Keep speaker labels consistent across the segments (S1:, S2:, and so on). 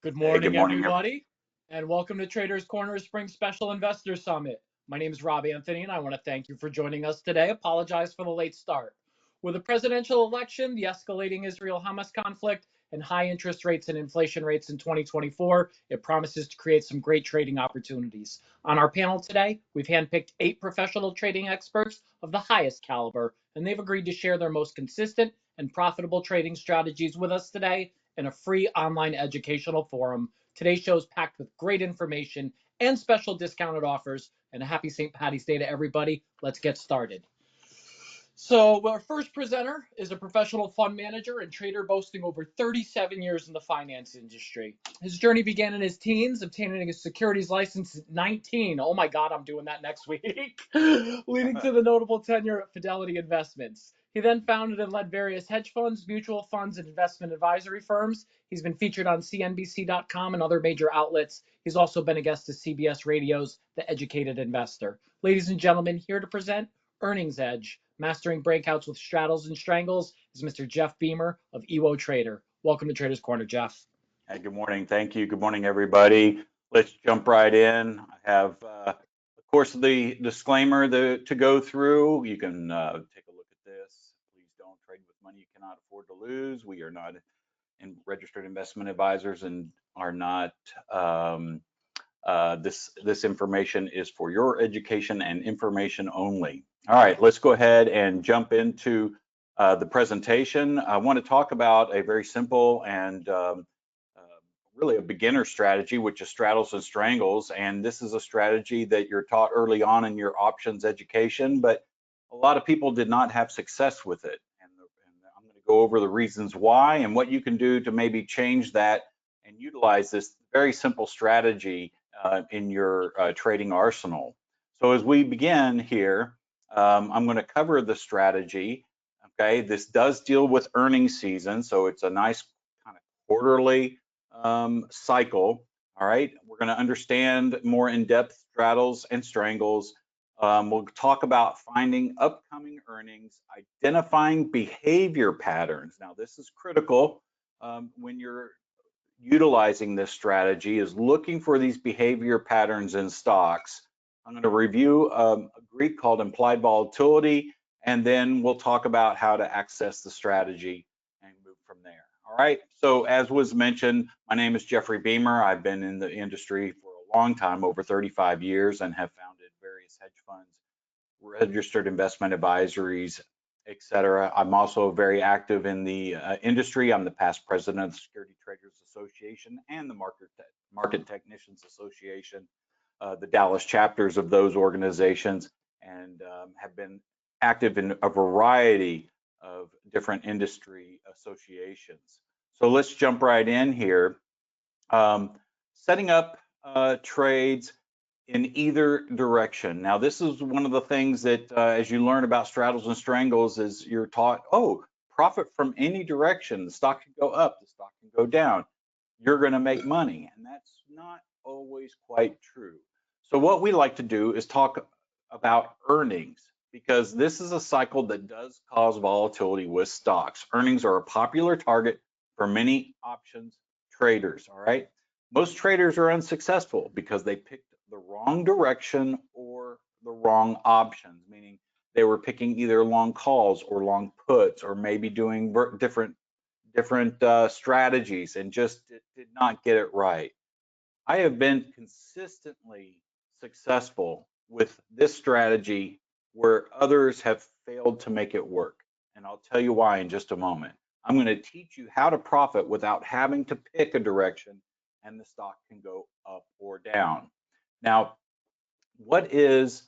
S1: Good
S2: Hey, good
S1: morning,
S2: morning.
S1: everybody, and welcome to Traders Corner Spring Special Investor Summit. My name is Rob Anthony, and I want to thank you for joining us today. Apologize for the late start. With the presidential election, the escalating Israel-Hamas conflict, and high interest rates and inflation rates in 2024, it promises to create some great trading opportunities. On our panel today, we've handpicked 8 professional trading experts of the highest caliber, and they've agreed to share their most consistent and profitable trading strategies with us today in a free online educational forum. Today's show is packed with great information and special discounted offers. And a happy St. Patty's Day to everybody. Let's get started. So our first presenter is a professional fund manager and trader boasting over 37 years in the finance industry. His journey began in his teens, obtaining a securities license at 19. Oh my God, I'm doing that next week. Leading to the notable tenure at Fidelity Investments. He then founded and led various hedge funds, mutual funds, and investment advisory firms. He's been featured on CNBC.com and other major outlets. He's also been a guest to CBS Radio's The Educated Investor. Ladies and gentlemen, here to present Earnings Edge, mastering breakouts with Straddles and Strangles, is Mr. Jeff Beamer of NinjaTrader. Welcome to Traders Corner, Jeff.
S2: Hey, good morning. Thank you. Good morning, everybody. Let's jump right in. I have, of course, the disclaimer to go through. You can take a look at this. Please don't trade with money you cannot afford to lose. We are not registered investment advisors and are not. This information is for your education and information only. All right, let's go ahead and jump into the presentation. I want to talk about a very simple and really a beginner strategy, which is straddles and strangles. And this is a strategy that you're taught early on in your options education, but a lot of people did not have success with it. And I'm going to go over the reasons why and what you can do to maybe change that and utilize this very simple strategy in your trading arsenal. So as we begin here, I'm going to cover the strategy. Okay, this does deal with earnings season, so it's a nice kind of quarterly cycle. All right, we're going to understand more in-depth straddles and strangles. We'll talk about finding upcoming earnings, identifying behavior patterns. Now, this is critical when you're utilizing this strategy, is looking for these behavior patterns in stocks. I'm going to review a Greek called implied volatility, and then we'll talk about how to access the strategy and move from there. All right, so as was mentioned, my name is Jeffrey Beamer. I've been in the industry for a long time, over 35 years, and have founded various hedge funds, registered investment advisories, etc. I'm also very active in the industry. I'm the past president of the Security Traders Association and the Market Technicians Association, the Dallas chapters of those organizations, and have been active in a variety of different industry associations. So let's jump right in here. Setting up trades in either direction. Now, this is one of the things that as you learn about straddles and strangles is you're taught, oh, profit from any direction. The stock can go up, the stock can go down. You're going to make money, and that's not always quite true. So what we like to do is talk about earnings, because this is a cycle that does cause volatility with stocks. Earnings are a popular target for many options traders, all right? Most traders are unsuccessful because they picked the wrong direction or the wrong options, meaning they were picking either long calls or long puts, or maybe doing different strategies and just did not get it right. I have been consistently successful with this strategy where others have failed to make it work. And I'll tell you why in just a moment. I'm going to teach you how to profit without having to pick a direction, and the stock can go up or down. Now, what is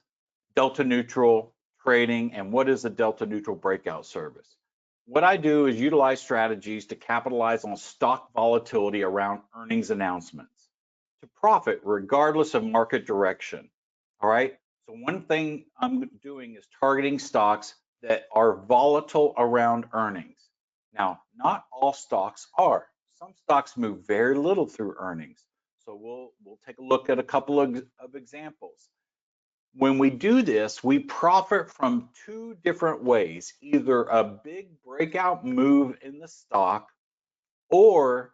S2: delta neutral trading and what is a delta neutral breakout service? What I do is utilize strategies to capitalize on stock volatility around earnings announcements to profit regardless of market direction. All right. So one thing I'm doing is targeting stocks that are volatile around earnings. Now, not all stocks are. Some stocks move very little through earnings. So we'll take a look at a couple of examples. When we do this, we profit from two different ways, either a big breakout move in the stock or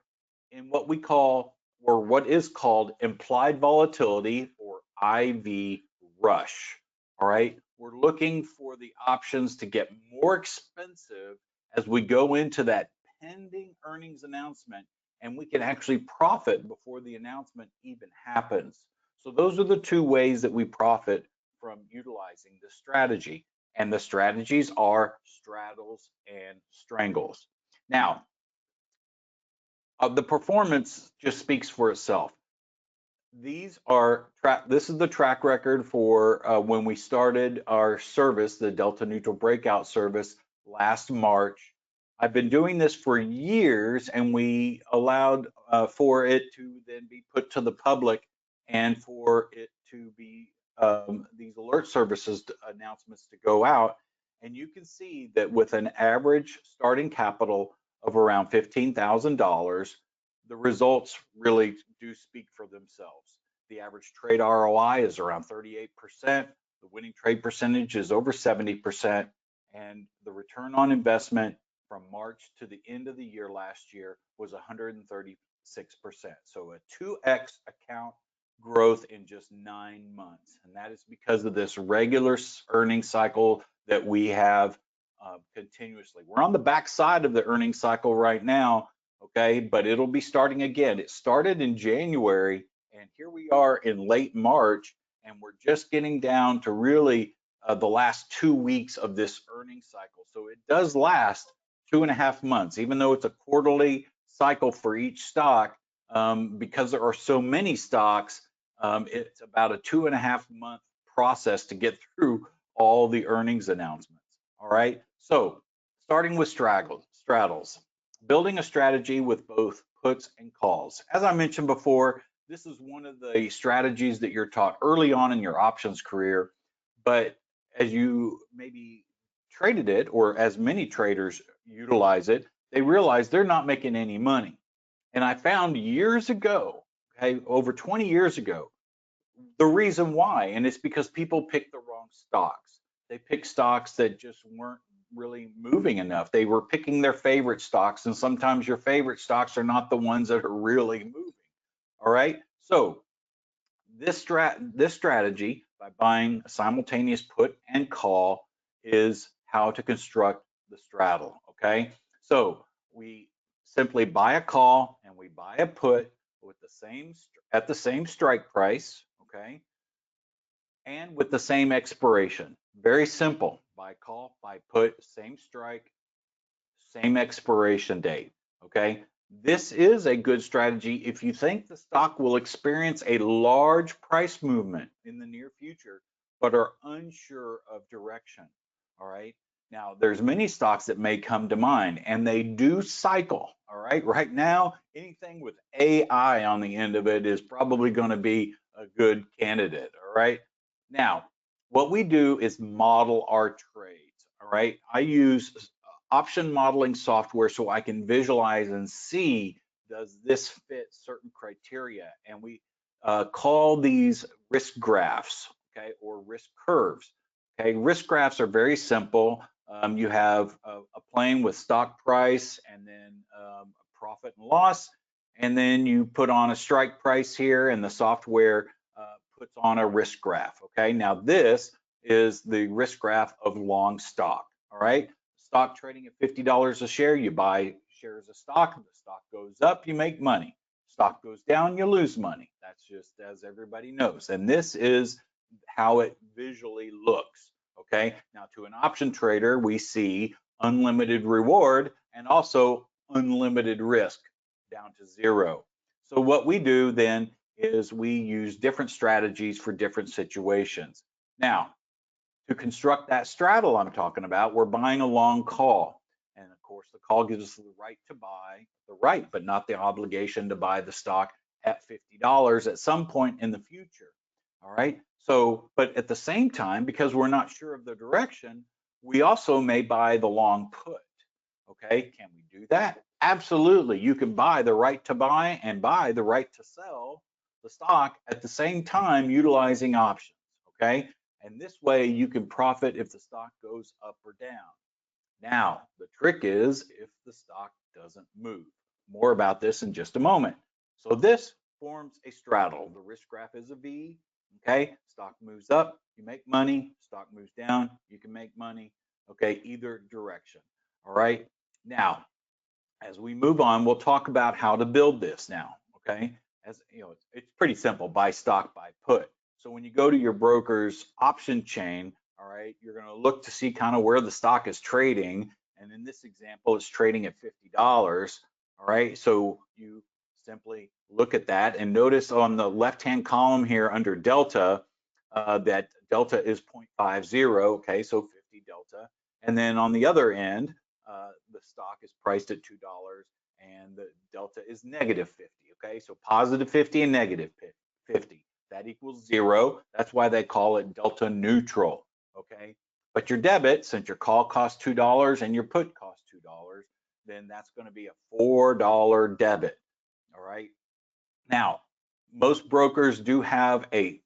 S2: in what we call or what is called implied volatility, or IV rush. All right, we're looking for the options to get more expensive as we go into that pending earnings announcement, and we can actually profit before the announcement even happens. So those are the two ways that we profit from utilizing this strategy. And the strategies are straddles and strangles. Now, the performance just speaks for itself. These are this is the track record for when we started our service, the Delta Neutral Breakout service last March. I've been doing this for years, and we allowed for it to then be put to the public and for it to be these alert services announcements to go out. And you can see that with an average starting capital of around $15,000, the results really do speak for themselves. The average trade ROI is around 38%. The winning trade percentage is over 70%. And the return on investment from March to the end of the year last year was 136%. So a 2x account growth in just 9 months. And that is because of this regular earnings cycle that we have continuously. We're on the back side of the earnings cycle right now, okay, but it'll be starting again. It started in January, and here we are in late March, and we're just getting down to really the last 2 weeks of this earnings cycle. So it does last 2.5 months, even though it's a quarterly cycle for each stock. Because there are so many stocks, it's about a 2.5 month process to get through all the earnings announcements. All right, so starting with straddles, building a strategy with both puts and calls. As I mentioned before, this is one of the strategies that you're taught early on in your options career, but as you maybe traded it, or as many traders utilize it, they realize they're not making any money. And I found years ago, okay, over 20 years ago, the reason why, and it's because people picked the wrong stocks. They picked stocks that just weren't really moving enough. They were picking their favorite stocks, and sometimes your favorite stocks are not the ones that are really moving. All right, so this strategy, by buying a simultaneous put and call, is how to construct the straddle. Okay, so we simply buy a call and we buy a put with at the same strike price, okay, and with the same expiration. Very simple. Buy call, buy put, same strike, same expiration date. Okay. This is a good strategy if you think the stock will experience a large price movement in the near future, but are unsure of direction. All right. Now, there's many stocks that may come to mind, and they do cycle. All right. Right now, anything with AI on the end of it is probably going to be a good candidate. All right. Now, what we do is model our trades. All right. I use option modeling software so I can visualize and see, does this fit certain criteria? And we call these risk graphs, okay, or risk curves. Okay, risk graphs are very simple. You have a plane with stock price, and then profit and loss, and then you put on a strike price here, and the software puts on a risk graph. Okay, now this is the risk graph of long stock. All right, stock trading at $50 a share, you buy shares of stock. The stock goes up, you make money. Stock goes down, you lose money. That's just as everybody knows. And this is how it visually looks. Okay, now to an option trader, we see unlimited reward and also unlimited risk down to zero. So what we do then is we use different strategies for different situations. Now, to construct that straddle I'm talking about, we're buying a long call. And of course, the call gives us the right to buy, but not the obligation to buy the stock at $50 at some point in the future. All right. So, but at the same time, because we're not sure of the direction, we also may buy the long put. Okay. Can we do that? Absolutely. You can buy the right to buy and buy the right to sell the stock at the same time utilizing options. Okay. And this way you can profit if the stock goes up or down. Now, the trick is if the stock doesn't move. More about this in just a moment. So this forms a straddle. The risk graph is a V. Okay, stock moves up, you make money. Stock moves down, you can make money. Okay, either direction. All right. Now, as we move on, we'll talk about how to build this now. Okay, as you know, it's pretty simple: buy stock, buy put. So when you go to your broker's option chain, all right, you're going to look to see kind of where the stock is trading. And in this example, it's trading at $50. All right, so you simply look at that and notice on the left-hand column here under delta that delta is 0.50. Okay, so 50 delta. And then on the other end, the stock is priced at $2 and the delta is negative 50. Okay, so positive 50 and negative 50. That equals 0. That's why they call it delta neutral. Okay, but your debit, since your call costs $2 and your put costs $2, then that's going to be a $4 debit. All right. Now, most brokers do have a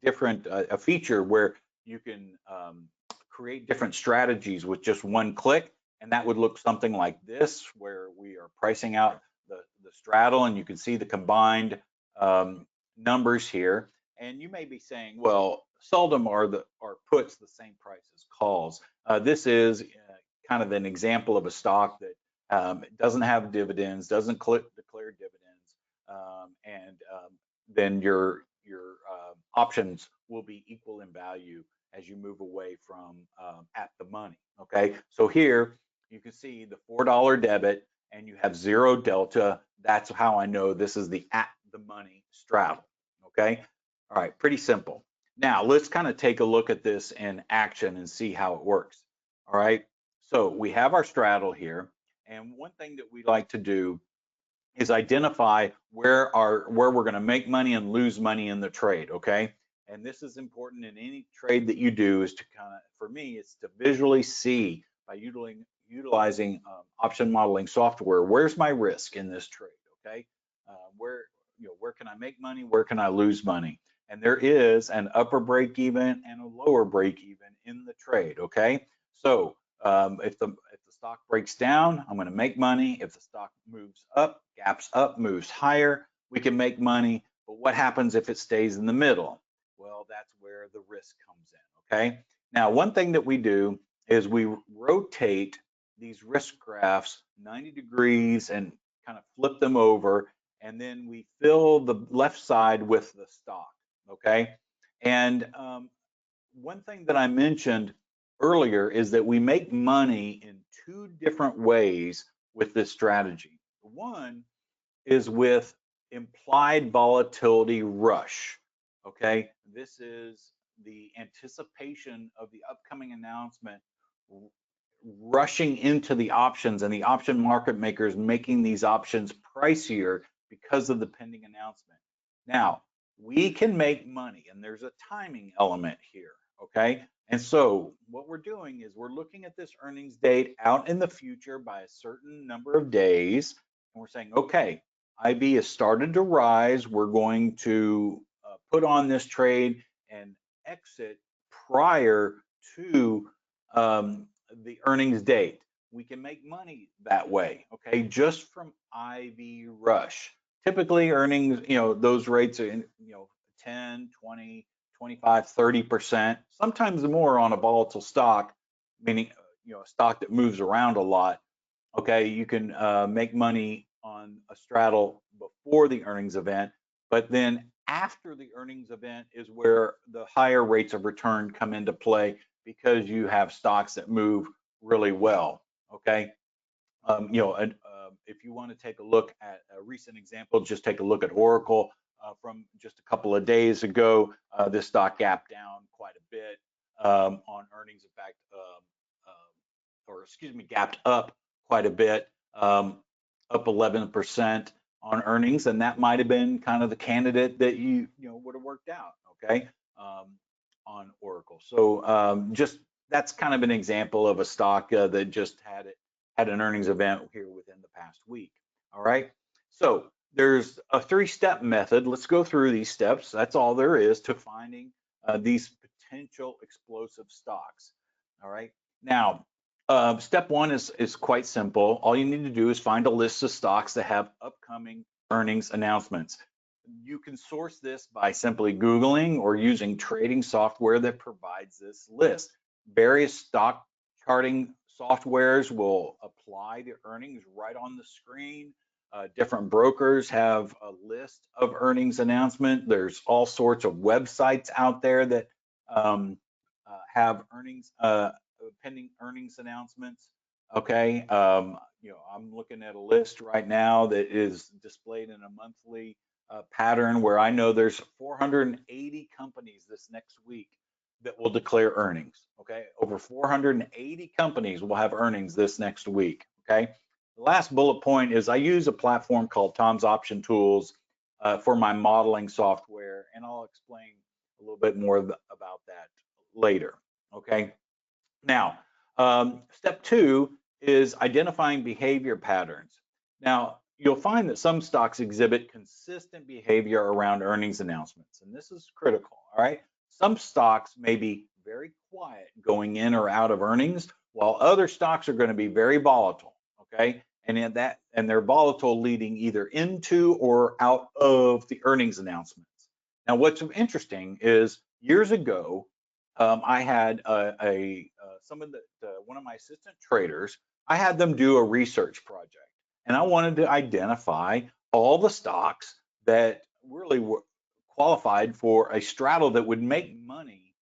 S2: different a feature where you can create different strategies with just one click, and that would look something like this, where we are pricing out the straddle, and you can see the combined numbers here. And you may be saying, well, seldom are puts the same price as calls. This is kind of an example of a stock that doesn't have dividends, doesn't declare dividends, and then your options will be equal in value as you move away from at the money. Okay, so here you can see the $4 debit and you have 0 delta. That's how I know this is the at the money straddle. Okay, all right, pretty simple. Now let's kind of take a look at this in action and see how it works. All right, so we have our straddle here, and one thing that we like to do is identify where we're going to make money and lose money in the trade. Okay, and this is important in any trade that you do, is to kind of, for me, it's to visually see by utilizing option modeling software, where's my risk in this trade. Okay, where can I make money, where can I lose money, and there is an upper break even and a lower break even in the trade. Okay, so if the stock breaks down, I'm going to make money. If the stock moves up, gaps up, moves higher, we can make money. But what happens if it stays in the middle? Well, that's where the risk comes in. Okay, now one thing that we do is we rotate these risk graphs 90 degrees and kind of flip them over, and then we fill the left side with the stock. Okay, and one thing that I mentioned earlier is that we make money in 2 different ways with this strategy. One is with implied volatility rush. Okay, this is the anticipation of the upcoming announcement rushing into the options, and the option market makers making these options pricier because of the pending announcement. Now, we can make money, and there's a timing element here. Okay, and so what we're doing is we're looking at this earnings date out in the future by a certain number of days, and we're saying, okay, IB has started to rise. We're going to put on this trade and exit prior to the earnings date. We can make money that way, okay, just from IB rush. Typically earnings, those rates are 10, 20, 25, 30%, sometimes more on a volatile stock, meaning a stock that moves around a lot. Okay, you can make money on a straddle before the earnings event, but then after the earnings event is where the higher rates of return come into play, because you have stocks that move really well. Okay, if you want to take a look at a recent example, just take a look at Oracle. From just a couple of days ago, this stock gapped down quite a bit on earnings. In fact, gapped up quite a bit, up 11% on earnings, and that might have been kind of the candidate that you would have worked out. Okay, on Oracle. So just that's kind of an example of a stock that just had an earnings event here within the past week. All right, so there's a 3-step method. Let's go through these steps. That's all there is to finding these potential explosive stocks. All right. Now, step 1 is quite simple. All you need to do is find a list of stocks that have upcoming earnings announcements. You can source this by simply Googling or using trading software that provides this list. Various stock charting softwares will apply the earnings right on the screen. Different brokers have a list of earnings announcement. There's all sorts of websites out there that have earnings pending earnings announcements. Okay, I'm looking at a list right now that is displayed in a monthly pattern where I know there's 480 companies this next week that will declare earnings. Okay, over 480 companies will have earnings this next week. Okay, the last bullet point is I use a platform called Tom's Option Tools for my modeling software, and I'll explain a little bit more about that later. Okay, now step 2 is identifying behavior patterns. Now, you'll find that some stocks exhibit consistent behavior around earnings announcements, and this is critical, all right? Some stocks may be very quiet going in or out of earnings, while other stocks are going to be very volatile, okay? And they're volatile leading either into or out of the earnings announcements. Now, what's interesting is years ago, I had one of my assistant traders, I had them do a research project, and I wanted to identify all the stocks that really were qualified for a straddle that would make money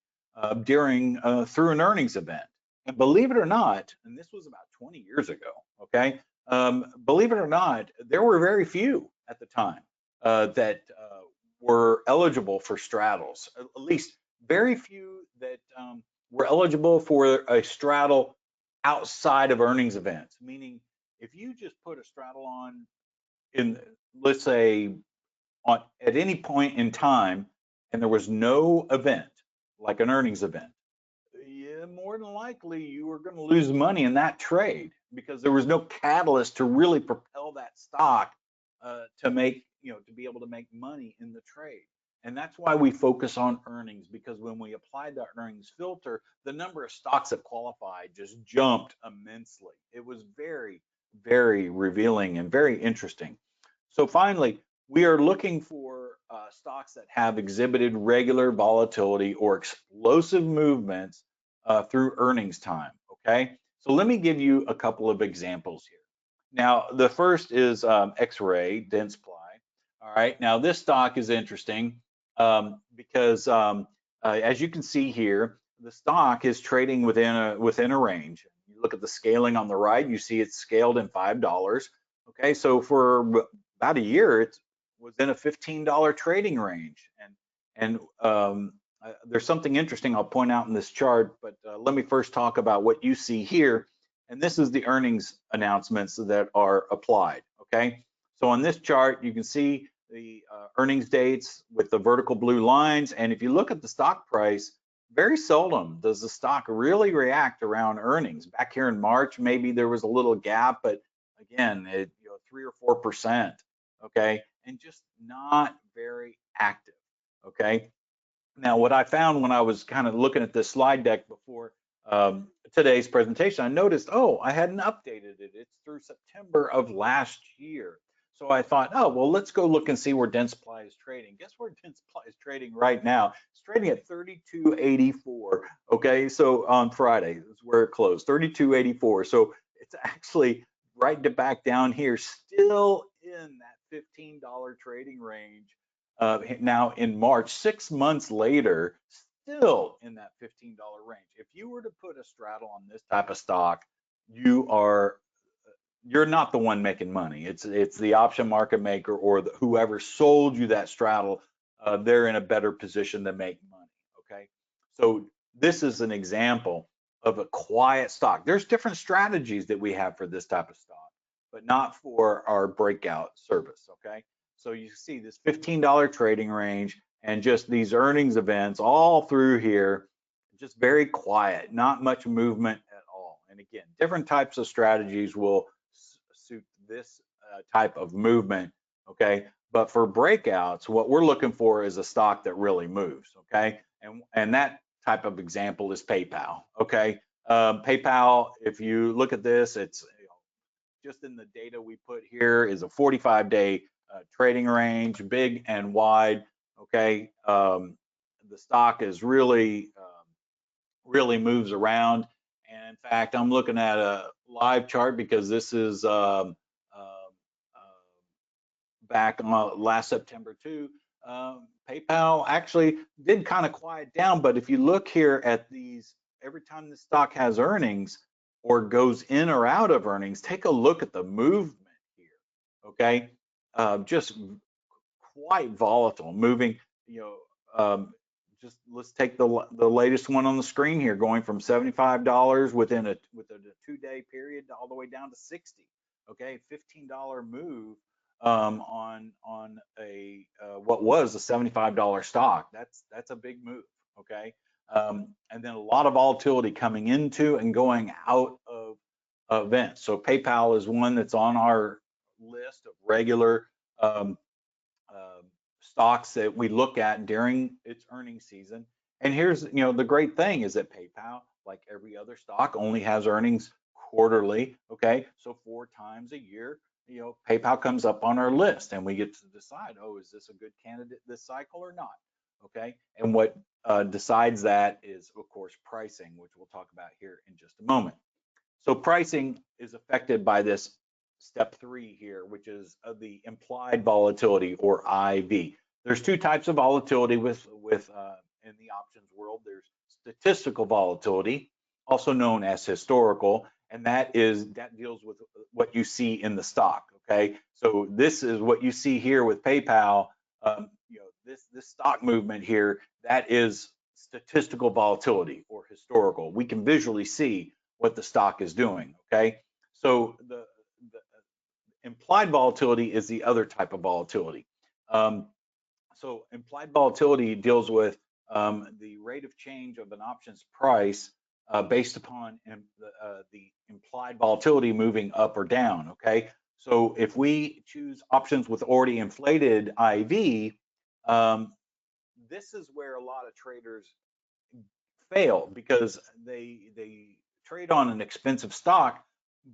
S2: through an earnings event. And believe it or not, and this was about 20 years ago, okay, believe it or not, there were very few at the time that were eligible for straddles, at least very few that were eligible for a straddle outside of earnings events, meaning if you just put a straddle on in, let's say, at any point in time and there was no event like an earnings event, yeah, more than likely you were going to lose money in that trade because there was no catalyst to really propel that stock to be able to make money in the trade. And that's why we focus on earnings, because when we applied that earnings filter, the number of stocks that qualified just jumped immensely. It was very, very revealing and very interesting. So finally, we are looking for stocks that have exhibited regular volatility or explosive movements through earnings time, okay? So let me give you a couple of examples here. Now, the first is X-ray, Dentsply. All right, now this stock is interesting because as you can see here, the stock is trading within a range. You look at the scaling on the right, you see it's scaled in $5. Okay, so for about a year, it was in a $15 trading range. And there's something interesting I'll point out in this chart, but let me first talk about what you see here. And this is the earnings announcements that are applied, okay? So on this chart, you can see the earnings dates with the vertical blue lines. And if you look at the stock price, very seldom does the stock really react around earnings. Back here in March, maybe there was a little gap, but again, 3 or 4%, okay? And just not very active, okay? Now, what I found when I was kind of looking at this slide deck before today's presentation, I noticed, oh, I hadn't updated it. It's through September of last year. So I thought, oh, well, let's go look and see where Dentsply is trading. Guess where Dentsply is trading right now? It's trading at 32.84. Okay, so on Friday is where it closed, 32.84. So it's actually right back down here, still in that $15 trading range. Now in March, 6 months later, still in that $15 range. If you were to put a straddle on this type of stock, you're not the one making money. It's the option market maker or whoever sold you that straddle. They're in a better position to make money. Okay, so this is an example of a quiet stock. There's different strategies that we have for this type of stock, but not for our breakout service. Okay, so you see this $15 trading range and just these earnings events all through here, just very quiet, not much movement at all. And again, different types of strategies will suit this type of movement, okay? But for breakouts, what we're looking for is a stock that really moves, okay? And that type of example is PayPal, okay? PayPal, if you look at this, it's just in the data we put here is a 45-day trading range, big and wide. Okay, the stock is really really moves around. And in fact, I'm looking at a live chart because this is back on last September too. PayPal actually did kind of quiet down, but if you look here at these, every time the stock has earnings or goes in or out of earnings, take a look at the movement here. Okay, just quite volatile, moving. Just let's take the latest one on the screen here, going from $75 within a 2-day period all the way down to 60. Okay, $15 move on a what was a $75 stock. That's a big move. Okay, and then a lot of volatility coming into and going out of events. So PayPal is one that's on our list of regular stocks that we look at during its earnings season. And here's, the great thing is that PayPal, like every other stock, only has earnings quarterly. Okay, so 4 times a year, PayPal comes up on our list, and we get to decide, oh, is this a good candidate this cycle or not? Okay, and what decides that is, of course, pricing, which we'll talk about here in just a moment. So pricing is affected by this step 3 here, which is the implied volatility, or IV. There's 2 types of volatility with in the options world. There's statistical volatility, also known as historical, and that deals with what you see in the stock. Okay, so this is what you see here with PayPal. This stock movement here, that is statistical volatility or historical. We can visually see what the stock is doing. Okay, so the implied volatility is the other type of volatility. So implied volatility deals with the rate of change of an option's price based upon the implied volatility moving up or down. Okay, so if we choose options with already inflated IV, this is where a lot of traders fail, because they trade on an expensive stock,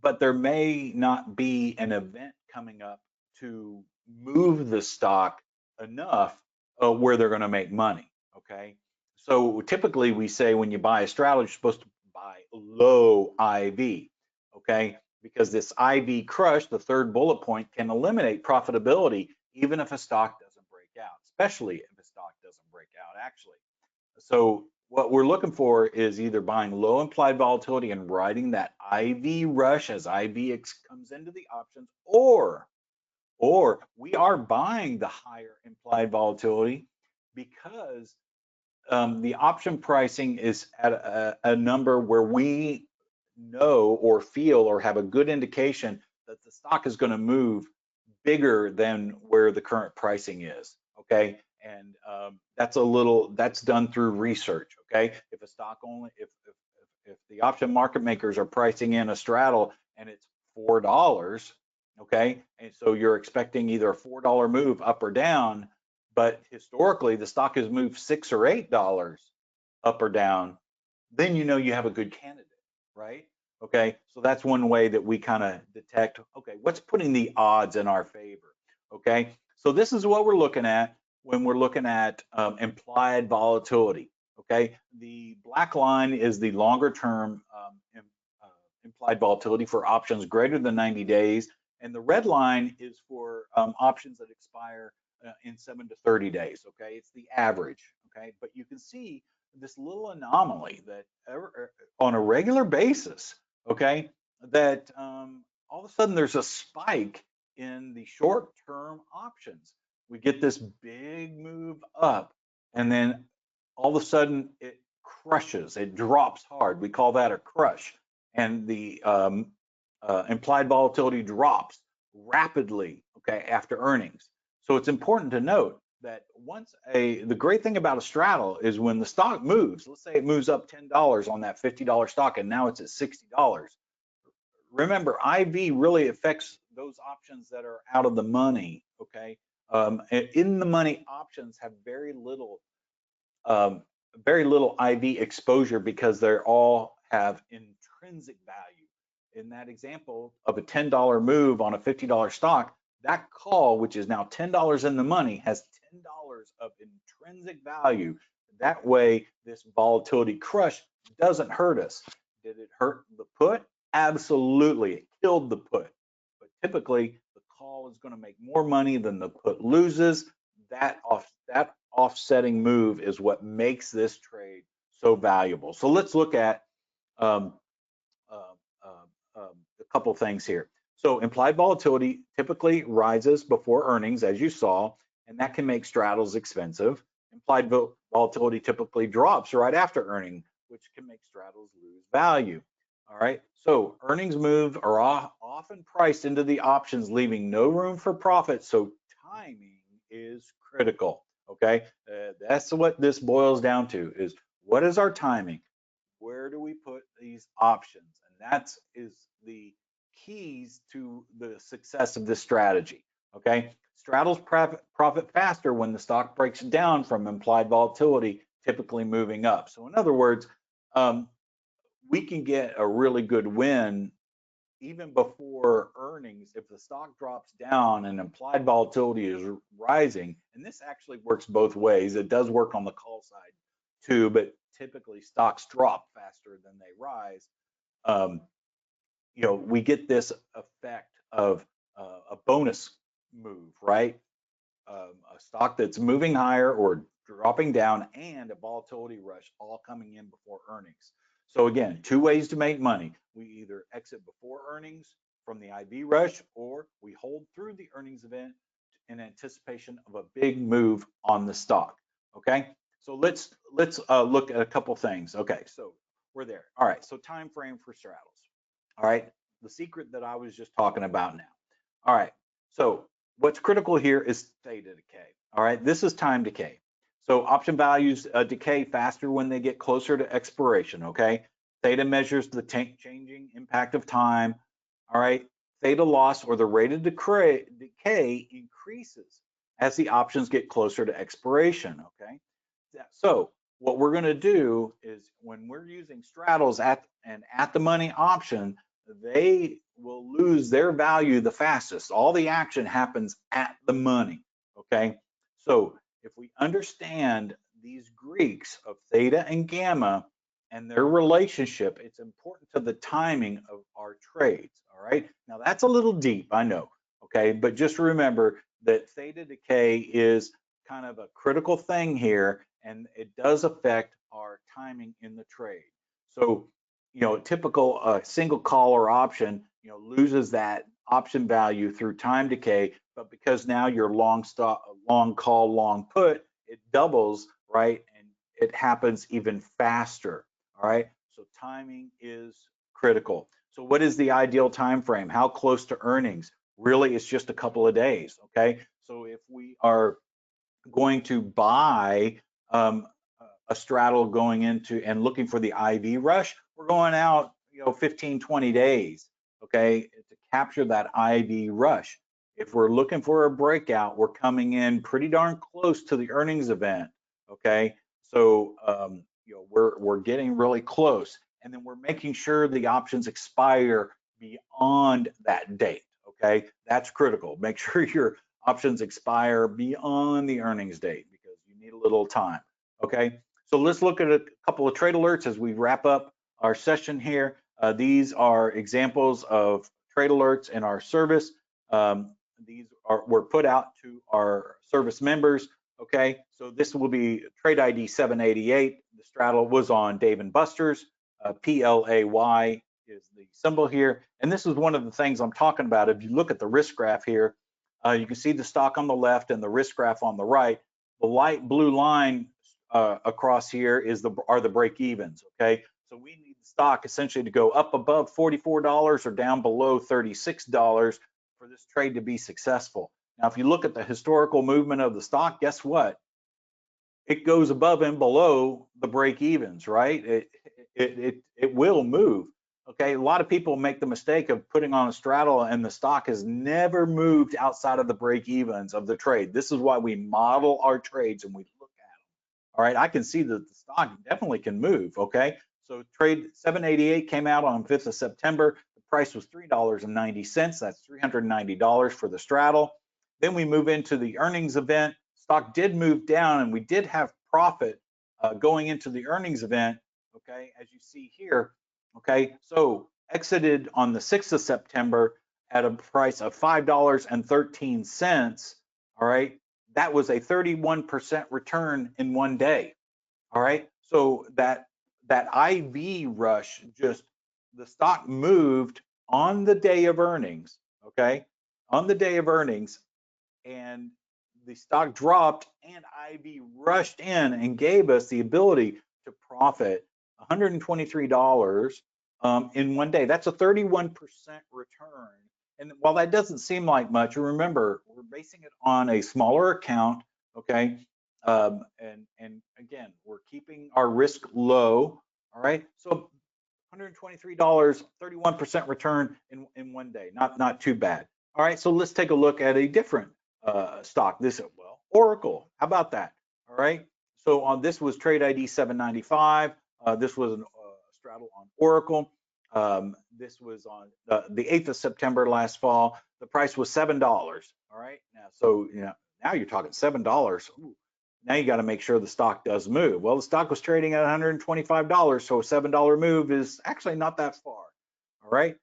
S2: but there may not be an event coming up to move the stock enough where they're going to make money. Okay, so typically we say when you buy a straddle, you're supposed to buy low IV. Okay, because this IV crush, the third bullet point, can eliminate profitability even if a stock doesn't break out, especially if a stock doesn't break out, actually. So what we're looking for is either buying low implied volatility and riding that IV rush as IV comes into the options, or we are buying the higher implied volatility because the option pricing is at a number where we know or feel or have a good indication that the stock is going to move bigger than where the current pricing is. Okay, and that's done through research. Okay, if a stock if the option market makers are pricing in a straddle and it's $4, okay, and so you're expecting either a $4 move up or down, but historically the stock has moved $6 or $8 up or down, then you have a good candidate, right? Okay, so that's one way that we kind of detect, okay, what's putting the odds in our favor. Okay, so this is what we're looking at when we're looking at implied volatility. Okay, the black line is the longer term implied volatility for options greater than 90 days, and the red line is for options that expire in 7 to 30 days. Okay, it's the average. Okay, but you can see this little anomaly that on a regular basis, okay, that all of a sudden there's a spike in the short-term options. We get this big move up, and then all of a sudden it crushes, it drops hard. We call that a crush, and the implied volatility drops rapidly, okay, after earnings. So it's important to note that the great thing about a straddle is when the stock moves, let's say it moves up $10 on that $50 stock and now it's at $60. Remember, IV really affects those options that are out of the money, okay? In the money options have very little IV exposure because they all have intrinsic value. In that example of a $10 move on a $50 stock, That call, which is now $10 in the money, has $10 of intrinsic value. That way, this volatility crush doesn't hurt us. Did it hurt the put? Absolutely, it killed the put. But typically, the call is going to make more money than the put loses. That offsetting move is what makes this trade so valuable. So let's look at um, a couple things here. So implied volatility typically rises before earnings, as you saw, and that can make straddles expensive. Implied volatility typically drops right after earning, which can make straddles lose value. All right, so earnings moves are often priced into the options, leaving no room for profit. So timing is critical. Okay, that's what this boils down to: is what is our timing? Where do we put these options? And that is the keys to the success of this strategy. Okay, straddles profit faster when the stock breaks down from implied volatility, typically moving up. So in other words, we can get a really good win even before earnings if the stock drops down and implied volatility is rising. And this actually works both ways. It does work on the call side too, but typically stocks drop faster than they rise. We get this effect of a bonus move, right? A stock that's moving higher or dropping down, and a volatility rush all coming in before earnings. So again, two ways to make money. We either exit before earnings from the IV rush, or we hold through the earnings event in anticipation of a big move on the stock. Okay, so let's look at a couple things. Okay, so we're there. All right, so time frame for straddles. All right, the secret that I was just talking about now. All right, so what's critical here is theta decay. All right, this is time decay. So option values decay faster when they get closer to expiration. Okay, theta measures the changing impact of time. All right, theta loss, or the rate of decay, increases as the options get closer to expiration. Okay, so what we're going to do is, when we're using straddles at the money option, they will lose their value the fastest. All the action happens at the money. Okay, so if we understand these Greeks of theta and gamma and their relationship, it's important to the timing of our trades. All right, now that's a little deep, I know. Okay, but just remember that theta decay is kind of a critical thing here, and it does affect our timing in the trade. So, typical single call or option, loses that option value through time decay, but because now you're long call, long put, it doubles, right? And it happens even faster. All right. So timing is critical. So what is the ideal time frame? How close to earnings? Really, it's just a couple of days. Okay. So if we are going to buy a straddle going into and looking for the IV rush, we're going out 15, 20 days, okay, to capture that IV rush. If we're looking for a breakout, we're coming in pretty darn close to the earnings event, okay? So we're getting really close, and then we're making sure the options expire beyond that date, okay? That's critical. Make sure your options expire beyond the earnings date, because you need a little time. Okay, so let's look at a couple of trade alerts as we wrap up our session here. These are examples of trade alerts in our service. These were put out to our service members. Okay, so this will be trade ID 788. The straddle was on Dave & Buster's. PLAY is the symbol here, and this is one of the things I'm talking about. If you look at the risk graph here, you can see the stock on the left and the risk graph on the right. The light blue line across here are the break evens. Okay, so we need the stock essentially to go up above $44 or down below $36 for this trade to be successful. Now, if you look at the historical movement of the stock, guess what? It goes above and below the break evens, right? It will move. Okay, a lot of people make the mistake of putting on a straddle, and the stock has never moved outside of the break evens of the trade. This is why we model our trades and we look at them. All right, I can see that the stock definitely can move. Okay, so trade 788 came out on 5th of September. The price was $3.90. That's $390 for the straddle. Then we move into the earnings event. Stock did move down, and we did have profit going into the earnings event, okay, as you see here, okay? So exited on the 6th of September at a price of $5.13, all right? That was a 31% return in one day, all right? So that IV rush, just the stock moved on the day of earnings, okay? On the day of earnings, and the stock dropped, and IV rushed in and gave us the ability to profit $123 in one day. That's a 31% return. And while that doesn't seem like much, remember, we're basing it on a smaller account, okay? And again, we're keeping our risk low, all right? So $123, 31% return in one day, not too bad. All right, so let's take a look at a different stock. Well, Oracle, how about that? All right, so on this was trade ID 795. This was a straddle on Oracle. This was on the 8th of September last fall. The price was $7. All right, now so now you're talking $7. Ooh, now you got to make sure the stock does move. Well, the stock was trading at $125, so a $7 move is actually not that far. All right,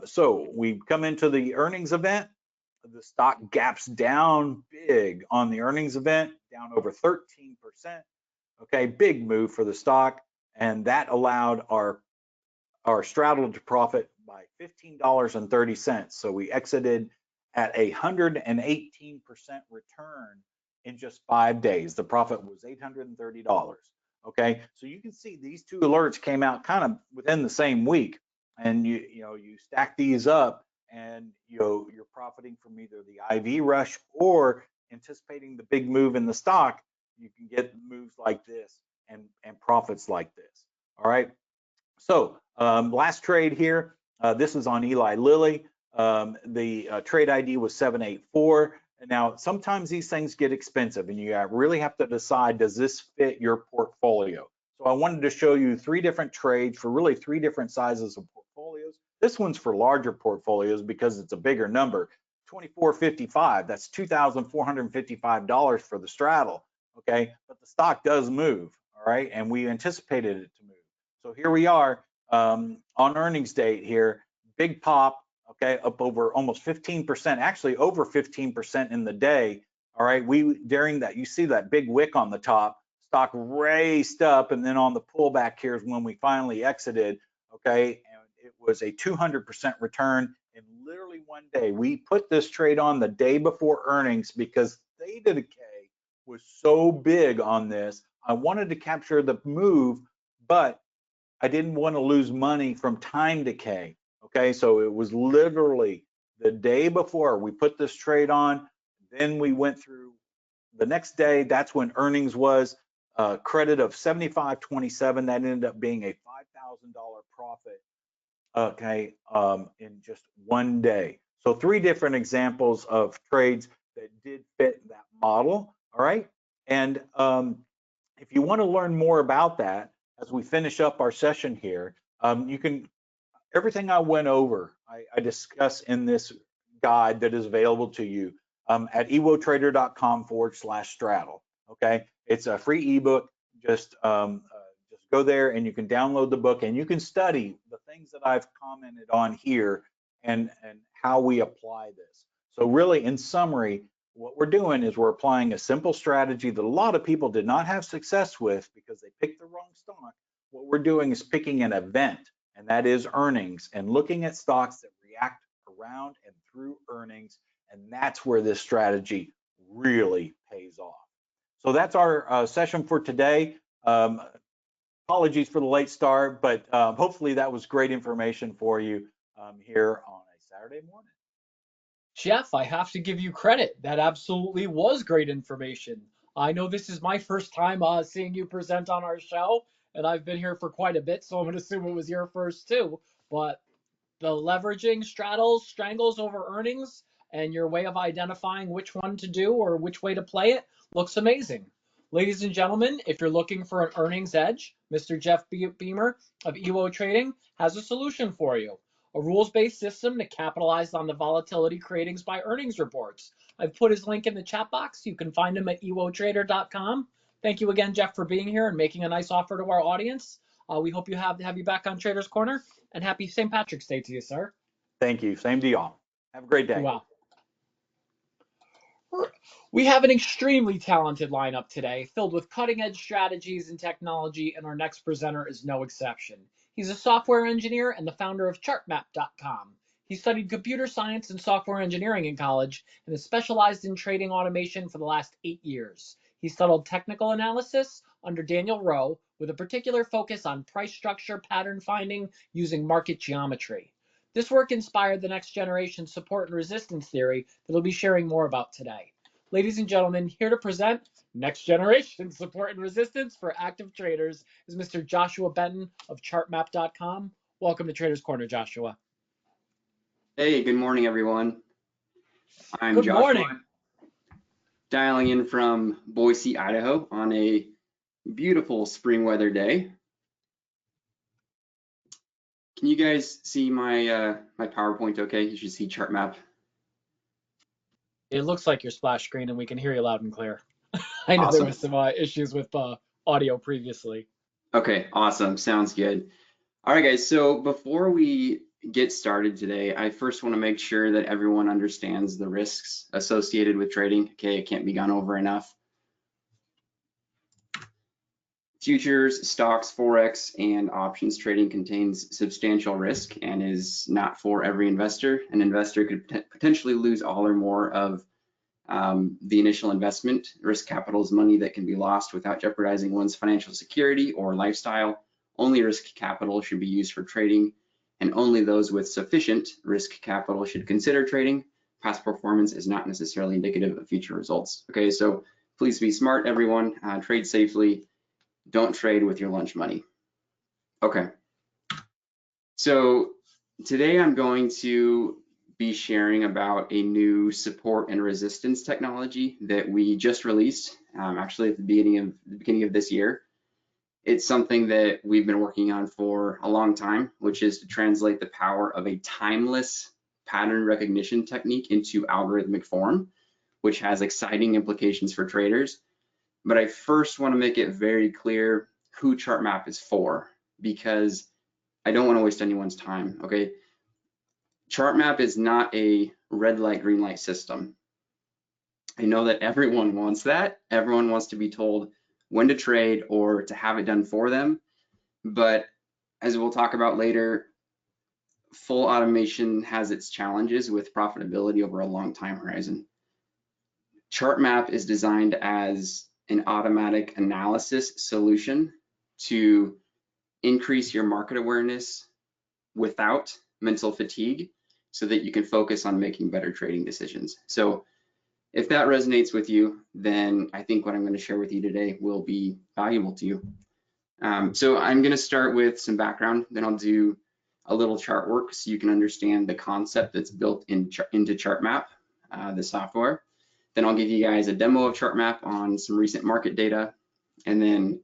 S2: so we come into the earnings event. The stock gaps down big on the earnings event, down over 13%. Okay, big move for the stock, and that allowed our straddle to profit by $15.30. So we exited at a 118% return in just 5 days. The profit was $830. Okay, so you can see these two alerts came out kind of within the same week, and you stack these up, and you're profiting from either the IV rush or anticipating the big move in the stock. You can get moves like this and profits like this. All right. So last trade here. This is on Eli Lilly. The trade ID was 784. Now sometimes these things get expensive, and you really have to decide, does this fit your portfolio? So I wanted to show you 3 different trades for really 3 different sizes of portfolios. This one's for larger portfolios because it's a bigger number. 2455, that's $2,455 for the straddle, okay? But the stock does move, all right? And we anticipated it to move. So here we are on earnings date here, big pop, okay, up over almost 15%, actually over 15% in the day, all right? During that, you see that big wick on the top, stock raced up, and then on the pullback here is when we finally exited, okay? It was a 200% return in literally one day. We put this trade on the day before earnings because theta decay was so big on this. I wanted to capture the move, but I didn't want to lose money from time decay. Okay, so it was literally the day before we put this trade on. Then we went through the next day. That's when earnings was. Credit of 75.27. That ended up being a $5,000 profit, okay, in just one day. So 3 different examples of trades that did fit that model, all right? And if you want to learn more about that, as we finish up our session here, you can, everything I went over, I discuss in this guide that is available to you at ewotrader.com/straddle, okay? It's a free ebook. Just go there and you can download the book, and you can study the things that I've commented on here and how we apply this. So really, in summary, what we're doing is we're applying a simple strategy that a lot of people did not have success with because they picked the wrong stock. What we're doing is picking an event, and that is earnings, and looking at stocks that react around and through earnings, and that's where this strategy really pays off. So that's our session for today. Apologies for the late start, but hopefully that was great information for you here on a Saturday morning.
S1: Jeff, I have to give you credit. That absolutely was great information. I know this is my first time seeing you present on our show, and I've been here for quite a bit, so I'm going to assume it was your first too. But the leveraging straddles, strangles over earnings, and your way of identifying which one to do or which way to play it looks amazing. Ladies and gentlemen, if you're looking for an earnings edge, Mr. Jeff Beamer of EWO Trading has a solution for you. a rules-based system to capitalize on the volatility created by earnings reports. I've put his link in the chat box. You can find him at ewotrader.com. Thank you again, Jeff, for being here and making a nice offer to our audience. We hope you have you back on Traders Corner, and happy St. Patrick's Day to you, sir.
S2: Thank you. Same to y'all. Have a great day.
S1: Wow. We have an extremely talented lineup today, filled with cutting-edge strategies and technology, and our next presenter is no exception. He's a software engineer and the founder of ChartMap.com. He studied computer science and software engineering in college and has specialized in trading automation for the last 8 years. He studied technical analysis under Daniel Rowe with a particular focus on price structure pattern finding using market geometry. This work inspired the next generation support and resistance theory that he'll be sharing more about today. Ladies and gentlemen, here to present next generation support and resistance for active traders is Mr. Joshua Benton of ChartMap.com. Welcome to Traders Corner, Joshua.
S3: Hey, good morning, everyone. I'm
S1: Good
S3: Joshua,
S1: morning.
S3: dialing in from Boise, Idaho on a beautiful spring weather day. Can you guys see my my PowerPoint okay? You should see chart map.
S1: It looks like your splash screen and we can hear you loud and clear. I know
S3: Awesome.
S1: there was some issues with audio previously.
S3: Okay, awesome. Sounds good. All right, guys. So before we get started today, I first want to make sure that everyone understands the risks associated with trading. Okay, it can't be gone over enough. Futures, stocks, Forex, and options trading contains substantial risk and is not for every investor. An investor could potentially lose all or more of the initial investment. Risk capital is money that can be lost without jeopardizing one's financial security or lifestyle. Only risk capital should be used for trading, and only those with sufficient risk capital should consider trading. Past performance is not necessarily indicative of future results. Okay, so please be smart, everyone. Trade safely. Don't trade with your lunch money. Okay. So today I'm going to be sharing about a new support and resistance technology that we just released, actually at the beginning of this year. It's something that we've been working on for a long time, which is to translate the power of a timeless pattern recognition technique into algorithmic form, which has exciting implications for traders. But I first want to make it very clear who ChartMap is for, because I don't want to waste anyone's time, okay? ChartMap is not a red light, green light system. I know that everyone wants that. Everyone wants to be told when to trade or to have it done for them. But as we'll talk about later, full automation has its challenges with profitability over a long time horizon. ChartMap is designed as an automatic analysis solution to increase your market awareness without mental fatigue so that you can focus on making better trading decisions. So if that resonates with you, then I think what I'm going to share with you today will be valuable to you. So I'm going to start with some background, then I'll do a little chart work so you can understand the concept that's built into ChartMap, the software. Then I'll give you guys a demo of ChartMap on some recent market data. And then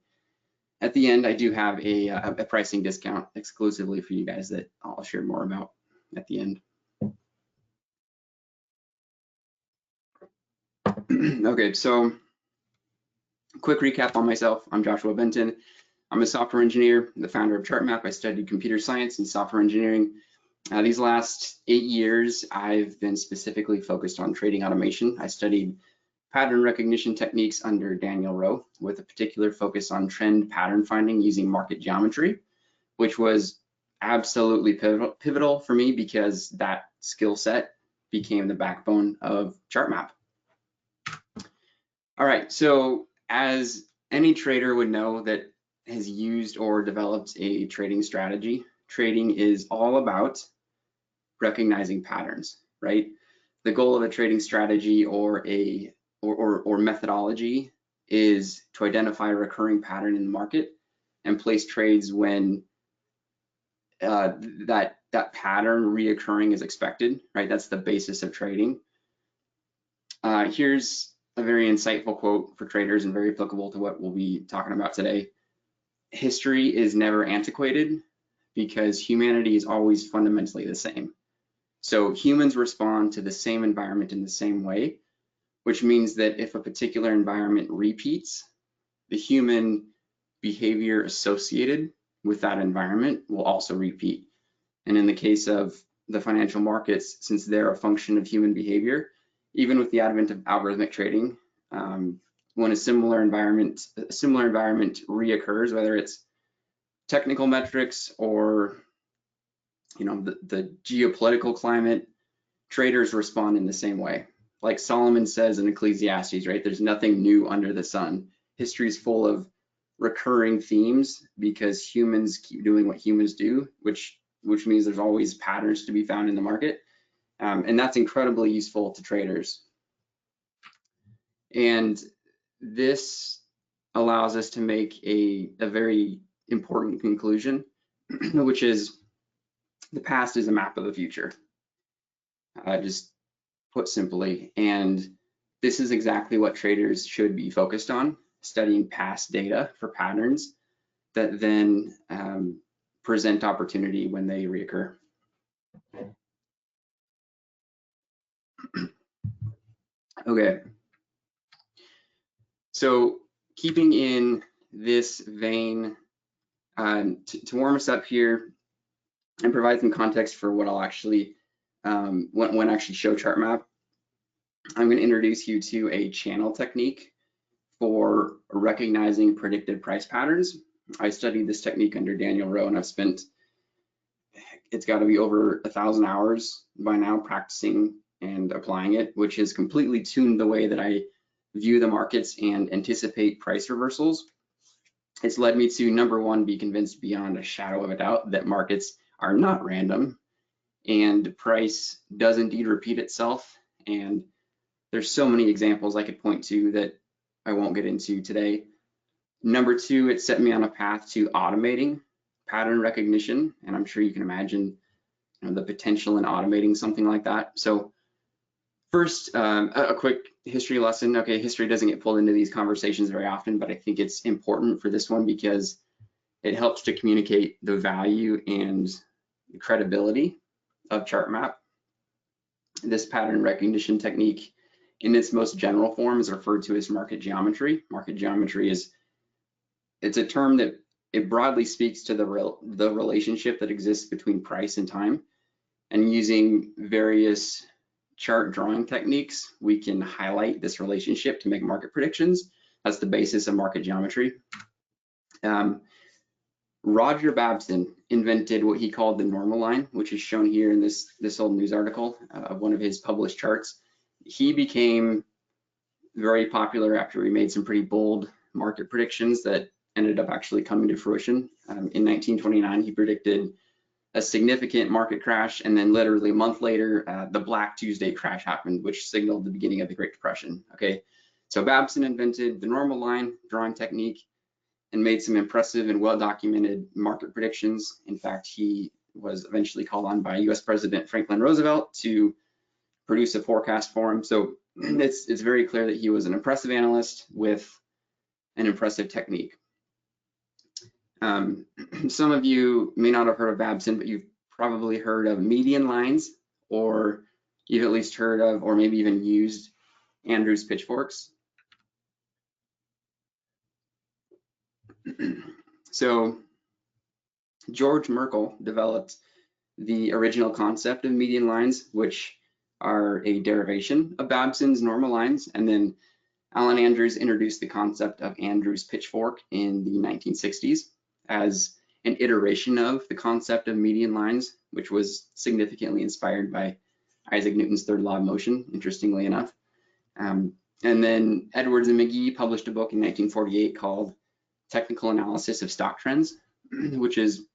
S3: at the end, I do have a pricing discount exclusively for you guys that I'll share more about at the end. Okay, so quick recap on myself. I'm Joshua Benton. I'm a software engineer, the founder of ChartMap. I studied computer science and software engineering. These last 8 years, I've been specifically focused on trading automation. I studied pattern recognition techniques under Daniel Rowe with a particular focus on trend pattern finding using market geometry, which was absolutely pivotal for me because that skill set became the backbone of ChartMap. All right, so as any trader would know that has used or developed a trading strategy, trading is all about recognizing patterns, right? The goal of a trading strategy or methodology is to identify a recurring pattern in the market and place trades when that pattern reoccurring is expected, right? That's the basis of trading. Here's a very insightful quote for traders and very applicable to what we'll be talking about today. History is never antiquated, because humanity is always fundamentally the same. So humans respond to the same environment in the same way, which means that if a particular environment repeats, the human behavior associated with that environment will also repeat. And in the case of the financial markets, since they're a function of human behavior, even with the advent of algorithmic trading, when a similar environment reoccurs, whether it's technical metrics or the geopolitical climate, traders respond in the same way. Like Solomon says in Ecclesiastes, right? There's nothing new under the sun. History is full of recurring themes because humans keep doing what humans do, which means there's always patterns to be found in the market. And that's incredibly useful to traders. And this allows us to make a very important conclusion, which is the past is a map of the future, just put simply. And this is exactly what traders should be focused on, studying past data for patterns that then present opportunity when they reoccur. Okay, so keeping in this vein, to warm us up here and provide some context for what I'll actually, when I actually show chart map, I'm going to introduce you to a channel technique for recognizing predicted price patterns. I studied this technique under Daniel Rowe, and I've spent, it's got to be over 1,000 hours by now practicing and applying it, which has completely tuned the way that I view the markets and anticipate price reversals. It's led me to, number one, be convinced beyond a shadow of a doubt that markets are not random and price does indeed repeat itself. And there's so many examples I could point to that I won't get into today. Number two, it set me on a path to automating pattern recognition. And I'm sure you can imagine the potential in automating something like that. So first, a quick history lesson. Okay, history doesn't get pulled into these conversations very often, but I think it's important for this one because it helps to communicate the value and credibility of chart map. This pattern recognition technique in its most general form is referred to as market geometry. Market geometry it's a term that it broadly speaks to the relationship that exists between price and time. And using various chart drawing techniques, we can highlight this relationship to make market predictions. That's the basis of market geometry. Roger Babson invented what he called the normal line, which is shown here in this old news article of one of his published charts. He became very popular after he made some pretty bold market predictions that ended up actually coming to fruition. In 1929, he predicted a significant market crash, and then literally a month later, the Black Tuesday crash happened, which signaled the beginning of the Great Depression. Okay, so Babson invented the normal line drawing technique and made some impressive and well-documented market predictions. In fact, he was eventually called on by US President Franklin Roosevelt to produce a forecast for him. So it's very clear that he was an impressive analyst with an impressive technique. Some of you may not have heard of Babson, but you've probably heard of median lines, or you've at least heard of, or maybe even used Andrews pitchforks. So George Merkle developed the original concept of median lines, which are a derivation of Babson's normal lines, and then Alan Andrews introduced the concept of Andrews pitchfork in the 1960s as an iteration of the concept of median lines, which was significantly inspired by Isaac Newton's third law of motion, interestingly enough. And then Edwards and McGee published a book in 1948 called Technical Analysis of Stock Trends, which is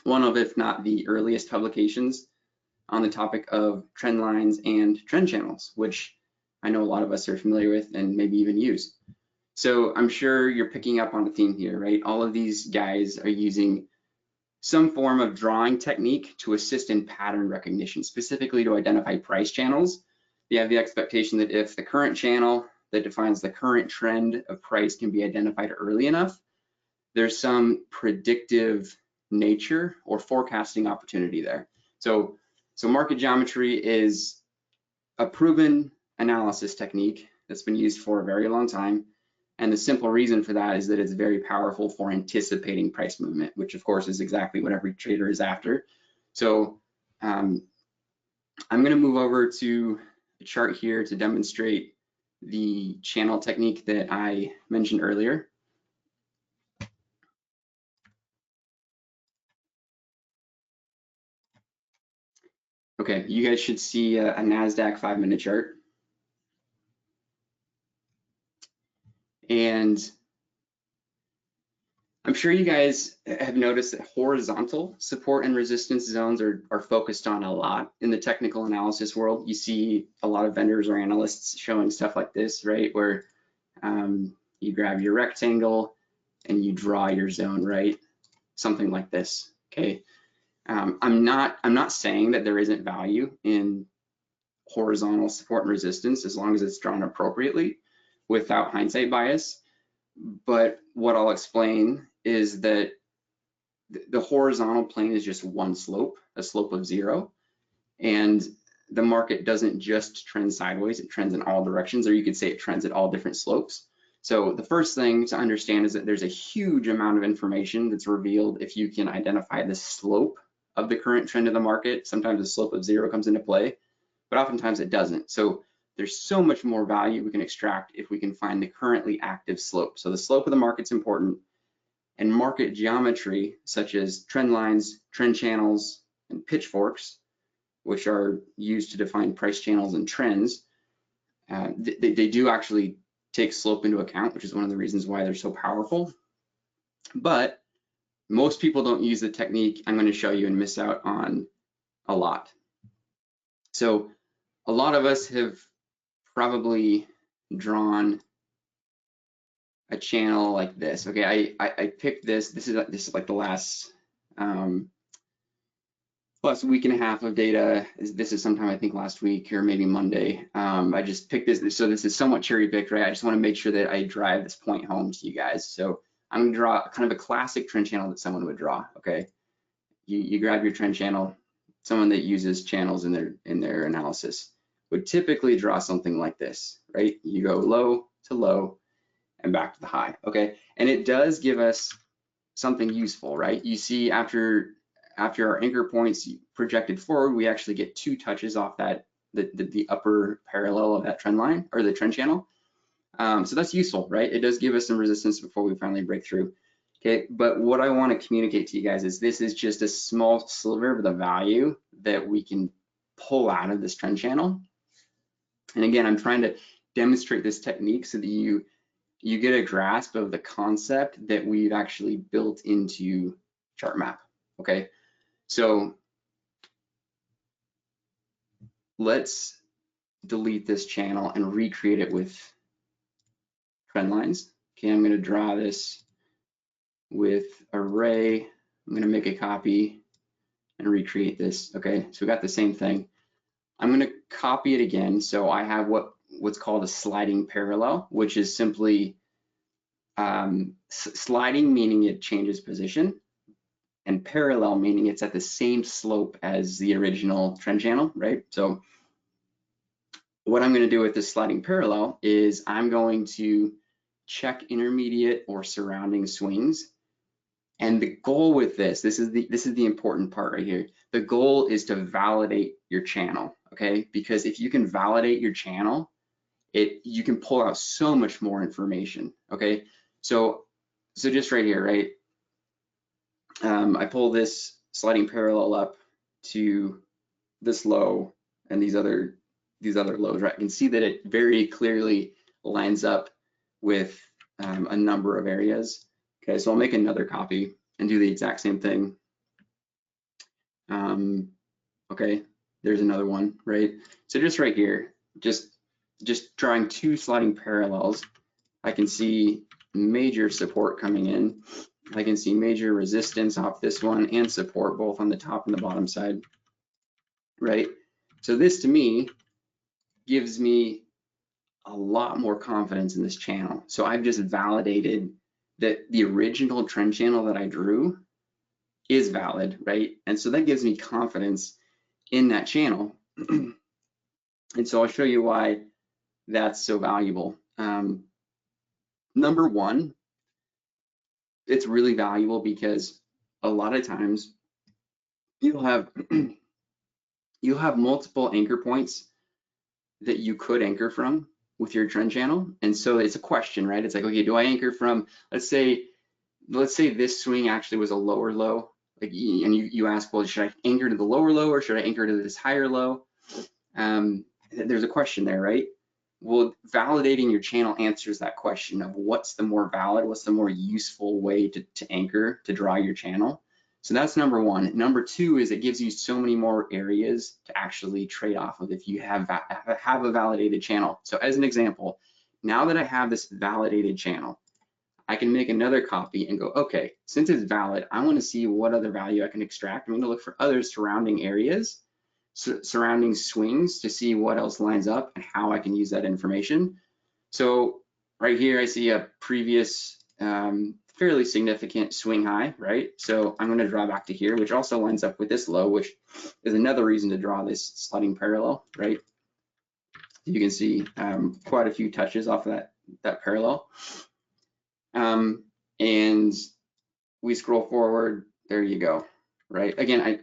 S3: one of, if not the earliest publications on the topic of trend lines and trend channels, which I know a lot of us are familiar with and maybe even use. So I'm sure you're picking up on a theme here, right? All of these guys are using some form of drawing technique to assist in pattern recognition, specifically to identify price channels. You have the expectation that if the current channel that defines the current trend of price can be identified early enough, there's some predictive nature or forecasting opportunity there. So market geometry is a proven analysis technique that's been used for a very long time. And the simple reason for that is that it's very powerful for anticipating price movement, which of course is exactly what every trader is after. So I'm going to move over to a chart here to demonstrate the channel technique that I mentioned earlier. Okay, you guys should see a NASDAQ 5-minute chart. And I'm sure you guys have noticed that horizontal support and resistance zones are focused on a lot in the technical analysis world. You see a lot of vendors or analysts showing stuff like this, right? Where you grab your rectangle and you draw your zone, right? Something like this, okay? I'm not saying that there isn't value in horizontal support and resistance as long as it's drawn appropriately without hindsight bias. But what I'll explain is that the horizontal plane is just one slope, a slope of 0. And the market doesn't just trend sideways, it trends in all directions, or you could say it trends at all different slopes. So the first thing to understand is that there's a huge amount of information that's revealed if you can identify the slope of the current trend of the market. Sometimes the slope of 0 comes into play, but oftentimes it doesn't. So there's so much more value we can extract if we can find the currently active slope. So the slope of the market's important, and market geometry, such as trend lines, trend channels, and pitchforks, which are used to define price channels and trends, they do actually take slope into account, which is one of the reasons why they're so powerful. But most people don't use the technique I'm going to show you and miss out on a lot. So a lot of us have probably drawn a channel like this. Okay, I picked this. This is like the last week and a half of data. This is sometime I think last week or maybe Monday. I just picked this. So this is somewhat cherry picked, right? I just want to make sure that I drive this point home to you guys. So I'm going to draw kind of a classic trend channel that someone would draw. Okay, you grab your trend channel. Someone that uses channels in their analysis would typically draw something like this, right? You go low to low and back to the high, okay? And it does give us something useful, right? You see after our anchor points projected forward, we actually get 2 touches off that, the upper parallel of that trend line or the trend channel. So that's useful, right? It does give us some resistance before we finally break through. Okay, but what I want to communicate to you guys is this is just a small sliver of the value that we can pull out of this trend channel. And again, I'm trying to demonstrate this technique so that you get a grasp of the concept that we've actually built into chart map. Okay, so let's delete this channel and recreate it with trend lines. Okay, I'm going to draw this with array. I'm going to make a copy and recreate this. Okay, so we got the same thing. I'm going to copy it again. So I have what's called a sliding parallel, which is simply sliding, meaning it changes position, and parallel, meaning it's at the same slope as the original trend channel, right? So what I'm going to do with this sliding parallel is I'm going to check intermediate or surrounding swings. And the goal with this is the important part right here. The goal is to validate your channel, okay? Because if you can validate your channel, you can pull out so much more information, okay? So just right here, right? I pull this sliding parallel up to this low and these other lows, right? I can see that it very clearly lines up with a number of areas. Okay, so I'll make another copy and do the exact same thing. Okay, there's another one, right? So just right here, just drawing 2 sliding parallels, I can see major support coming in. I can see major resistance off this one and support both on the top and the bottom side, right? So this to me gives me a lot more confidence in this channel. So I've just validated that the original trend channel that I drew is valid, right? And so that gives me confidence in that channel. And so I'll show you why that's so valuable. Number one, it's really valuable because a lot of times you'll have you'll have multiple anchor points that you could anchor from with your trend channel. And so it's a question, right? It's like, okay, do I anchor from, let's say this swing actually was a lower low, like, and you ask, well, should I anchor to the lower low or should I anchor to this higher low? There's a question there, right? Well, validating your channel answers that question of what's the more valid, what's the more useful way to anchor, to draw your channel. So that's number one. Number two is it gives you so many more areas to actually trade off of if you have a validated channel. So as an example, now that I have this validated channel, I can make another copy and go, okay, since it's valid, I want to see what other value I can extract. I'm going to look for other surrounding areas, surrounding swings to see what else lines up and how I can use that information. So right here, I see a previous fairly significant swing high, right? So I'm going to draw back to here, which also lines up with this low, which is another reason to draw this sliding parallel, right? You can see quite a few touches off of that parallel. And we scroll forward, there you go, right? Again,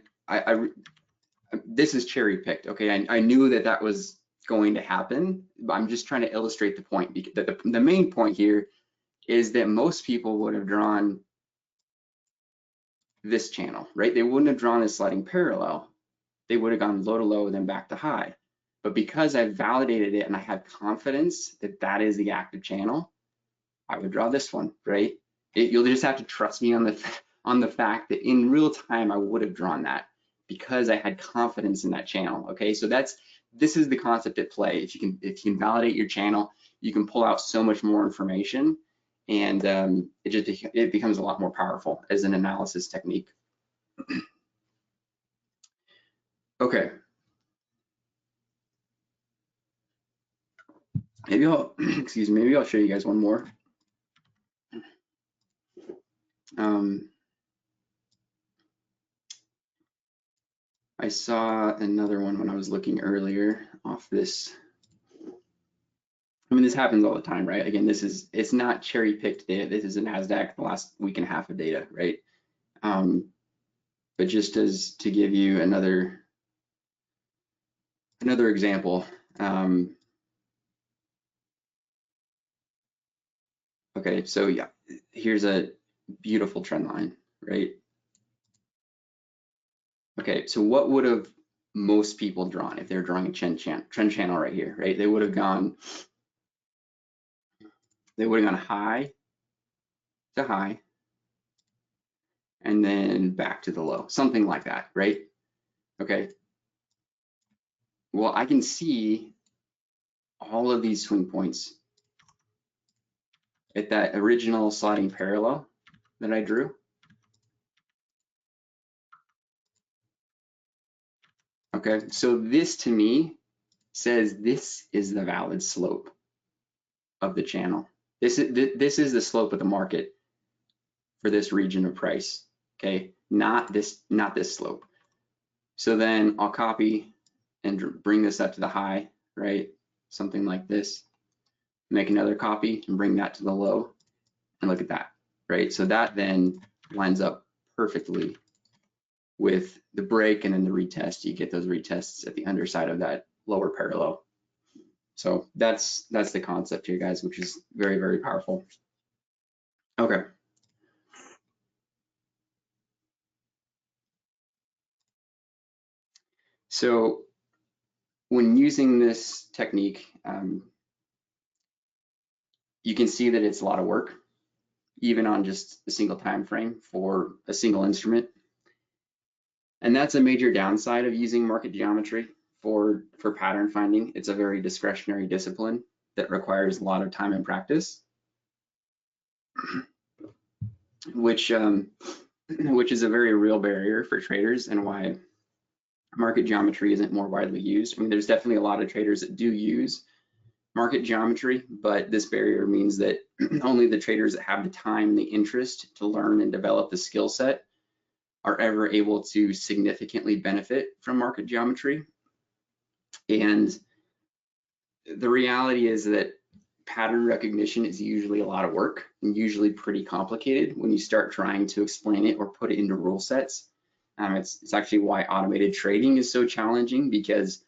S3: this is cherry picked, okay? I knew that was going to happen, but I'm just trying to illustrate the point. The main point here is that most people would have drawn this channel, right? They wouldn't have drawn a sliding parallel. They would have gone low to low, then back to high. But because I validated it and I had confidence that that is the active channel, I would draw this one, right? You'll just have to trust me on the fact that in real time I would have drawn that because I had confidence in that channel. Okay, so this is the concept at play. If you can validate your channel, you can pull out so much more information, and it becomes a lot more powerful as an analysis technique. Okay. Maybe I'll maybe I'll show you guys one more. I saw another one when I was looking earlier off this. I mean, this happens all the time, right? Again, it's not cherry picked data. This is a NASDAQ the last week and a half of data, right? But just as to give you another example. Okay, so yeah, here's a beautiful trend line, right? Okay, so what would have most people drawn if they're drawing a trend channel right here, right? They would have gone high to high and then back to the low, something like that, right? Okay. Well, I can see all of these swing points at that original sliding parallel that I drew. Okay, so this to me says this is the valid slope of the channel. This is the slope of the market for this region of price. Okay, not this slope. So then I'll copy and bring this up to the high, right? Something like this. Make another copy and bring that to the low, and look at that, right? So that then lines up perfectly with the break and then the retest. You get those retests at the underside of that lower parallel. So that's the concept here, guys, which is very, very powerful. Okay. So when using this technique, you can see that it's a lot of work, even on just a single time frame for a single instrument. And that's a major downside of using market geometry for pattern finding. It's a very discretionary discipline that requires a lot of time and practice, which is a very real barrier for traders, and why market geometry isn't more widely used. I mean, there's definitely a lot of traders that do use market geometry, but this barrier means that only the traders that have the time and the interest to learn and develop the skill set are ever able to significantly benefit from market geometry. And the reality is that pattern recognition is usually a lot of work and usually pretty complicated when you start trying to explain it or put it into rule sets. It's actually why automated trading is so challenging, because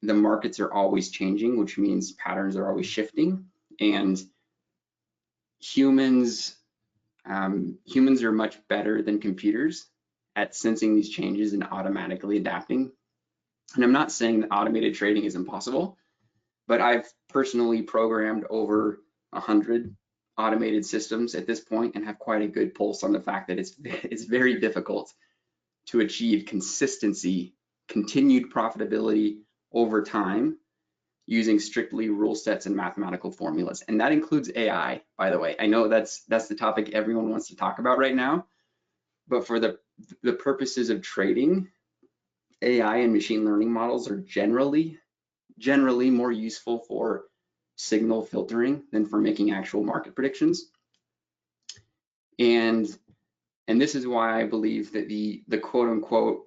S3: the markets are always changing, which means patterns are always shifting, and humans are much better than computers at sensing these changes and automatically adapting. And I'm not saying that automated trading is impossible, but I've personally programmed over 100 automated systems at this point and have quite a good pulse on the fact that it's very difficult to achieve consistency, continued profitability over time using strictly rule sets and mathematical formulas. And that includes AI, by the way. I know that's the topic everyone wants to talk about right now, but for the purposes of trading, AI and machine learning models are generally more useful for signal filtering than for making actual market predictions. And this is why I believe that the quote unquote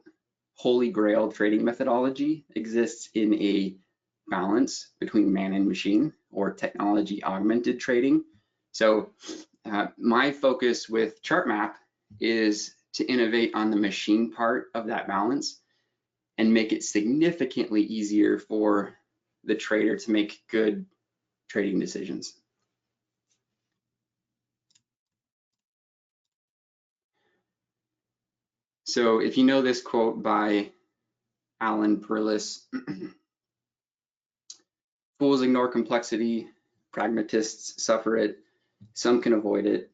S3: holy grail trading methodology exists in a balance between man and machine, or technology augmented trading. So my focus with ChartMap is to innovate on the machine part of that balance and make it significantly easier for the trader to make good trading decisions. So if you know this quote by Alan Perlis, fools ignore complexity, pragmatists suffer it, some can avoid it,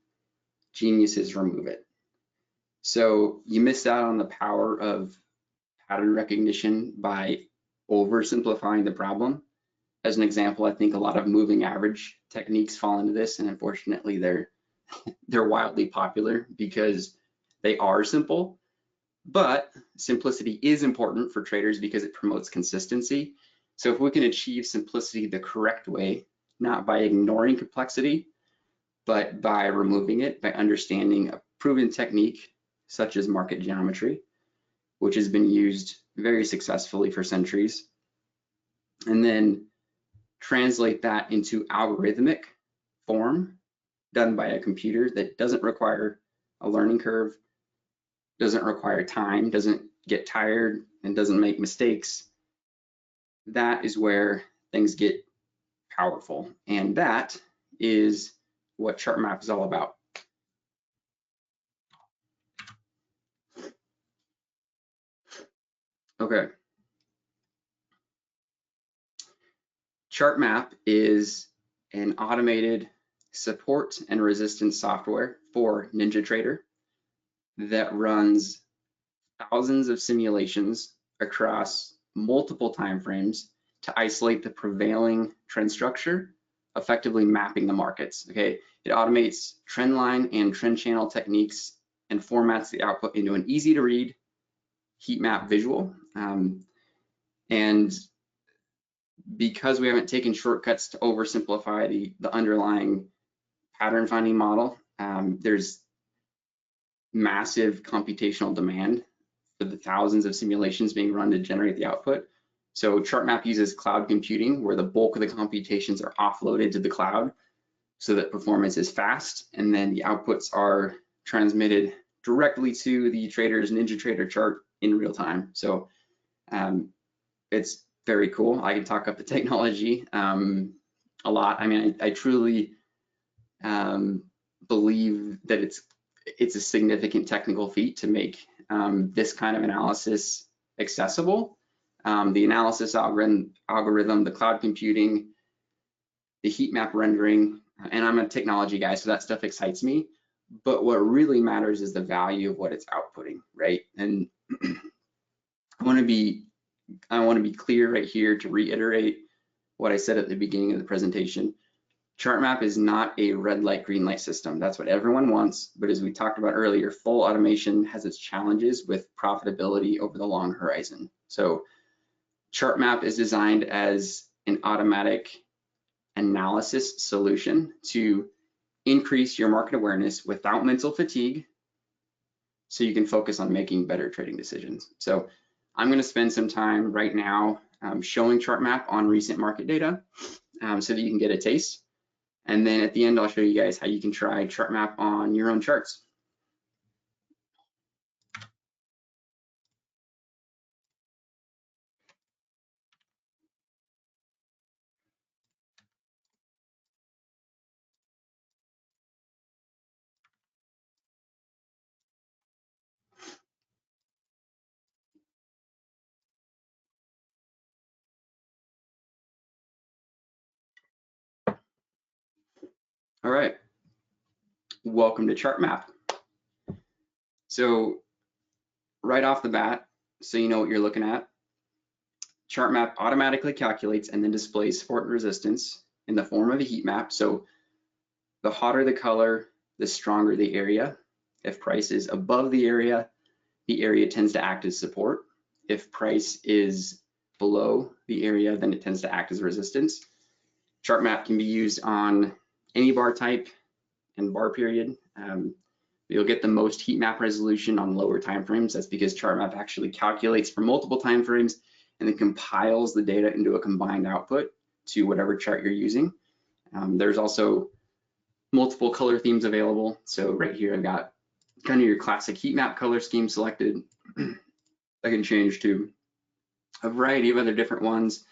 S3: geniuses remove it. So you miss out on the power of pattern recognition by oversimplifying the problem. As an example, I think a lot of moving average techniques fall into this, and unfortunately they're wildly popular because they are simple. But simplicity is important for traders because it promotes consistency. So if we can achieve simplicity the correct way, not by ignoring complexity, but by removing it, by understanding a proven technique such as market geometry, which has been used very successfully for centuries, and then translate that into algorithmic form done by a computer that doesn't require a learning curve, doesn't require time, doesn't get tired, and doesn't make mistakes, that is where things get powerful. And that is what ChartMap is all about. Okay. ChartMap is an automated support and resistance software for NinjaTrader that runs thousands of simulations across multiple timeframes to isolate the prevailing trend structure, effectively mapping the markets. Okay, it automates trend line and trend channel techniques and formats the output into an easy to read heat map visual. And because we haven't taken shortcuts to oversimplify the underlying pattern finding model, there's massive computational demand for the thousands of simulations being run to generate the output. So ChartMap uses cloud computing, where the bulk of the computations are offloaded to the cloud so that performance is fast, and then the outputs are transmitted directly to the trader's NinjaTrader chart in real time. So it's very cool. I can talk up the technology a lot. I mean, I truly believe that it's a significant technical feat to make this kind of analysis accessible. The analysis algorithm, the cloud computing, the heat map rendering, and I'm a technology guy, so that stuff excites me. But what really matters is the value of what it's outputting, right? And I want to be clear right here to reiterate what I said at the beginning of the presentation. ChartMap is not a red light, green light system. That's what everyone wants. But as we talked about earlier, full automation has its challenges with profitability over the long horizon. So ChartMap is designed as an automatic analysis solution to increase your market awareness without mental fatigue, so you can focus on making better trading decisions. So I'm going to spend some time right now showing chart map on recent market data so that you can get a taste. And then at the end, I'll show you guys how you can try chart map on your own charts. All right, welcome to chart map. So right off the bat, so you know what you're looking at, chart map automatically calculates and then displays support and resistance in the form of a heat map. So the hotter the color, the stronger the area. If price is above the area tends to act as support. If price is below the area, then it tends to act as resistance. Chart map can be used on any bar type and bar period. You'll get the most heat map resolution on lower time frames. That's because chart map actually calculates for multiple time frames and then compiles the data into a combined output to whatever chart you're using. There's also multiple color themes available. So right here, I've got kind of your classic heat map color scheme selected. I can change to a variety of other different ones,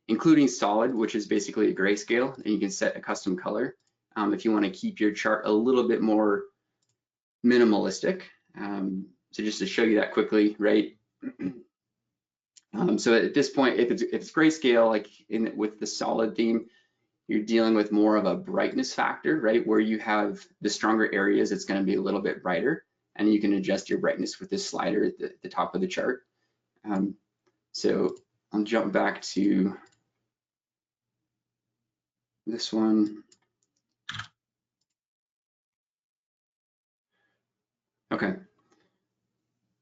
S3: including solid, which is basically a grayscale, and you can set a custom color if you want to keep your chart a little bit more minimalistic. So just to show you that quickly, right? So at this point, if it's grayscale, like with the solid theme, you're dealing with more of a brightness factor, right? Where you have the stronger areas, it's going to be a little bit brighter, and you can adjust your brightness with this slider at the top of the chart. So I'll jump back to this one. Okay.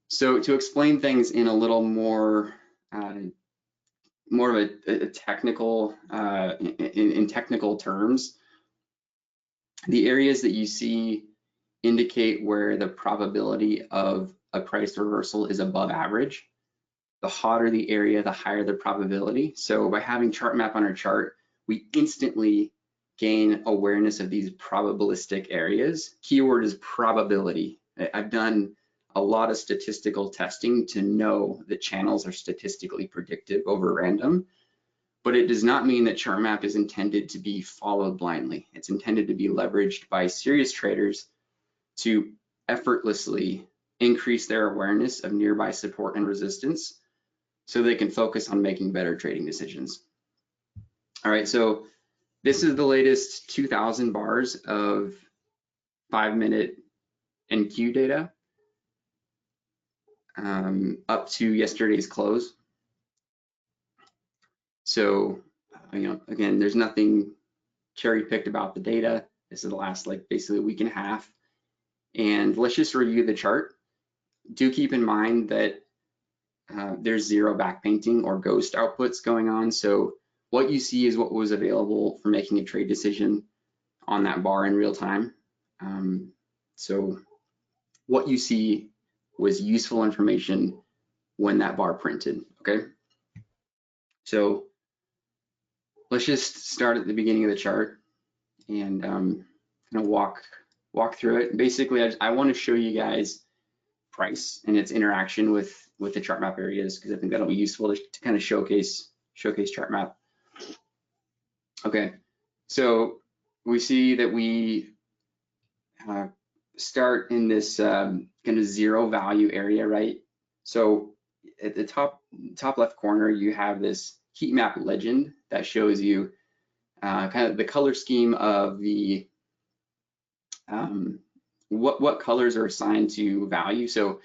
S3: So to explain things in a little more of a technical, in technical terms, the areas that you see indicate where the probability of a price reversal is above average. The hotter the area, the higher the probability. So by having chart map on our chart, we instantly gain awareness of these probabilistic areas. Keyword is probability. I've done a lot of statistical testing to know that channels are statistically predictive over random, but it does not mean that chart map is intended to be followed blindly. It's intended to be leveraged by serious traders to effortlessly increase their awareness of nearby support and resistance so they can focus on making better trading decisions. All right, so this is the latest 2,000 bars of 5-minute NQ data up to yesterday's close. So, again, there's nothing cherry picked about the data. This is the last, basically a week and a half. And let's just review the chart. Do keep in mind that there's zero backpainting or ghost outputs going on. So what you see is what was available for making a trade decision on that bar in real time. So what you see was useful information when that bar printed, okay? So let's just start at the beginning of the chart and kind of walk through it. Basically, I want to show you guys price and its interaction with the chart map areas, because I think that'll be useful to kind of showcase chart map. Okay, so we see that we start in this kind of zero value area, right? So at the top left corner, you have this heat map legend that shows you kind of the color scheme of the what colors are assigned to value. So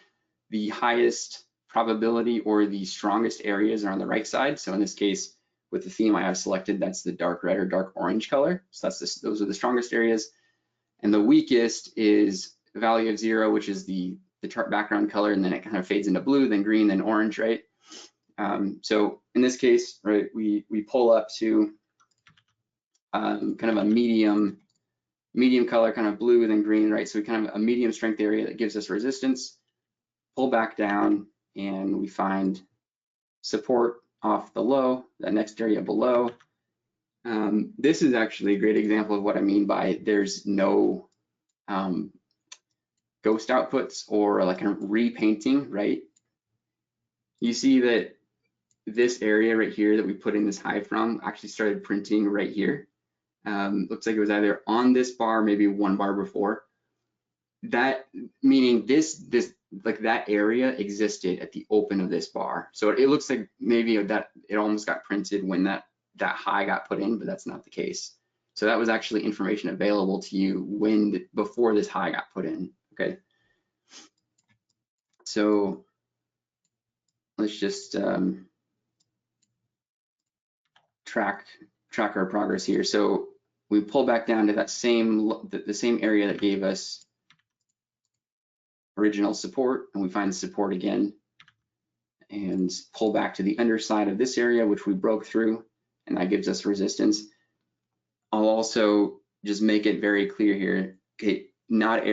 S3: the highest probability or the strongest areas are on the right side. So in this case, with the theme I have selected, that's the dark red or dark orange color. So those are the strongest areas. And the weakest is a value of 0, which is the chart background color, and then it kind of fades into blue, then green, then orange, right? So in this case, right, we pull up to kind of a medium color, kind of blue, then green, right? So we kind of a medium strength area that gives us resistance. pull back down, and we find support off the low, that next area below. This is actually a great example of what I mean by there's no ghost outputs or like a repainting, right? You see that this area right here that we put in this high from actually started printing right here. Looks like it was either on this bar, maybe one bar before. That meaning this like that area existed at the open of this bar. So it looks like maybe that it almost got printed when that high got put in, but that's not the case. So that was actually information available to you before this high got put in. Okay. So let's just track our progress here. So we pull back down to that the same area that gave us original support, and we find support again, and pull back to the underside of this area, which we broke through, and that gives us resistance. I'll also just make it very clear here, okay, not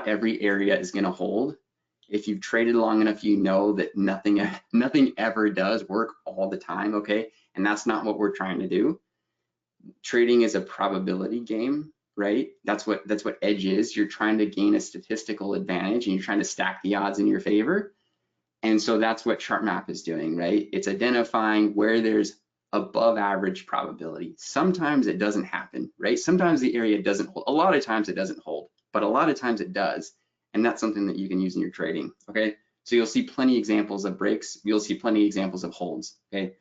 S3: every area is going to hold. If you've traded long enough, you know that nothing ever does work all the time, okay? And that's not what we're trying to do. Trading is a probability game, right? That's what edge is. You're trying to gain a statistical advantage, and you're trying to stack the odds in your favor. And so that's what chart map is doing, right? It's identifying where there's above average probability. Sometimes it doesn't happen, right? Sometimes the area doesn't hold. A lot of times it doesn't hold, but a lot of times it does. And that's something that you can use in your trading, okay? So you'll see plenty examples of breaks. You'll see plenty examples of holds, okay?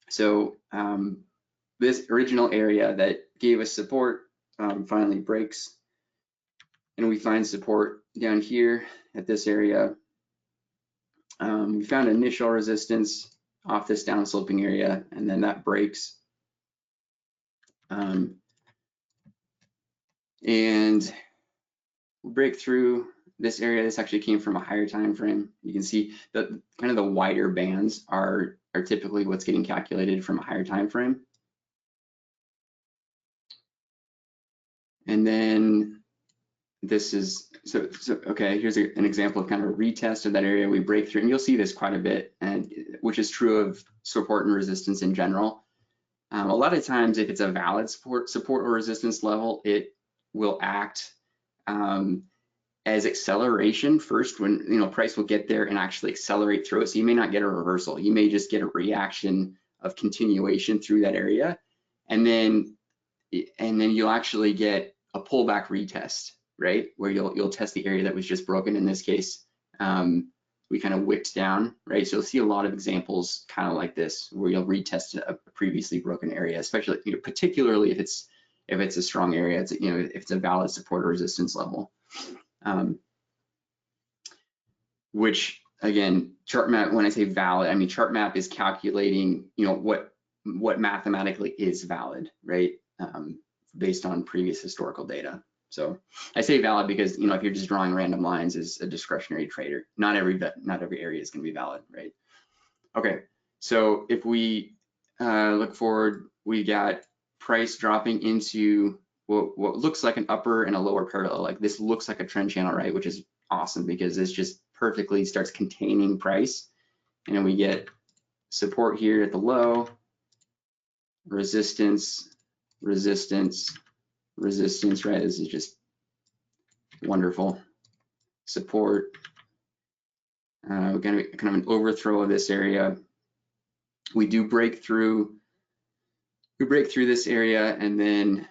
S3: So this original area that gave us support finally breaks, and we find support down here at this area. We found initial resistance off this downsloping area, and then that breaks. And we break through this area. This actually came from a higher time frame. You can see that kind of the wider bands are typically what's getting calculated from a higher time frame. And then this is, so okay, here's an example of kind of a retest of that area we break through, and you'll see this quite a bit, and which is true of support and resistance in general. A lot of times, if it's a valid support or resistance level, it will act as acceleration first, when price will get there and actually accelerate through it. So you may not get a reversal, you may just get a reaction of continuation through that area, and then you'll actually get a pullback retest, right? Where you'll test the area that was just broken. In this case, we kind of wicked down, right? So you'll see a lot of examples kind of like this, where you'll retest a previously broken area, especially particularly if it's a strong area, if it's a valid support or resistance level. Which again, chart map, when I say valid, I mean chart map is calculating, what mathematically is valid, right? Based on previous historical data. So I say valid because if you're just drawing random lines as a discretionary trader, not every area is going to be valid, right? Okay, so if we look forward, we got price dropping into what looks like an upper and a lower parallel. Like this looks like a trend channel, right? Which is awesome because this just perfectly starts containing price, and then we get support here at the low, resistance, resistance, resistance, right? This is just wonderful. Support, we're gonna be kind of an overthrow of this area. We do break through, this area, and then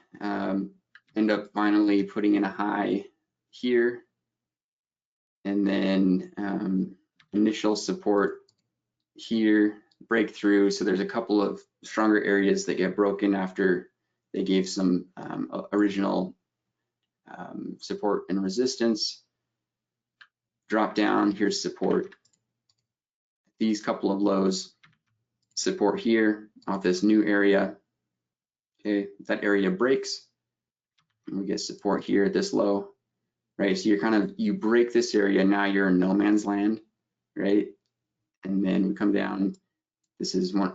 S3: end up finally putting in a high here, and then initial support here, breakthrough. So there's a couple of stronger areas that get broken after they gave some original support and resistance. Drop down, here's support. These couple of lows, support here off this new area. Okay, that area breaks, and we get support here at this low, right? So you break this area, now you're in no man's land, right? And then we come down. This is one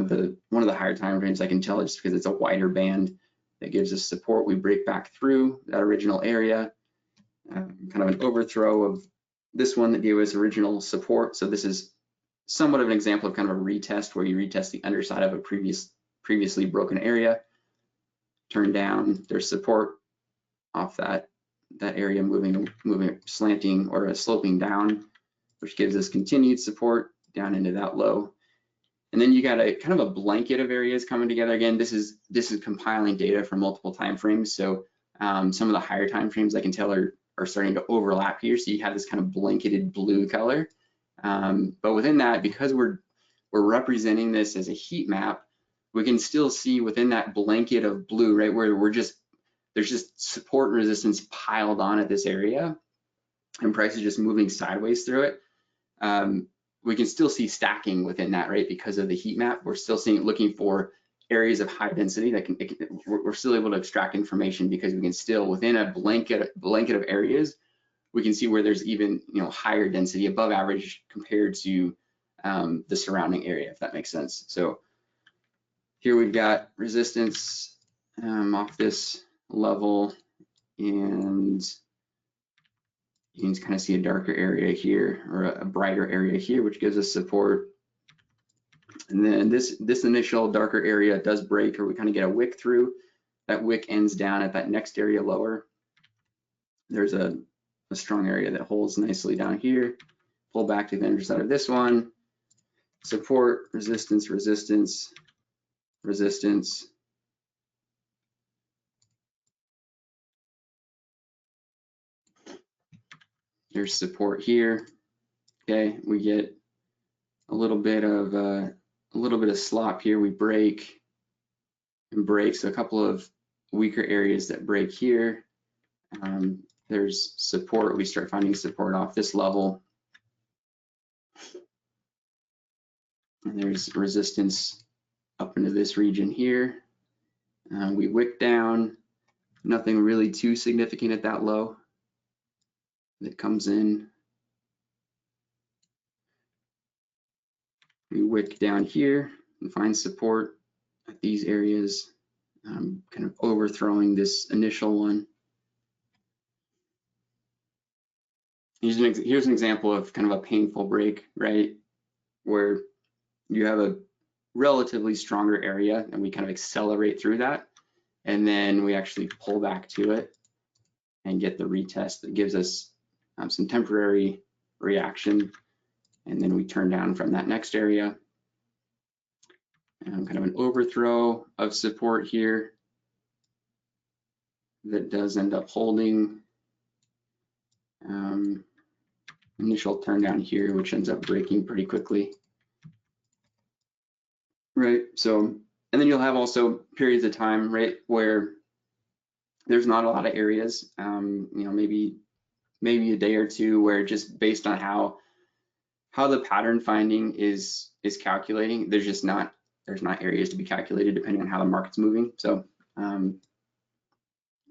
S3: of the higher time frames. I can tell just because it's a wider band that gives us support. We break back through that original area, kind of an overthrow this one that gave us original support. So this is somewhat of an example of kind of a retest where you retest the underside of a previously broken area. Turn down, there's support off that area moving slanting or sloping down, which gives us continued support down into that low. And then you got a kind of a blanket of areas coming together. Again, this is compiling data from multiple time frames. So some of the higher time frames I can tell are starting to overlap here. So you have this kind of blanketed blue color. But within that, because we're representing this as a heat map, we can still see within that blanket of blue, right, where there's just support and resistance piled on at this area, and price is just moving sideways through it. We can still see stacking within that, right? Because of the heat map, we're still looking for areas of high density that we're still able to extract information, because we can still, within a blanket of areas, we can see where there's even higher density, above average compared to the surrounding area, if that makes sense. So here we've got resistance off this level, and you can kind of see a darker area here, or a brighter area here, which gives us support. And then this initial darker area does break, or we kind of get a wick through. That wick ends down at that next area lower. There's a strong area that holds nicely down here. Pull back to the underside of this one. Support, resistance, resistance, resistance. There's support here. Okay, we get a little bit of slop here. We break and break. So a couple of weaker areas that break here. There's support. We start finding support off this level. And there's resistance up into this region here. We wick down. Nothing really too significant at that low that comes in. We wick down here and find support at these areas, kind of overthrowing this initial one. Here's an example of kind of a painful break, right? Where you have a relatively stronger area and we kind of accelerate through that. And then we actually pull back to it and get the retest that gives us some temporary reaction. And then we turn down from that next area. Kind of an overthrow of support here that does end up holding. Initial turn down here, which ends up breaking pretty quickly. Right, so, and then you'll have also periods of time, right, where there's not a lot of areas, maybe a day or two, where just based on how the pattern finding is calculating, there's not areas to be calculated depending on how the market's moving. So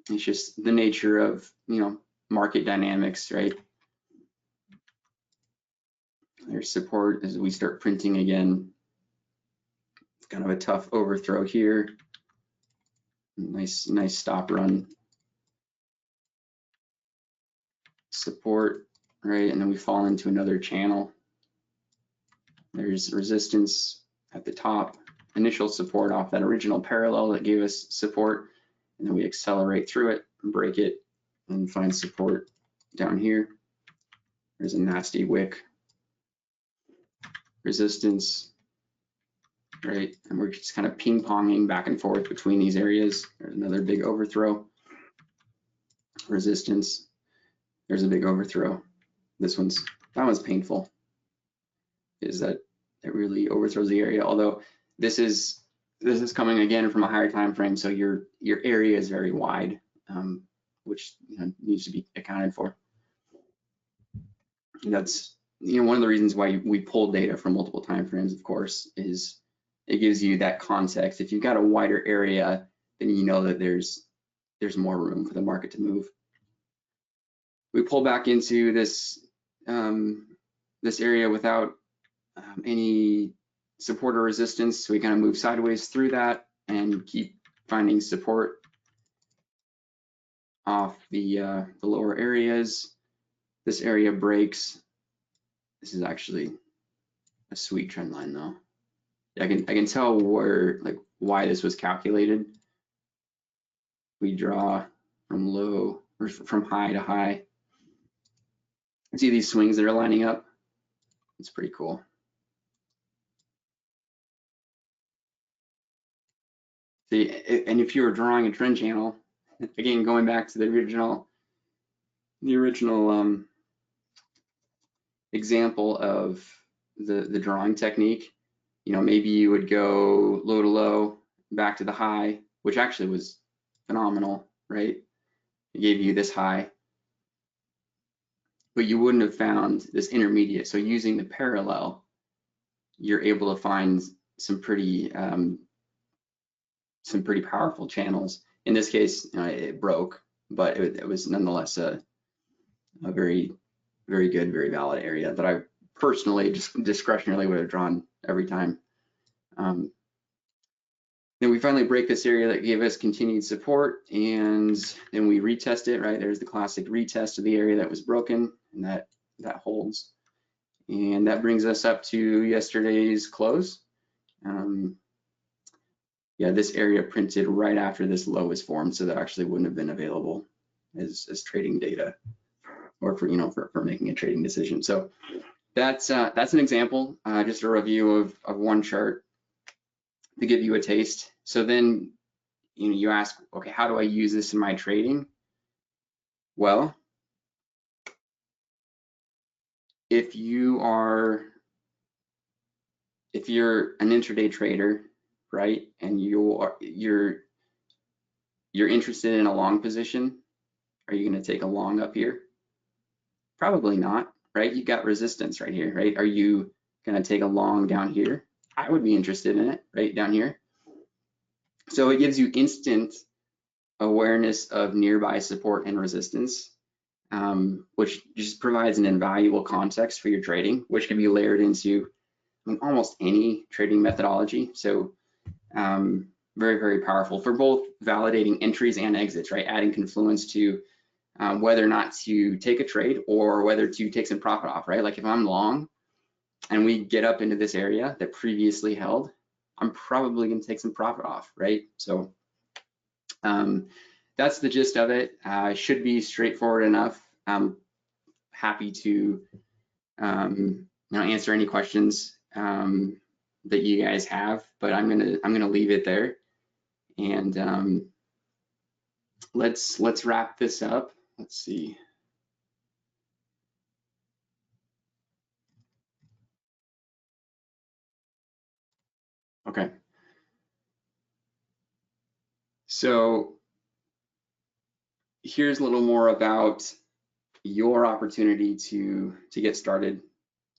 S3: it's just the nature of market dynamics, right? There's support as we start printing again. It's kind of a tough overthrow here. Nice stop run. Support, right? And then we fall into another channel. There's resistance at the top, initial support off that original parallel that gave us support, and then we accelerate through it and break it and find support down here. There's a nasty wick. Resistance, right? And we're just kind of ping-ponging back and forth between these areas. There's another big overthrow. Resistance, there's a big overthrow. That one's painful, is that it really overthrows the area. Although this is coming again from a higher time frame, so your area is very wide, which needs to be accounted for. And that's one of the reasons why we pull data from multiple time frames, of course, is it gives you that context. If you've got a wider area, then you know that there's more room for the market to move. We pull back into this this area without any support or resistance, so we kind of move sideways through that and keep finding support off the lower areas. this area breaks. This is actually a sweet trend line though. I can tell where, like, why this was calculated. We draw from low or from high to high. See these swings that are lining up? It's pretty cool. See, and if you were drawing a trend channel, again, going back to the original example of the drawing technique, you know, maybe you would go low to low, back to the high, which actually was phenomenal, right? It gave you this high, but you wouldn't have found this intermediate. So using the parallel, you're able to find some pretty powerful channels. In this case, it broke, but it was nonetheless a very, very good, very valid area that I personally just discretionarily would have drawn every time. Then we finally break this area that gave us continued support, and then we retest it, right? There's the classic retest of the area that was broken, and that holds. And that brings us up to yesterday's close. Yeah, this area printed right after this low was formed, so that actually wouldn't have been available as trading data, or for making a trading decision. So that's an example, just a review of one chart to give you a taste. So then, you ask, okay, how do I use this in my trading? Well, if you're an intraday trader, right, and you're interested in a long position, are you going to take a long up here? Probably not, right? You've got resistance right here, right? Are you going to take a long down here? I would be interested in it, right, down here. So it gives you instant awareness of nearby support and resistance, which just provides an invaluable context for your trading, which can be layered into almost any trading methodology. So very, very powerful for both validating entries and exits, right? Adding confluence to whether or not to take a trade or whether to take some profit off, right? Like if I'm long and we get up into this area that previously held, I'm probably going to take some profit off, right? So that's the gist of it. Should be straightforward enough. I'm happy to answer any questions that you guys have, but I'm gonna leave it there, and let's wrap this up. Let's see. Okay. So here's a little more about your opportunity to get started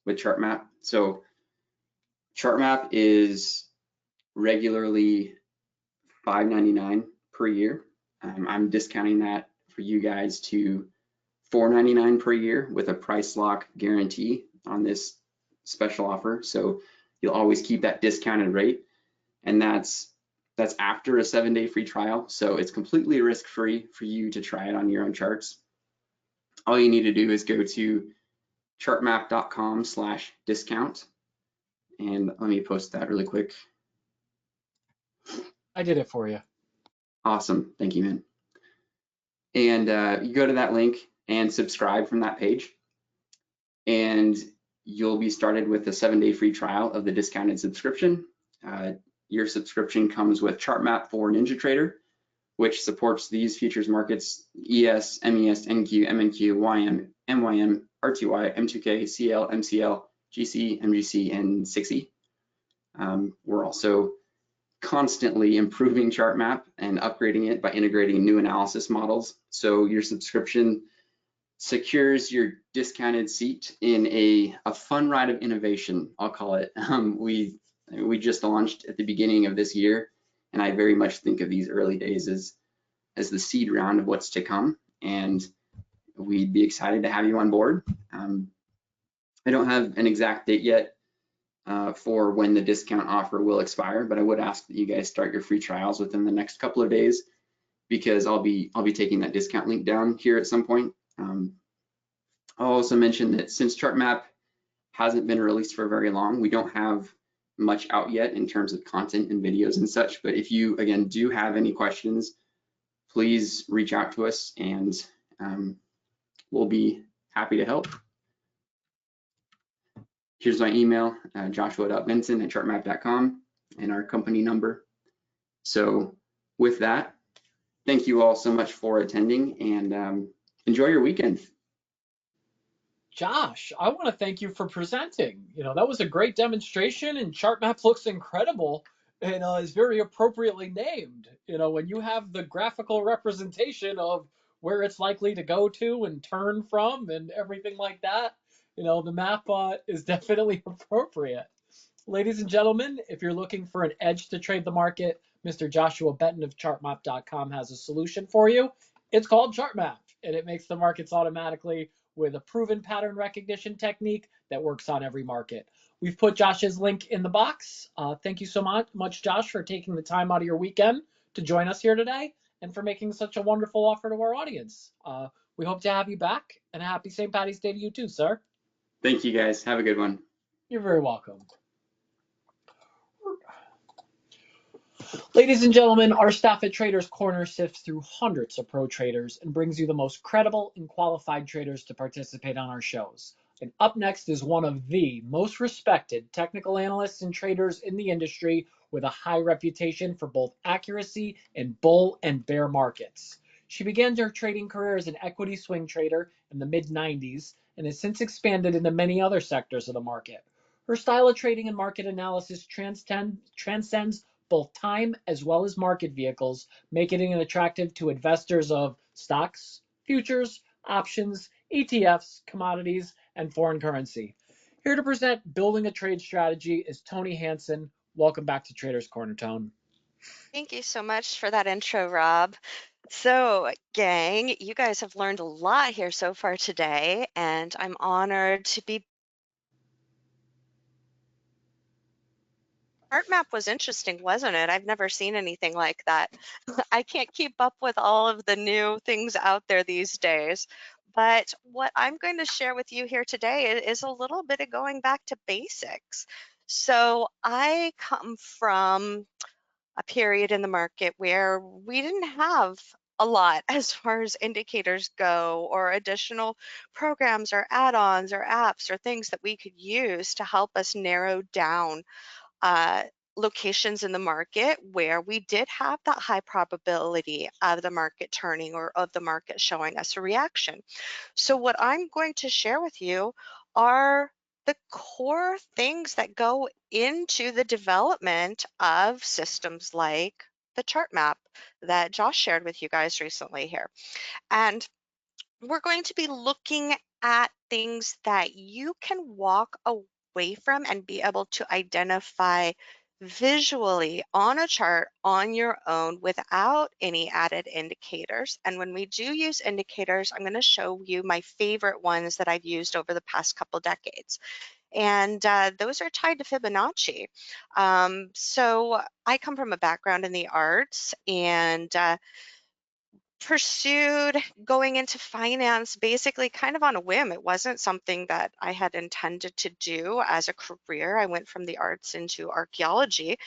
S3: with ChartMap. So ChartMap is regularly $5.99 per year. I'm discounting that for you guys to $4.99 per year with a price lock guarantee on this special offer. So you'll always keep that discounted rate, and that's after a 7-day free trial. So it's completely risk-free for you to try it on your own charts. All you need to do is go to chartmap.com/discount, and let me post that really quick.
S1: I did it for you.
S3: Awesome, thank you, man. And you go to that link and subscribe from that page, and you'll be started with a 7-day free trial of the discounted subscription. Your subscription comes with ChartMap for NinjaTrader, which supports these futures markets: ES, MES, NQ, MNQ, YM, MYM, RTY, M2K, CL, MCL, GC, MGC, and 6E. We're also constantly improving ChartMap and upgrading it by integrating new analysis models. So your subscription secures your discounted seat in a fun ride of innovation, I'll call it. We just launched at the beginning of this year, and I very much think of these early days as the seed round of what's to come, and we'd be excited to have you on board. I don't have an exact date yet for when the discount offer will expire, but I would ask that you guys start your free trials within the next couple of days, because I'll be taking that discount link down here at some point. I'll also mention that since ChartMap hasn't been released for very long, we don't have much out yet in terms of content and videos and such. But if you, again, do have any questions, please reach out to us and we'll be happy to help. Here's my email, joshua.benson@chartmap.com, and our company number. So with that, thank you all so much for attending, and enjoy your weekend.
S1: Josh, I want to thank you for presenting. That was a great demonstration, and ChartMap looks incredible and is very appropriately named. When you have the graphical representation of where it's likely to go to and turn from and everything like that, the map is definitely appropriate. Ladies and gentlemen, if you're looking for an edge to trade the market, Mr. Joshua Benton of chartmap.com has a solution for you. It's called ChartMap, and it makes the markets automatically with a proven pattern recognition technique that works on every market. We've put Josh's link in the box. Thank you so much, Josh, for taking the time out of your weekend to join us here today and for making such a wonderful offer to our audience. We hope to have you back, and a happy St. Paddy's Day to you too, sir.
S3: Thank you, guys. Have a good one.
S1: You're very welcome. Ladies and gentlemen, our staff at Traders Corner sifts through hundreds of pro traders and brings you the most credible and qualified traders to participate on our shows. And up next is one of the most respected technical analysts and traders in the industry with a high reputation for both accuracy in bull and bear markets. She began her trading career as an equity swing trader in the mid-90s and has since expanded into many other sectors of the market. Her style of trading and market analysis transcends both time as well as market vehicles, making it attractive to investors of stocks, futures, options, ETFs, commodities, and foreign currency. Here to present Building a Trade Strategy is Toni Hansen. Welcome back to Traders Corner, Tone.
S4: Thank you so much for that intro, Rob. So, gang, you guys have learned a lot here so far today, and I'm honored to be. ChartMap was interesting, wasn't it? I've never seen anything like that. I can't keep up with all of the new things out there these days. But what I'm going to share with you here today is a little bit of going back to basics. So I come from a period in the market where we didn't have a lot as far as indicators go, or additional programs or add-ons or apps or things that we could use to help us narrow down locations in the market where we did have that high probability of the market turning or of the market showing us a reaction. So what I'm going to share with you are the core things that go into the development of systems like the chart map that Josh shared with you guys recently here. And we're going to be looking at things that you can walk away from and be able to identify visually on a chart on your own without any added indicators. And when we do use indicators, I'm going to show you my favorite ones that I've used over the past couple decades. And those are tied to Fibonacci. So I come from a background in the arts and pursued going into finance basically kind of on a whim. It wasn't something that I had intended to do as a career. I went from the arts into archaeology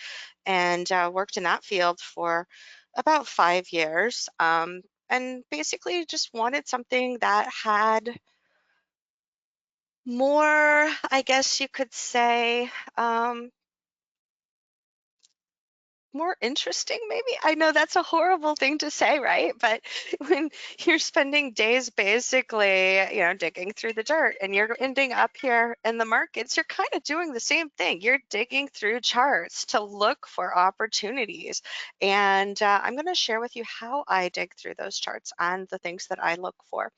S4: and worked in that field for about 5 years, and basically just wanted something that had more, I guess you could say, more interesting, maybe. I know that's a horrible thing to say, right? But when you're spending days basically, digging through the dirt and you're ending up here in the markets, you're kind of doing the same thing. You're digging through charts to look for opportunities. And I'm going to share with you how I dig through those charts and the things that I look for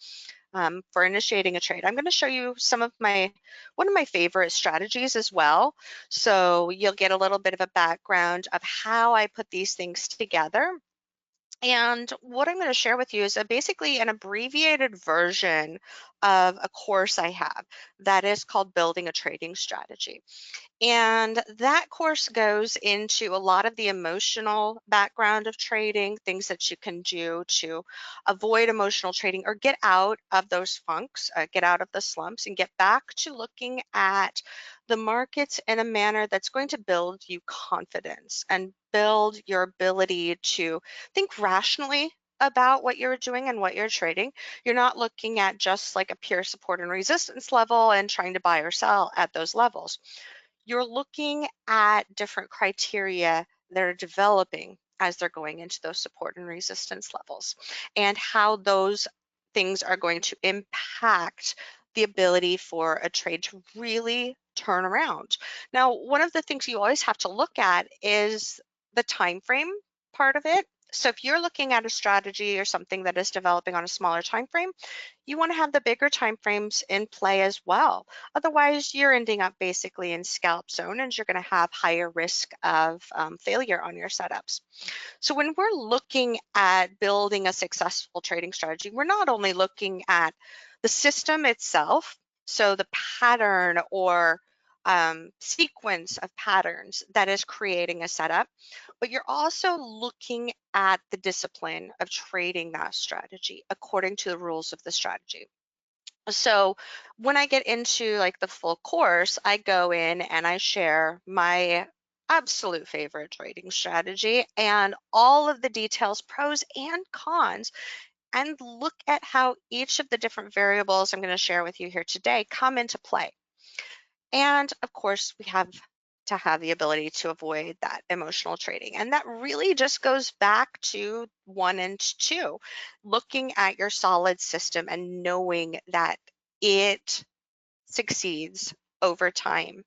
S4: initiating a trade. I'm going to show you one of my favorite strategies as well. So you'll get a little bit of a background of how I put these things together. And what I'm going to share with you is basically an abbreviated version of a course I have that is called Building a Trading Strategy. And that course goes into a lot of the emotional background of trading, things that you can do to avoid emotional trading or get out of those funks, get out of the slumps, and get back to looking at the markets in a manner that's going to build you confidence and build your ability to think rationally about what you're doing and what you're trading. You're not looking at just like a pure support and resistance level and trying to buy or sell at those levels. You're looking at different criteria that are developing as they're going into those support and resistance levels, and how those things are going to impact the ability for a trade to really turn around. Now, one of the things you always have to look at is the time frame part of it. So if you're looking at a strategy or something that is developing on a smaller time frame, you want to have the bigger time frames in play as well. Otherwise, you're ending up basically in scalp zone, and you're going to have higher risk of failure on your setups. So when we're looking at building a successful trading strategy, we're not only looking at the system itself, so the pattern or sequence of patterns that is creating a setup, but you're also looking at the discipline of trading that strategy according to the rules of the strategy. So when I get into like the full course, I go in and I share my absolute favorite trading strategy and all of the details, pros and cons, and look at how each of the different variables I'm going to share with you here today come into play. And of course, we have to have the ability to avoid that emotional trading. And that really just goes back to 1 and 2, looking at your solid system and knowing that it succeeds over time.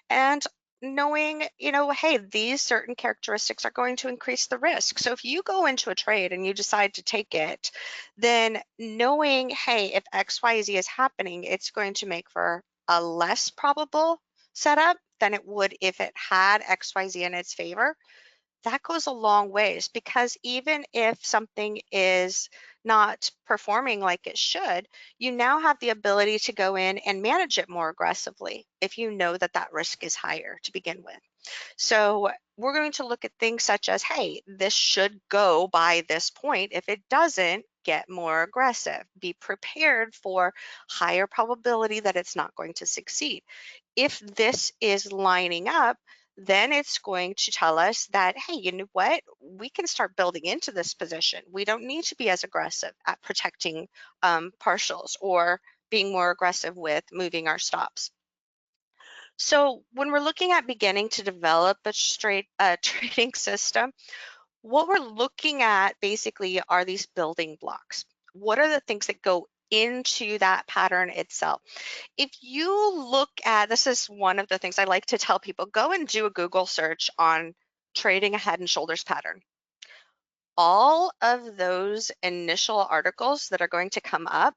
S4: And knowing, hey, these certain characteristics are going to increase the risk. So if you go into a trade and you decide to take it, then knowing, hey, if XYZ is happening, it's going to make for a less probable setup than it would if it had XYZ in its favor. That goes a long ways, because even if something is not performing like it should, you now have the ability to go in and manage it more aggressively if you know that that risk is higher to begin with. So we're going to look at things such as, hey, this should go by this point. If it doesn't, get more aggressive. Be prepared for higher probability that it's not going to succeed. If this is lining up, then it's going to tell us that, hey, you know what? We can start building into this position. We don't need to be as aggressive at protecting partials or being more aggressive with moving our stops. So when we're looking at beginning to develop a trading system, what we're looking at basically are these building blocks. What are the things that go into that pattern itself? If you look at, this is one of the things I like to tell people, go and do a Google search on trading a head and shoulders pattern. All of those initial articles that are going to come up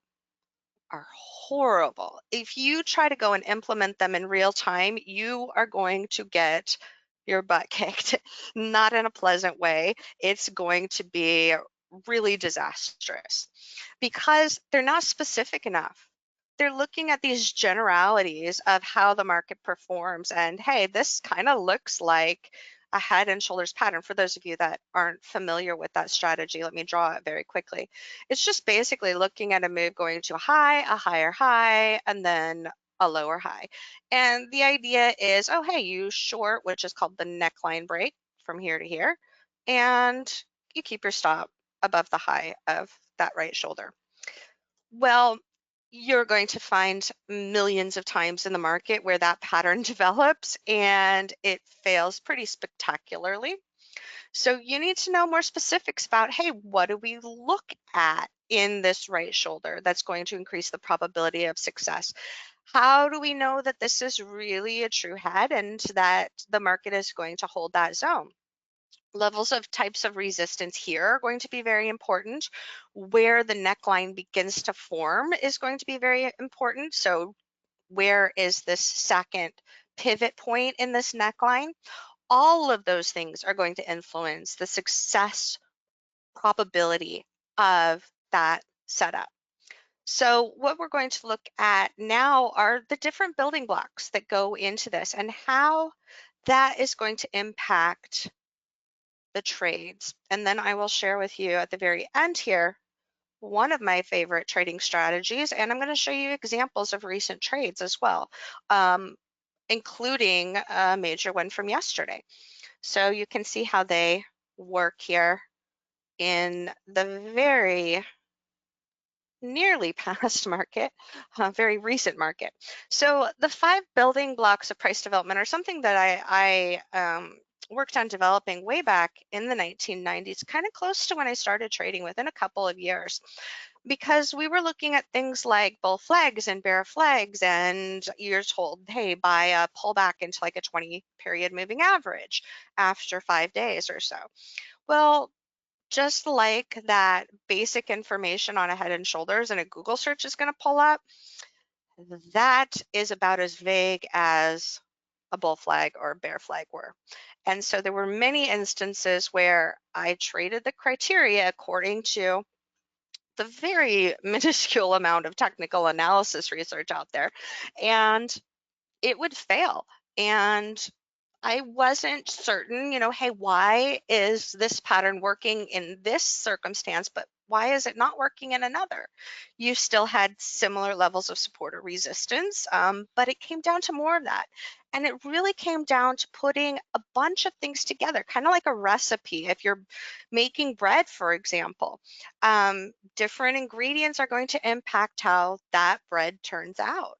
S4: are horrible. If you try to go and implement them in real time, you are going to get your butt kicked, not in a pleasant way. It's going to be really disastrous because they're not specific enough. They're looking at these generalities of how the market performs, and hey, this kind of looks like a head and shoulders pattern. For those of you that aren't familiar with that strategy, let me draw it very quickly. It's just basically looking at a move going to a high, a higher high, and then a lower high. And the idea is, oh, hey, you short, which is called the neckline break from here to here, and you keep your stop above the high of that right shoulder. Well, you're going to find millions of times in the market where that pattern develops and it fails pretty spectacularly. So you need to know more specifics about, hey, what do we look at in this right shoulder that's going to increase the probability of success? How do we know that this is really a true head and that the market is going to hold that zone? Levels of types of resistance here are going to be very important. Where the neckline begins to form is going to be very important. So where is this second pivot point in this neckline? All of those things are going to influence the success probability of that setup. So what we're going to look at now are the different building blocks that go into this and how that is going to impact the trades. And then I will share with you at the very end here one of my favorite trading strategies, and I'm going to show you examples of recent trades as well, including a major one from yesterday. So you can see how they work here in the very nearly past market, very recent market. So the 5 building blocks of price development are something that I worked on developing way back in the 1990s, kind of close to when I started trading, within a couple of years, because we were looking at things like bull flags and bear flags, and you're told, hey, buy a pullback into like a 20 period moving average after 5 days or so. Well, just like that basic information on a Head and Shoulders and a Google search is going to pull up, that is about as vague as a bull flag or a bear flag were. And so there were many instances where I traded the criteria according to the very minuscule amount of technical analysis research out there, and it would fail. And I wasn't certain, hey, why is this pattern working in this circumstance, but why is it not working in another? You still had similar levels of support or resistance, but it came down to more of that. And it really came down to putting a bunch of things together, kind of like a recipe. If you're making bread, for example, different ingredients are going to impact how that bread turns out.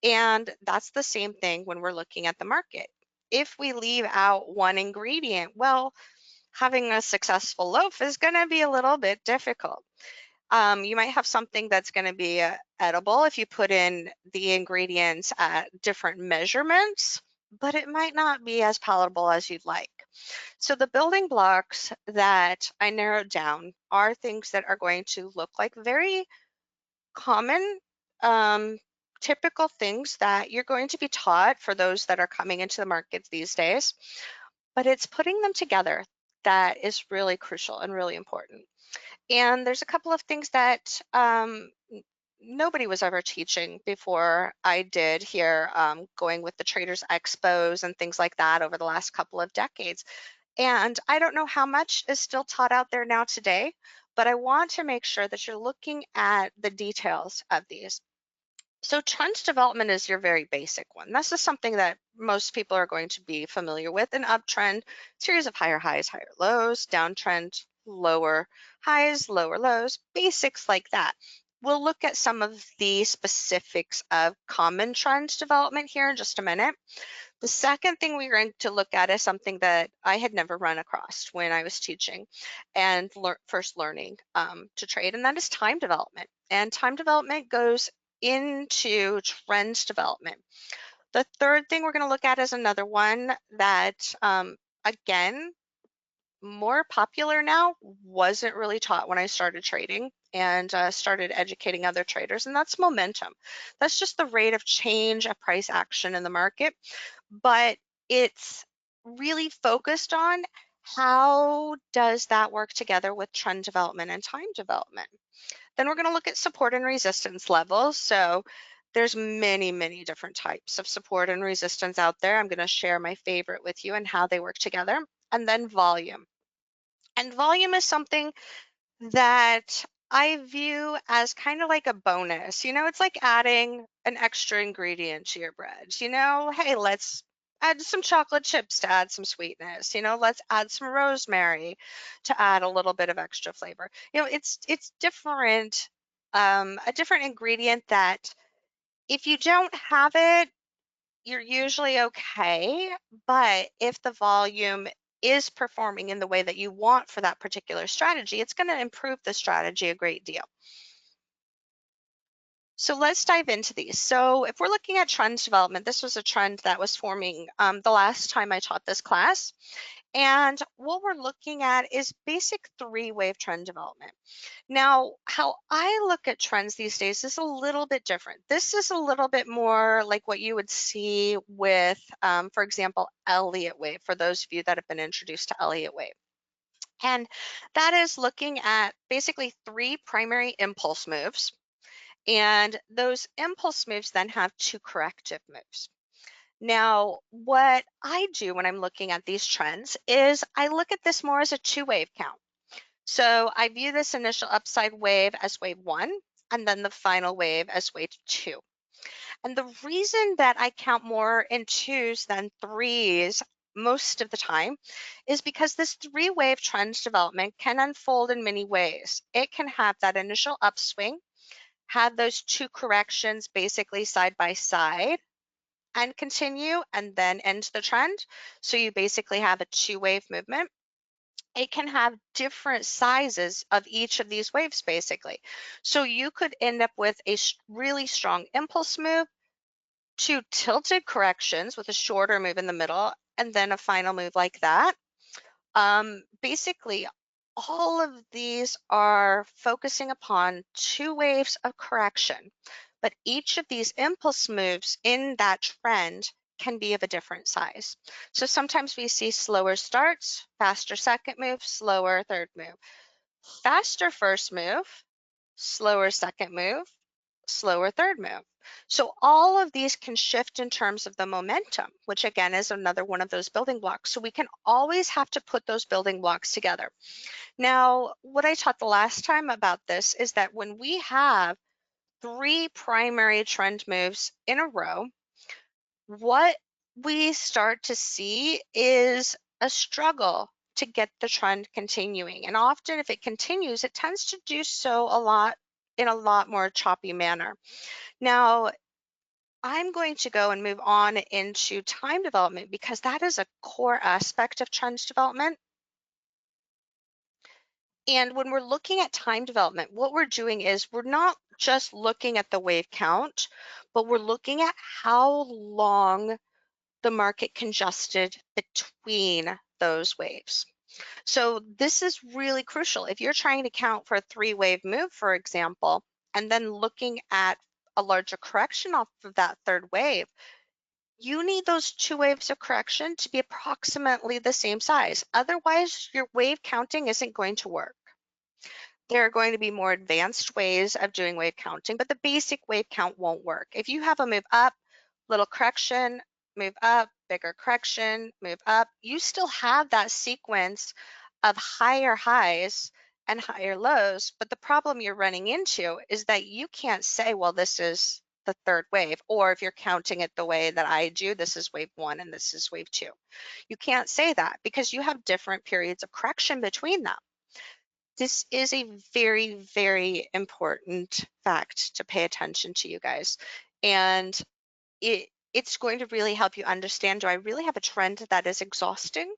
S4: And that's the same thing when we're looking at the market. If we leave out one ingredient, well, having a successful loaf is going to be a little bit difficult. You might have something that's going to be edible if you put in the ingredients at different measurements, but it might not be as palatable as you'd like. So the building blocks that I narrowed down are things that are going to look like very common, typical things that you're going to be taught for those that are coming into the markets these days, but it's putting them together that is really crucial and really important. And there's a couple of things that nobody was ever teaching before I did here, going with the Traders Expos and things like that over the last couple of decades. And I don't know how much is still taught out there now today, but I want to make sure that you're looking at the details of these. So trend development is your very basic one. This is something that most people are going to be familiar with. An uptrend, series of higher highs, higher lows, downtrend, lower highs, lower lows, basics like that. We'll look at some of the specifics of common trend development here in just a minute. The second thing we're going to look at is something that I had never run across when I was teaching and first learning to trade, and that is time development. And time development goes into trend development. The third thing we're going to look at is another one that, again, more popular now, wasn't really taught when I started trading and started educating other traders, and that's momentum. That's just the rate of change of price action in the market, but it's really focused on how does that work together with trend development and time development. Then we're going to look at support and resistance levels. So there's many, many different types of support and resistance out there. I'm going to share my favorite with you and how they work together. And then volume. And volume is something that I view as kind of like a bonus. It's like adding an extra ingredient to your bread. Hey, let's add some chocolate chips to add some sweetness. Let's add some rosemary to add a little bit of extra flavor. It's different, a different ingredient that if you don't have it, you're usually okay. But if the volume is performing in the way that you want for that particular strategy, it's going to improve the strategy a great deal. So let's dive into these. So if we're looking at trend development, this was a trend that was forming the last time I taught this class. And what we're looking at is basic 3-wave trend development. Now, how I look at trends these days is a little bit different. This is a little bit more like what you would see with, for example, Elliott wave, for those of you that have been introduced to Elliott wave. And that is looking at basically 3 primary impulse moves. And those impulse moves then have 2 corrective moves. Now, what I do when I'm looking at these trends is I look at this more as a 2-wave count. So I view this initial upside wave as wave 1, and then the final wave as wave 2. And the reason that I count more in 2s than 3s most of the time is because this 3-wave trend development can unfold in many ways. It can have that initial upswing, have those 2 corrections basically side by side, and continue and then end the trend. So you basically have a 2-wave movement. It can have different sizes of each of these waves basically. So you could end up with a really strong impulse move, 2 tilted corrections with a shorter move in the middle, and then a final move like that. Basically, all of these are focusing upon 2 waves of correction, but each of these impulse moves in that trend can be of a different size. So sometimes we see slower starts, faster second move, slower third move, faster first move, slower second move, slower third move. So all of these can shift in terms of the momentum, which again is another one of those building blocks. So we can always have to put those building blocks together. Now, what I taught the last time about this is that when we have 3 primary trend moves in a row, what we start to see is a struggle to get the trend continuing. And often if it continues, it tends to do so in a lot more choppy manner. Now, I'm going to go and move on into time development because that is a core aspect of trend development. And when we're looking at time development, what we're doing is we're not just looking at the wave count, but we're looking at how long the market congested between those waves. So this is really crucial. If you're trying to count for a 3-wave move, for example, and then looking at a larger correction off of that 3rd wave, you need those 2 waves of correction to be approximately the same size. Otherwise, your wave counting isn't going to work. There are going to be more advanced ways of doing wave counting, but the basic wave count won't work. If you have a move up, little correction, move up, bigger correction, move up, you still have that sequence of higher highs and higher lows, but the problem you're running into is that you can't say, well, this is the 3rd wave, or if you're counting it the way that I do, this is wave 1 and this is wave 2. You can't say that because you have different periods of correction between them. This is a very, very important fact to pay attention to, you guys. And it's going to really help you understand, do I really have a trend that is exhausting,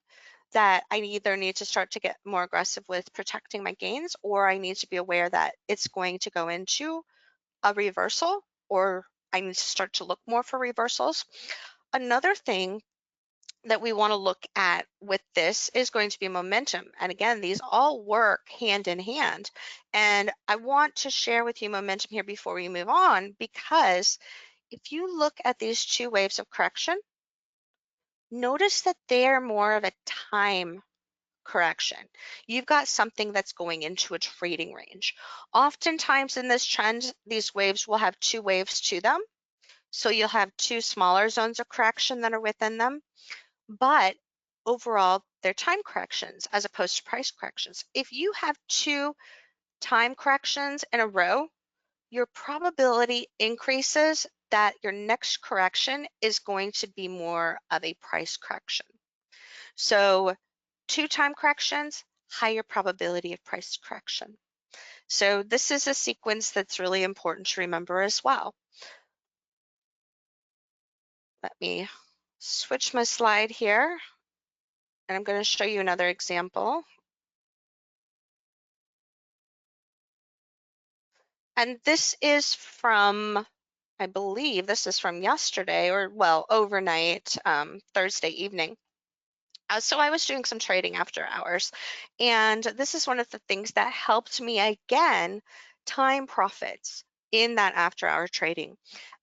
S4: that I either need to start to get more aggressive with protecting my gains, or I need to be aware that it's going to go into a reversal, or I need to start to look more for reversals. Another thing that we want to look at with this is going to be momentum. And again, these all work hand in hand. And I want to share with you momentum here before we move on, because if you look at these 2 waves of correction, notice that they're more of a time correction. You've got something that's going into a trading range. Oftentimes in this trend, these waves will have 2 waves to them. So you'll have 2 smaller zones of correction that are within them. But overall, they're time corrections as opposed to price corrections. If you have 2 time corrections in a row, your probability increases that your next correction is going to be more of a price correction. So 2 time corrections, higher probability of price correction. So this is a sequence that's really important to remember as well. Let me switch my slide here. And I'm going to show you another example. And this is from, I believe this is from yesterday, or well, overnight, Thursday evening. So I was doing some trading after hours, and this is one of the things that helped me again time profits in that after hour trading.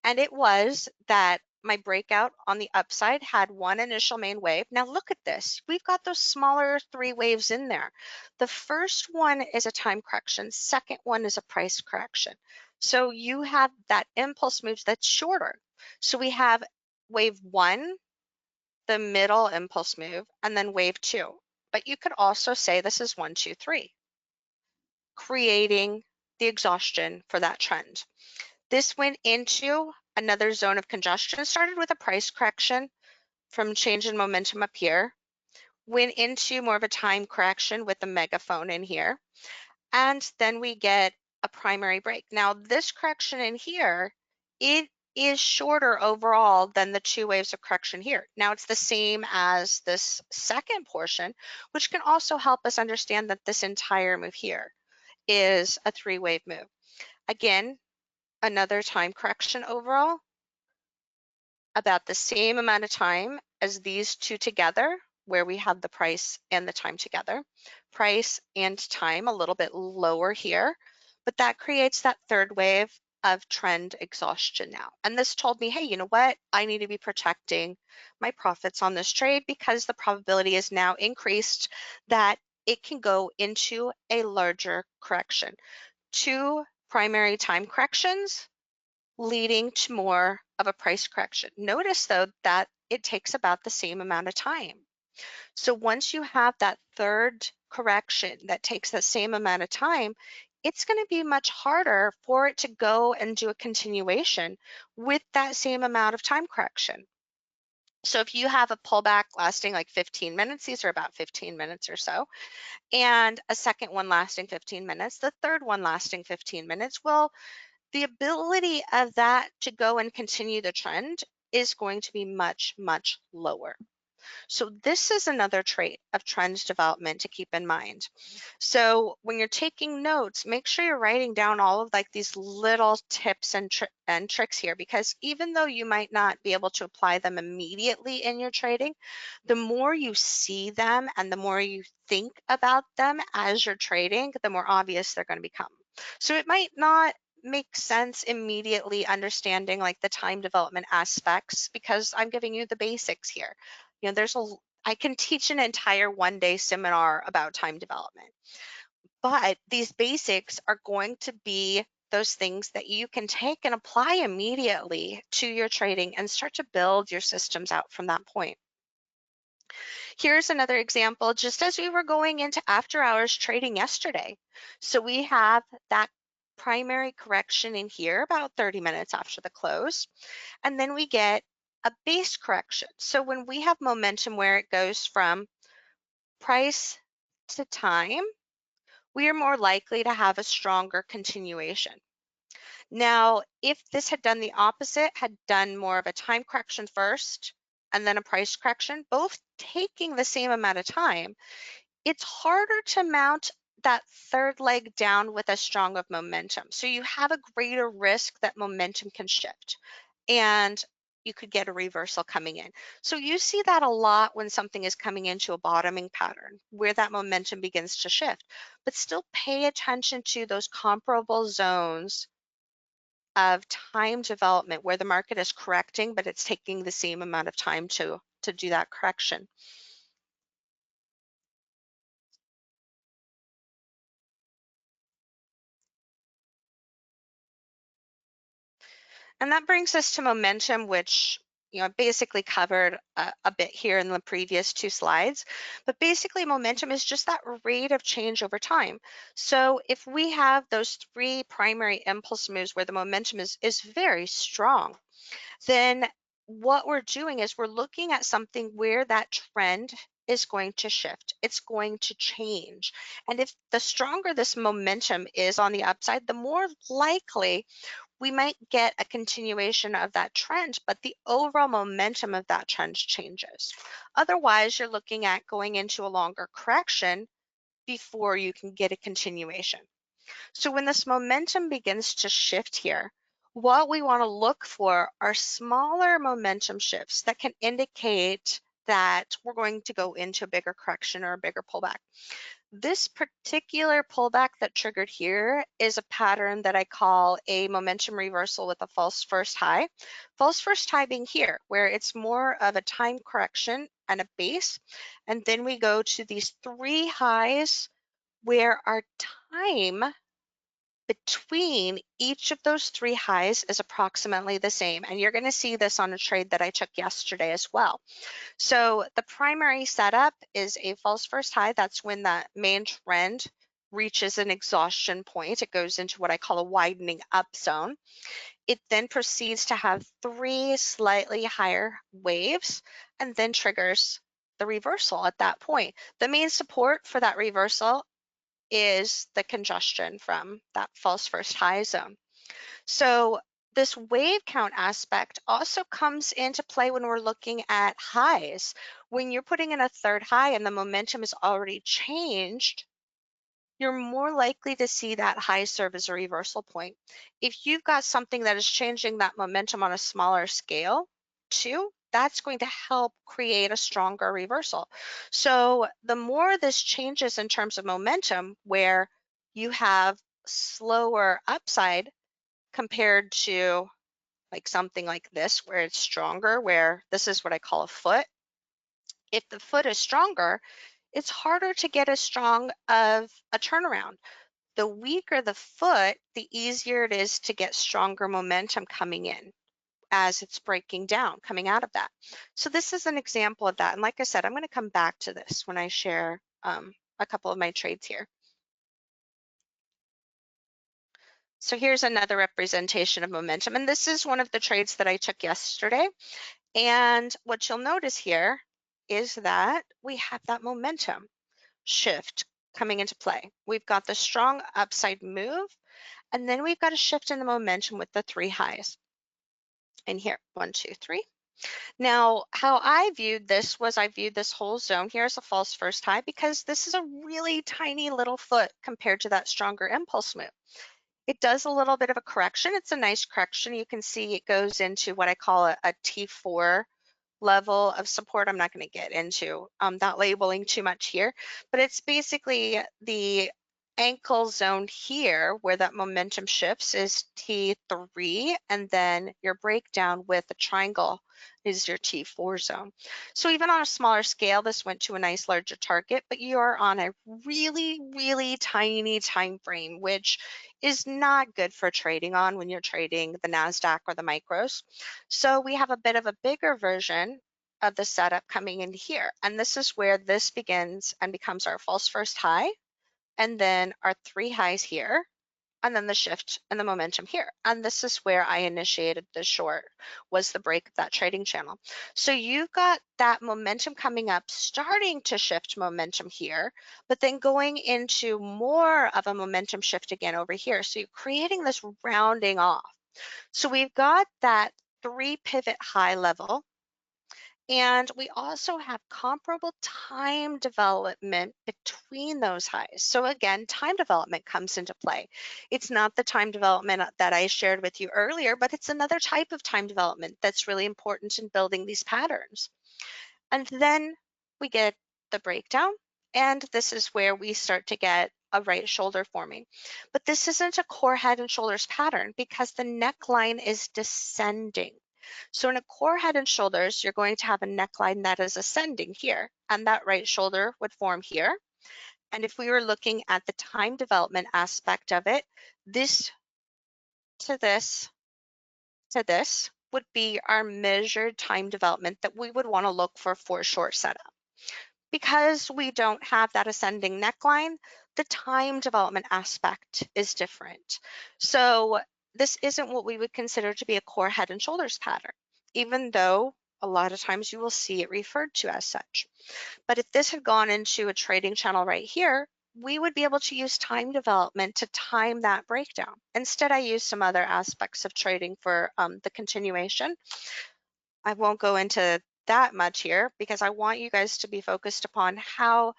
S4: And it was that my breakout on the upside had one initial main wave. Now look at this. We've got those smaller 3 waves in there. The first one is a time correction. Second one is a price correction. So you have that impulse move that's shorter. So we have wave 1, the middle impulse move, and then wave 2. But you could also say this is 1, 2, 3, creating the exhaustion for that trend. This went into another zone of congestion, started with a price correction from change in momentum up here, went into more of a time correction with the megaphone in here, and then we get a primary break. Now this correction in here, it is shorter overall than the 2 waves of correction here. Now it's the same as this second portion, which can also help us understand that this entire move here is a 3-wave move. Again, another time correction overall, about the same amount of time as these two together, where we have the price and the time together. Price and time a little bit lower here, but that creates that 3rd wave of trend exhaustion now. And this told me, hey, you know what? I need to be protecting my profits on this trade because the probability is now increased that it can go into a larger correction. 2 primary time corrections leading to more of a price correction. Notice though that it takes about the same amount of time. So once you have that 3rd correction that takes the same amount of time, it's going to be much harder for it to go and do a continuation with that same amount of time correction. So if you have a pullback lasting like 15 minutes, these are about 15 minutes or so, and a second one lasting 15 minutes, the third one lasting 15 minutes, well, the ability of that to go and continue the trend is going to be much, much lower. So this is another trait of trend development to keep in mind. So when you're taking notes, make sure you're writing down all of like these little tips and tricks here, because even though you might not be able to apply them immediately in your trading, the more you see them and the more you think about them as you're trading, the more obvious they're going to become. So it might not make sense immediately understanding like the time development aspects because I'm giving you the basics here. You know, I can teach an entire 1-day seminar about time development, but these basics are going to be those things that you can take and apply immediately to your trading and start to build your systems out from that point. Here's another example, just as we were going into after hours trading yesterday. So we have that primary correction in here about 30 minutes after the close, and then we get a base correction. So when we have momentum where it goes from price to time, we are more likely to have a stronger continuation. Now, if this had done the opposite, had done more of a time correction first and then a price correction, both taking the same amount of time, it's harder to mount that 3rd leg down with as strong of momentum. So you have a greater risk that momentum can shift and you could get a reversal coming in. So you see that a lot when something is coming into a bottoming pattern where that momentum begins to shift, but still pay attention to those comparable zones of time development where the market is correcting, but it's taking the same amount of time to do that correction. And that brings us to momentum, which I basically covered a bit here in the previous 2 slides. But basically, momentum is just that rate of change over time. So if we have those 3 primary impulse moves where the momentum is very strong, then what we're doing is we're looking at something where that trend is going to shift. It's going to change. And if the stronger this momentum is on the upside, the more likely we might get a continuation of that trend, but the overall momentum of that trend changes. Otherwise, you're looking at going into a longer correction before you can get a continuation. So when this momentum begins to shift here, what we want to look for are smaller momentum shifts that can indicate that we're going to go into a bigger correction or a bigger pullback. This particular pullback that triggered here is a pattern that I call a momentum reversal with a false first high. False first high being here, where it's more of a time correction and a base. And then we go to these 3 highs where our time between each of those 3 highs is approximately the same. And you're going to see this on a trade that I took yesterday as well. So the primary setup is a false first high. That's when the main trend reaches an exhaustion point. It goes into what I call a widening up zone. It then proceeds to have 3 slightly higher waves and then triggers the reversal at that point. The main support for that reversal is the congestion from that false first high zone. So this wave count aspect also comes into play when we're looking at highs. When you're putting in a third high and the momentum is already changed, you're more likely to see that high serve as a reversal point. If you've got something that is changing that momentum on a smaller scale too, that's going to help create a stronger reversal. So the more this changes in terms of momentum, where you have slower upside compared to like something like this, where it's stronger, where this is what I call a foot. If the foot is stronger, it's harder to get as strong of a turnaround. The weaker the foot, the easier it is to get stronger momentum coming in as it's breaking down, coming out of that. So this is an example of that. And like I said, I'm going to come back to this when I share a couple of my trades here. So here's another representation of momentum. And this is one of the trades that I took yesterday. And what you'll notice here is that we have that momentum shift coming into play. We've got the strong upside move, and then we've got a shift in the momentum with the 3 highs. And here, 1, 2, 3. Now, how I viewed this was I viewed this whole zone here as a false first high because this is a really tiny little foot compared to that stronger impulse move. It does a little bit of a correction. It's a nice correction. You can see it goes into what I call a T4 level of support. I'm not going to get into that labeling too much here, but it's basically the ankle zone here where that momentum shifts is T3, and then your breakdown with the triangle is your T4 zone. So even on a smaller scale, this went to a nice larger target, but you are on a really, really tiny time frame, which is not good for trading on when you're trading the NASDAQ or the micros. So we have a bit of a bigger version of the setup coming in here. And this is where this begins and becomes our false first high, and then our 3 highs here, and then the shift and the momentum here. And this is where I initiated the short, was the break of that trading channel. So you've got that momentum coming up, starting to shift momentum here, but then going into more of a momentum shift again over here. So you're creating this rounding off. So we've got that 3 pivot high level. And we also have comparable time development between those highs. So again, time development comes into play. It's not the time development that I shared with you earlier, but it's another type of time development that's really important in building these patterns. And then we get the breakdown, and this is where we start to get a right shoulder forming. But this isn't a core head and shoulders pattern because the neckline is descending. So in a core head and shoulders, you're going to have a neckline that is ascending here, and that right shoulder would form here. And if we were looking at the time development aspect of it, this to this to this would be our measured time development that we would want to look for a short setup. Because we don't have that ascending neckline, the time development aspect is different. So this isn't what we would consider to be a core head and shoulders pattern, even though a lot of times you will see it referred to as such. But if this had gone into a trading channel right here, we would be able to use time development to time that breakdown. Instead, I use some other aspects of trading for the continuation. I won't go into that much here because I want you guys to be focused upon how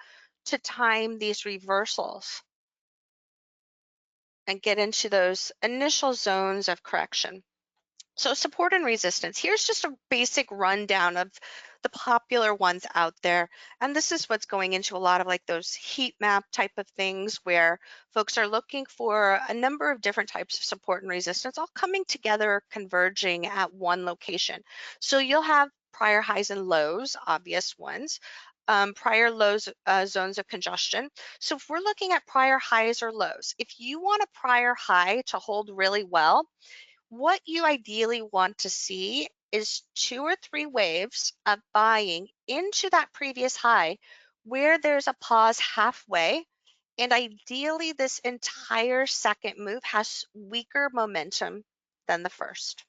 S4: to time these reversals and get into those initial zones of correction. So support and resistance. Here's just a basic rundown of the popular ones out there. And this is what's going into a lot of like those heat map type of things where folks are looking for a number of different types of support and resistance all coming together, converging at one location. So you'll have prior highs and lows, obvious ones. Prior lows, zones of congestion. So if we're looking at prior highs or lows, if you want a prior high to hold really well, what you ideally want to see is 2 or 3 waves of buying into that previous high where there's a pause halfway. And ideally, this entire second move has weaker momentum than the first.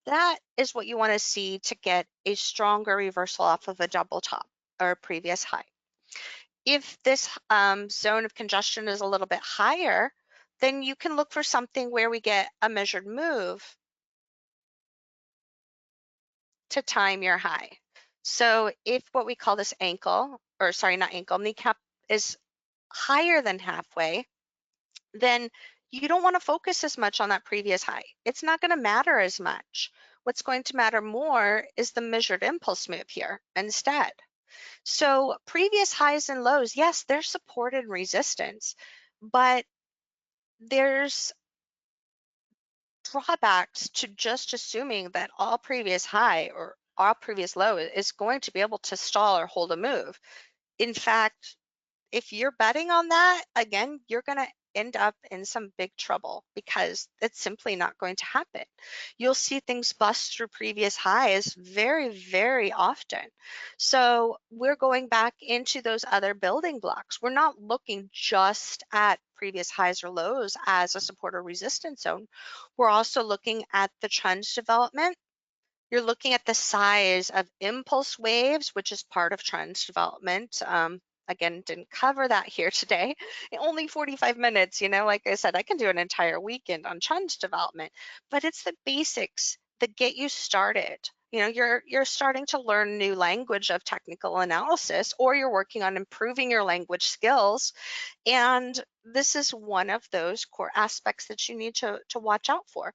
S4: That is what you want to see to get a stronger reversal off of a double top or a previous high. If this zone of congestion is a little bit higher, then you can look for something where we get a measured move to time your high. So if what we call this ankle, or sorry, not ankle, kneecap is higher than halfway, then you don't want to focus as much on that previous high. It's not going to matter as much. What's going to matter more is the measured impulse move here instead. So previous highs and lows, yes, there's support and resistance, but there's drawbacks to just assuming that all previous high or all previous low is going to be able to stall or hold a move. In fact, if you're betting on that, again, you're going to end up in some big trouble because it's simply not going to happen. You'll see things bust through previous highs very, very often. So we're going back into those other building blocks. We're not looking just at previous highs or lows as a support or resistance zone. We're also looking at the trend development. You're looking at the size of impulse waves, which is part of trend development. Again, didn't cover that here today. Only 45 minutes, like I said, I can do an entire weekend on trend development, but it's the basics that get you started. You're starting to learn new language of technical analysis, or you're working on improving your language skills. And this is one of those core aspects that you need to watch out for.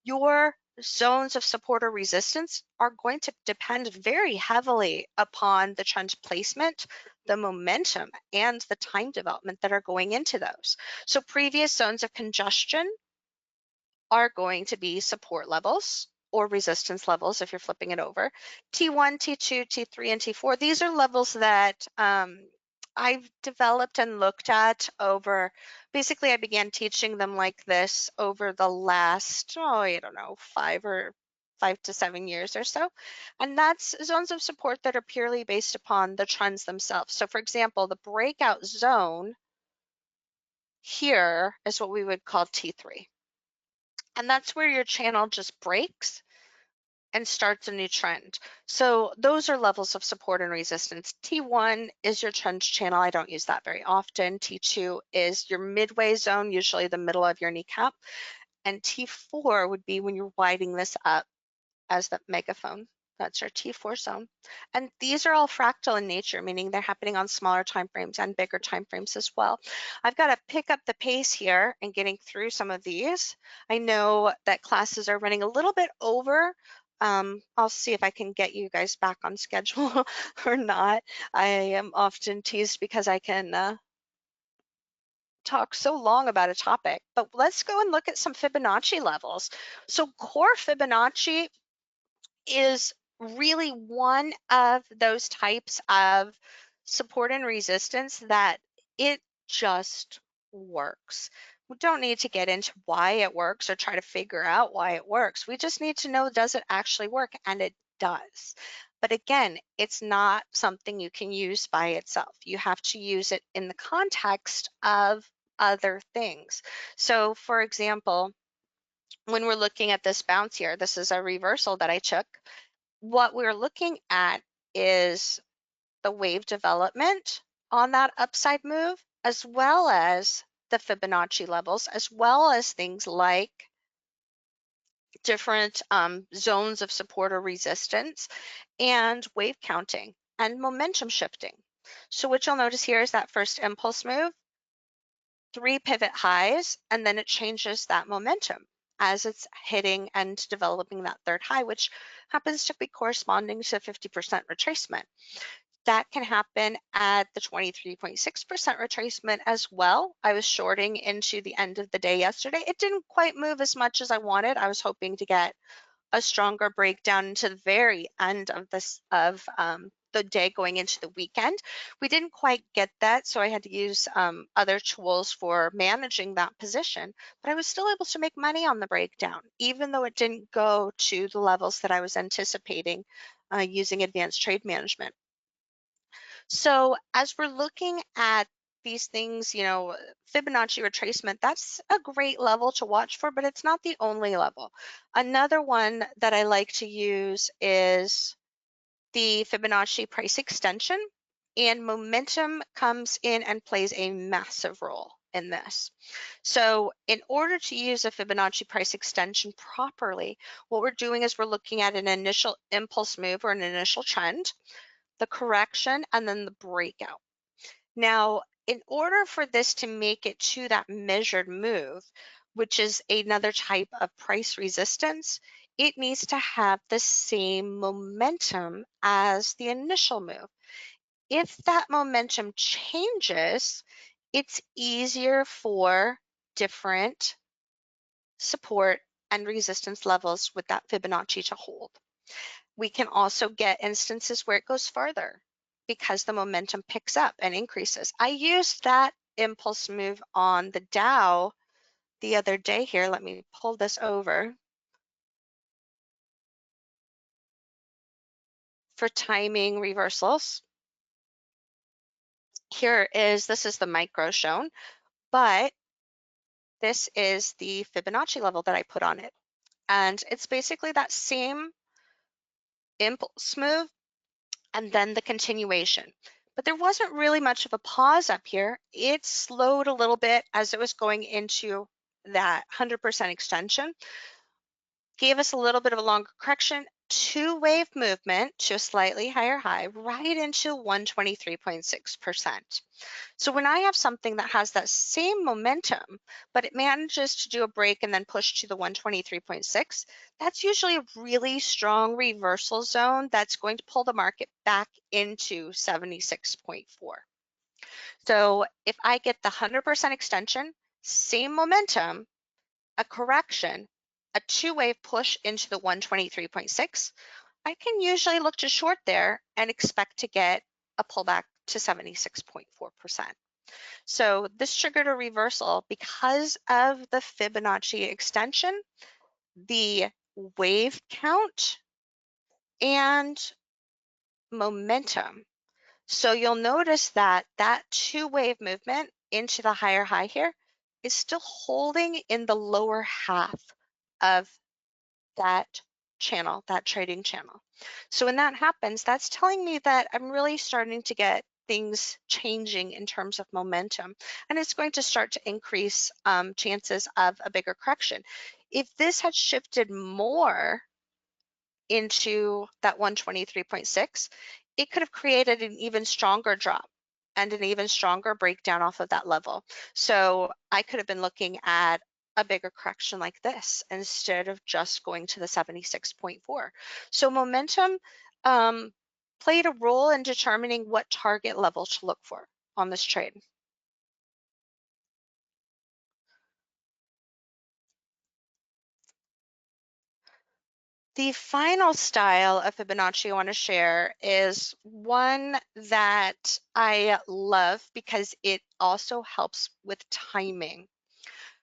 S4: Your zones of support or resistance are going to depend very heavily upon the trend placement, the momentum, and the time development that are going into those. So previous zones of congestion are going to be support levels or resistance levels if you're flipping it over. T1, T2, T3, and T4, these are levels that I've developed and looked at over, basically I began teaching them like this over the last, 5 to 7 years or so. And that's zones of support that are purely based upon the trends themselves. So for example, the breakout zone here is what we would call T3. And that's where your channel just breaks and starts a new trend. So those are levels of support and resistance. T1 is your trend channel. I don't use that very often. T2 is your midway zone, usually the middle of your kneecap. And T4 would be when you're widening this up as the megaphone. That's your T4 zone. And these are all fractal in nature, meaning they're happening on smaller time frames and bigger time frames as well. I've got to pick up the pace here and getting through some of these. I know that classes are running a little bit over. I'll see if I can get you guys back on schedule or not. I am often teased because I can talk so long about a topic, but let's go and look at some Fibonacci levels. So core Fibonacci is really one of those types of support and resistance that it just works. We don't need to get into why it works or try to figure out why it works. We just need to know, does it actually work? And it does. But again, it's not something you can use by itself. You have to use it in the context of other things. So for example, when we're looking at this bounce here, this is a reversal that I took. What we're looking at is the wave development on that upside move, as well as the Fibonacci levels, as well as things like different zones of support or resistance, and wave counting and momentum shifting. So what you'll notice here is that first impulse move, 3 pivot highs, and then it changes that momentum. as it's hitting and developing that third high, which happens to be corresponding to 50% retracement. That can happen at the 23.6% retracement as well. I was shorting into the end of the day yesterday. It didn't quite move as much as I wanted. I was hoping to get a stronger breakdown into the very end of the day going into the weekend. We didn't quite get that, so I had to use other tools for managing that position, but I was still able to make money on the breakdown, even though it didn't go to the levels that I was anticipating using advanced trade management. So as we're looking at these things, you know, Fibonacci retracement, that's a great level to watch for, but it's not the only level. Another one that I like to use is the Fibonacci price extension, and momentum comes in and plays a massive role in this. So in order to use a Fibonacci price extension properly, what we're doing is we're looking at an initial impulse move or an initial trend, the correction, and then the breakout. Now, in order for this to make it to that measured move, which is another type of price resistance, it needs to have the same momentum as the initial move. If that momentum changes, it's easier for different support and resistance levels with that Fibonacci to hold. We can also get instances where it goes further because the momentum picks up and increases. I used that impulse move on the Dow the other day here. Let me pull this over for timing reversals. This is the micro shown, but this is the Fibonacci level that I put on it. And it's basically that same impulse move and then the continuation. But there wasn't really much of a pause up here. It slowed a little bit as it was going into that 100% extension, gave us a little bit of a longer correction, two-wave movement to a slightly higher high, right into 123.6%. So when I have something that has that same momentum, but it manages to do a break and then push to the 123.6, that's usually a really strong reversal zone that's going to pull the market back into 76.4. So if I get the 100% extension, same momentum, a correction, a two-wave push into the 123.6, I can usually look to short there and expect to get a pullback to 76.4%. So this triggered a reversal because of the Fibonacci extension, the wave count, and momentum. So you'll notice that that two-wave movement into the higher high here is still holding in the lower half of that channel, that trading channel. So when that happens, that's telling me that I'm really starting to get things changing in terms of momentum, and it's going to start to increase chances of a bigger correction. If this had shifted more into that 123.6, it could have created an even stronger drop and an even stronger breakdown off of that level. So I could have been looking at a bigger correction like this instead of just going to the 76.4. So momentum played a role in determining what target level to look for on this trade. The final style of Fibonacci I want to share is one that I love because it also helps with timing.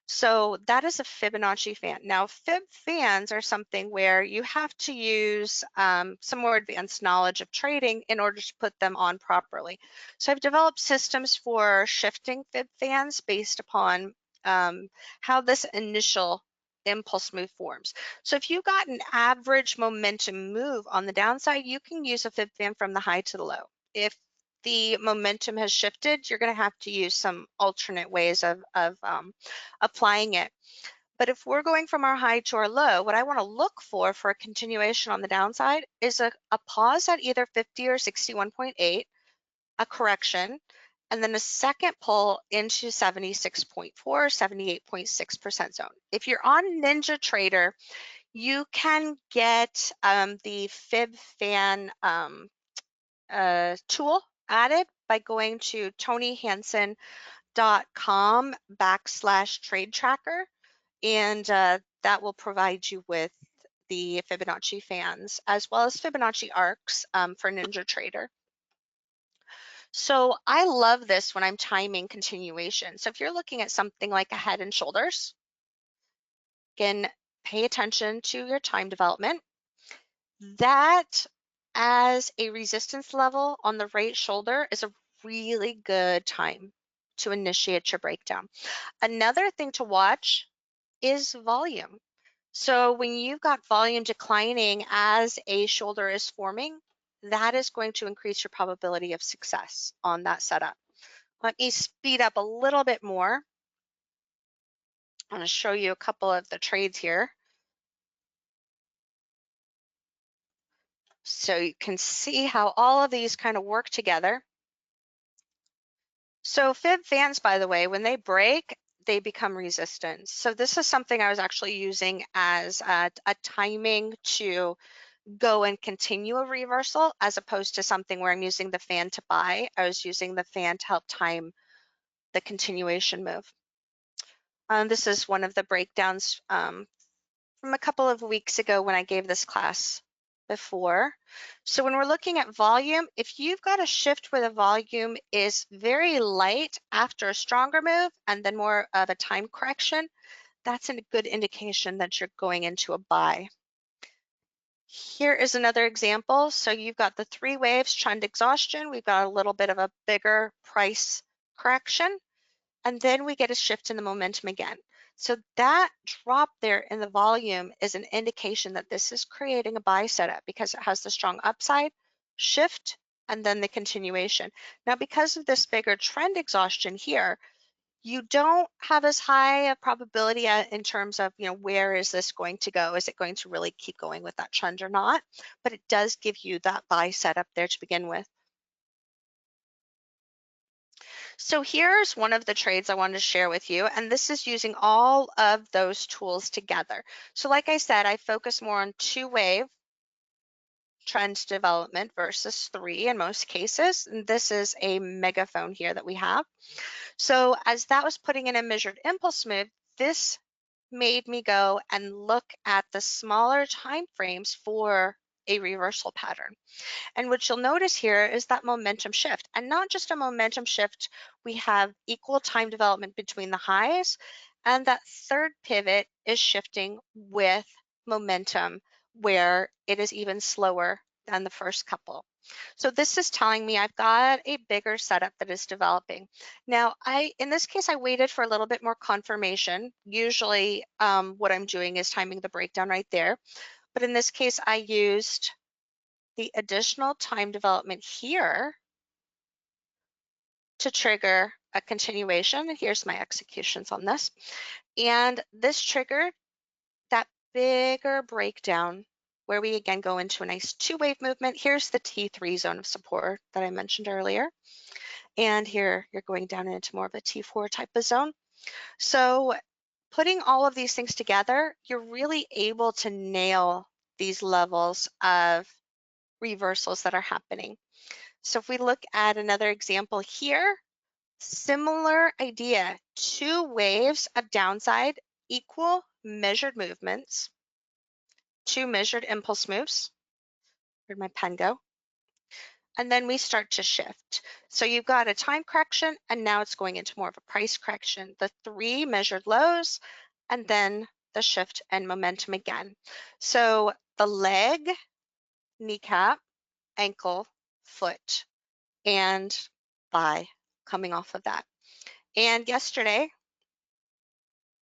S4: So that is a Fibonacci fan. Now, Fib fans are something where you have to use some more advanced knowledge of trading in order to put them on properly. So I've developed systems for shifting Fib fans based upon how this initial impulse move forms. So if you got an average momentum move on the downside, you can use a Fib fan from the high to the low. If the momentum has shifted, you're going to have to use some alternate ways of applying it. But if we're going from our high to our low, what I want to look for a continuation on the downside is a pause at either 50 or 61.8, a correction, and then a second pull into 76.4, 78.6% zone. If you're on NinjaTrader, you can get the Fib Fan tool added by going to tonyhansen.com/trade tracker, and that will provide you with the Fibonacci fans as well as Fibonacci arcs for NinjaTrader. So I love this when I'm timing continuation. So if you're looking at something like a head and shoulders, again, pay attention to your time development. That as a resistance level on the right shoulder is a really good time to initiate your breakdown. Another thing to watch is volume. So when you've got volume declining as a shoulder is forming, that is going to increase your probability of success on that setup. Let me speed up a little bit more. I'm going to show you a couple of the trades here, so you can see how all of these kind of work together. So Fib fans, by the way, when they break, they become resistance. So this is something I was actually using as a timing to go and continue a reversal, as opposed to something where I'm using the fan to buy. I was using the fan to help time the continuation move. This is one of the breakdowns from a couple of weeks ago when I gave this class before. So when we're looking at volume, if you've got a shift where the volume is very light after a stronger move and then more of a time correction, that's a good indication that you're going into a buy. Here is another example. So you've got the 3 waves, trend exhaustion. We've got a little bit of a bigger price correction, and then we get a shift in the momentum again. So that drop there in the volume is an indication that this is creating a buy setup because it has the strong upside, shift, and then the continuation. Now, because of this bigger trend exhaustion here, you don't have as high a probability in terms of, where is this going to go? Is it going to really keep going with that trend or not? But it does give you that buy setup there to begin with. So here's one of the trades I wanted to share with you, and this is using all of those tools together. So like I said, I focus more on 2-wave trend development versus 3 in most cases. And this is a megaphone here that we have. So as that was putting in a measured impulse move, this made me go and look at the smaller time frames for a reversal pattern. And what you'll notice here is that momentum shift, and not just a momentum shift, we have equal time development between the highs, and that third pivot is shifting with momentum where it is even slower than the first couple. So this is telling me I've got a bigger setup that is developing. Now, in this case, I waited for a little bit more confirmation. Usually what I'm doing is timing the breakdown right there. But in this case, I used the additional time development here to trigger a continuation. And here's my executions on this. And this triggered that bigger breakdown where we again go into a nice 2-wave movement. Here's the T3 zone of support that I mentioned earlier. And here you're going down into more of a T4 type of zone. So putting all of these things together, you're really able to nail these levels of reversals that are happening. So if we look at another example here, similar idea, 2 waves of downside, equal measured movements, 2 measured impulse moves. Where'd my pen go? And then we start to shift. So you've got a time correction, and now it's going into more of a price correction. The 3 measured lows, and then the shift and momentum again. So the leg, kneecap, ankle, foot, and thigh coming off of that. And yesterday,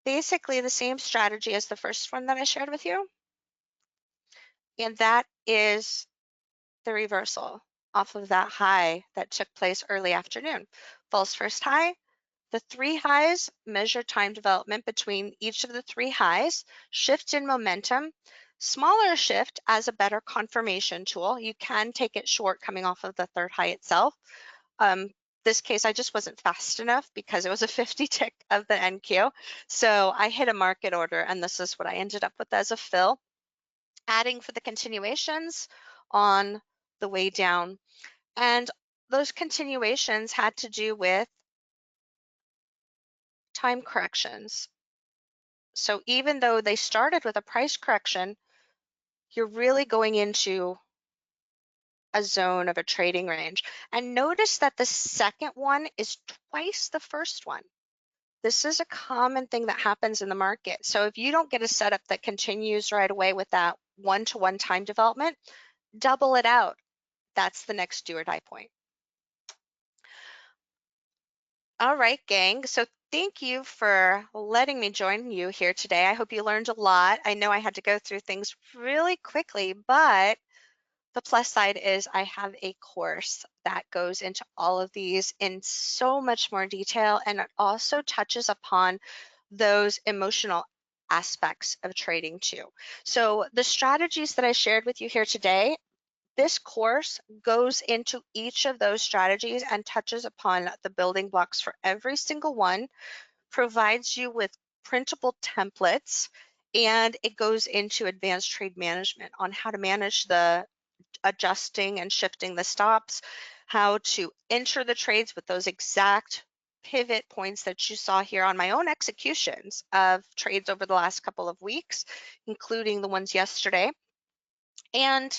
S4: basically the same strategy as the first one that I shared with you. And that is the reversal off of that high that took place early afternoon. False first high, the 3 highs, measure time development between each of the 3 highs, shift in momentum, smaller shift as a better confirmation tool. You can take it short coming off of the 3rd high itself. this case, I just wasn't fast enough because it was a 50 tick of the NQ. So I hit a market order, and this is what I ended up with as a fill, adding for the continuations on the way down. And those continuations had to do with time corrections. So even though they started with a price correction, you're really going into a zone of a trading range. And notice that the second one is twice the first one. This is a common thing that happens in the market. So if you don't get a setup that continues right away with that one-to-one time development, double it out. That's the next do or die point. All right, gang. So thank you for letting me join you here today. I hope you learned a lot. I know I had to go through things really quickly, but the plus side is I have a course that goes into all of these in so much more detail, and it also touches upon those emotional aspects of trading too. So the strategies that I shared with you here today, this course goes into each of those strategies and touches upon the building blocks for every single one, provides you with printable templates, and it goes into advanced trade management on how to manage the adjusting and shifting the stops, how to enter the trades with those exact pivot points that you saw here on my own executions of trades over the last couple of weeks, including the ones yesterday, and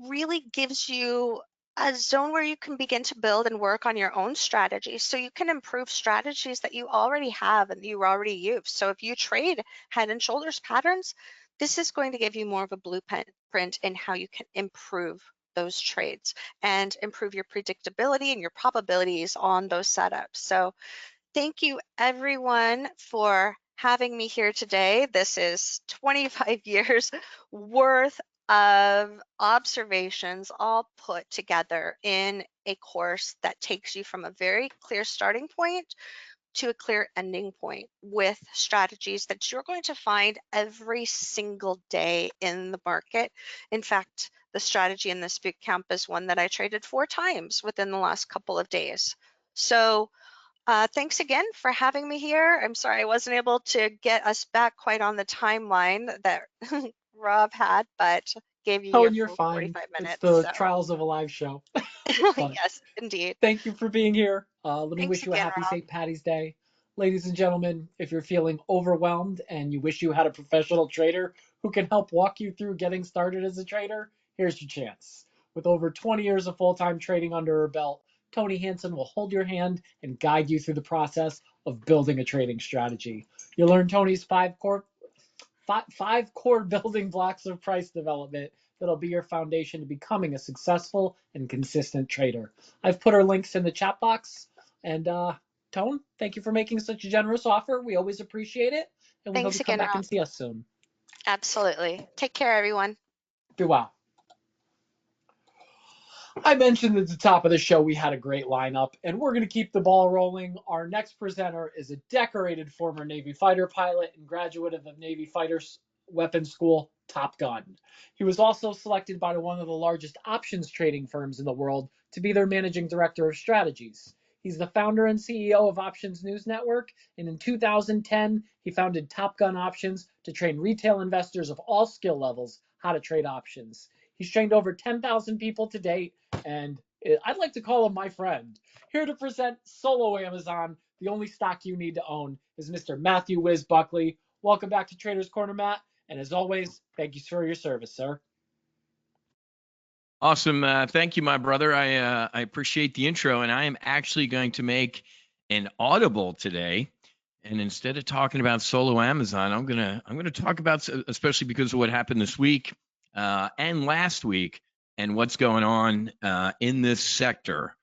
S4: really gives you a zone where you can begin to build and work on your own strategies, so you can improve strategies that you already have and you already use. So if you trade head and shoulders patterns, this is going to give you more of a blueprint in how you can improve those trades and improve your predictability and your probabilities on those setups. So thank you everyone for having me here today. This is 25 years worth of observations all put together in a course that takes you from a very clear starting point to a clear ending point with strategies that you're going to find every single day in the market. In fact, the strategy in this boot camp is one that I traded 4 times within the last couple of days. So thanks again for having me here. I'm sorry I wasn't able to get us back quite on the timeline that Rob had, but gave you
S1: Oh,
S4: your
S1: and you're
S4: full
S1: fine.
S4: 45
S1: It's
S4: minutes.
S1: the
S4: So
S1: trials of a live show. But
S4: yes, indeed.
S1: thank you for being here. Let me
S4: Thanks
S1: wish you a
S4: again,
S1: happy
S4: Rob.
S1: St. Patty's Day. Ladies and gentlemen, if you're feeling overwhelmed and you wish you had a professional trader who can help walk you through getting started as a trader, here's your chance. With over 20 years of full-time trading under her belt, Toni Hansen will hold your hand and guide you through the process of building a trading strategy. You'll learn Toni's five core building blocks of price development that'll be your foundation to becoming a successful and consistent trader. I've put our links in the chat box. And Tone, thank you for making such a generous offer. We always appreciate it. And we hope
S4: Thanks
S1: you come
S4: again,
S1: back
S4: Rob.
S1: and see us soon.
S4: Absolutely. Take care, everyone.
S1: Be well. I mentioned at the top of the show we had a great lineup, and we're going to keep the ball rolling. Our next presenter is a decorated former Navy fighter pilot and graduate of the Navy Fighters Weapons School, Top Gun. He was also selected by one of the largest options trading firms in the world to be their managing director of strategies. He's the founder and CEO of Options News Network, and in 2010, he founded Top Gun Options to train retail investors of all skill levels how to trade options. He's trained over 10,000 people to date, and I'd like to call him my friend. Here to present Solo Amazon, the only stock you need to own, is Mr. Matthew Whiz Buckley. Welcome back to Traders Corner, Matt. And as always, thank you for your service, sir.
S5: Awesome. Thank you, my brother. I appreciate the intro, and I am actually going to make an audible today. And instead of talking about Solo Amazon, I'm gonna talk about, especially because of what happened this week and last week, and what's going on in this sector.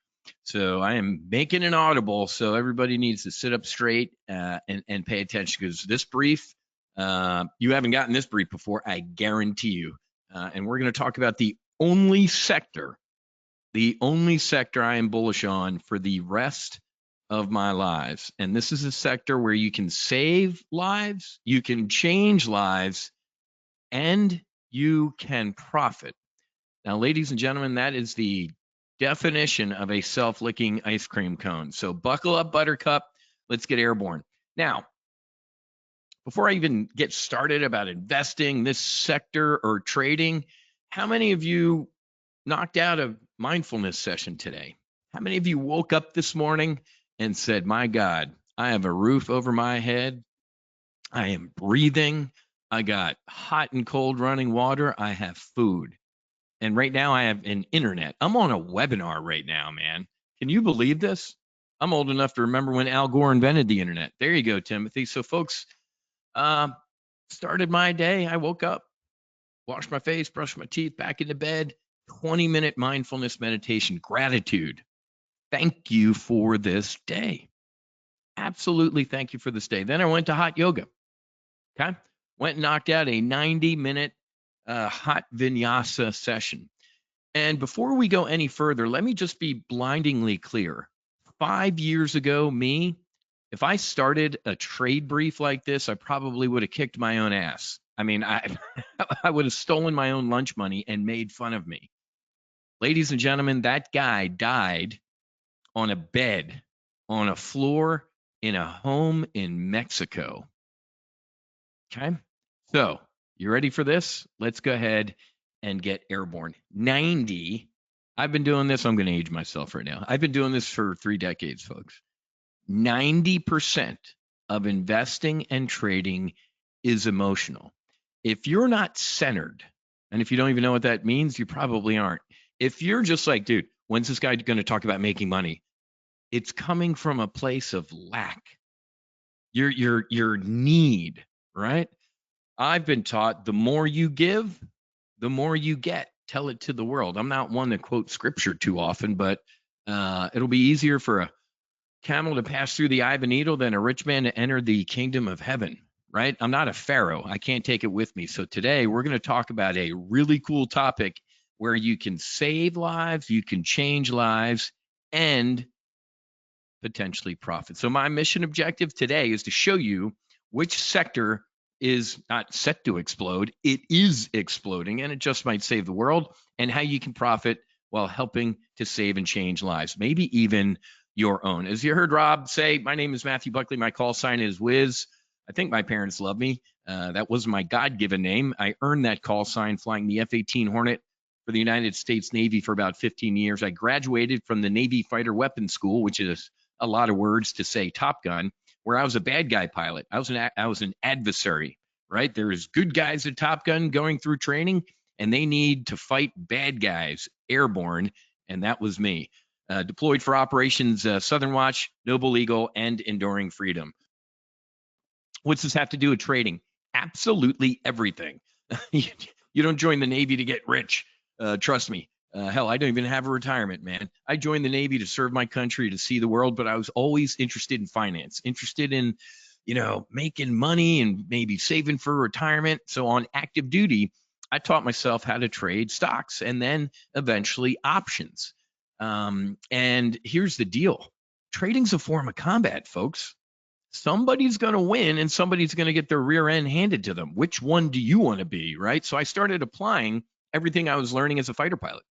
S5: So I am making an audible, so everybody needs to sit up straight and pay attention, because this brief, you haven't gotten this brief before, I guarantee you. And we're going to talk about the only sector I am bullish on for the rest of my lives. And this is a sector where you can save lives, you can change lives, and you can profit. Now, ladies and gentlemen, that is the definition of a self-licking ice cream cone. So buckle up, Buttercup. Let's get airborne. Now, before I even get started about investing, this sector, or trading, how many of you knocked out a mindfulness session today? How many of you woke up this morning and said, my God, I have a roof over my head. I am breathing. I got hot and cold running water. I have food. And right now I have an internet. I'm on a webinar right now, man. Can you believe this? I'm old enough to remember when Al Gore invented the internet. There you go, Timothy. So folks, started my day. I woke up, washed my face, brushed my teeth, back into bed, 20-minute mindfulness meditation, gratitude. Thank you for this day. Absolutely thank you for this day. Then I went to hot yoga. Okay. Went and knocked out a 90-minute hot vinyasa session. And before we go any further, let me just be blindingly clear. 5 years ago, if I started a trade brief like this, I probably would have kicked my own ass. I mean, I would have stolen my own lunch money and made fun of me. Ladies and gentlemen, that guy died on a bed, on a floor, in a home in Mexico. Okay, so you ready for this? Let's go ahead and get airborne. 90, I've been doing this, I'm going to age myself right now. I've been doing this for 3 decades, folks. 90% of investing and trading is emotional. If you're not centered, and if you don't even know what that means, you probably aren't. If you're just like, dude, when's this guy going to talk about making money? It's coming from a place of lack. Your need, right? I've been taught the more you give, the more you get. Tell it to the world. I'm not one to quote scripture too often, but it'll be easier for a camel to pass through the eye of a needle than a rich man to enter the kingdom of heaven, right? I'm not a pharaoh. I can't take it with me. So today we're going to talk about a really cool topic where you can save lives, you can change lives, and potentially profit. So my mission objective today is to show you which sector is not set to explode. It is exploding, and it just might save the world, and how you can profit while helping to save and change lives, maybe even your own. As you heard Rob say, my name is Matthew Buckley. My call sign is Whiz. I think my parents love me. That was my God-given name. I earned that call sign flying the F-18 Hornet for the United States Navy for about 15 years. I graduated from the Navy Fighter Weapons School, which is a lot of words to say Top Gun, where I was a bad guy pilot. I was an adversary, right? There's good guys at Top Gun going through training, and they need to fight bad guys airborne, and that was me. Deployed for operations Southern Watch, Noble Eagle, and Enduring Freedom. What's this have to do with trading? Absolutely everything. You don't join the Navy to get rich. Trust me. Hell, I don't even have a retirement, man. I joined the Navy to serve my country, to see the world, but I was always interested in finance, interested in, making money and maybe saving for retirement. So on active duty, I taught myself how to trade stocks and then eventually options. And here's the deal. Trading's a form of combat, folks. Somebody's going to win and somebody's going to get their rear end handed to them. Which one do you want to be, right? So I started applying everything I was learning as a fighter pilot,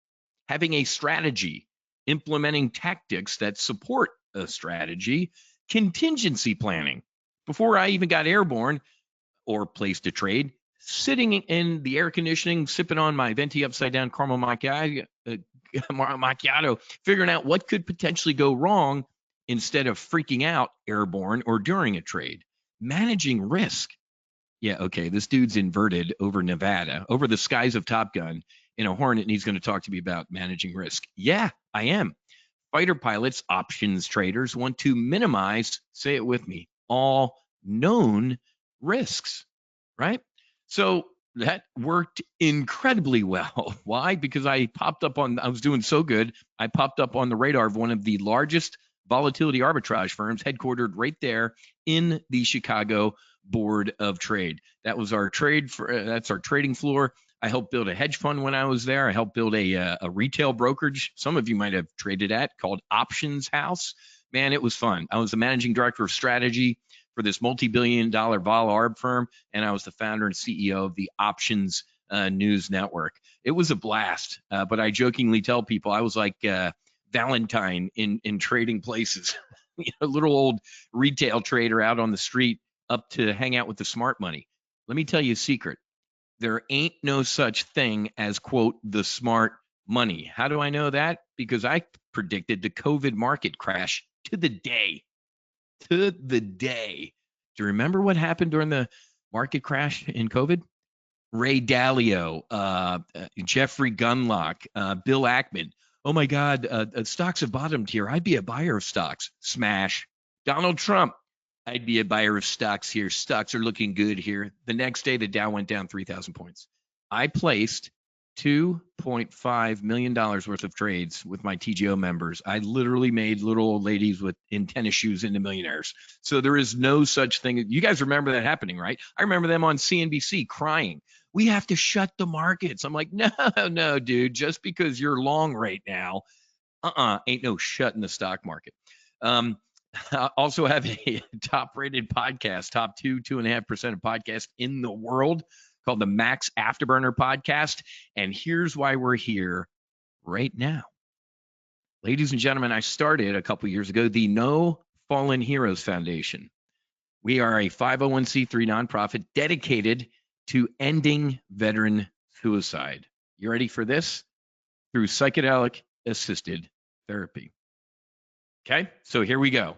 S5: having a strategy, implementing tactics that support a strategy, contingency planning. Before I even got airborne or placed a trade, sitting in the air conditioning, sipping on my venti upside down caramel macchiato, figuring out what could potentially go wrong instead of freaking out airborne or during a trade. Managing risk. Yeah, okay, this dude's inverted over Nevada, over the skies of Top Gun in a Hornet, and he's going to talk to me about managing risk. Yeah, I am. Fighter pilots, options traders want to minimize, say it with me, all known risks, right? So that worked incredibly well. Why? Because I was doing so good, I popped up on the radar of one of the largest volatility arbitrage firms headquartered right there in the Chicago Board of Trade. That was our that's our trading floor. I helped build a hedge fund when I was there. I helped build a retail brokerage. Some of you might have traded at, called Options House. Man, it was fun. I was the managing director of strategy for this multi-billion-dollar vol arb firm, and I was the founder and CEO of the Options news network. It was a blast, but I jokingly tell people I was like Valentine in trading places, a little old retail trader out on the street up to hang out with the smart money. Let me tell you a secret. There ain't no such thing as, quote, the smart money. How do I know that? Because I predicted the COVID market crash to the day. To the day. Do you remember what happened during the market crash in COVID? Ray Dalio, Jeffrey Gunlock, Bill Ackman. Oh my God, stocks have bottomed here. I'd be a buyer of stocks. Smash. Donald Trump. I'd be a buyer of stocks here. Stocks are looking good here. The next day, the Dow went down 3,000 points. I placed $2.5 million worth of trades with my TGO members. I literally made little old ladies in tennis shoes into millionaires. So there is no such thing. You guys remember that happening, right? I remember them on CNBC crying. We have to shut the markets. I'm like, no, dude. Just because you're long right now, ain't no shutting the stock market. I also have a top-rated podcast, top 2.5% of podcasts in the world, called the Max Afterburner Podcast. And here's why we're here right now. Ladies and gentlemen, I started a couple years ago the No Fallen Heroes Foundation. We are a 501c3 nonprofit dedicated to ending veteran suicide. You ready for this? Through psychedelic assisted therapy. Okay, so here we go.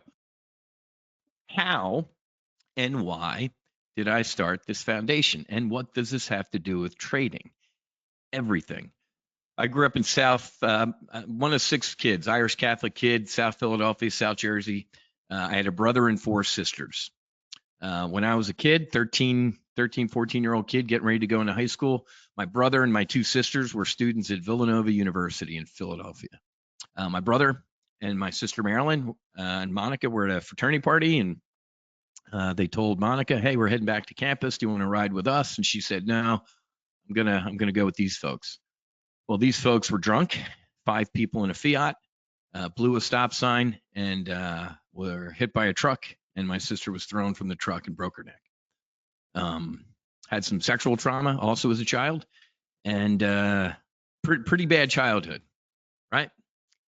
S5: How and why did I start this foundation? And what does this have to do with trading? Everything. I grew up in one of 6 kids, Irish Catholic kid, South Philadelphia, South Jersey. I had a brother and 4 sisters. When I was a kid, 14-year-old kid getting ready to go into high school, my brother and my 2 sisters were students at Villanova University in Philadelphia. My brother and my sister Marilyn and Monica were at a fraternity party, and they told Monica, "Hey, we're heading back to campus. Do you want to ride with us?" And she said, "No, I'm gonna go with these folks." Well, these folks were drunk, 5 people in a Fiat, blew a stop sign, and were hit by a truck. And my sister was thrown from the truck and broke her neck. Had some sexual trauma also as a child, and pretty bad childhood, right?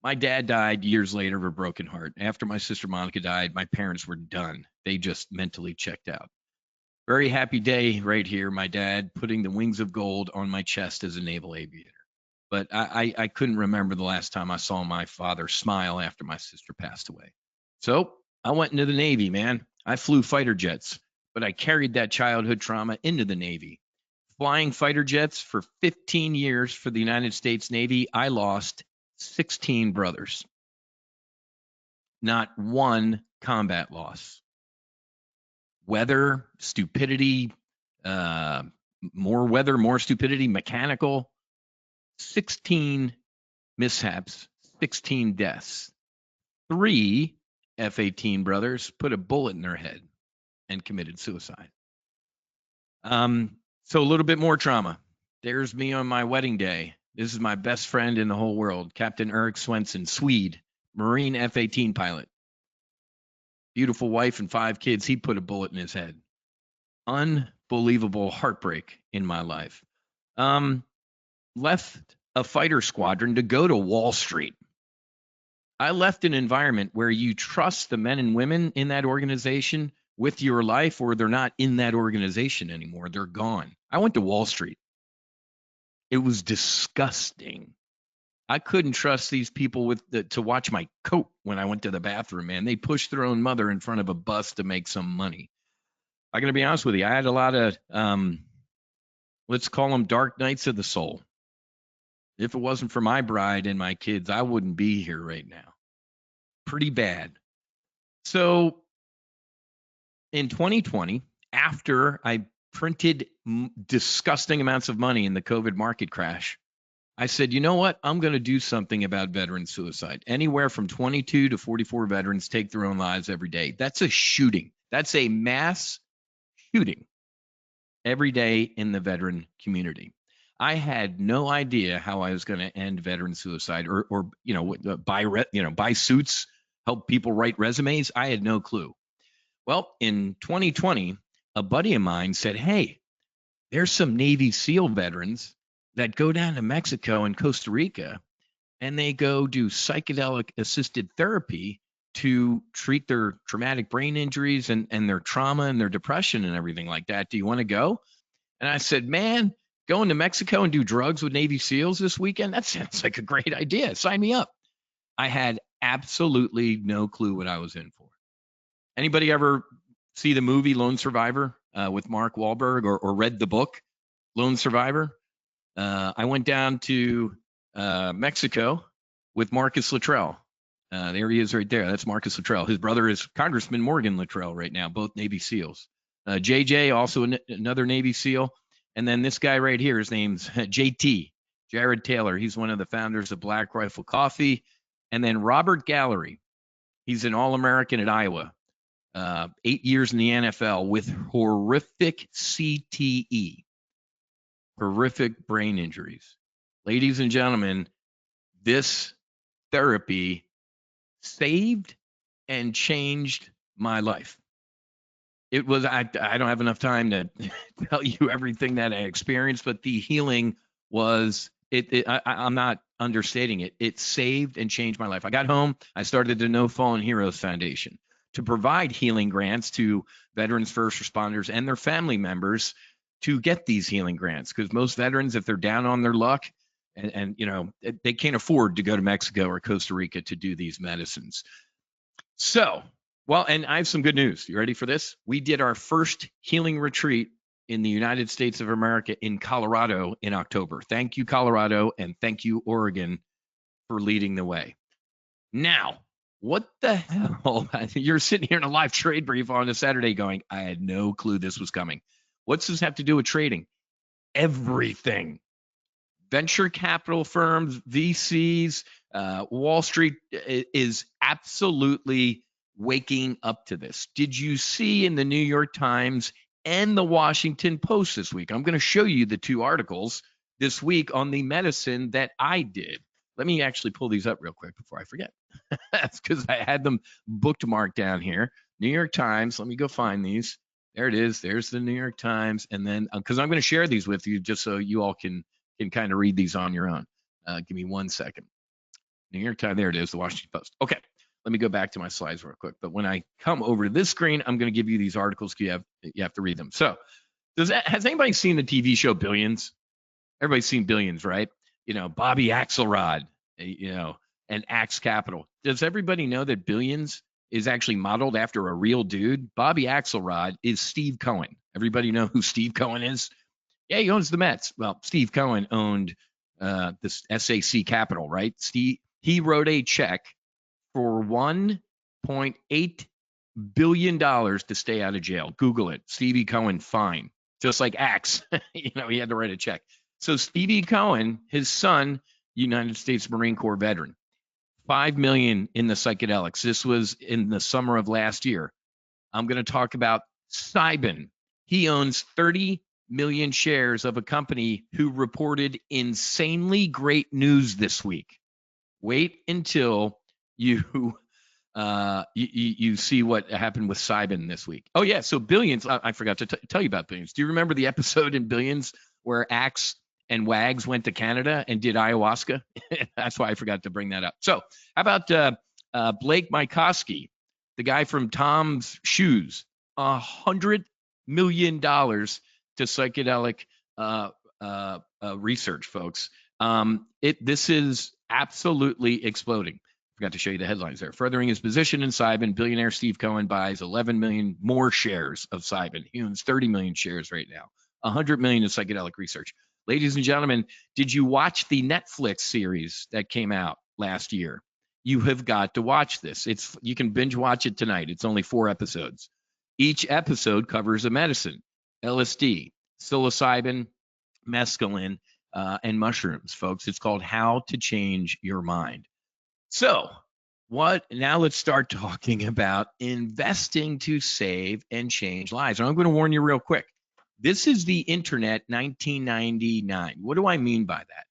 S5: My dad died years later of a broken heart. After my sister Monica died, my parents were done. They just mentally checked out. Very happy day right here. My dad putting the wings of gold on my chest as a naval aviator. But I couldn't remember the last time I saw my father smile after my sister passed away. So I went into the Navy, man. I flew fighter jets, but I carried that childhood trauma into the Navy. Flying fighter jets for 15 years for the United States Navy, I lost 16 brothers. Not one combat loss. Weather, stupidity, more weather, more stupidity, mechanical. 16 mishaps, 16 deaths. 3 F-18 brothers put a bullet in their head and committed suicide. So a little bit more trauma. There's me on my wedding day. This is my best friend in the whole world, Captain Eric Swenson, Swede, Marine F-18 pilot. Beautiful wife and 5 kids. He put a bullet in his head. Unbelievable heartbreak in my life. Left a fighter squadron to go to Wall Street. I left an environment where you trust the men and women in that organization with your life, or they're not in that organization anymore. They're gone. I went to Wall Street. It was disgusting. I couldn't trust these people to watch my coat when I went to the bathroom, man. They pushed their own mother in front of a bus to make some money. I'm going to be honest with you. I had a lot of, let's call them dark nights of the soul. If it wasn't for my bride and my kids, I wouldn't be here right now. Pretty bad. So in 2020, after I printed disgusting amounts of money in the COVID market crash, I said, you know what? I'm going to do something about veteran suicide. Anywhere from 22 to 44 veterans take their own lives every day. That's a shooting. That's a mass shooting every day in the veteran community. I had no idea how I was going to end veteran suicide or buy suits, help people write resumes. I had no clue. Well, in 2020, a buddy of mine said, hey, there's some Navy SEAL veterans that go down to Mexico and Costa Rica, and they go do psychedelic assisted therapy to treat their traumatic brain injuries and their trauma and their depression and everything like that. Do you want to go? And I said, man, going to Mexico and do drugs with Navy SEALs this weekend, that sounds like a great idea. Sign me up. I had absolutely no clue what I was in for. Anybody ever see the movie Lone Survivor with Mark Wahlberg, or read the book Lone Survivor? I went down to Mexico with Marcus Luttrell. There he is right there. That's Marcus Luttrell. His brother is Congressman Morgan Luttrell right now, both Navy SEALs. JJ, also another Navy SEAL. And then this guy right here, his name's JT, Jared Taylor. He's one of the founders of Black Rifle Coffee. And then Robert Gallery. He's an All-American at Iowa. 8 years in the NFL with horrific CTE, horrific brain injuries. Ladies and gentlemen, this therapy saved and changed my life. It was, I don't have enough time to tell you everything that I experienced, but the healing was, I'm not understating it. It saved and changed my life. I got home, I started the No Fallen Heroes Foundation to provide healing grants to veterans, first responders, and their family members to get these healing grants. Because most veterans, if they're down on their luck, and you know, they can't afford to go to Mexico or Costa Rica to do these medicines. So, well, and I have some good news. You ready for this? We did our first healing retreat in the United States of America in Colorado in October. Thank you, Colorado, and thank you, Oregon, for leading the way. Now, what the hell? You're sitting here in a live trade brief on a Saturday going, I had no clue this was coming. What's this have to do with trading? Everything. Venture capital firms, VCs, Wall Street is absolutely waking up to this. Did you see in the New York Times and the Washington Post this week? I'm going to show you the two articles this week on the medicine that I did. Let me actually pull these up real quick before I forget. That's because I had them bookmarked down here. New York Times. Let me go find these. There it is. There's the New York Times. And then, because I'm going to share these with you just so you all can kind of read these on your own. Give me 1 second. New York Times. There it is. The Washington Post. Okay. Let me go back to my slides real quick. But when I come over to this screen, I'm going to give you these articles. You have to read them. So, has anybody seen the TV show Billions? Everybody's seen Billions, right? You know, Bobby Axelrod, you know, and Axe Capital. Does everybody know that Billions is actually modeled after a real dude? Bobby Axelrod is Steve Cohen. Everybody know who Steve Cohen is? Yeah, he owns the Mets. Well, Steve Cohen owned this SAC Capital, right? He wrote a check for $1.8 billion to stay out of jail. Google it. Stevie Cohen, fine. Just like Axe, you know, he had to write a check. So Stevie Cohen, his son, United States Marine Corps veteran, $5 million in the psychedelics. This was in the summer of last year. I'm going to talk about Cybin. He owns 30 million shares of a company who reported insanely great news this week. Wait until you see what happened with Cybin this week. Oh yeah, so Billions. I forgot to tell you about Billions. Do you remember the episode in Billions where Axe and Wags went to Canada and did ayahuasca? That's why I forgot to bring that up. So how about Blake Mycoskie, the guy from Tom's Shoes? $100 million to psychedelic research, folks. This is absolutely exploding. Forgot to show you the headlines there. Furthering his position in Cybin, billionaire Steve Cohen buys 11 million more shares of Cybin. He owns 30 million shares right now. 100 million in psychedelic research. Ladies and gentlemen, did you watch the Netflix series that came out last year? You have got to watch this. You can binge watch it tonight. It's only 4 episodes. Each episode covers a medicine: LSD, psilocybin, mescaline, and mushrooms, folks. It's called How to Change Your Mind. So now let's start talking about investing to save and change lives. And I'm going to warn you real quick. This is the internet 1999. What do I mean by that?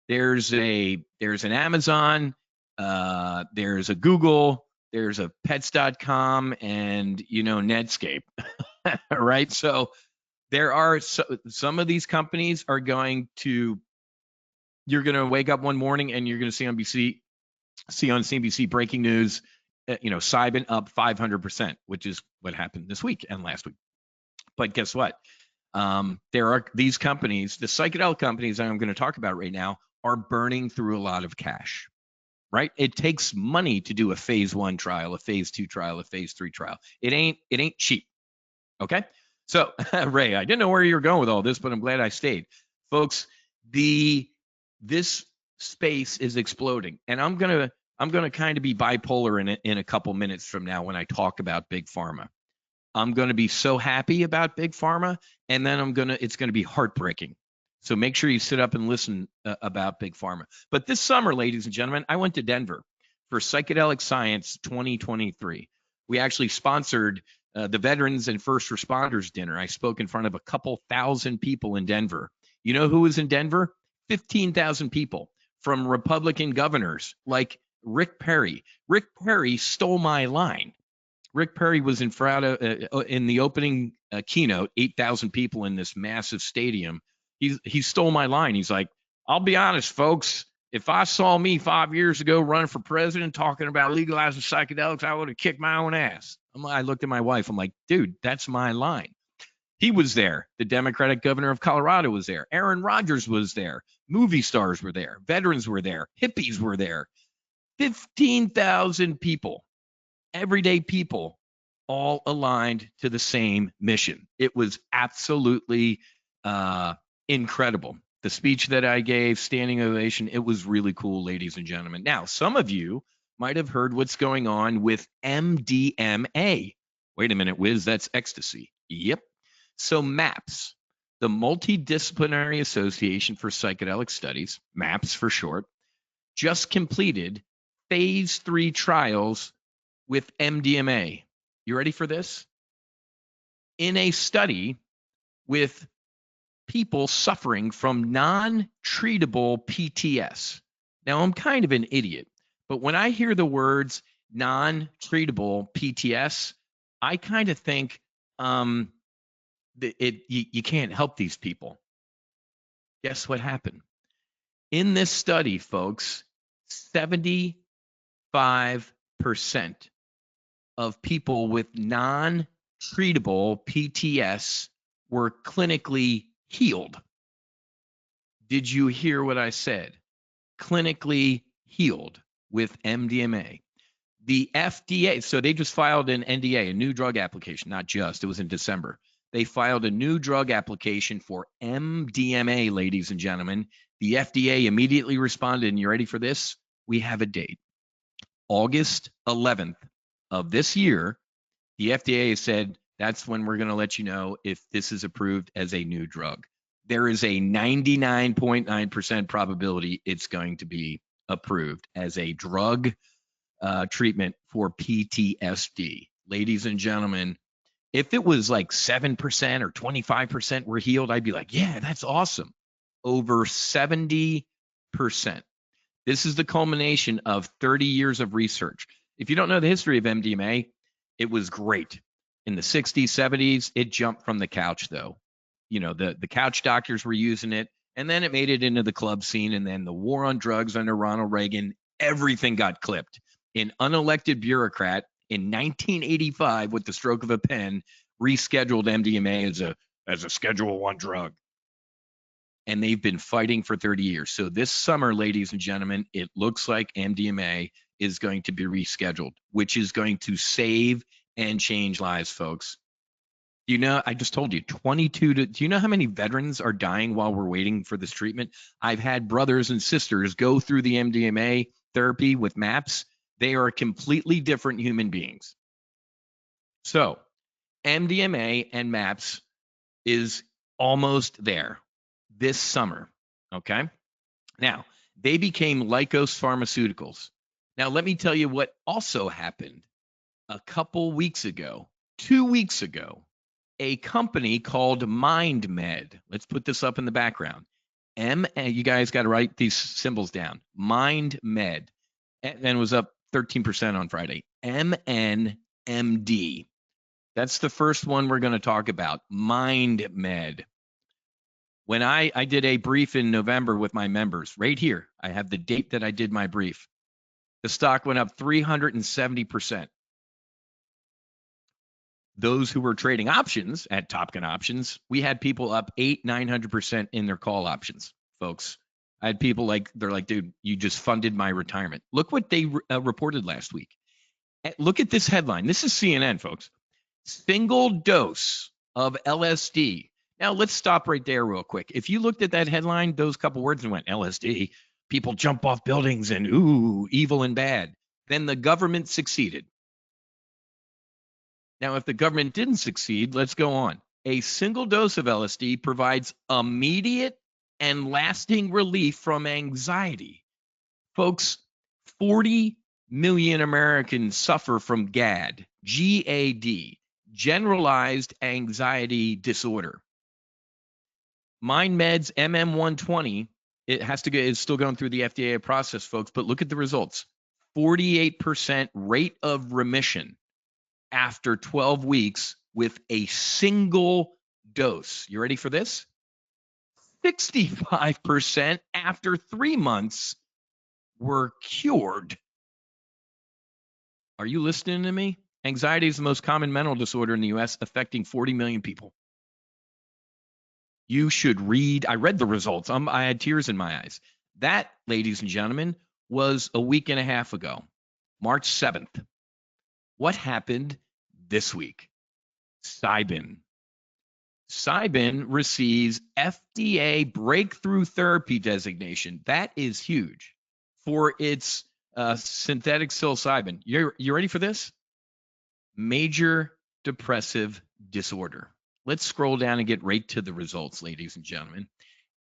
S5: There's an Amazon, there's a Google, there's a pets.com, and Netscape. Right? So There are some of these companies are going to, you're going to wake up one morning and you're going to see on CNBC breaking news, Cybin up 500%, which is what happened this week and last week. But guess what? There are these companies, the psychedelic companies I'm going to talk about right now, are burning through a lot of cash, right? It takes money to do a phase 1 trial, a phase 2 trial, a phase 3 trial. It ain't cheap. Okay. So Ray, I didn't know where you were going with all this, but I'm glad I stayed. Folks, this space is exploding, and I'm gonna kind of be bipolar in a couple minutes from now when I talk about big pharma. I'm gonna be so happy about big pharma, and then it's gonna be heartbreaking. So make sure you sit up and listen about big pharma. But this summer, ladies and gentlemen, I went to Denver for Psychedelic Science 2023. We actually sponsored the Veterans and First Responders Dinner. I spoke in front of a couple thousand people in Denver. You know who was in Denver? 15,000 people from Republican governors like Rick Perry. Rick Perry stole my line. Rick Perry was in front of, in the opening keynote, 8,000 people in this massive stadium. He stole my line. He's like, I'll be honest, folks. If I saw me 5 years ago running for president talking about legalizing psychedelics, I would have kicked my own ass. I looked at my wife. I'm like, dude, that's my line. He was there. The Democratic governor of Colorado was there. Aaron Rodgers was there. Movie stars were there. Veterans were there. Hippies were there. 15,000 people, everyday people, all aligned to the same mission. It was absolutely incredible. The speech that I gave, standing ovation, it was really cool, ladies and gentlemen. Now, some of you might have heard what's going on with MDMA. Wait a minute, Whiz, that's ecstasy. Yep. So MAPS, the Multidisciplinary Association for Psychedelic Studies, MAPS for short, just completed phase 3 trials with MDMA. You ready for this? In a study with people suffering from non-treatable PTS. Now, I'm kind of an idiot, but when I hear the words non-treatable PTS, I kind of think you can't help these people. Guess what happened? In this study, folks, 75% of people with non-treatable PTS were clinically healed. Did you hear what I said? Clinically healed with MDMA. The FDA, so they just filed an NDA, a new drug application, not just, it was in December. They filed a new drug application for MDMA, ladies and gentlemen. The FDA immediately responded, and you ready for this? We have a date. August 11th of this year, the FDA said, that's when we're going to let you know if this is approved as a new drug. There is a 99.9% probability it's going to be approved as a drug treatment for PTSD. Ladies and gentlemen, if it was like 7% or 25% were healed, I'd be like, yeah, that's awesome. Over 70%. This is the culmination of 30 years of research. If you don't know the history of MDMA, it was great. In the 60s, 70s, it jumped from the couch, though. You know, the couch doctors were using it, and then it made it into the club scene, and then the war on drugs under Ronald Reagan, everything got clipped. An unelected bureaucrat in 1985, with the stroke of a pen, rescheduled MDMA as a Schedule 1 drug. And they've been fighting for 30 years. So this summer, ladies and gentlemen, it looks like MDMA is going to be rescheduled, which is going to save and change lives, folks. You know, I just told you, do you know how many veterans are dying while we're waiting for this treatment? I've had brothers and sisters go through the MDMA therapy with MAPS. They are completely different human beings. So MDMA and MAPS is almost there this summer, okay? Now, they became Lykos Pharmaceuticals. Now, let me tell you what also happened a couple weeks ago, 2 weeks ago. A company called MindMed. Let's put this up in the background. You guys got to write these symbols down. MindMed. And was up 13% on Friday. MNMD. That's the first one we're going to talk about, MindMed. When I did a brief in November with my members, right here, I have the date that I did my brief. The stock went up 370%. Those who were trading options at Topkin Options, we had people up 800-900% in their call options, folks. I had people they're like, dude, you just funded my retirement. Look what they reported last week. Look at this headline. This is CNN, folks. Single dose of LSD. Now, let's stop right there real quick. If you looked at that headline, those couple words and went, LSD, people jump off buildings and, ooh, evil and bad. Then the government succeeded. Now, if the government didn't succeed, let's go on. A single dose of LSD provides immediate and lasting relief from anxiety. Folks, 40 million Americans suffer from GAD, G-A-D, generalized anxiety disorder. MindMed's MM120, it's still going through the FDA process, folks, but look at the results. 48% rate of remission after 12 weeks with a single dose. You ready for this? 65% after 3 months were cured. Are you listening to me? Anxiety is the most common mental disorder in the US, affecting 40 million people. You should read. I read the results. I had tears in my eyes. That, ladies and gentlemen, was a week and a half ago, March 7th. What happened this week? Cybin. Cybin receives FDA breakthrough therapy designation. That is huge for its synthetic psilocybin. You ready for this? Major depressive disorder. Let's scroll down and get right to the results, ladies and gentlemen.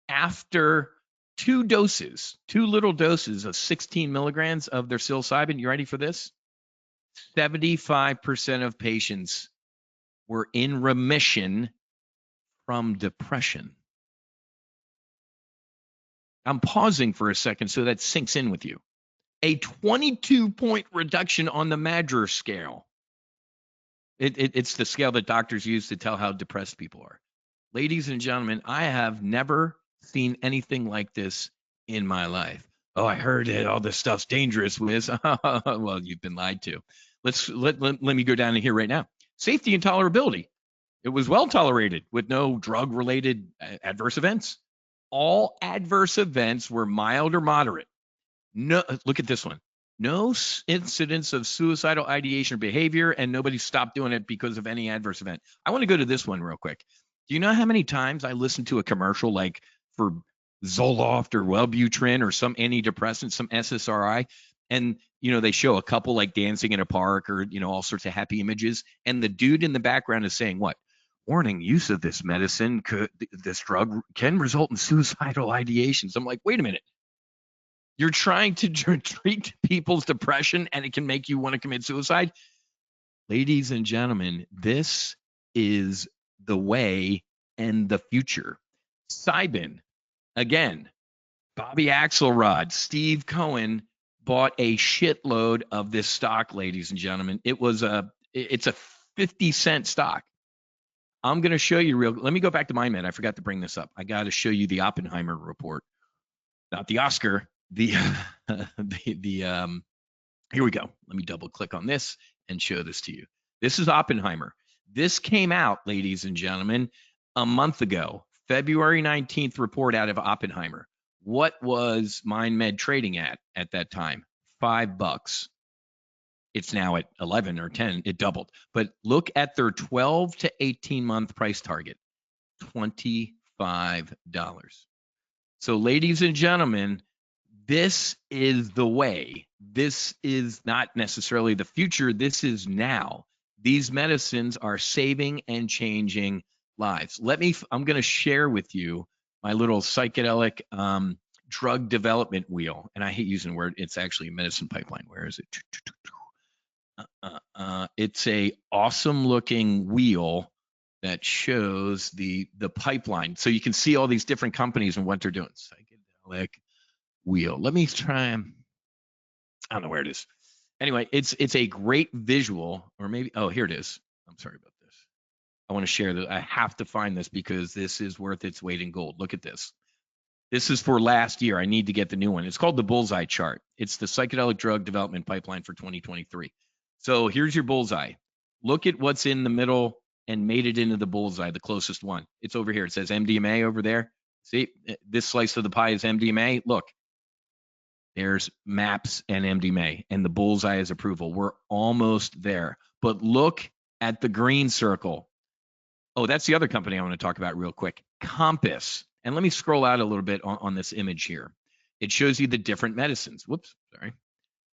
S5: After two little doses of 16 milligrams of their psilocybin, you ready for this? 75% of patients were in remission from depression. I'm pausing for a second so that sinks in with you. A 22-point reduction on the Madger scale. It's the scale that doctors use to tell how depressed people are. Ladies and gentlemen, I have never seen anything like this in my life. Oh, I heard it. All this stuff's dangerous, Whiz. Well, you've been lied to. Let me go down to here right now. Safety and tolerability. It was well tolerated with no drug-related adverse events. All adverse events were mild or moderate. No, look at this one. No incidents of suicidal ideation or behavior, and nobody stopped doing it because of any adverse event. I want to go to this one real quick. Do you know how many times I listened to a commercial like for Zoloft or Wellbutrin or some antidepressant, some SSRI, and they show a couple like dancing in a park or all sorts of happy images, and the dude in the background is saying what? Warning, use of this medicine this drug can result in suicidal ideations. I'm like, wait a minute. You're trying to treat people's depression and it can make you want to commit suicide? Ladies and gentlemen, this is the way and the future. Cybin, again, Bobby Axelrod, Steve Cohen bought a shitload of this stock, ladies and gentlemen. It's a 50-cent stock. I'm going to show you let me go back to MindMed. I forgot to bring this up. I got to show you the Oppenheimer report, not the Oscar. Here we go. Let me double click on this and show this to you. This is Oppenheimer. This came out, ladies and gentlemen, a month ago, February 19th report out of Oppenheimer. What was MindMed trading at that time? $5. It's now at 11 or 10. It doubled. But look at their 12 to 18 month price target, $25. So, ladies and gentlemen, this is the way. This is not necessarily the future. This is now. These medicines are saving and changing lives. I'm going to share with you my little psychedelic drug development wheel. And I hate using the word. It's actually a medicine pipeline. Where is it? It's a awesome looking wheel that shows the pipeline. So you can see all these different companies and what they're doing. Psychedelic wheel. Let me try. I don't know where it is. Anyway, it's a great visual, or maybe, oh, here it is. I'm sorry about I want to share that. I have to find this because this is worth its weight in gold. Look at this. This is for last year. I need to get the new one. It's called the bullseye chart. It's the psychedelic drug development pipeline for 2023. So here's your bullseye. Look at what's in the middle and made it into the bullseye, the closest one. It's over here. It says MDMA over there. See, this slice of the pie is MDMA. Look, there's MAPS and MDMA, and the bullseye is approval. We're almost there. But look at the green circle. Oh, that's the other company I want to talk about real quick, Compass. And let me scroll out a little bit on this image here. It shows you the different medicines. Whoops, sorry.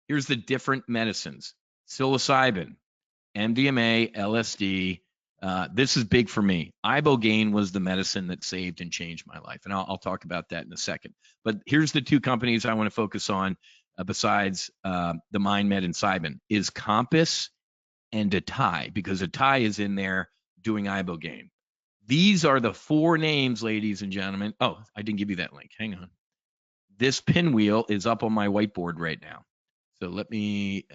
S5: Here's the different medicines. Psilocybin, MDMA, LSD. This is big for me. Ibogaine was the medicine that saved and changed my life. And I'll talk about that in a second. But here's the two companies I want to focus on besides the MindMed and Cybin is Compass and Atai, because Atai is in there doing Ibogaine. These are the four names, ladies and gentlemen. Oh, I didn't give you that link. Hang on. This pinwheel is up on my whiteboard right now. So let me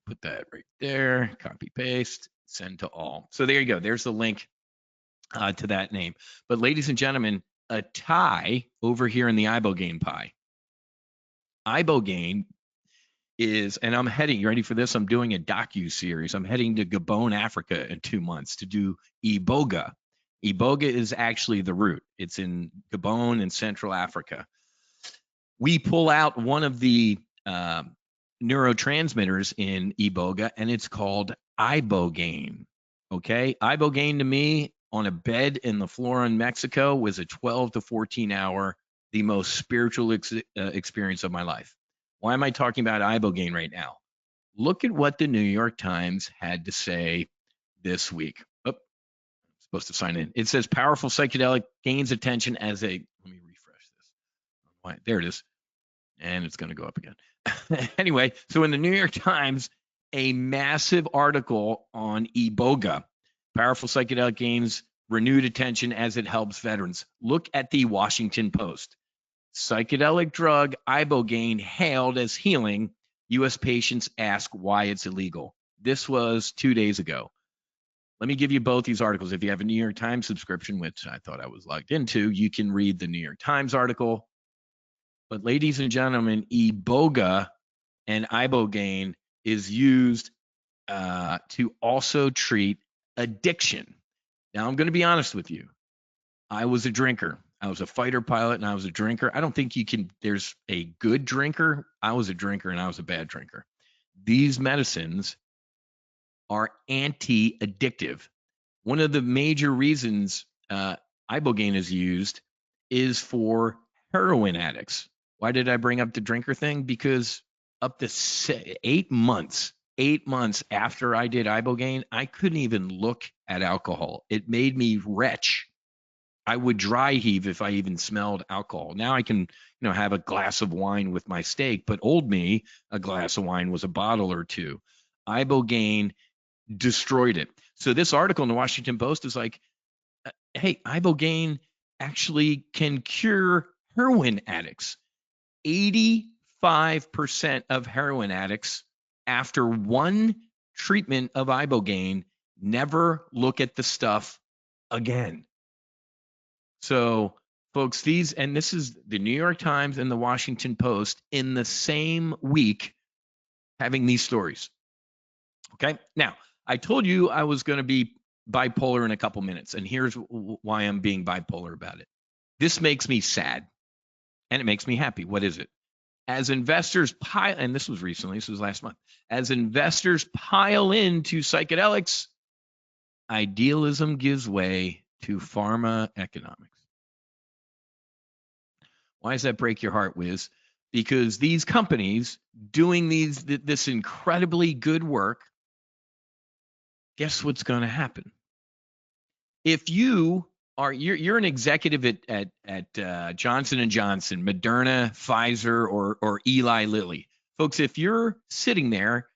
S5: put that right there, copy, paste, send to all. So there you go. There's the link to that name. But ladies and gentlemen, Atai over here in the Ibogaine pie. Ibogaine is, and I'm heading, you ready for this? I'm doing a docu-series. I'm heading to Gabon, Africa in 2 months to do Iboga. Iboga is actually the root. It's in Gabon in Central Africa. We pull out one of the neurotransmitters in Iboga, and it's called Ibogaine. Okay, Ibogaine to me on a bed in the flora in Mexico was a 12 to 14 hour, the most spiritual experience of my life. Why am I talking about Ibogaine right now? Look at what the New York Times had to say this week. Supposed to sign in. It says powerful psychedelic gains attention as a, let me refresh this. There it is. And it's going to go up again. Anyway, so in the New York Times, a massive article on Iboga, powerful psychedelic gains renewed attention as it helps veterans. Look at the Washington Post. Psychedelic drug Ibogaine hailed as healing. U.S. patients ask why it's illegal. This was 2 days ago. Let me give you both these articles. If you have a New York Times subscription, which I thought I was logged into, you can read the New York Times article. But ladies and gentlemen, Iboga and Ibogaine is used to also treat addiction. Now, I'm going to be honest with you. I was a drinker. I was a fighter pilot and I was a drinker. I don't think you can, there's a good drinker. I was a drinker and I was a bad drinker. These medicines are anti-addictive. One of the major reasons Ibogaine is used is for heroin addicts. Why did I bring up the drinker thing? Because up to 8 months after I did Ibogaine, I couldn't even look at alcohol. It made me retch. I would dry heave if I even smelled alcohol. Now I can, have a glass of wine with my steak, but old me, a glass of wine was a bottle or two. Ibogaine destroyed it. So this article in the Washington Post is like, hey, Ibogaine actually can cure heroin addicts. 85% of heroin addicts after one treatment of Ibogaine never look at the stuff again. So folks, this is the New York Times and the Washington Post in the same week having these stories. Okay. Now, I told you I was going to be bipolar in a couple minutes, and here's why I'm being bipolar about it. This makes me sad, and it makes me happy. What is it? As investors pile, and this was recently, this was last month, as investors pile into psychedelics, idealism gives way to pharma economics. Why does that break your heart, Whiz? Because these companies doing this incredibly good work, guess what's going to happen? If you're an executive at Johnson & Johnson, Moderna, Pfizer, or Eli Lilly, folks, if you're sitting there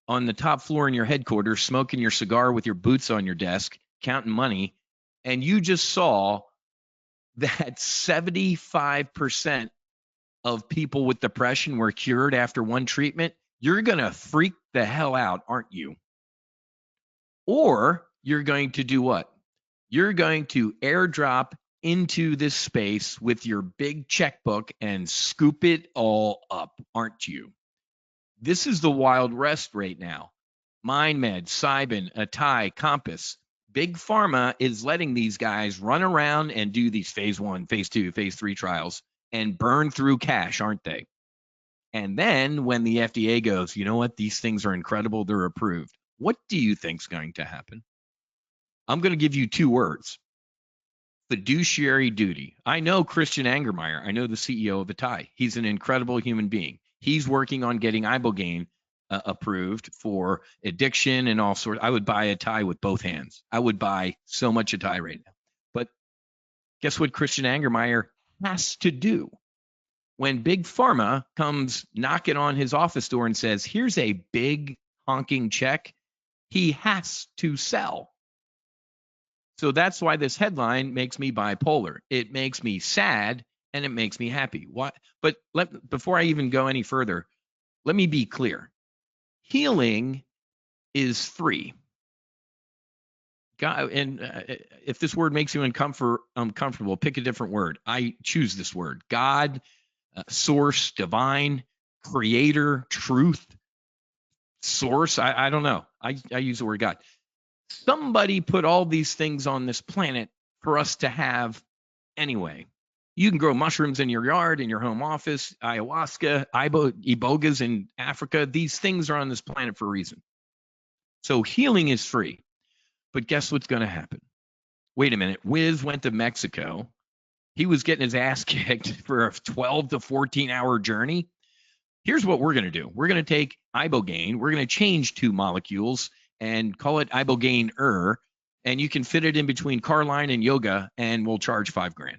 S5: on the top floor in your headquarters, smoking your cigar with your boots on your desk, counting money, and you just saw that 75% of people with depression were cured after one treatment, you're going to freak the hell out, aren't you? Or you're going to do what? You're going to airdrop into this space with your big checkbook and scoop it all up, aren't you? This is the Wild West right now. MindMed, Cybin, Atai, Compass. Big Pharma is letting these guys run around and do these phase 1, phase 2, phase 3 trials and burn through cash, aren't they? And then when the FDA goes, you know what, these things are incredible, they're approved. What do you think's going to happen? I'm going to give you 2 words. Fiduciary duty. I know Christian Angermeyer. I know the CEO of Atai. He's an incredible human being. He's working on getting ibogaine approved for addiction and all sorts. I would buy Atai with both hands. I would buy so much Atai right now. But guess what Christian Angermeyer has to do? When Big Pharma comes knocking on his office door and says, here's a big honking check, he has to sell. So that's why this headline makes me bipolar. It makes me sad and it makes me happy. Why? But before I even go any further, let me be clear. Healing is free. God, and if this word makes you uncomfortable, pick a different word. I choose this word. God, source, divine, creator, truth, source. I don't know. I use the word God. Somebody put all these things on this planet for us to have anyway. You can grow mushrooms in your yard, in your home office, ayahuasca, ibogas in Africa. These things are on this planet for a reason. So healing is free. But guess what's going to happen? Wait a minute. Whiz went to Mexico. He was getting his ass kicked for a 12 to 14-hour journey. Here's what we're going to do. We're going to take ibogaine. We're going to change 2 molecules and call it ibogaine and you can fit it in between Carline and yoga, and we'll charge $5,000.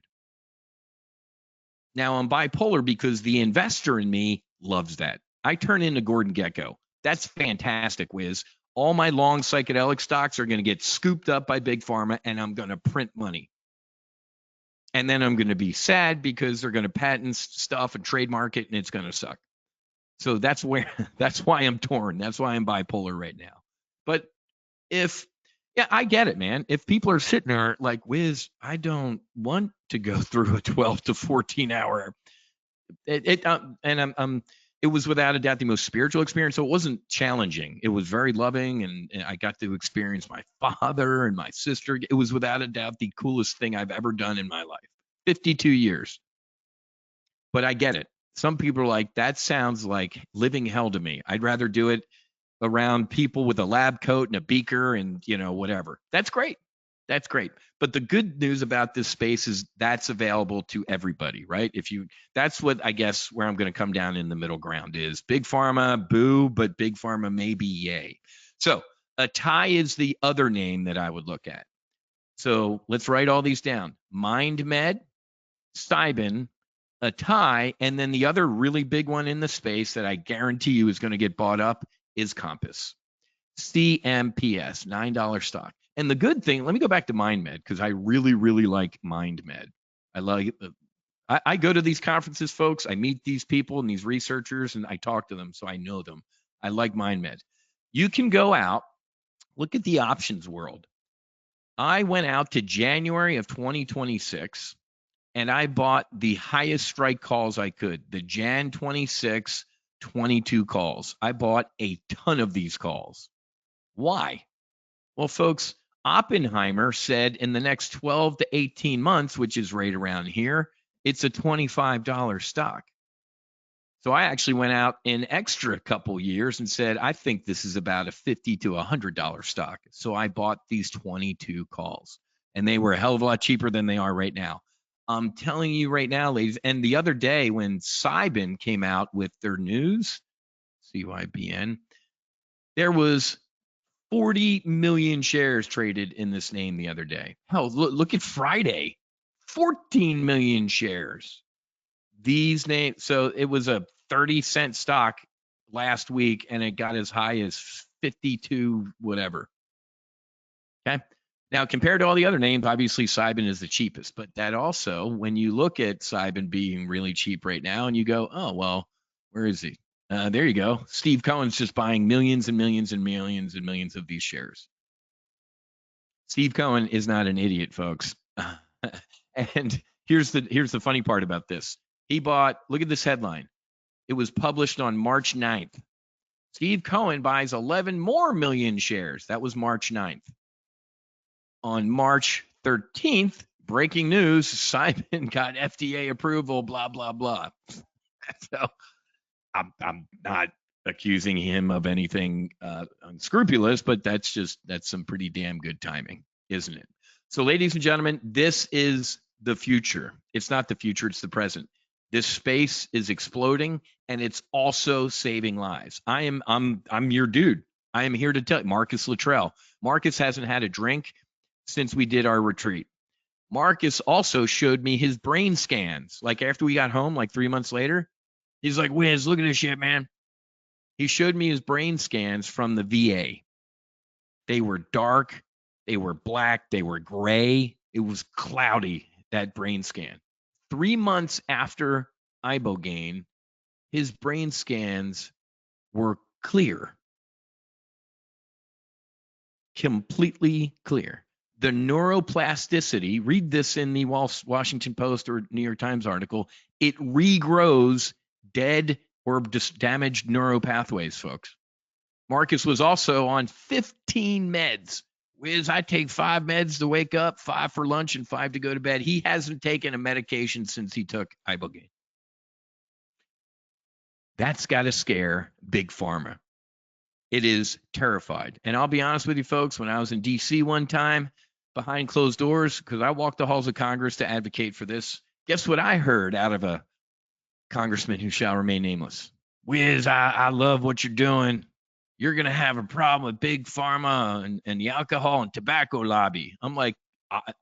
S5: Now I'm bipolar because the investor in me loves that. I turn into Gordon Gekko. That's fantastic, Whiz. All my long psychedelic stocks are going to get scooped up by Big Pharma, and I'm going to print money. And then I'm going to be sad because they're going to patent stuff and trademark it, and it's going to suck. So that's why I'm torn. That's why I'm bipolar right now. But I get it, man. If people are sitting there like, Whiz, I don't want to go through a 12 to 14 hour. It was without a doubt the most spiritual experience. So it wasn't challenging. It was very loving, and I got to experience my father and my sister. It was without a doubt the coolest thing I've ever done in my life. 52 years. But I get it. Some people are like, that sounds like living hell to me. I'd rather do it around people with a lab coat and a beaker and, whatever. That's great. That's great. But the good news about this space is that's available to everybody, right? That's what I guess where I'm going to come down in the middle ground is Big Pharma, boo, but Big Pharma maybe yay. So Atai is the other name that I would look at. So let's write all these down. MindMed, Cybin, Atai, and then the other really big one in the space that I guarantee you is going to get bought up is Compass. CMPS, $9 stock. And the good thing, let me go back to MindMed because I really, really like MindMed. I go to these conferences, folks. I meet these people and these researchers, and I talk to them, so I know them. I like MindMed. You can go out, look at the options world. I went out to January of 2026, and I bought the highest strike calls I could, the Jan 26, 22 calls. I bought a ton of these calls. Why? Well, folks, Oppenheimer said in the next 12 to 18 months, which is right around here, it's a $25 stock. So I actually went out an extra couple years and said, I think this is about a $50 to $100 stock. So I bought these 22 calls, and they were a hell of a lot cheaper than they are right now. I'm telling you right now, ladies, and the other day when Cybin came out with their news, CYBN, there was 40 million shares traded in this name the other day. Hell, look at Friday, 14 million shares. These names, so it was a 30-cent stock last week, and it got as high as 52 whatever. Okay. Now, compared to all the other names, obviously Cybin is the cheapest, but that also, when you look at Cybin being really cheap right now and you go, oh, well, where is he? There you go. Steve Cohen's just buying millions and millions and millions and millions of these shares. Steve Cohen is not an idiot, folks. And here's the funny part about this. He bought, look at this headline. It was published on March 9th. Steve Cohen buys 11 more million shares. That was March 9th. On March 13th, breaking news, Simon got FDA approval, blah, blah, blah. So I'm not accusing him of anything unscrupulous, but that's some pretty damn good timing, isn't it? So ladies and gentlemen, this is the future. It's not the future, it's the present. This space is exploding and it's also saving lives. I'm your dude. I am here to tell you, Marcus Luttrell. Marcus hasn't had a drink since we did our retreat. Marcus also showed me his brain scans. Like after we got home, like 3 months later, he's like, Whiz, look at this shit, man. He showed me his brain scans from the VA. They were dark, they were black, they were gray. It was cloudy, that brain scan. 3 months after ibogaine, his brain scans were clear. Completely clear. The neuroplasticity, read this in the Washington Post or New York Times article, it regrows dead or damaged neuropathways, folks. Marcus was also on 15 meds. Whiz, I take 5 meds to wake up, 5 for lunch, and 5 to go to bed. He hasn't taken a medication since he took ibogaine. That's got to scare Big Pharma. It is terrified. And I'll be honest with you, folks, when I was in D.C. one time, behind closed doors, because I walked the halls of Congress to advocate for this, guess what I heard out of a congressman who shall remain nameless? Whiz, I love what you're doing. You're going to have a problem with Big Pharma and the alcohol and tobacco lobby. I'm like,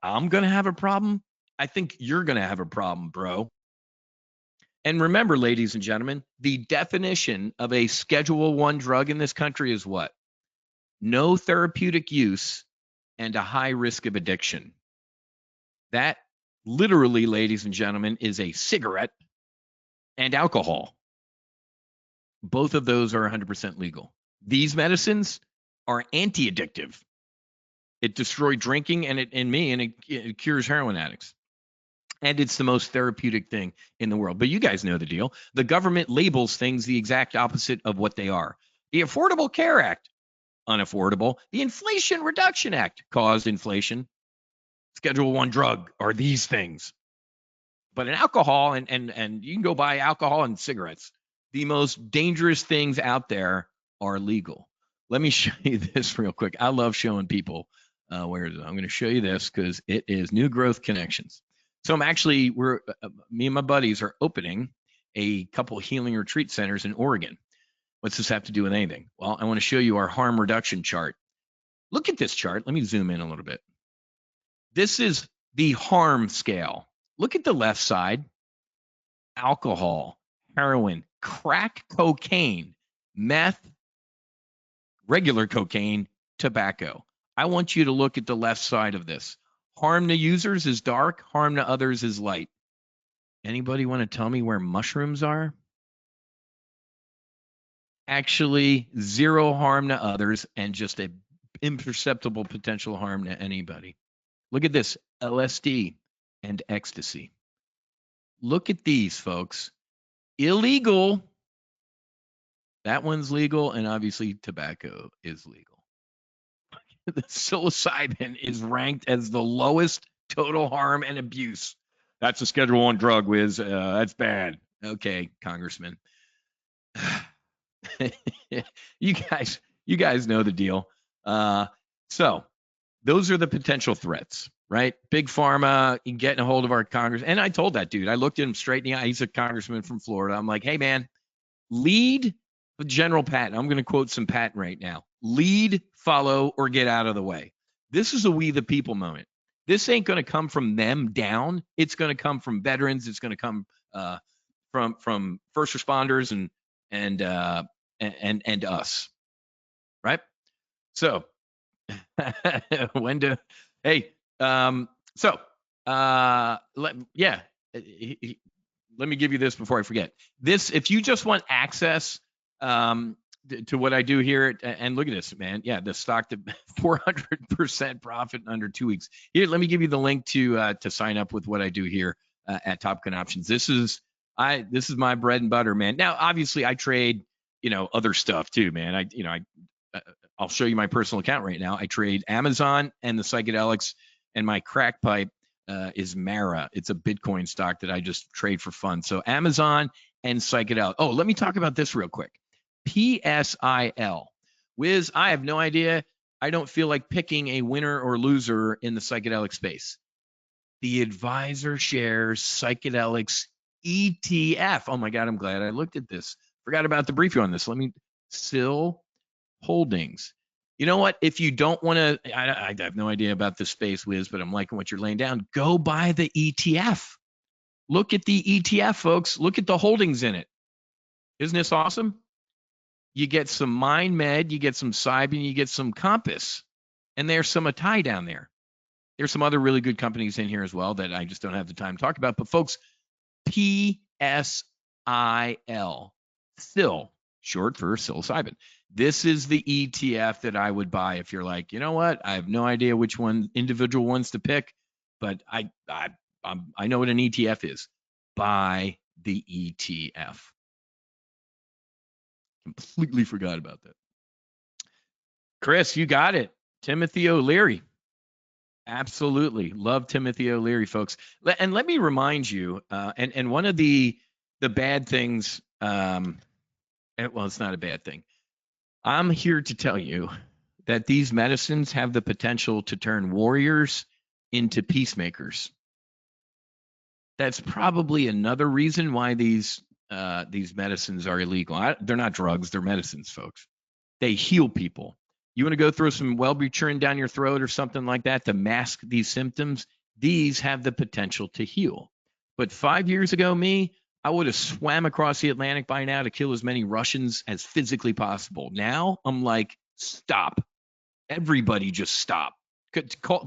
S5: I'm going to have a problem? I think you're going to have a problem, bro. And remember, ladies and gentlemen, the definition of a Schedule I drug in this country is what? No therapeutic use and a high risk of addiction. That literally, ladies and gentlemen, is a cigarette and alcohol. Both of those are 100% legal. These medicines are anti-addictive. It destroyed drinking and it cures heroin addicts. And it's the most therapeutic thing in the world. But you guys know the deal. The government labels things the exact opposite of what they are. The Affordable Care Act, unaffordable. The Inflation Reduction Act caused inflation. Schedule I drug are these things. But in alcohol, and you can go buy alcohol and cigarettes, the most dangerous things out there are legal. Let me show you this real quick. I love showing people where it is. I'm going to show you this because it is New Growth Connections. So me and my buddies are opening a couple healing retreat centers in Oregon. What's this have to do with anything? Well, I want to show you our harm reduction chart. Look at this chart. Let me zoom in a little bit. This is the harm scale. Look at the left side. Alcohol, heroin, crack cocaine, meth, regular cocaine, tobacco. I want you to look at the left side of this. Harm to users is dark, harm to others is light. Anybody want to tell me where mushrooms are? Actually, zero harm to others and just an imperceptible potential harm to anybody. Look at this, LSD and ecstasy. Look at these, folks. Illegal. That one's legal, and obviously tobacco is legal. The psilocybin is ranked as the lowest total harm and abuse. That's a Schedule I drug, Whiz. That's bad. Okay, Congressman. You guys know the deal. So those are the potential threats, right? Big Pharma getting a hold of our Congress. And I told that dude, I looked at him straight in the eye. He's a congressman from Florida. I'm like, hey, man, lead with General Patton. I'm going to quote some Patton right now. Lead, follow, or get out of the way. This is a we the people moment. This ain't going to come from them down. It's going to come from veterans. It's going to come from first responders and us, right? So let me give you this before I forget. This, if you just want access to what I do here. And look at this, man. Yeah, the stock to 400% profit in under 2 weeks. Here, let me give you the link to sign up with what I do here at Top Gun Options. This is my bread and butter, man. Now, obviously, I trade, other stuff too, man. I'll show you my personal account right now. I trade Amazon and the psychedelics, and my crack pipe is Mara. It's a Bitcoin stock that I just trade for fun. So Amazon and psychedelic. Oh, let me talk about this real quick. PSIL. Whiz, I have no idea. I don't feel like picking a winner or loser in the psychedelic space. The Advisor Shares Psychedelics ETF. Oh my God, I'm glad I looked at this. Forgot about the briefing on this. SIL Holdings. You know what? If you don't want to, I have no idea about this space, Whiz, but I'm liking what you're laying down. Go buy the ETF. Look at the ETF, folks. Look at the holdings in it. Isn't this awesome? You get some MindMed, you get some Cybin, you get some Compass, and there's some Atai down there. There's some other really good companies in here as well that I just don't have the time to talk about. But folks, PSIL, SIL, short for psilocybin. This is the ETF that I would buy if you're like, you know what? I have no idea which one individual ones to pick, but I know what an ETF is. Buy the ETF. Completely forgot about that. Chris, you got it. Timothy O'Leary. Absolutely. Love Timothy O'Leary, folks. And let me remind you, and one of the bad things, well, it's not a bad thing. I'm here to tell you that these medicines have the potential to turn warriors into peacemakers. That's probably another reason why these medicines are illegal. They're not drugs, they're medicines, folks. They heal people. You want to go throw some Wellbutrin down your throat or something like that to mask these symptoms? These have the potential to heal. But 5 years ago, I would have swam across the Atlantic by now to kill as many Russians as physically possible. Now I'm like, stop. Everybody just stop.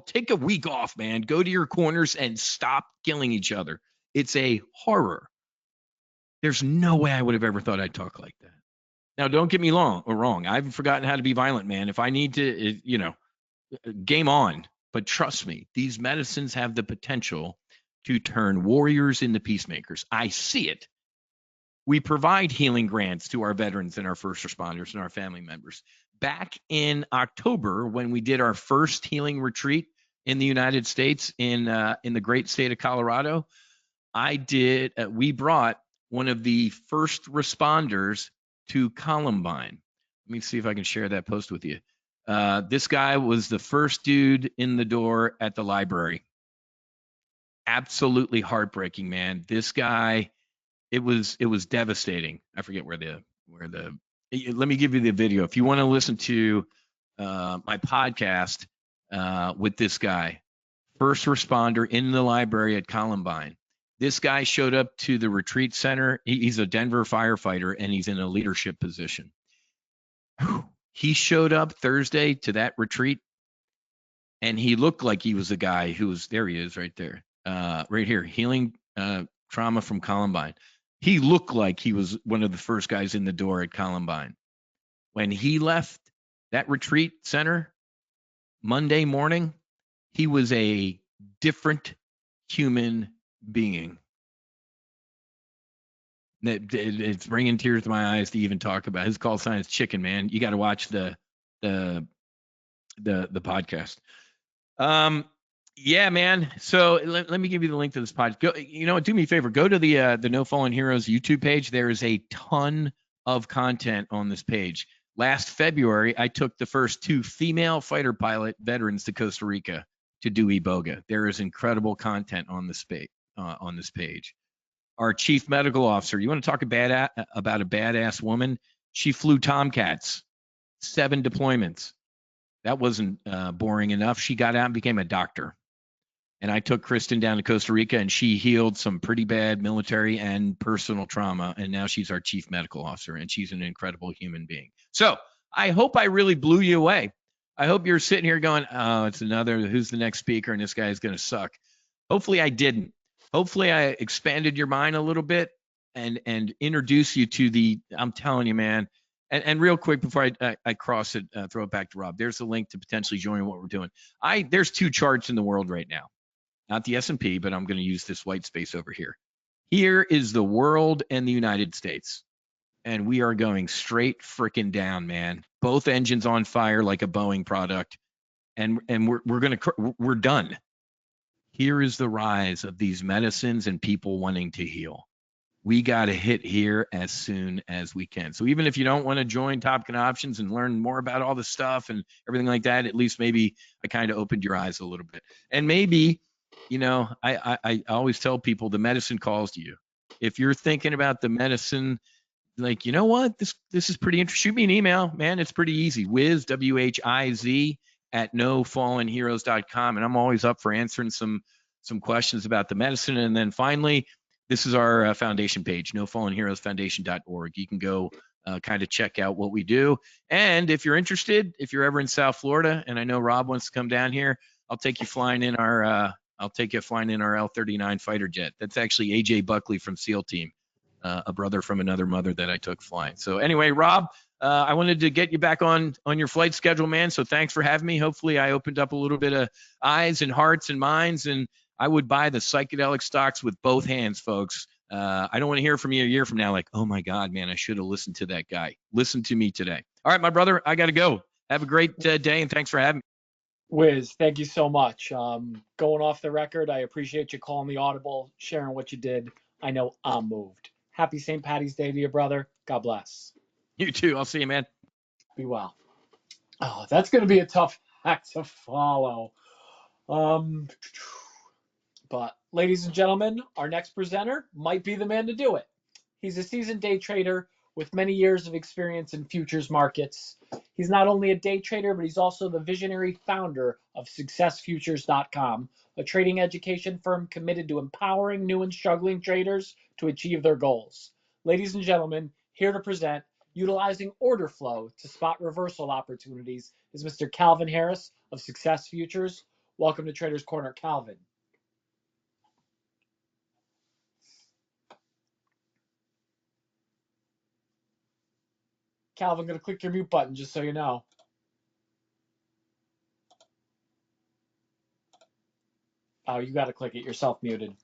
S5: Take a week off, man. Go to your corners and stop killing each other. It's a horror. There's no way I would have ever thought I'd talk like that. Now, don't get me wrong. I haven't forgotten how to be violent, man. If I need to, game on. But trust me, these medicines have the potential to turn warriors into peacemakers. I see it. We provide healing grants to our veterans and our first responders and our family members. Back in October, when we did our first healing retreat in the United States in the great state of Colorado, we brought one of the first responders to Columbine. Let me see if I can share that post with you. This guy was the first dude in the door at the library. Absolutely heartbreaking, man. This guy, it was devastating. I forget where let me give you the video. If you want to listen to my podcast with this guy, first responder in the library at Columbine. This guy showed up to the retreat center. He's a Denver firefighter, and he's in a leadership position. He showed up Thursday to that retreat, and he looked like he was the guy who was, there he is right there, right here, healing trauma from Columbine. He looked like he was one of the first guys in the door at Columbine. When he left that retreat center Monday morning, he was a different human being. It's bringing tears to my eyes to even talk about. His call sign is Chicken, man. You got to watch the podcast. Yeah, man. So let me give you the link to this podcast. Do me a favor. Go to the No Fallen Heroes YouTube page. There is a ton of content on this page. Last February, I took the first 2 female fighter pilot veterans to Costa Rica to do Iboga. There is incredible content on this page. Our chief medical officer. You want to talk about a badass woman? She flew Tomcats, 7 deployments. That wasn't boring enough. She got out and became a doctor. And I took Kristen down to Costa Rica, and she healed some pretty bad military and personal trauma. And now she's our chief medical officer, and she's an incredible human being. So I hope I really blew you away. I hope you're sitting here going, oh, it's another, who's the next speaker, and this guy is going to suck. Hopefully I didn't. Hopefully I expanded your mind a little bit and introduced you to I'm telling you, man, And real quick before I cross it, throw it back to Rob. There's a link to potentially join what we're doing. There's 2 charts in the world right now, not the S&P, but I'm going to use this white space over here. Here is the world and the United States, and we are going straight freaking down, man. Both engines on fire like a Boeing product, and we're done. Here is the rise of these medicines and people wanting to heal. We got to hit here as soon as we can. So even if you don't want to join Topkin Options and learn more about all the stuff and everything like that, at least maybe I kind of opened your eyes a little bit. And maybe, you know, I always tell people the medicine calls to you. If you're thinking about the medicine, like, you know what, this is pretty interesting. Shoot me an email, man. It's pretty easy. Whiz, WHIZ @nofallenheroes.com. And I'm always up for answering some questions about the medicine. And then finally, this is our foundation page, nofallenheroesfoundation.org. You can go kind of check out what we do. And if you're interested, if you're ever in South Florida, and I know Rob wants to come down here, I'll take you flying in our L-39 fighter jet. That's actually AJ Buckley from SEAL Team, a brother from another mother that I took flying. So anyway, Rob, I wanted to get you back on your flight schedule, man. So thanks for having me. Hopefully I opened up a little bit of eyes and hearts and minds, and I would buy the psychedelic stocks with both hands, folks. I don't want to hear from you a year from now like, oh my God, man, I should have listened to that guy. Listen to me today. All right, my brother, I got to go. Have a great day, and thanks for having me.
S1: Whiz, thank you so much. Going off the record, I appreciate you calling the audible, sharing what you did. I know I'm moved. Happy St. Patty's Day to you, brother. God bless.
S5: You too. I'll see you, man.
S1: Be well. Oh, that's going to be a tough act to follow. But ladies and gentlemen, our next presenter might be the man to do it. He's a seasoned day trader with many years of experience in futures markets. He's not only a day trader, but he's also the visionary founder of SuccessFutures.com, a trading education firm committed to empowering new and struggling traders to achieve their goals. Ladies and gentlemen, here to present, utilizing order flow to spot reversal opportunities, is Mr. Calvin Harris of Success Futures. Welcome to Traders Corner, Calvin. Calvin, I'm going to click your mute button just so you know. Oh, you got to click it. You're self-muted.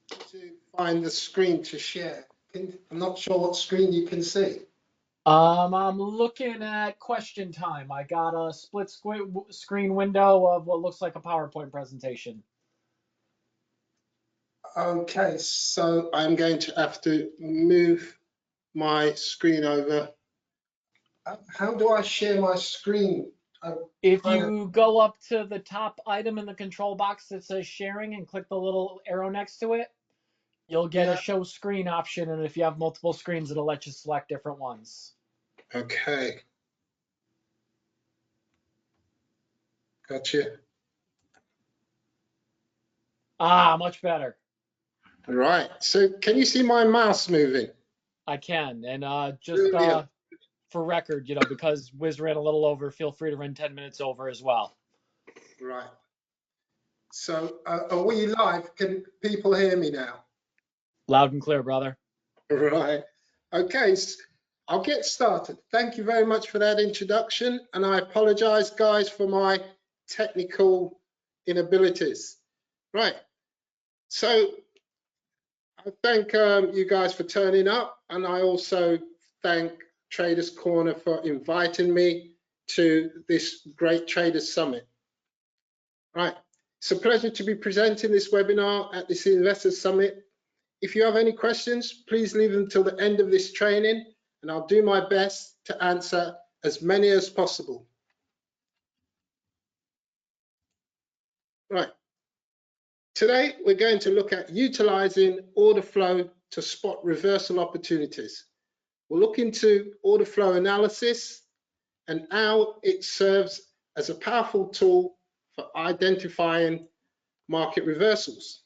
S6: To find the screen to share. I'm not sure what screen you can see.
S1: I'm looking at question time. I got a split screen window of what looks like a PowerPoint presentation.
S6: Okay, so I'm going to have to move my screen over. How do I share my screen?
S1: If you go up to the top item in the control box that says sharing and click the little arrow next to it, you'll get a show screen option. And if you have multiple screens, it'll let you select different ones.
S6: Okay. Gotcha.
S1: Ah, much better.
S6: Right. So can you see my mouse moving?
S1: I can. And just for record, you know, because Whiz ran a little over, feel free to run 10 minutes over as well.
S6: Right. So are we live? Can people hear me now?
S1: Loud and clear, brother.
S6: Right. Okay. I'll get started. Thank you very much for that introduction. And I apologize, guys, for my technical inabilities. Right. So I thank you guys for turning up. And I also thank Traders Corner for inviting me to this great Traders Summit. Right. It's a pleasure to be presenting this webinar at this Investors Summit. If you have any questions, please leave them till the end of this training, and I'll do my best to answer as many as possible. Right. Today, we're going to look at utilizing order flow to spot reversal opportunities. We'll look into order flow analysis and how it serves as a powerful tool for identifying market reversals.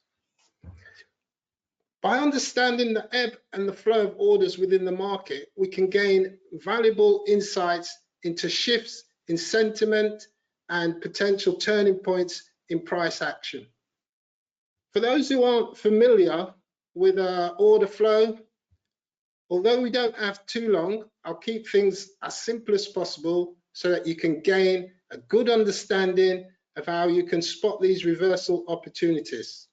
S6: By understanding the ebb and the flow of orders within the market, we can gain valuable insights into shifts in sentiment and potential turning points in price action. For those who aren't familiar with order flow, Although we don't have too long, I'll keep things as simple as possible so that you can gain a good understanding of how you can spot these reversal opportunities.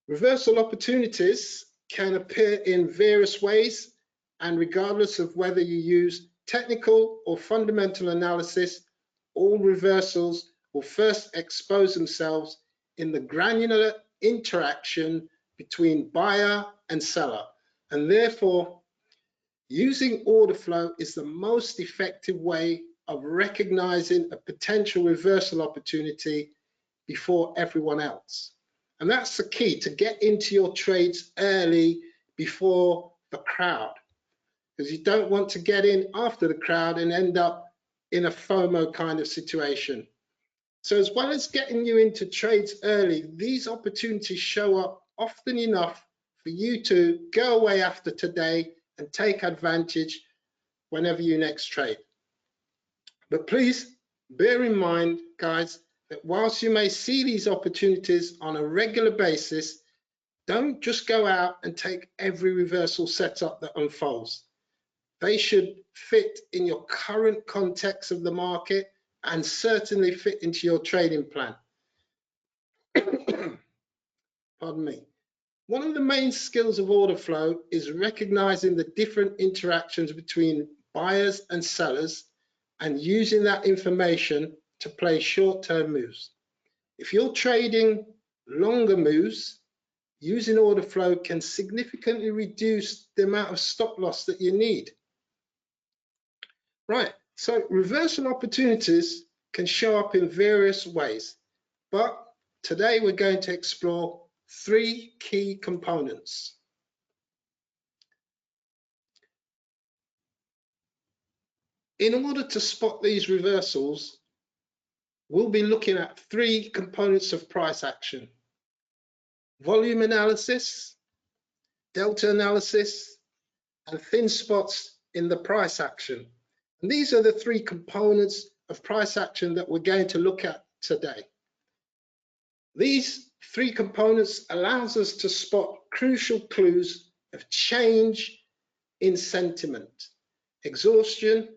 S6: Reversal opportunities can appear in various ways, and regardless of whether you use technical or fundamental analysis, all reversals will first expose themselves in the granular interaction between buyer and seller, and therefore using order flow is the most effective way of recognizing a potential reversal opportunity before everyone else. And that's the key, to get into your trades early before the crowd, because you don't want to get in after the crowd and end up in a FOMO kind of situation. So as well as getting you into trades early, these opportunities show up often enough for you to go away after today and take advantage whenever you next trade. But please bear in mind, guys, that whilst you may see these opportunities on a regular basis, don't just go out and take every reversal setup that unfolds. They should fit in your current context of the market and certainly fit into your trading plan. Pardon me. One of the main skills of order flow is recognizing the different interactions between buyers and sellers and using that information to play short-term moves. If you're trading longer moves, using order flow can significantly reduce the amount of stop loss that you need. Right, so reversal opportunities can show up in various ways, but today we're going to explore 3 key components. In order to spot these reversals, we'll be looking at 3 components of price action: volume analysis, delta analysis, and thin spots in the price action. And these are the 3 components of price action that we're going to look at today. These 3 components allows us to spot crucial clues of change in sentiment, exhaustion,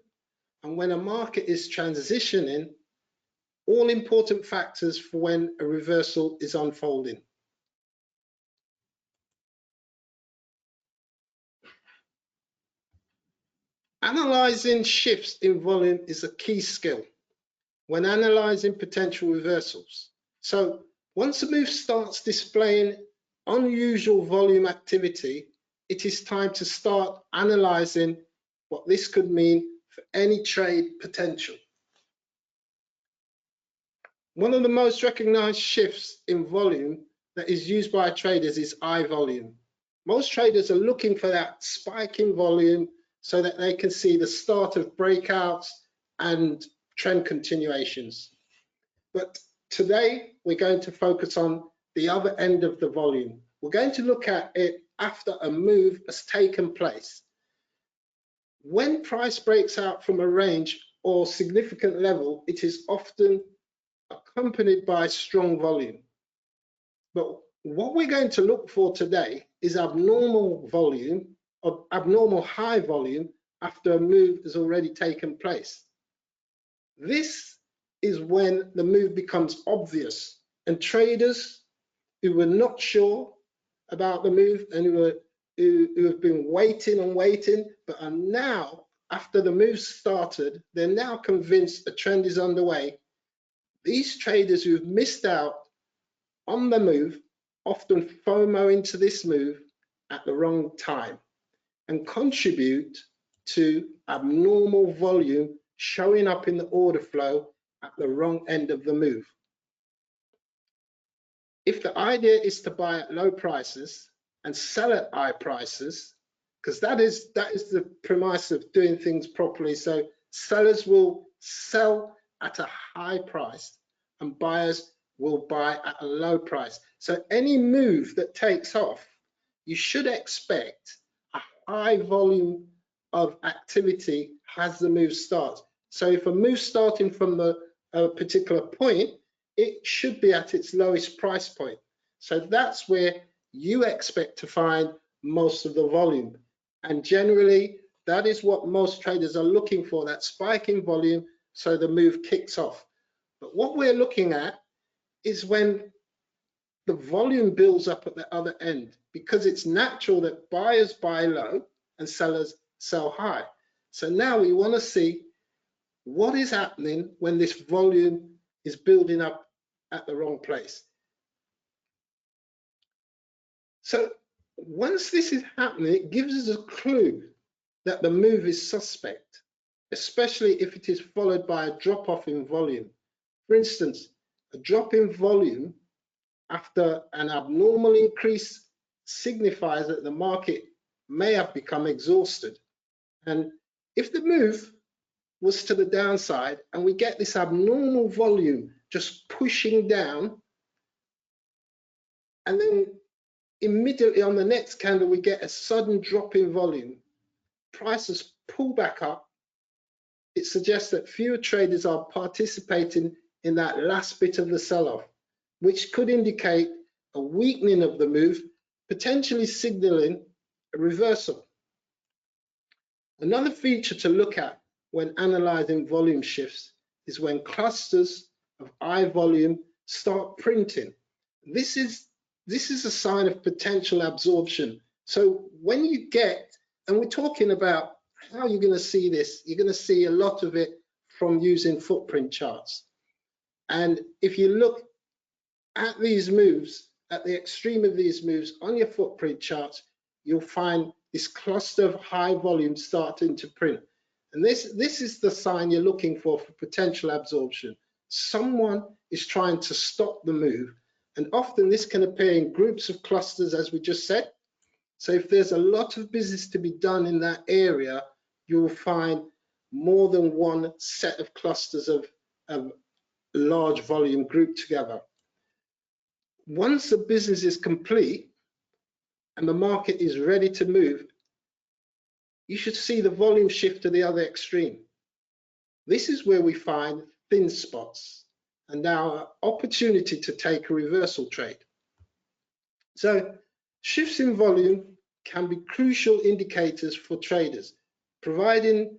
S6: and when a market is transitioning, all important factors for when a reversal is unfolding. Analyzing shifts in volume is a key skill when analyzing potential reversals. So once a move starts displaying unusual volume activity, it is time to start analyzing what this could mean for any trade potential. One of the most recognized shifts in volume that is used by traders is I volume. Most traders are looking for that spike in volume so that they can see the start of breakouts and trend continuations. But today we're going to focus on the other end of the volume. We're going to look at it after a move has taken place. When price breaks out from a range or significant level, it is often accompanied by strong volume. But what we're going to look for today is abnormal volume, or abnormal high volume, after a move has already taken place. This is when the move becomes obvious, and traders who were not sure about the move and who have been waiting and waiting, but are now, after the move started, they're now convinced a trend is underway. These traders who've missed out on the move often FOMO into this move at the wrong time and contribute to abnormal volume showing up in the order flow at the wrong end of the move. If the idea is to buy at low prices and sell at high prices, because that is the premise of doing things properly, so sellers will sell at a high price and buyers will buy at a low price. So any move that takes off, you should expect a high volume of activity as the move starts. So if a move starting from a particular point, it should be at its lowest price point. So that's where you expect to find most of the volume. And generally, that is what most traders are looking for, that spike in volume, so the move kicks off. But what we're looking at is when the volume builds up at the other end, because it's natural that buyers buy low and sellers sell high. So now we want to see what is happening when this volume is building up at the wrong place. So once this is happening, it gives us a clue that the move is suspect, especially if it is followed by a drop off in volume. For instance, a drop in volume after an abnormal increase signifies that the market may have become exhausted. And if the move was to the downside and we get this abnormal volume just pushing down, and then immediately on the next candle we get a sudden drop in volume, prices pull back up, it suggests that fewer traders are participating in that last bit of the sell-off, which could indicate a weakening of the move, potentially signaling a reversal. Another feature to look at when analyzing volume shifts is when clusters of high volume start printing. This is a sign of potential absorption. So when you get, and we're talking about how you're going to see this, you're going to see a lot of it from using footprint charts. And if you look at these moves, at the extreme of these moves on your footprint charts, you'll find this cluster of high volume starting to print. And this is the sign you're looking for potential absorption. Someone is trying to stop the move. And often this can appear in groups of clusters, as we just said. So if there's a lot of business to be done in that area, you'll find more than one set of clusters of large volume grouped together. Once the business is complete and the market is ready to move, you should see the volume shift to the other extreme. This is where we find thin spots and our opportunity to take a reversal trade. So shifts in volume can be crucial indicators for traders, providing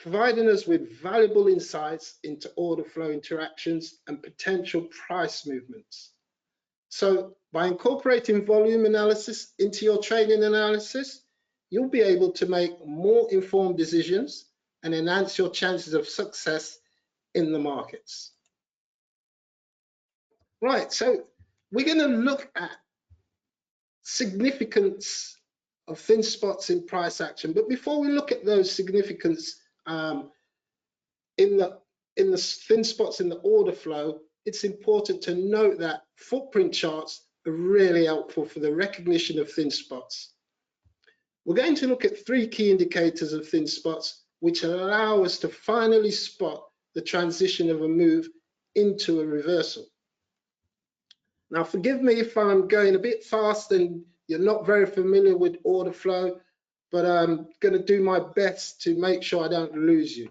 S6: us with valuable insights into order flow interactions and potential price movements. So by incorporating volume analysis into your trading analysis, you'll be able to make more informed decisions and enhance your chances of success in the markets. Right, so we're going to look at significance of thin spots in price action. But before we look at those significance in the thin spots in the order flow, it's important to note that footprint charts are really helpful for the recognition of thin spots. We're going to look at 3 key indicators of thin spots, which allow us to finally spot the transition of a move into a reversal. Now, forgive me if I'm going a bit fast and you're not very familiar with order flow, but I'm going to do my best to make sure I don't lose you.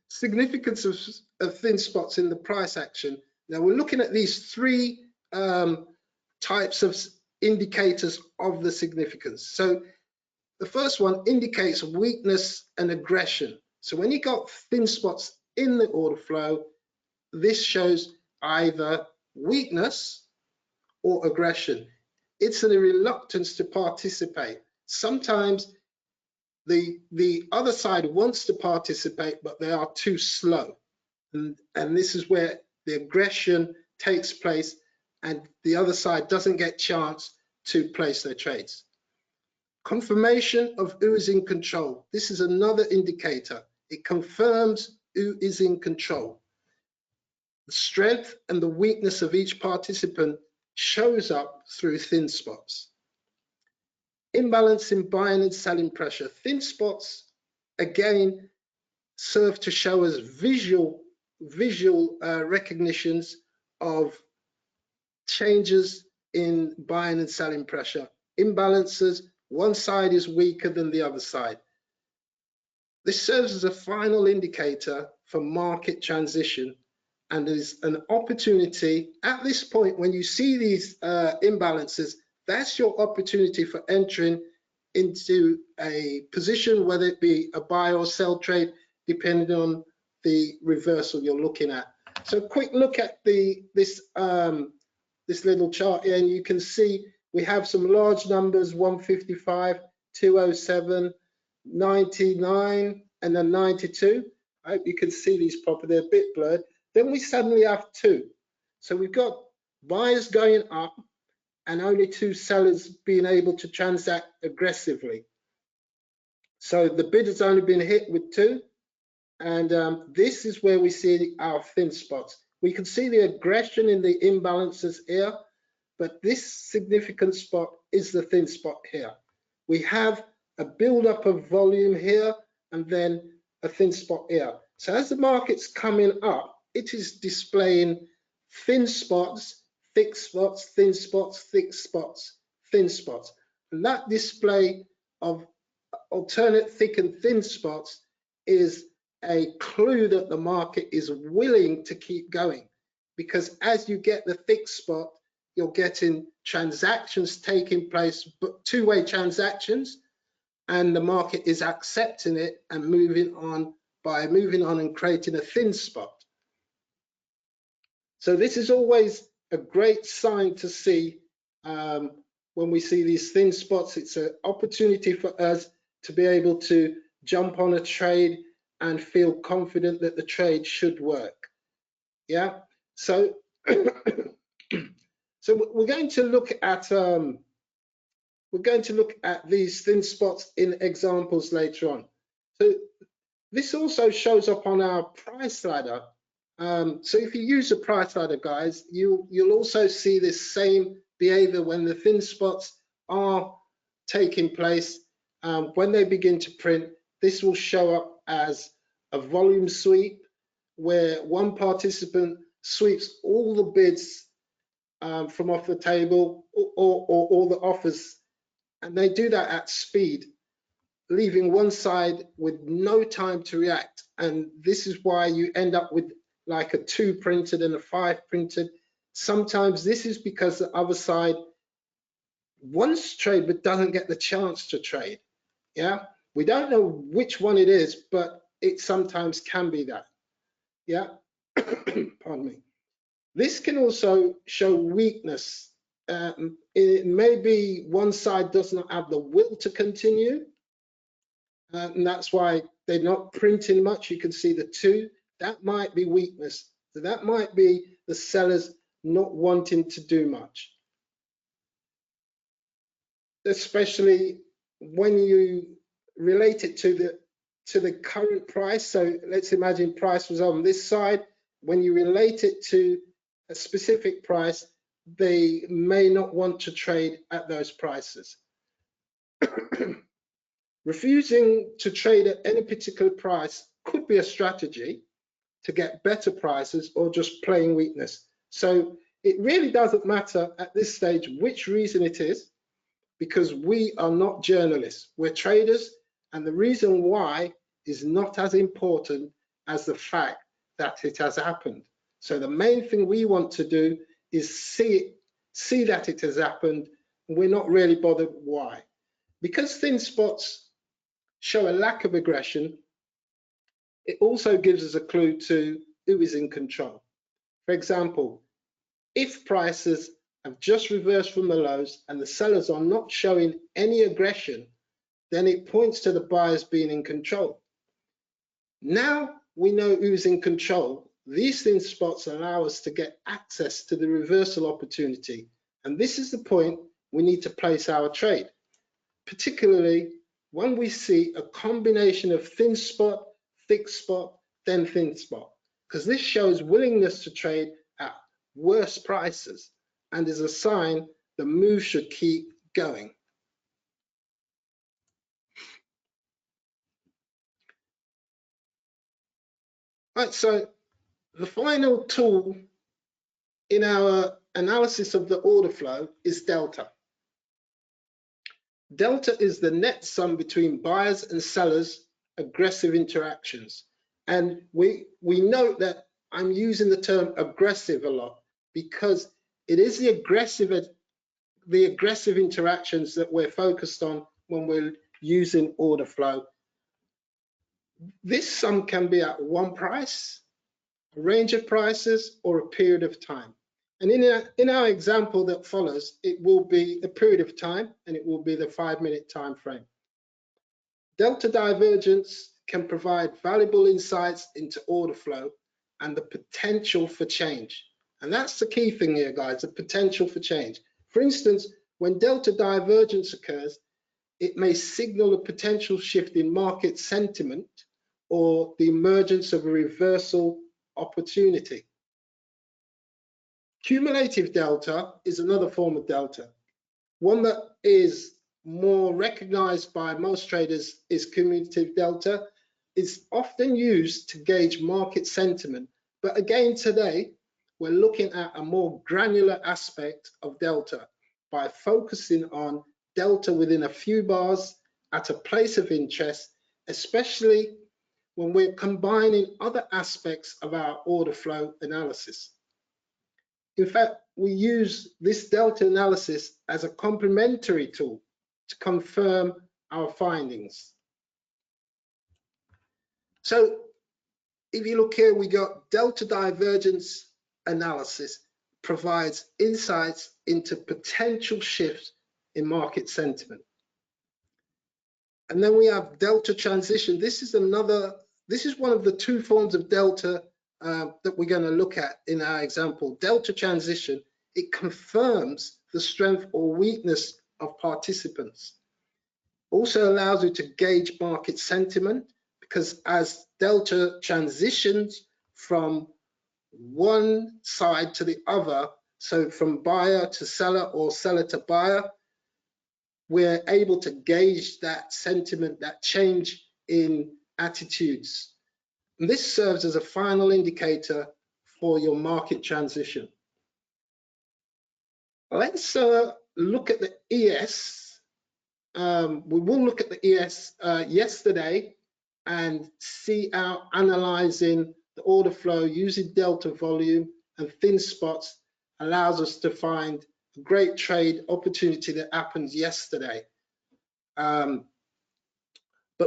S6: Significance of thin spots in the price action. Now we're looking at these 3 types of indicators of the significance. So the first one indicates weakness and aggression. So when you got thin spots in the order flow, this shows either weakness or aggression. It's a reluctance to participate. Sometimes the other side wants to participate, but they are too slow. And this is where the aggression takes place and the other side doesn't get a chance to place their trades. Confirmation of who is in control. This is another indicator. It confirms who is in control. The strength and the weakness of each participant shows up through thin spots. Imbalance in buying and selling pressure. Thin spots, again, serve to show us visual recognitions of changes in buying and selling pressure. Imbalances, one side is weaker than the other side. This serves as a final indicator for market transition and there's an opportunity at this point when you see these imbalances. That's your opportunity for entering into a position, whether it be a buy or sell trade, depending on the reversal you're looking at. So quick look at this little chart here, and you can see we have some large numbers: 155, 207, 99, and then 92. I hope you can see these properly. They're a bit blurred. Then we suddenly have 2. So we've got buyers going up and only 2 sellers being able to transact aggressively. So the bid has only been hit with 2. And this is where we see our thin spots. We can see the aggression in the imbalances here, but this significant spot is the thin spot here. We have a build-up of volume here and then a thin spot here. So as the market's coming up, it is displaying thin spots, thick spots, thin spots, thick spots, thin spots. And that display of alternate thick and thin spots is a clue that the market is willing to keep going, because as you get the thick spot, you're getting transactions taking place, but two-way transactions, and the market is accepting it and moving on by moving on and creating a thin spot. So this is always a great sign to see when we see these thin spots. It's an opportunity for us to be able to jump on a trade and feel confident that the trade should work. Yeah, so so we're going to look at these thin spots in examples later on. So this also shows up on our price ladder. So if you use a price ladder, guys, you'll also see this same behavior when the thin spots are taking place. When they begin to print, this will show up as a volume sweep, where one participant sweeps all the bids from off the table, or all the offers, and they do that at speed, leaving one side with no time to react. And this is why you end up with like a 2 printed and a 5 printed. Sometimes this is because the other side wants to trade but doesn't get the chance to trade. Yeah, we don't know which one it is, but it sometimes can be that. Yeah, pardon me. This can also show weakness. It may be one side does not have the will to continue, and that's why they're not printing much. You can see the 2. That might be weakness. So that might be the sellers not wanting to do much, especially when you relate it to the current price. So let's imagine price was on this side. When you relate it to a specific price, they may not want to trade at those prices. Refusing to trade at any particular price could be a strategy to get better prices, or just plain weakness. So it really doesn't matter at this stage which reason it is, because we are not journalists, we're traders, and the reason why is not as important as the fact that it has happened. So the main thing we want to do is see that it has happened. We're not really bothered why. Because thin spots show a lack of aggression, it also gives us a clue to who is in control. For example, if prices have just reversed from the lows and the sellers are not showing any aggression, then it points to the buyers being in control. Now we know who's in control. These thin spots allow us to get access to the reversal opportunity. And this is the point we need to place our trade, particularly when we see a combination of thin spot, thick spot, then thin spot, because this shows willingness to trade at worse prices and is a sign the move should keep going. Right, so the final tool in our analysis of the order flow is delta. Delta is the net sum between buyers and sellers' aggressive interactions. And we note that I'm using the term aggressive a lot because it is the aggressive interactions that we're focused on when we're using order flow. This sum can be at one price, a range of prices, or a period of time. And in our example that follows, it will be a period of time, and it will be the 5-minute time frame. Delta divergence can provide valuable insights into order flow and the potential for change. And that's the key thing here, guys, the potential for change. For instance, when delta divergence occurs, it may signal a potential shift in market sentiment or the emergence of a reversal opportunity. Cumulative delta is another form of delta. One that is more recognized by most traders is cumulative delta. It's often used to gauge market sentiment. But again, today, we're looking at a more granular aspect of delta by focusing on delta within a few bars at a place of interest, especially when we're combining other aspects of our order flow analysis. In fact, we use this delta analysis as a complementary tool to confirm our findings. So if you look here, we got delta divergence analysis provides insights into potential shifts in market sentiment. And then we have delta transition. This is one of the two forms of delta that we're going to look at in our example. Delta transition, it confirms the strength or weakness of participants. Also allows you to gauge market sentiment, because as delta transitions from one side to the other, so from buyer to seller or seller to buyer, we're able to gauge that sentiment, that change in attitudes. And this serves as a final indicator for your market transition. Let's look at the ES. We will look at the ES yesterday and see how analyzing the order flow using delta volume and thin spots allows us to find a great trade opportunity that happened yesterday. But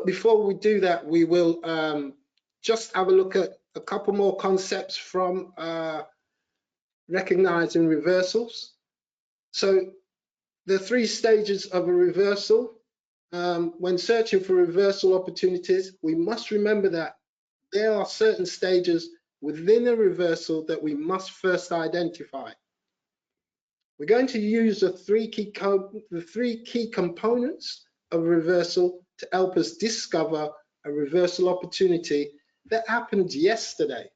S6: before we do that, we will just have a look at a couple more concepts from recognizing reversals. So the 3 stages of a reversal. When searching for reversal opportunities, we must remember that there are certain stages within a reversal that we must first identify. We're going to use the three key components of a reversal to help us discover a reversal opportunity that happened yesterday.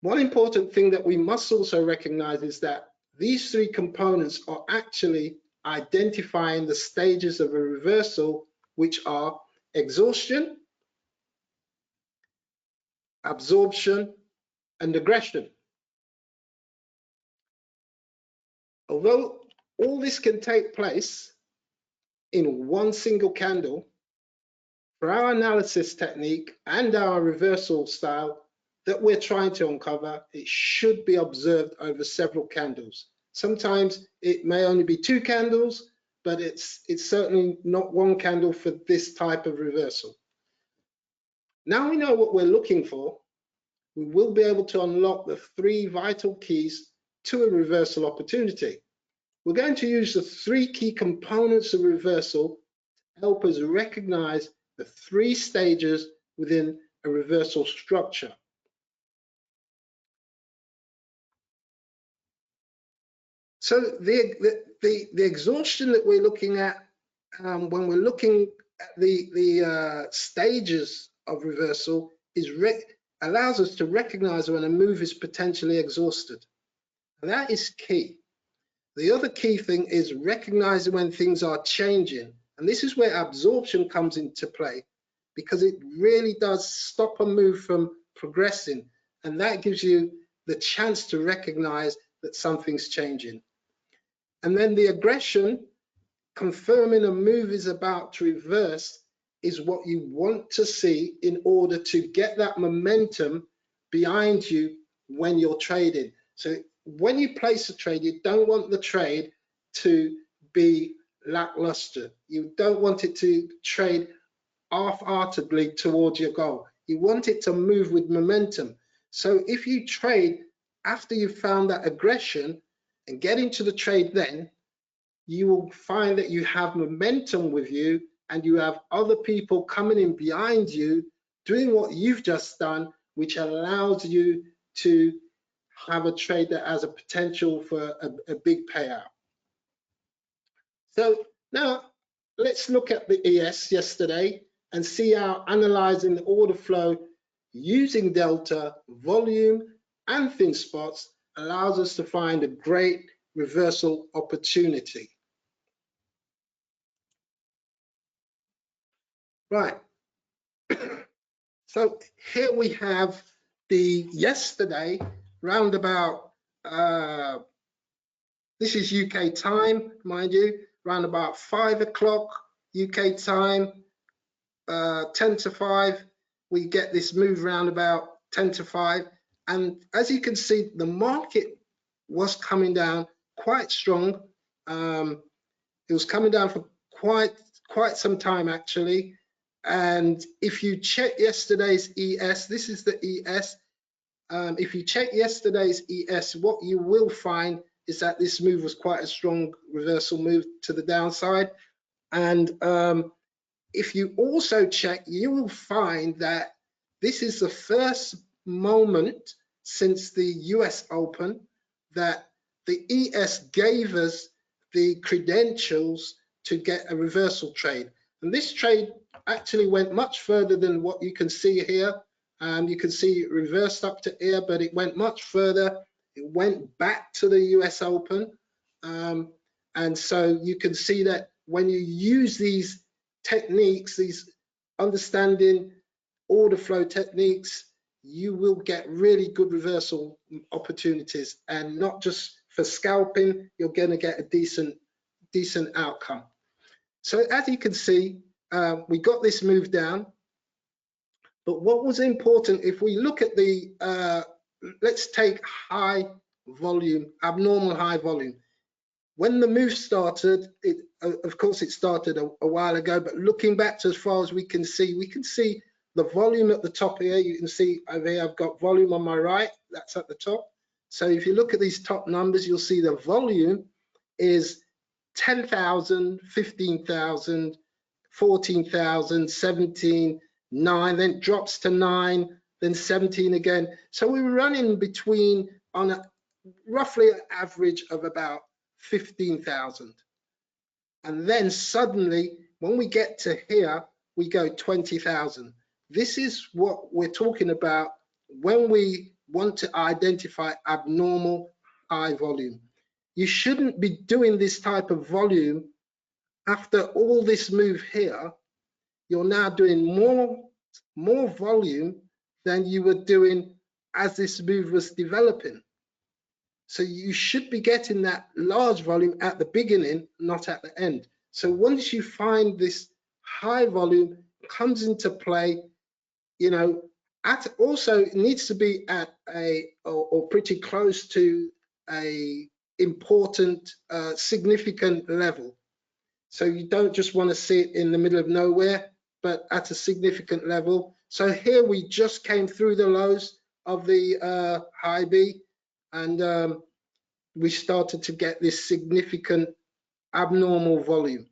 S6: One important thing that we must also recognize is that these 3 components are actually identifying the stages of a reversal, which are exhaustion, absorption, and aggression. Although all this can take place in one single candle, for our analysis technique and our reversal style that we're trying to uncover, it should be observed over several candles. Sometimes it may only be 2 candles, but it's certainly not 1 candle for this type of reversal. Now we know what we're looking for, we will be able to unlock the 3 vital keys to a reversal opportunity. We're going to use the 3 key components of reversal to help us recognize the 3 stages within a reversal structure. So the exhaustion that we're looking at when we're looking at the stages of reversal allows us to recognize when a move is potentially exhausted. And that is key. The other key thing is recognizing when things are changing. And this is where absorption comes into play, because it really does stop a move from progressing. And that gives you the chance to recognize that something's changing. And then the aggression, confirming a move is about to reverse, is what you want to see in order to get that momentum behind you when you're trading. So when you place a trade, you don't want the trade to be lackluster. You don't want it to trade half-heartedly towards your goal. You want it to move with momentum. So if you trade after you've found that aggression and get into the trade, then you will find that you have momentum with you and you have other people coming in behind you doing what you've just done, which allows you to have a trade that has a potential for a big payout. So now let's look at the ES yesterday and see how analyzing the order flow using delta, volume, and thin spots allows us to find a great reversal opportunity. Right. So here we have the yesterday roundabout. This is UK time, mind you, round about 5 o'clock UK time, 10 to 5. We get this move round about 10 to 5. And as you can see, the market was coming down quite strong. It was coming down for quite some time, actually. And if you check yesterday's ES, this is the ES. If you check yesterday's ES, what you will find is that this move was quite a strong reversal move to the downside. And if you also check, you will find that this is the first moment since the US Open that the ES gave us the credentials to get a reversal trade. And this trade actually went much further than what you can see here. You can see it reversed up to here, but it went much further. It went back to the US Open. And so you can see that when you use these techniques, these understanding order flow techniques, you will get really good reversal opportunities, and not just for scalping, you're going to get a decent outcome. So as you can see, we got this move down. But what was important, if we look at the, let's take high volume, abnormal high volume. When the move started, of course it started a while ago, but looking back to as far as we can see the volume at the top here. You can see over here, I've got volume on my right, that's at the top. So if you look at these top numbers, you'll see the volume is 10,000, 15,000, 14,000, 17, 9, then drops to 9, then 17 again. So we were running between on a roughly an average of about 15,000. And then suddenly, when we get to here, we go 20,000. This is what we're talking about when we want to identify abnormal high volume. You shouldn't be doing this type of volume after all this move here. You're now doing more volume than you were doing as this move was developing. So you should be getting that large volume at the beginning, not at the end. So once you find this high volume comes into play, you know, also it needs to be at a or pretty close to a important significant level. So you don't just want to see it in the middle of nowhere, but at a significant level. So here we just came through the lows of the high B, and we started to get this significant abnormal volume.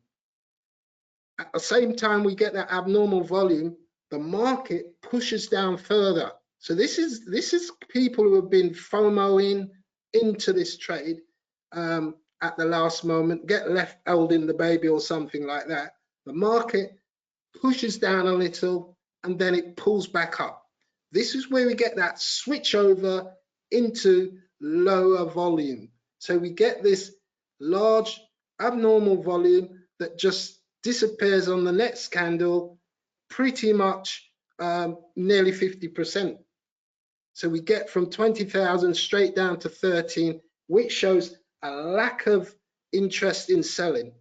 S6: At the same time we get that abnormal volume, the market pushes down further. So this is people who have been FOMOing into this trade at the last moment, get left holding the baby or something like that. The market pushes down a little and then it pulls back up. This is where we get that switch over into lower volume. So we get this large abnormal volume that just disappears on the next candle, pretty much nearly 50%. So we get from 20,000 straight down to 13, which shows a lack of interest in selling.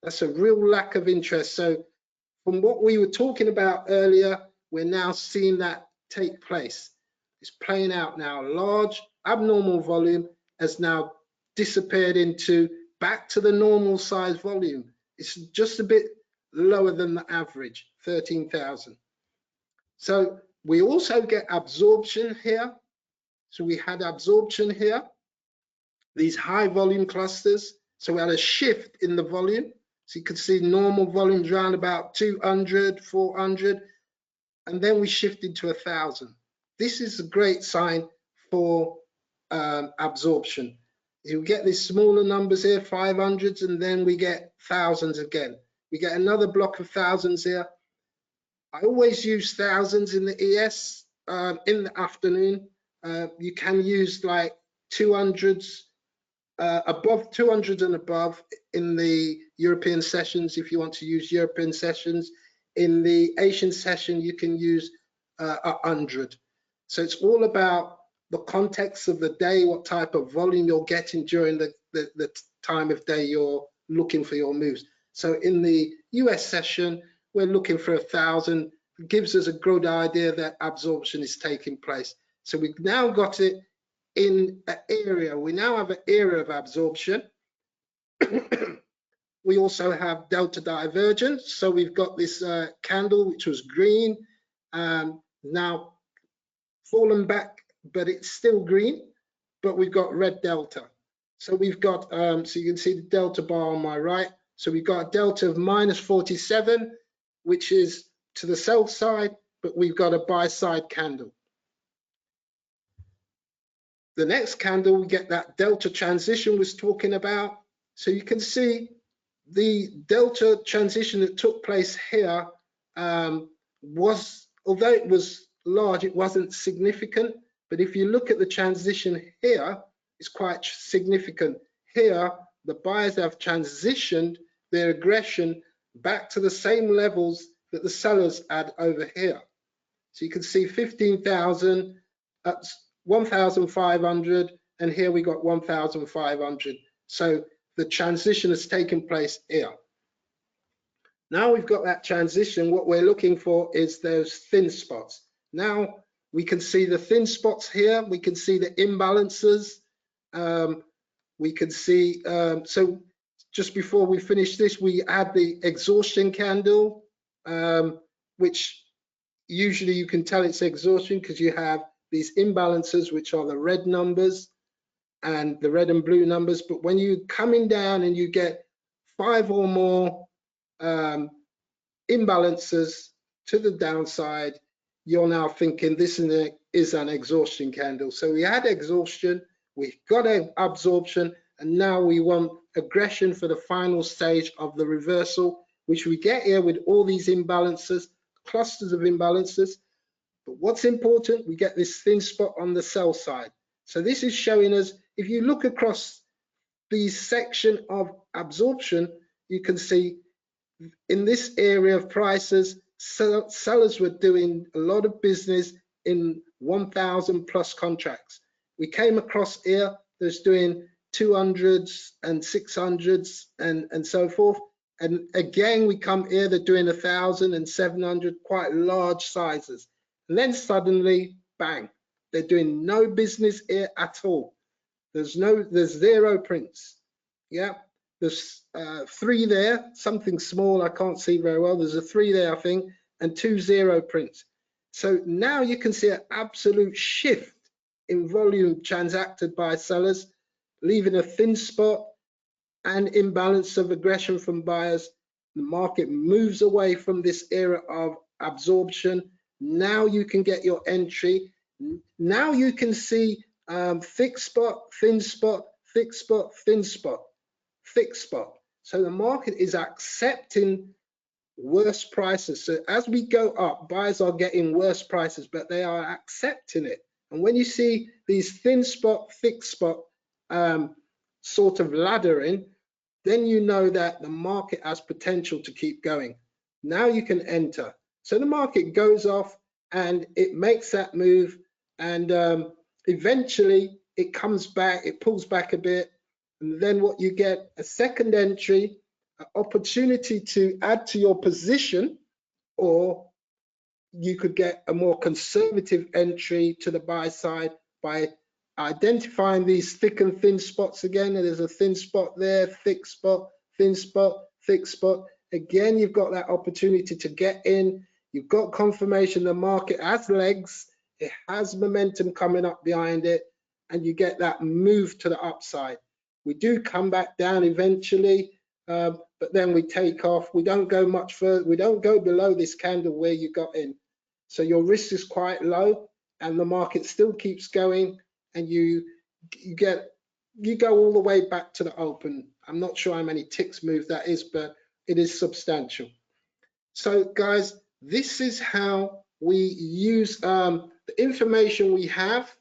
S6: That's a real lack of interest. So from what we were talking about earlier, we're now seeing that take place. It's playing out now. Large abnormal volume has now disappeared into back to the normal size volume. It's just a bit lower than the average, 13,000. So we also get absorption here. So we had absorption here, these high volume clusters. So we had a shift in the volume. So you can see normal volumes around about 200, 400, and then we shifted to 1,000. This is a great sign for absorption. You get these smaller numbers here, 500s, and then we get thousands again. We get another block of thousands here. I always use thousands in the ES in the afternoon. You can use like 200s, above 200 and above in the European sessions if you want to use European sessions. In the Asian session, you can use 100. So it's all about the context of the day, what type of volume you're getting during the time of day you're looking for your moves. So in the US session, we're looking for 1,000. It gives us a good idea that absorption is taking place. So we've now got it in an area. We now have an area of absorption. We also have delta divergence. So we've got this candle, which was green, now fallen back, but it's still green, but we've got red delta. So we've got, so you can see the delta bar on my right. So we've got a delta of -47, which is to the sell side, but we've got a buy side candle. The next candle, we get that delta transition was talking about. So you can see the delta transition that took place here was, although it was large, it wasn't significant. But if you look at the transition here, it's quite significant. Here, the buyers have transitioned their aggression back to the same levels that the sellers had over here. So you can see 15,000, 1,500, and here we got 1,500. So the transition has taken place here. Now we've got that transition, what we're looking for is those thin spots. Now we can see the thin spots here, we can see the imbalances, we can see, so just before we finish this, we add the exhaustion candle, which usually you can tell it's exhaustion because you have these imbalances, which are the red numbers and the red and blue numbers. But when you're coming down and you get 5 or more imbalances to the downside, you're now thinking this is an exhaustion candle. So we had exhaustion, we've got an absorption, and now we want aggression for the final stage of the reversal, which we get here with all these imbalances, clusters of imbalances. But what's important, we get this thin spot on the sell side. So this is showing us, if you look across the section of absorption, you can see in this area of prices, sellers were doing a lot of business in 1,000 plus contracts. We came across here, there's doing 200s and 600s and so forth. And again, we come here, they're doing 1,000 and 700, quite large sizes. And then suddenly, bang, they're doing no business here at all. There's 0 prints. Yeah, there's 3 there, something small, I can't see very well. There's a 3 there, I think, and 2 0 prints. So now you can see an absolute shift in volume transacted by sellers, leaving a thin spot and imbalance of aggression from buyers. The market moves away from this era of absorption. Now you can get your entry. Now you can see thick spot, thin spot, thick spot, thin spot, thick spot. So the market is accepting worse prices. So as we go up, buyers are getting worse prices, but they are accepting it. And when you see these thin spot, thick spot sort of laddering, then you know that the market has potential to keep going. Now you can enter. So the market goes off and it makes that move, and eventually it comes back, it pulls back a bit, and then what you get, a second entry, an opportunity to add to your position, or you could get a more conservative entry to the buy side by identifying these thick and thin spots again. There's a thin spot there, thick spot, thin spot, thick spot. Again, you've got that opportunity to get in. You've got confirmation the market has legs, it has momentum coming up behind it, and you get that move to the upside. We do come back down eventually, but then we take off. We don't go much further. We don't go below this candle where you got in. So your risk is quite low, and the market still keeps going, and you go all the way back to the open. I'm not sure how many ticks move that is, but it is substantial. So guys, this is how we use the information we have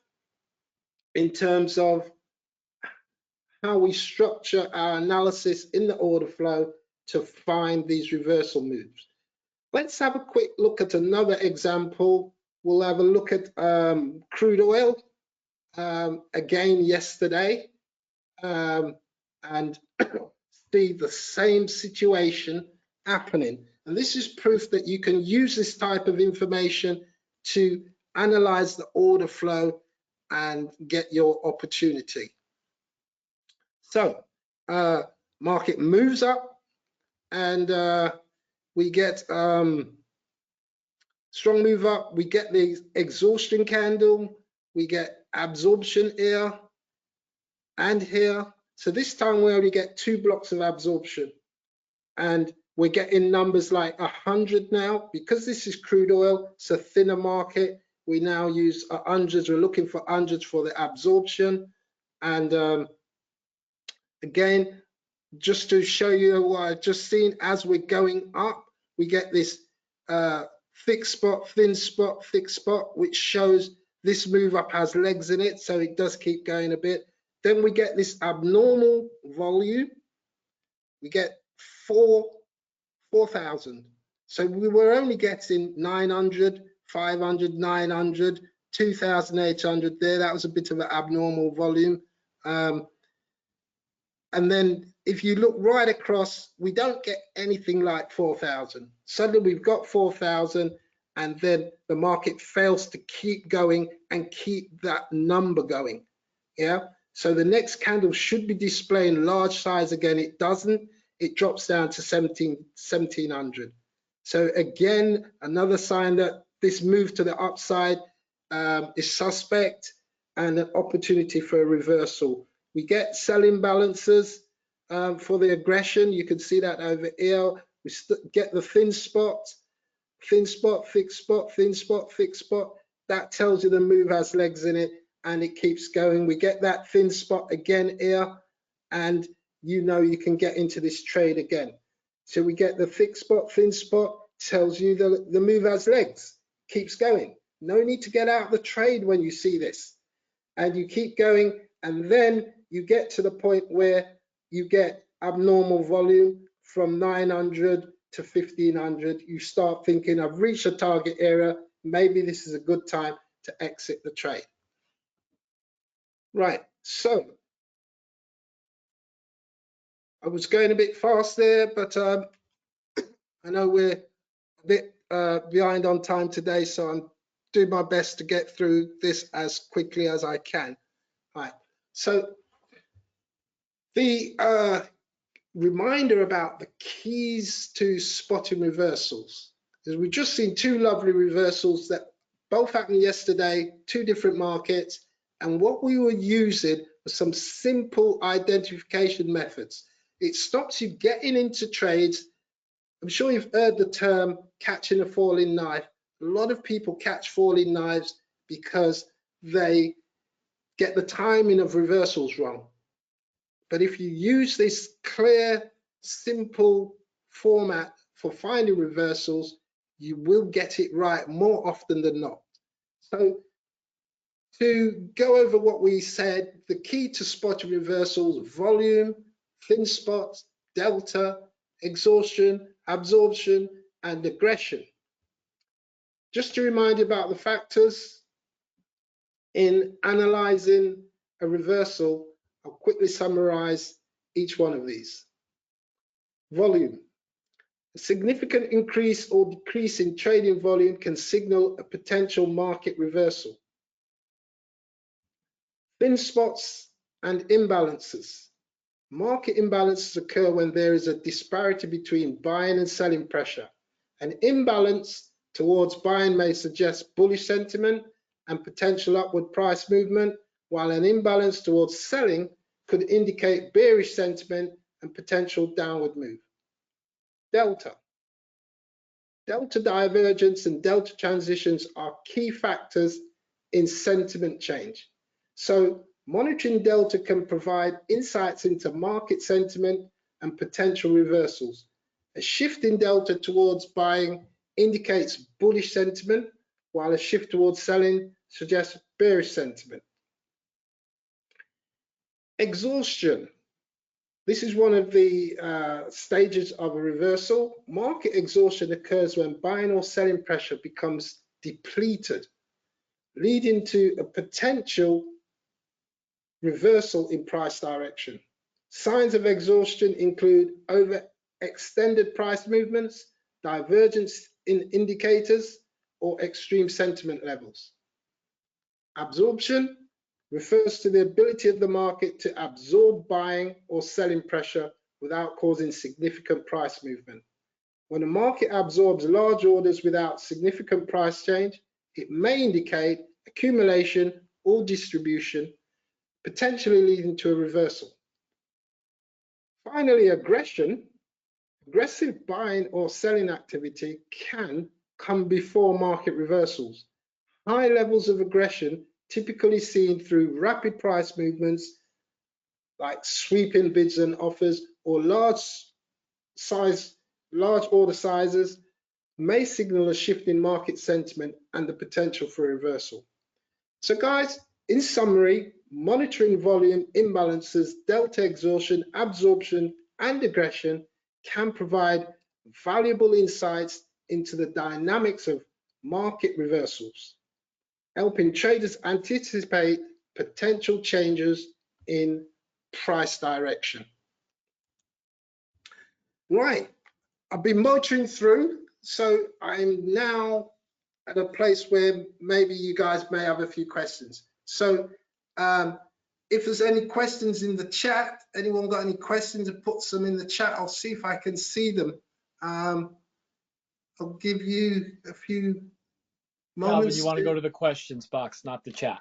S6: in terms of how we structure our analysis in the order flow to find these reversal moves. Let's have a quick look at another example. We'll have a look at crude oil again yesterday, and see the same situation happening. And this is proof that you can use this type of information to analyze the order flow and get your opportunity. So market moves up, and we get strong move up. We get the exhaustion candle. We get absorption here and here. So this time we only get 2 blocks of absorption, and we're getting numbers like 100 now. Because this is crude oil, it's a thinner market. We now use 100s. We're looking for 100s for the absorption. And again, just to show you what I've just seen, as we're going up, we get this thick spot, thin spot, thick spot, which shows this move up has legs in it, so it does keep going a bit. Then we get this abnormal volume. We get 4,000. So we were only getting 900, 500, 900, 2,800 there. That was a bit of an abnormal volume. And then if you look right across, we don't get anything like 4,000. Suddenly we've got 4,000, and then the market fails to keep going and keep that number going. Yeah. So the next candle should be displaying large size again. It doesn't. It drops down to 1,700. So again, another sign that this move to the upside is suspect, and an opportunity for a reversal. We get selling balances for the aggression. You can see that over here. We get the thin spot, thick spot, thin spot, thick spot. That tells you the move has legs in it, and it keeps going. We get that thin spot again here, and you know you can get into this trade again. So we get the thick spot, thin spot, tells you that the move has legs, keeps going. No need to get out of the trade when you see this. And you keep going, and then you get to the point where you get abnormal volume from 900 to 1,500. You start thinking, I've reached a target area. Maybe this is a good time to exit the trade. Right, so I was going a bit fast there, but I know we're a bit behind on time today, so I'm doing my best to get through this as quickly as I can. Right, so the reminder about the keys to spotting reversals is we've just seen 2 lovely reversals that both happened yesterday, 2 different markets, and what we were using was some simple identification methods. It stops you getting into trades. I'm sure you've heard the term catching a falling knife. A lot of people catch falling knives because they get the timing of reversals wrong. But if you use this clear, simple format for finding reversals, you will get it right more often than not. So to go over what we said, the key to spotting reversals: volume, thin spots, delta, exhaustion, absorption, and aggression. Just to remind you about the factors in analyzing a reversal, I'll quickly summarize each one of these. Volume. A significant increase or decrease in trading volume can signal a potential market reversal. Thin spots and imbalances. Market imbalances occur when there is a disparity between buying and selling pressure. An imbalance towards buying may suggest bullish sentiment and potential upward price movement, while an imbalance towards selling could indicate bearish sentiment and potential downward move. Delta. Delta divergence and delta transitions are key factors in sentiment change. So monitoring delta can provide insights into market sentiment and potential reversals. A shift in delta towards buying indicates bullish sentiment, while a shift towards selling suggests bearish sentiment. Exhaustion. This is one of the stages of a reversal. Market exhaustion occurs when buying or selling pressure becomes depleted, leading to a potential reversal in price direction. Signs of exhaustion include overextended price movements, divergence in indicators, or extreme sentiment levels. Absorption refers to the ability of the market to absorb buying or selling pressure without causing significant price movement. When a market absorbs large orders without significant price change, it may indicate accumulation or distribution, potentially leading to a reversal. Finally, aggression. Aggressive buying or selling activity can come before market reversals. High levels of aggression typically seen through rapid price movements like sweeping bids and offers, or large order sizes may signal a shift in market sentiment and the potential for a reversal. So guys, in summary, monitoring volume imbalances, delta exhaustion, absorption, and aggression can provide valuable insights into the dynamics of market reversals, helping traders anticipate potential changes in price direction. Right, I've been motoring through, so I'm now at a place where maybe you guys may have a few questions. So if there's any questions in the chat, anyone got any questions, put some in the chat. I'll see if I can see them. I'll give you a few moments.
S1: Calvin, you want to go to the questions box, not the chat.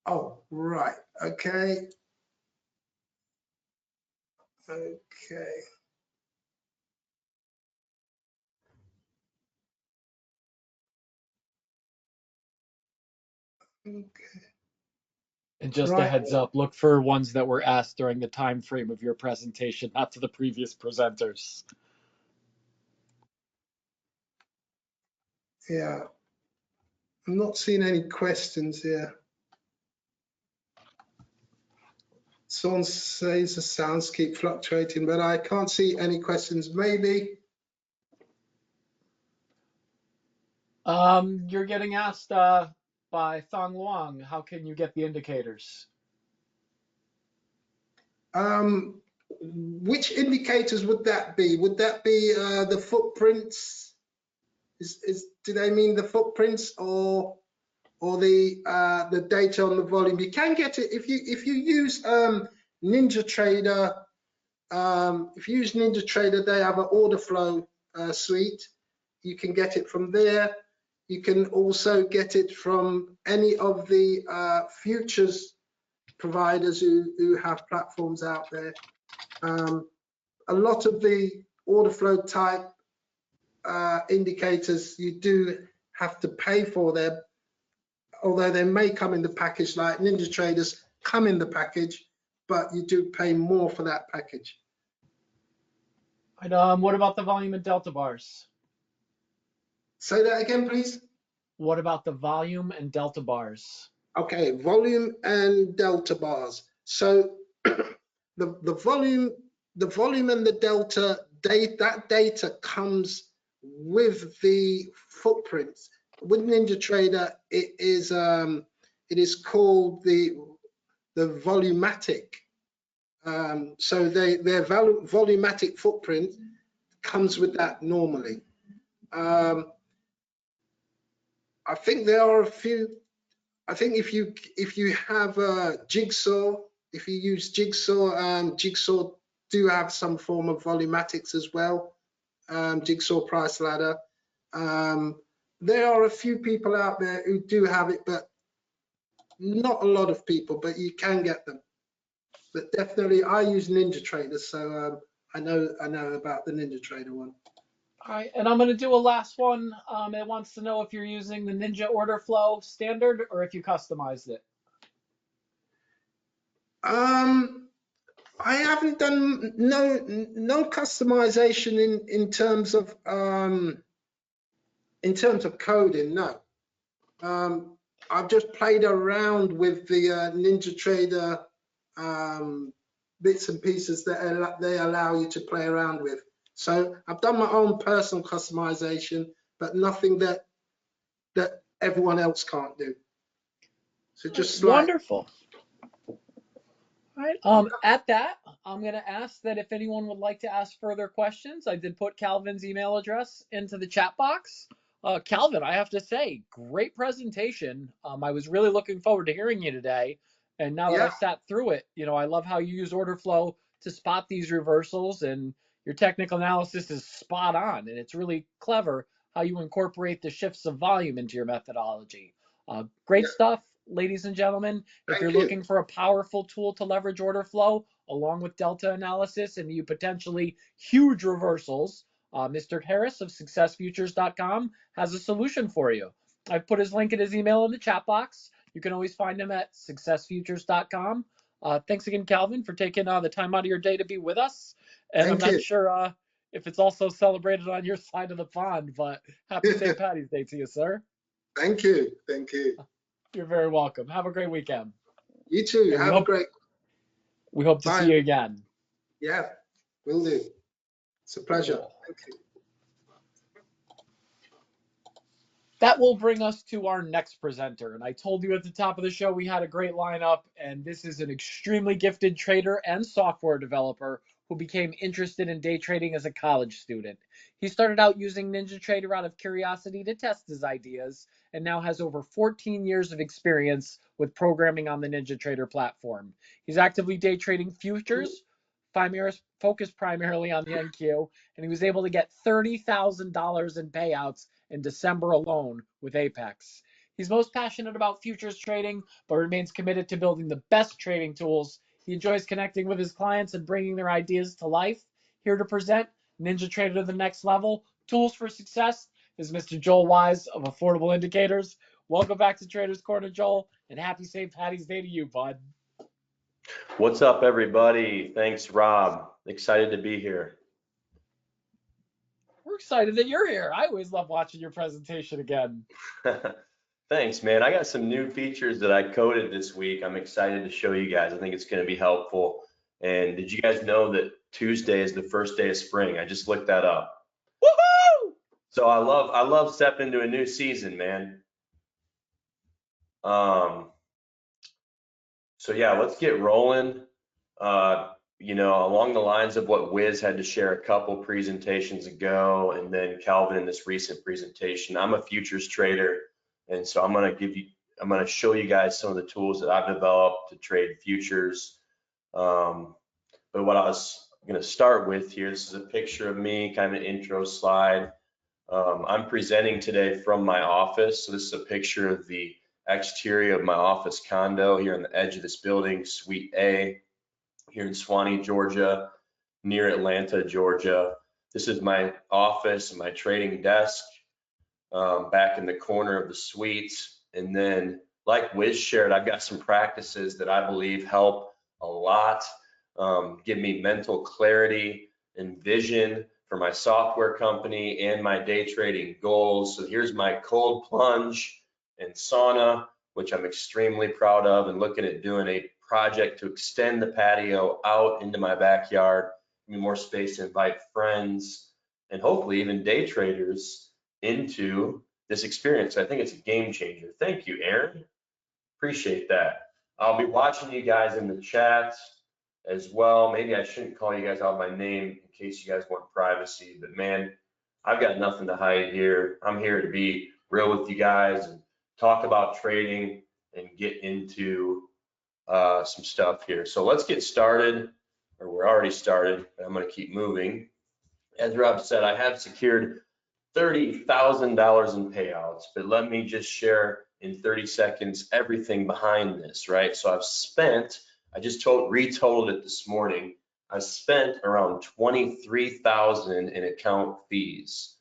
S6: Oh, right. Okay. Okay. Okay.
S1: And just a heads up, look for ones that were asked during the time frame of your presentation, not to the previous presenters.
S6: Yeah. I'm not seeing any questions here. Someone says the sounds keep fluctuating, but I can't see any questions. Maybe.
S1: You're getting asked by Thong Wong, how can you get the indicators?
S6: Which indicators would that be? Would that be the footprints? Do they mean the footprints or the data on the volume? You can get it if you use NinjaTrader. If you use NinjaTrader, they have an order flow suite. You can get it from there. You can also get it from any of the futures providers who have platforms out there. A lot of the order flow type indicators you do have to pay for them, although they may come in the package, like NinjaTraders come in the package, but you do pay more for that package.
S1: And what about the volume and delta bars?
S6: Say that again, please.
S1: What about the volume and delta bars?
S6: Okay, volume and delta bars. So the volume and the delta, that data comes with the footprints. With NinjaTrader, it is called the volumatic. So their volumatic footprint comes with that normally. I think there are a few. I think if you have a Jigsaw, if you use Jigsaw, Jigsaw do have some form of volumatics as well. Jigsaw price ladder. There are a few people out there who do have it, but not a lot of people. But you can get them. But definitely, I use NinjaTrader, so I know about the NinjaTrader one.
S1: All right, and I'm going to do a last one. It wants to know if you're using the Ninja order flow standard or if you customized it.
S6: I haven't done no customization in terms of coding. No, I've just played around with the NinjaTrader bits and pieces that they allow you to play around with. So I've done my own personal customization, but nothing that everyone else can't do. So just like
S1: wonderful. All right. At that, I'm going to ask that if anyone would like to ask further questions, I did put Calvin's email address into the chat box. Calvin, I have to say, great presentation. I was really looking forward to hearing you today. And now that I've sat through it, I love how you use order flow to spot these reversals, and your technical analysis is spot on. And it's really clever how you incorporate the shifts of volume into your methodology. Great stuff, ladies and gentlemen. If you're looking for a powerful tool to leverage order flow along with delta analysis and you potentially huge reversals, Mr. Harris of successfutures.com has a solution for you. I've put his link in his email in the chat box. You can always find him at successfutures.com. Thanks again, Calvin, for taking the time out of your day to be with us. And I'm not sure if it's also celebrated on your side of the pond, but happy St. Patty's Day to you, sir.
S6: Thank you. Thank you.
S1: You're very welcome. Have a great weekend.
S6: You too. Have a great.
S1: We hope to see you again.
S6: Yeah, will do. It's a pleasure. Thank you.
S1: That will bring us to our next presenter. And I told you at the top of the show we had a great lineup, and this is an extremely gifted trader and software developer who became interested in day trading as a college student. He started out using NinjaTrader out of curiosity to test his ideas, and now has over 14 years of experience with programming on the NinjaTrader platform. He's actively day trading futures, focused primarily on the NQ, and he was able to get $30,000 in payouts in December alone with Apex. He's most passionate about futures trading, but remains committed to building the best trading tools. He enjoys connecting with his clients and bringing their ideas to life. Here to present NinjaTrader to the next level, tools for success, is Mr. Joel Wyse of Affordable Indicators. Welcome back to Traders Corner, Joel, and happy St. Patty's Day to you, bud.
S7: What's up, everybody? Thanks, Rob. Excited to be here.
S1: We're excited that you're here. I always love watching your presentation again.
S7: Thanks, man. I got some new features that I coded this week. I'm excited to show you guys. I think it's going to be helpful. And did you guys know that Tuesday is the first day of spring? I just looked that up.
S1: Woohoo!
S7: So I love stepping into a new season, man. So yeah, let's get rolling. Along the lines of what Whiz had to share a couple presentations ago, and then Calvin in this recent presentation. I'm a futures trader, and so I'm going to show you guys some of the tools that I've developed to trade futures. But what I was going to start with here, this is a picture of me, kind of an intro slide. I'm presenting today from my office. So this is a picture of the exterior of my office condo here on the edge of this building, Suite A, here in Swanee, Georgia, near Atlanta, Georgia. This is my office and my trading desk back in the corner of the suite. And then, like Whiz shared, I've got some practices that I believe help a lot, give me mental clarity and vision for my software company and my day trading goals. So here's my cold plunge and sauna, which I'm extremely proud of, and looking at doing a project to extend the patio out into my backyard, give me more space to invite friends and hopefully even day traders into this experience. I think it's a game changer. Thank you, Aaron. Appreciate that. I'll be watching you guys in the chat as well. Maybe I shouldn't call you guys out by name in case you guys want privacy. But man, I've got nothing to hide here. I'm here to be real with you guys and talk about trading and get into some stuff here. So let's get started, or we're already started, but I'm going to keep moving. As Rob said, I have secured $30,000 in payouts, but let me just share in 30 seconds everything behind this, right? So I've spent, I just retotaled it this morning. I spent around $23,000 in account fees,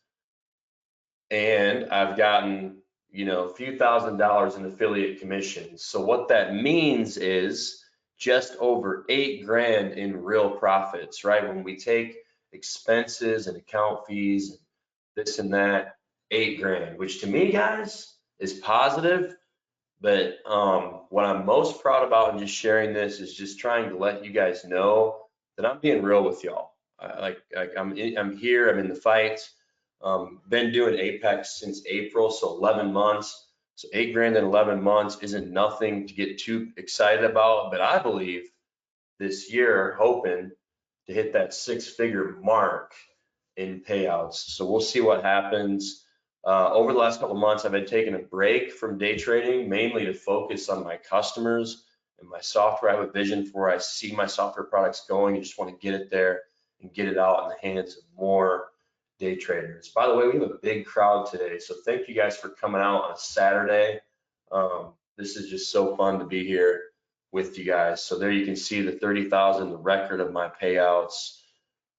S7: and I've gotten, you know, a few $1,000s in affiliate commissions. So what that means is just over $8 grand in real profits, right? When we take expenses and account fees, this and that, $8 grand, which to me, guys, is positive. But what I'm most proud about in just sharing this is just trying to let you guys know that I'm being real with y'all. I'm here, I'm in the fight. Been doing Apex since April, so 11 months. So $8 grand in 11 months isn't nothing to get too excited about, but I believe this year, hoping to hit that 6-figure mark in payouts. So we'll see what happens. Over the last couple of months, I've been taking a break from day trading, mainly to focus on my customers and my software. I have a vision for where I see my software products going. I just want to get it there and get it out in the hands of more day traders. By the way, we have a big crowd today, so thank you guys for coming out on a Saturday. This is just so fun to be here with you guys. So there you can see the 30,000, the record of my payouts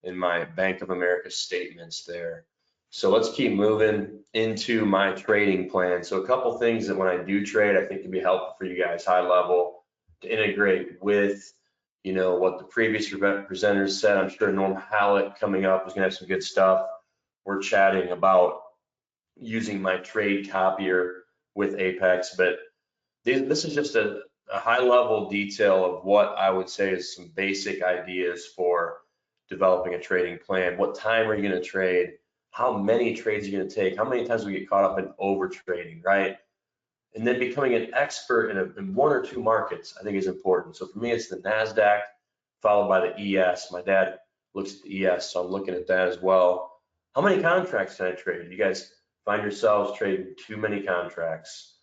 S7: in my Bank of America statements there. So let's keep moving into my trading plan. So a couple things that when I do trade, I think can be helpful for you guys, high level, to integrate with, you know, what the previous presenters said. I'm sure Norm Hallett coming up is gonna have some good stuff. We're chatting about using my trade copier with Apex, but this is just a high level detail of what I would say is some basic ideas for developing a trading plan. What time are you going to trade? How many trades are you going to take? How many times we get caught up in over trading, right? And then becoming an expert in 1 or 2 markets, I think is important. So for me, it's the NASDAQ followed by the ES. My dad looks at the ES, so I'm looking at that as well. How many contracts can I trade? You guys find yourselves trading too many contracts?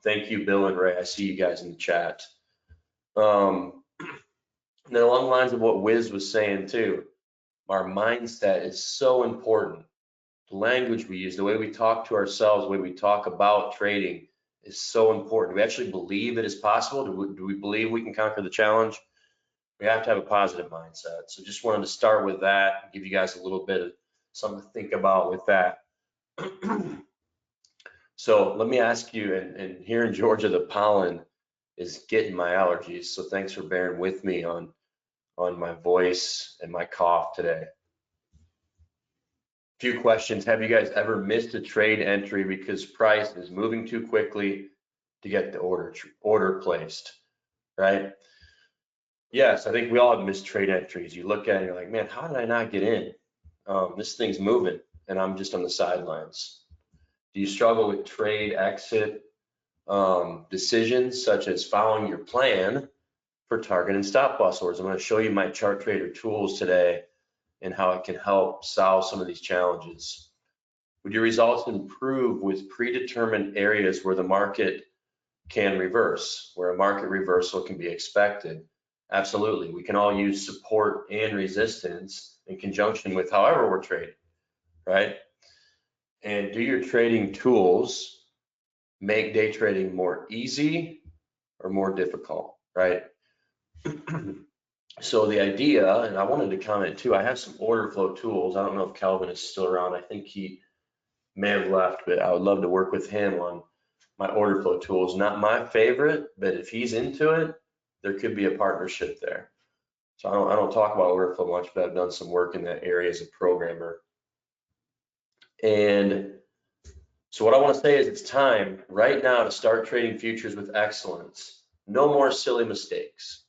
S7: Thank you, Bill and Ray. I see you guys in the chat. And then along the lines of what Whiz was saying too, our mindset is so important. The language we use, the way we talk to ourselves, the way we talk about trading is so important. Do we actually believe it is possible? Do we believe we can conquer the challenge? We have to have a positive mindset. So just wanted to start with that, give you guys a little bit of something to think about with that. So let me ask you, and here in Georgia, the pollen is getting my allergies. So thanks for bearing with me on my voice and my cough today. Few questions. Have you guys ever missed a trade entry because price is moving too quickly to get the order placed, right? Yes, I think we all have missed trade entries. You look at it and you're like, man, how did I not get in? This thing's moving and I'm just on the sidelines. Do you struggle with trade exit decisions such as following your plan for target and stop loss orders? I'm going to show you my chart trader tools today and how it can help solve some of these challenges. Would your results improve with predetermined areas where the market can reverse, where a market reversal can be expected? Absolutely. We can all use support and resistance in conjunction with however we're trading, right? And do your trading tools make day trading more easy or more difficult, right? So the idea, and I wanted to comment too, I have some order flow tools. I don't know if Calvin is still around. I think he may have left, but I would love to work with him on my order flow tools. Not my favorite, but if he's into it, there could be a partnership there. So I don't talk about order flow much, but I've done some work in that area as a programmer. And so what I want to say is it's time right now to start trading futures with excellence. No more silly mistakes,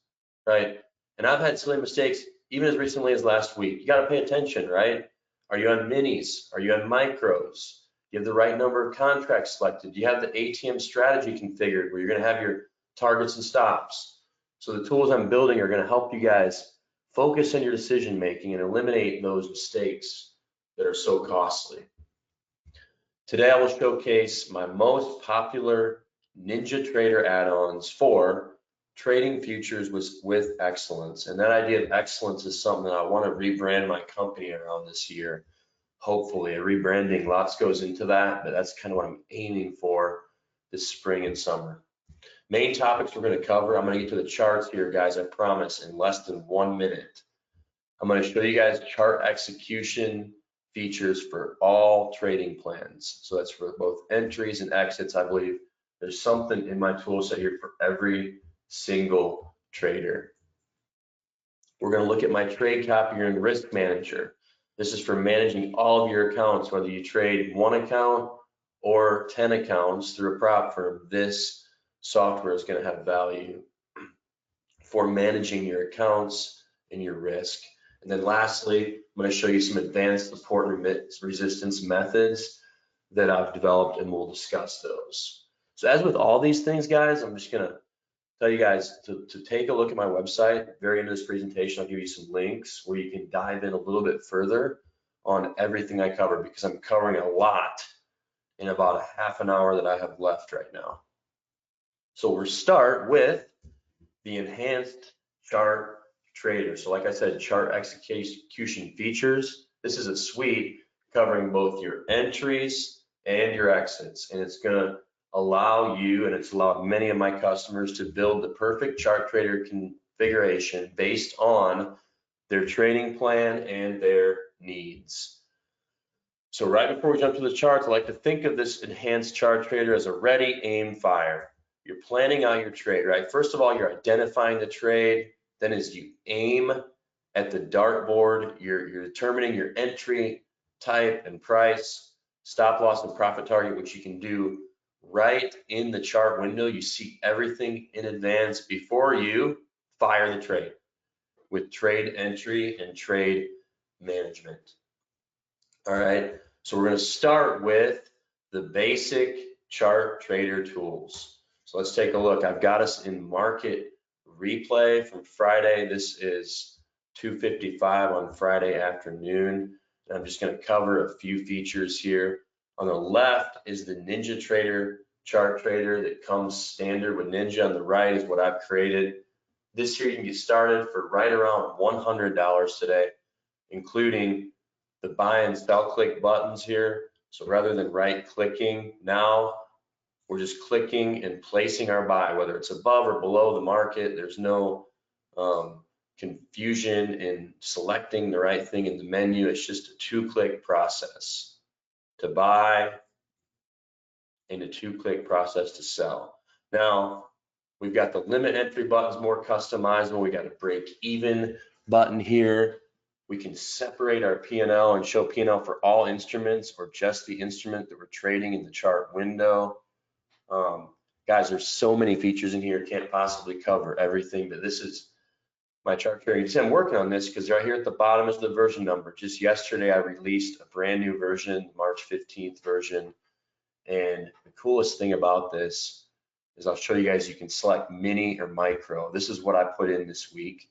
S7: right? And I've had silly mistakes even as recently as last week. You got to pay attention, right? Are you on minis? Are you on micros? Do you have the right number of contracts selected? Do you have the ATM strategy configured where you're going to have your targets and stops? So the tools I'm building are going to help you guys Focus on your decision making and eliminate those mistakes that are so costly. Today I will showcase my most popular NinjaTrader add-ons for trading futures with excellence. And that idea of excellence is something that I want to rebrand my company around this year. Hopefully, a rebranding, lots goes into that, but that's kind of what I'm aiming for this spring and summer. Main topics we're going to cover. I'm going to get to the charts here, guys, I promise, in less than 1 minute. I'm going to show you guys chart execution features for all trading plans. So that's for both entries and exits. I believe there's something in my tool set here for every single trader. We're going to look at my trade copier and risk manager. This is for managing all of your accounts, whether you trade one account or 10 accounts through a prop firm. This software is going to have value for managing your accounts and your risk. And then lastly, I'm going to show you some advanced support and resistance methods that I've developed, and we'll discuss those. So as with all these things, guys, I'm just going to tell you guys to take a look at my website. At the very end of this presentation, I'll give you some links where you can dive in a little bit further on everything I cover, because I'm covering a lot in about a half an hour that I have left right now. So we'll start with the enhanced chart trader. So like I said, chart execution features. This is a suite covering both your entries and your exits, and it's going to allow you, and it's allowed many of my customers, to build the perfect chart trader configuration based on their trading plan and their needs. So right before we jump to the charts, I like to think of this enhanced chart trader as a ready, aim, fire. You're planning out your trade, right? First of all, you're identifying the trade. Then as you aim at the dartboard, you're determining your entry type and price, stop loss and profit target, which you can do right in the chart window. You see everything in advance before you fire the trade with trade entry and trade management. All right, so we're going to start with the basic chart trader tools. So let's take a look. I've got us in market replay from Friday. This is 2:55 on Friday afternoon. And I'm just going to cover a few features here. On the left is the NinjaTrader chart trader that comes standard with Ninja. On the right is what I've created. This here you can get started for right around $100 today, including the buy and sell click buttons here. So rather than right clicking, now we're just clicking and placing our buy, whether it's above or below the market. There's no confusion in selecting the right thing in the menu. It's just a 2-click process to buy and a 2-click process to sell. Now we've got the limit entry buttons more customizable. We got a break even button here. We can separate our P&L and show P&L for all instruments or just the instrument that we're trading in the chart window. Guys, there's so many features in here, can't possibly cover everything, but this is my chart trader. You see, I'm working on this because right here at the bottom is the version number. Just yesterday, I released a brand new version, March 15th version. And the coolest thing about this is I'll show you guys, you can select mini or micro. This is what I put in this week.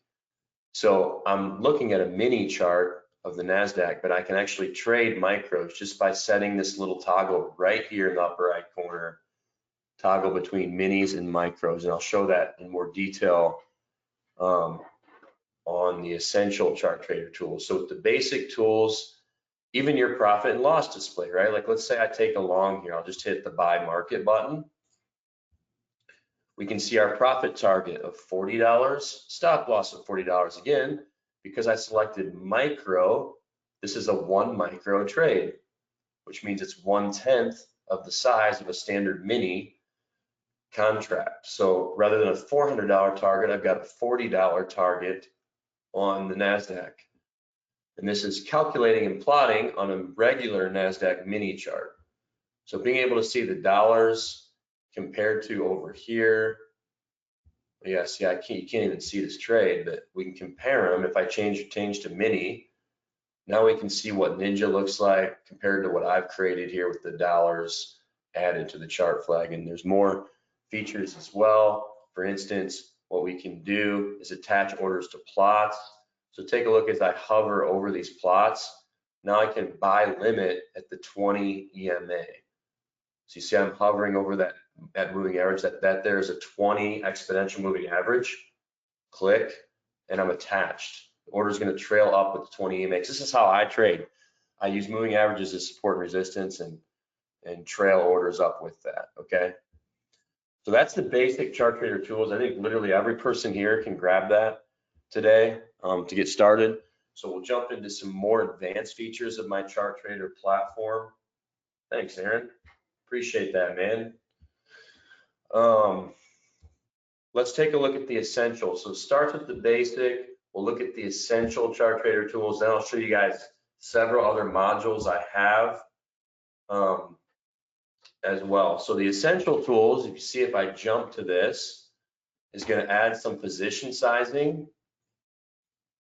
S7: So I'm looking at a mini chart of the NASDAQ, but I can actually trade micros just by setting this little toggle right here in the upper right corner, toggle between minis and micros. And I'll show that in more detail on the essential chart trader tools. So with the basic tools, even your profit and loss display, right? Like let's say I take a long here, I'll just hit the buy market button. We can see our profit target of $40, stop loss of $40. Again, because I selected micro, this is a 1 micro trade, which means it's 1/10 of the size of a standard mini contract. So rather than a $400 target, I've got a $40 target on the NASDAQ. And this is calculating and plotting on a regular NASDAQ mini chart. So being able to see the dollars compared to over here, yeah, see, you can't even see this trade, but we can compare them. If I change to mini, now we can see what Ninja looks like compared to what I've created here with the dollars added to the chart flag. And there's more features as well. For instance, what we can do is attach orders to plots. So take a look as I hover over these plots. Now I can buy limit at the 20 EMA. So you see I'm hovering over that moving average, that there's a 20 exponential moving average. Click, and I'm attached. The order is going to trail up with the 20 EMA. This is how I trade. I use moving averages as support and resistance and trail orders up with that, okay? So that's the basic chart trader tools. I think literally every person here can grab that today to get started. So we'll jump into some more advanced features of my chart trader platform. Thanks, Aaron. Appreciate that, man. Let's take a look at the essentials. So it starts with the basic. We'll look at the essential chart trader tools. Then I'll show you guys several other modules I have as well. So the essential tools, if you see, if I jump to this, is going to add some position sizing.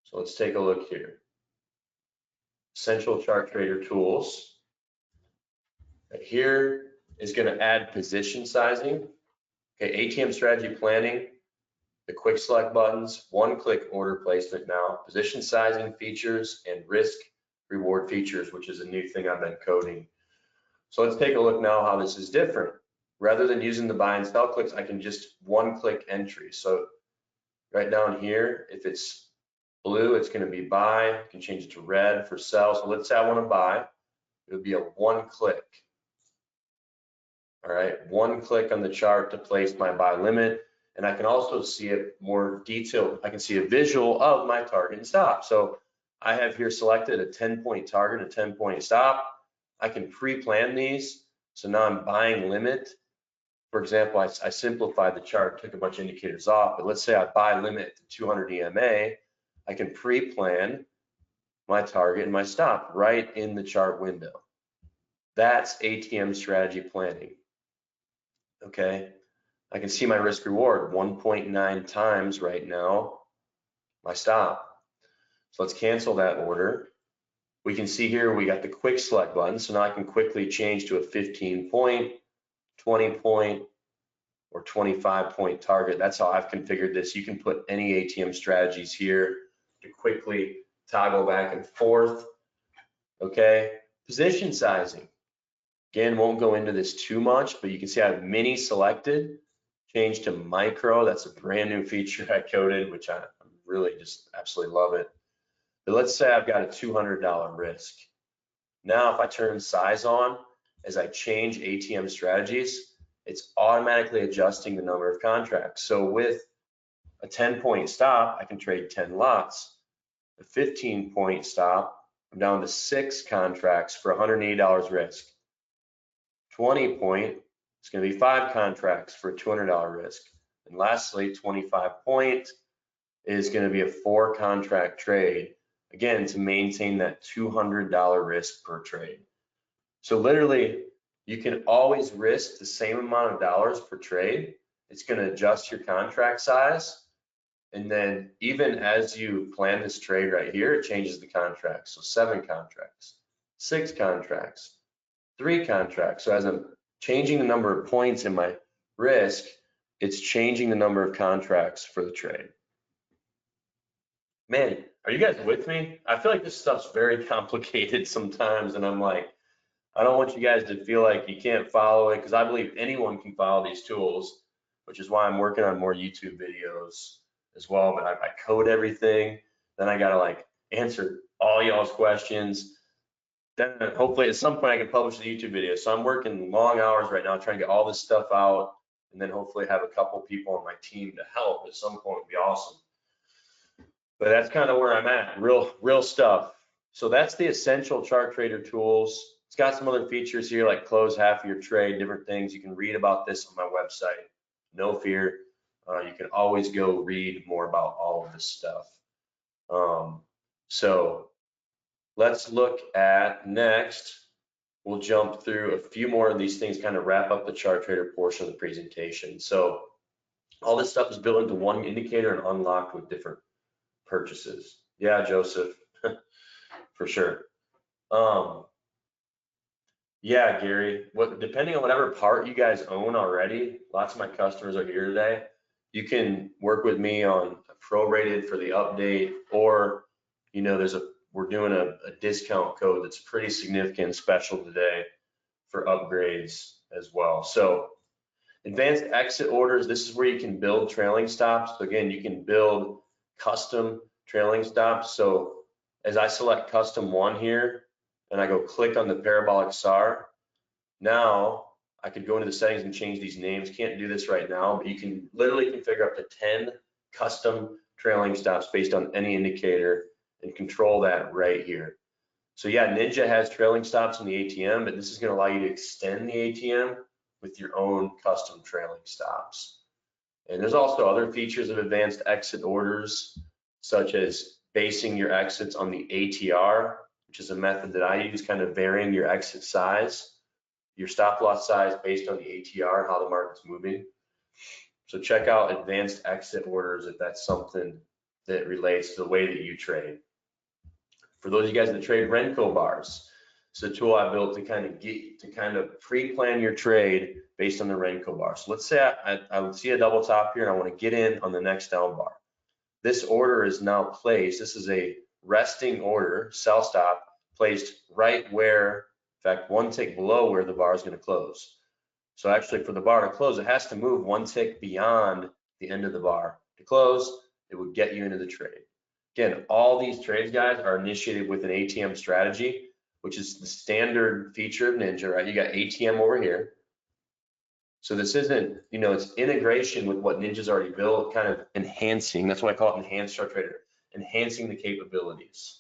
S7: So let's take a look here. Essential chart trader tools. Right here is going to add position sizing. Okay, ATM strategy planning, the quick select buttons, one-click order placement now, position sizing features, and risk reward features, which is a new thing I've been coding. So let's take a look now how this is different. Rather than using the buy and sell clicks, I can just one-click entry. So right down here, if it's blue, it's going to be buy. I can change it to red for sell. So let's say I want to buy. It would be a one-click. All right, one click on the chart to place my buy limit. And I can also see it more detailed. I can see a visual of my target and stop. So I have here selected a 10-point target, a 10-point stop. I can pre-plan these. So now I'm buying limit. For example, I simplified the chart, took a bunch of indicators off, but let's say I buy limit to 200 EMA. I can pre-plan my target and my stop right in the chart window. That's ATM strategy planning. Okay, I can see my risk reward 1.9 times right now, my stop. So let's cancel that order. We can see here we got the quick select button. So now I can quickly change to a 15-point, 20-point, or 25-point target. That's how I've configured this. You can put any ATM strategies here to quickly toggle back and forth. Okay, position sizing. Again, won't go into this too much, but you can see I have mini selected, change to micro. That's a brand new feature I coded, which I really just absolutely love it. But let's say I've got a $200 risk. Now, if I turn size on, as I change ATM strategies, it's automatically adjusting the number of contracts. So with a 10-point stop, I can trade 10 lots. A 15-point stop, I'm down to 6 contracts for $180 risk. 20-point, it's going to be 5 contracts for a $200 risk. And lastly, 25-point is going to be a 4-contract trade, again, to maintain that $200 risk per trade. So literally, you can always risk the same amount of dollars per trade. It's going to adjust your contract size. And then even as you plan this trade right here, it changes the contract. So 7 contracts, 6 contracts, 3 contracts. So as I'm changing the number of points in my risk, it's changing the number of contracts for the trade. Man, are you guys with me? I feel like this stuff's very complicated sometimes, and I'm like, I don't want you guys to feel like you can't follow it, because I believe anyone can follow these tools, which is why I'm working on more YouTube videos as well. But I code everything, then I gotta like answer all y'all's questions. Then hopefully at some point I can publish the YouTube video. So I'm working long hours right now trying to get all this stuff out, and then hopefully have a couple people on my team to help at some point. Would be awesome. But that's kind of where I'm at, real stuff. So that's the essential chart trader tools. It's got some other features here like close half of your trade, different things. You can read about this on my website. No fear. You can always go read more about all of this stuff. So let's look at next. We'll jump through a few more of these things, kind of wrap up the chart trader portion of the presentation. So all this stuff is built into one indicator and unlocked with different purchases. Yeah, Joseph, for sure. Yeah, Gary, depending on whatever part you guys own already, lots of my customers are here today. You can work with me on prorated for the update, or you know, we're doing a discount code that's pretty significant and special today for upgrades as well. So advanced exit orders, this is where you can build trailing stops. So again, you can build custom trailing stops. So as I select custom 1 here, and I go click on the parabolic SAR, now I could go into the settings and change these names. Can't do this right now, but you can literally configure up to 10 custom trailing stops based on any indicator and control that right here. So yeah, Ninja has trailing stops in the ATM, but this is going to allow you to extend the ATM with your own custom trailing stops. And there's also other features of advanced exit orders, such as basing your exits on the ATR, which is a method that I use, kind of varying your exit size, your stop loss size based on the ATR and how the market's moving. So check out advanced exit orders if that's something that relates to the way that you trade. For those of you guys that trade Renko bars, it's a tool I built to kind of pre-plan your trade based on the Renko bar. So let's say I see a double top here and I want to get in on the next down bar. This order is now placed. This is a resting order, sell stop, placed right where, in fact, 1 tick below where the bar is going to close. So actually for the bar to close, it has to move 1 tick beyond the end of the bar. To close, it would get you into the trade. Again, all these trades, guys, are initiated with an ATM strategy, which is the standard feature of Ninja, right? You got ATM over here. So this isn't, you know, it's integration with what Ninja's already built, kind of enhancing. That's why I call it enhanced chart trader, enhancing the capabilities.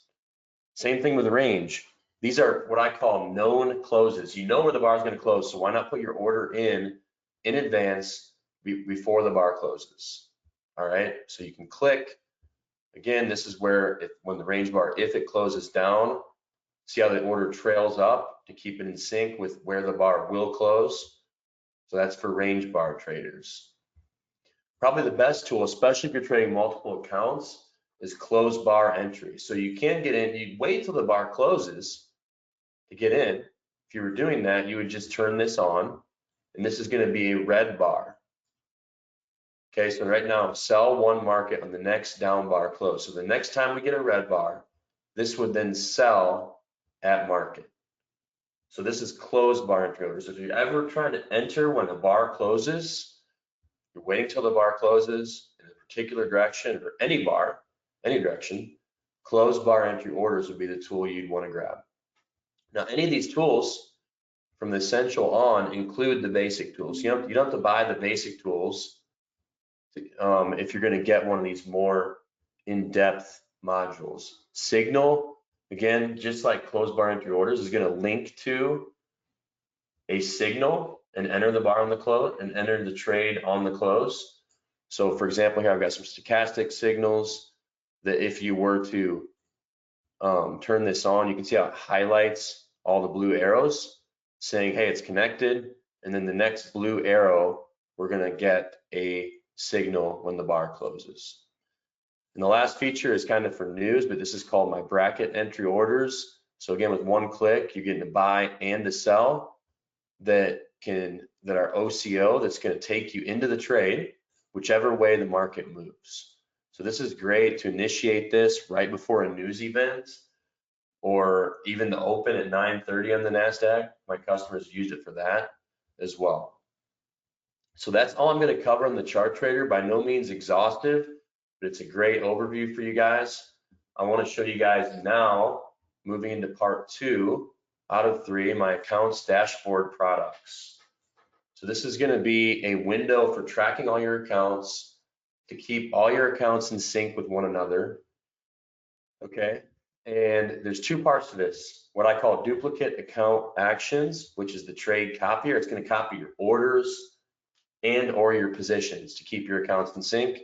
S7: Same thing with range. These are what I call known closes. You know where the bar is going to close, so why not put your order in advance before the bar closes? All right, so you can click. Again, this is where when the range bar, if it closes down, see how the order trails up to keep it in sync with where the bar will close. So that's for range bar traders. Probably the best tool, especially if you're trading multiple accounts, is close bar entry. So you can get in, you'd wait till the bar closes to get in. If you were doing that, you would just turn this on, and this is going to be a red bar. Okay, so right now, sell 1 market on the next down bar close. So the next time we get a red bar, this would then sell at market. So this is closed bar entry orders. So if you're ever trying to enter when a bar closes, you're waiting till the bar closes in a particular direction or any bar, any direction, closed bar entry orders would be the tool you'd want to grab. Now, any of these tools from the essential on include the basic tools. You don't have to buy the basic tools if you're going to get one of these more in-depth modules. Signal, again, just like closed bar entry orders, is going to link to a signal and enter the bar on the close and enter the trade on the close. So for example, here I've got some stochastic signals that if you were to turn this on, you can see how it highlights all the blue arrows saying, hey, it's connected. And then the next blue arrow, we're going to get a signal when the bar closes. And the last feature is kind of for news, but this is called my bracket entry orders. So again, with 1 click, you're getting a buy and a sell that are OCO, that's going to take you into the trade, whichever way the market moves. So this is great to initiate this right before a news event, or even the open at 9:30 on the NASDAQ. My customers used it for that as well. So that's all I'm going to cover on the chart trader. By no means exhaustive, but it's a great overview for you guys. I want to show you guys now, moving into part 2 out of 3, my accounts dashboard products. So this is going to be a window for tracking all your accounts, to keep all your accounts in sync with one another. Okay, and there's 2 parts to this. What I call duplicate account actions, which is the trade copier. It's going to copy your orders and or your positions to keep your accounts in sync.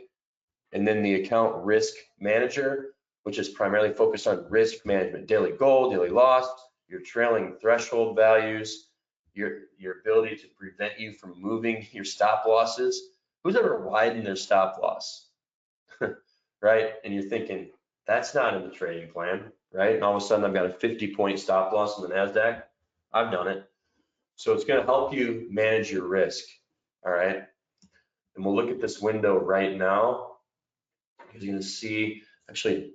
S7: And then the account risk manager, which is primarily focused on risk management, daily goal, daily loss, your trailing threshold values, your ability to prevent you from moving your stop losses. Who's ever widened their stop loss, right? And you're thinking, that's not in the trading plan, right? And all of a sudden I've got a 50-point stop loss on the NASDAQ. I've done it. So it's going to help you manage your risk, all right? And we'll look at this window right now. You're going to see, actually,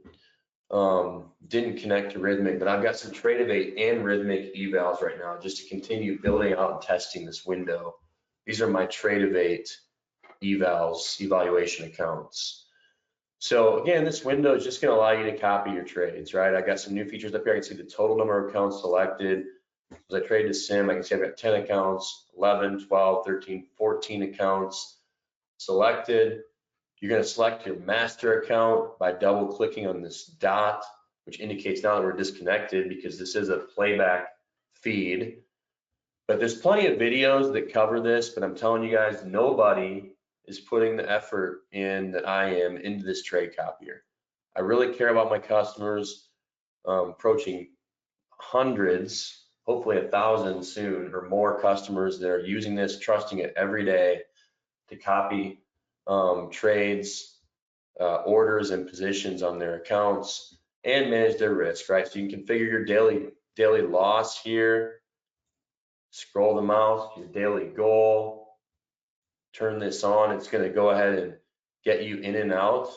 S7: Didn't connect to Rhythmic, but I've got some Tradevate and Rhythmic evals right now just to continue building out and testing this window. These are my Tradevate evals, evaluation accounts. So again, this window is just going to allow you to copy your trades, right? I got some new features up here. I can see the total number of accounts selected. As I trade to sim, I can see I've got 10 accounts, 11, 12, 13, 14 accounts selected. You're going to select your master account by double clicking on this dot, which indicates now that we're disconnected because this is a playback feed. But there's plenty of videos that cover this, but I'm telling you guys, nobody is putting the effort in that I am into this trade copier. I really care about my customers, approaching hundreds, hopefully 1,000 soon or more customers that are using this, trusting it every day to copy trades, orders and positions on their accounts and manage their risk, right? So you can configure your daily loss here, scroll the mouse, your daily goal, turn this on. It's going to go ahead and get you in and out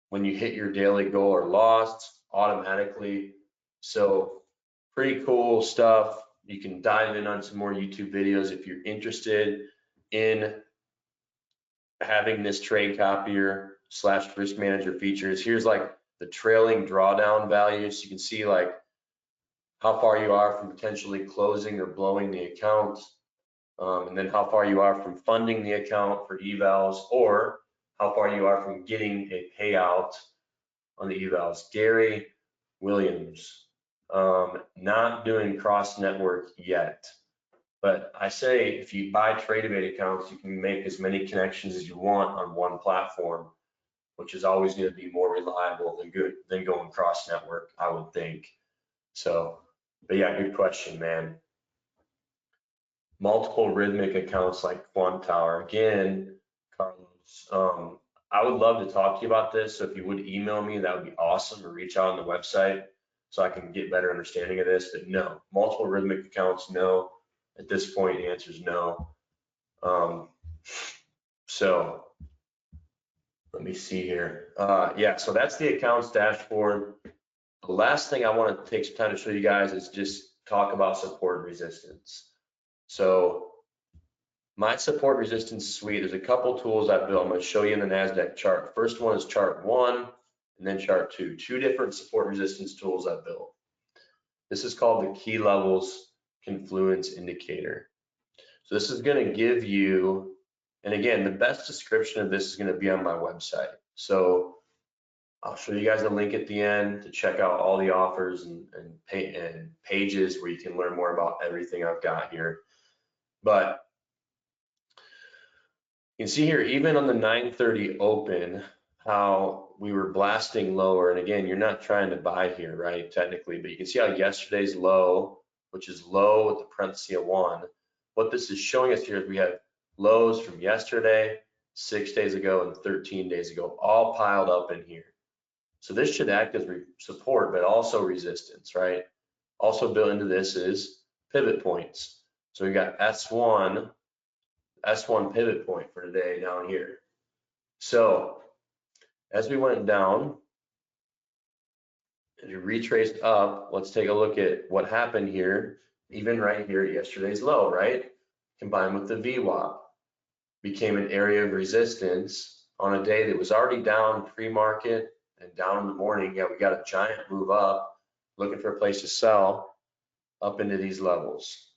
S7: when you hit your daily goal or loss automatically. So pretty cool stuff. You can dive in on some more YouTube videos if you're interested in having this trade copier / risk manager features. Here's like the trailing drawdown values. You can see like how far you are from potentially closing or blowing the account, and then how far you are from funding the account for evals, or how far you are from getting a payout on the evals. Gary Williams, not doing cross network yet. But I say if you buy Tradevate accounts, you can make as many connections as you want on one platform, which is always going to be more reliable than going cross network, I would think. So, but yeah, good question, man. Multiple Rhythmic accounts like Quant Tower. Again, Carlos, I would love to talk to you about this. So if you would email me, that would be awesome, or reach out on the website so I can get better understanding of this. But no, multiple Rhythmic accounts, no. At this point, the answer is no. So let me see here. Yeah, so that's the accounts dashboard. The last thing I want to take some time to show you guys is just talk about support and resistance. So my support resistance suite, there's a couple tools I've built. I'm going to show you in the NASDAQ chart. First one is chart 1 and then chart 2. Two different support resistance tools I've built. This is called the key levels confluence indicator. So this is going to give you, and again, the best description of this is going to be on my website. So I'll show you guys a link at the end to check out all the offers and pages where you can learn more about everything I've got here. But you can see here, even on the 9:30 open, how we were blasting lower. And again, you're not trying to buy here, right, technically, but you can see how yesterday's low, which is low with the parenthesis of 1. What this is showing us here is we have lows from yesterday, 6 days ago, and 13 days ago, all piled up in here. So this should act as support, but also resistance, right? Also built into this is pivot points. So we got S1 pivot point for today down here. So as we went down, as we retraced up, let's take a look at what happened here, even right here at yesterday's low, right? Combined with the VWAP, became an area of resistance on a day that was already down pre-market and down in the morning. Yeah, we got a giant move up, looking for a place to sell up into these levels.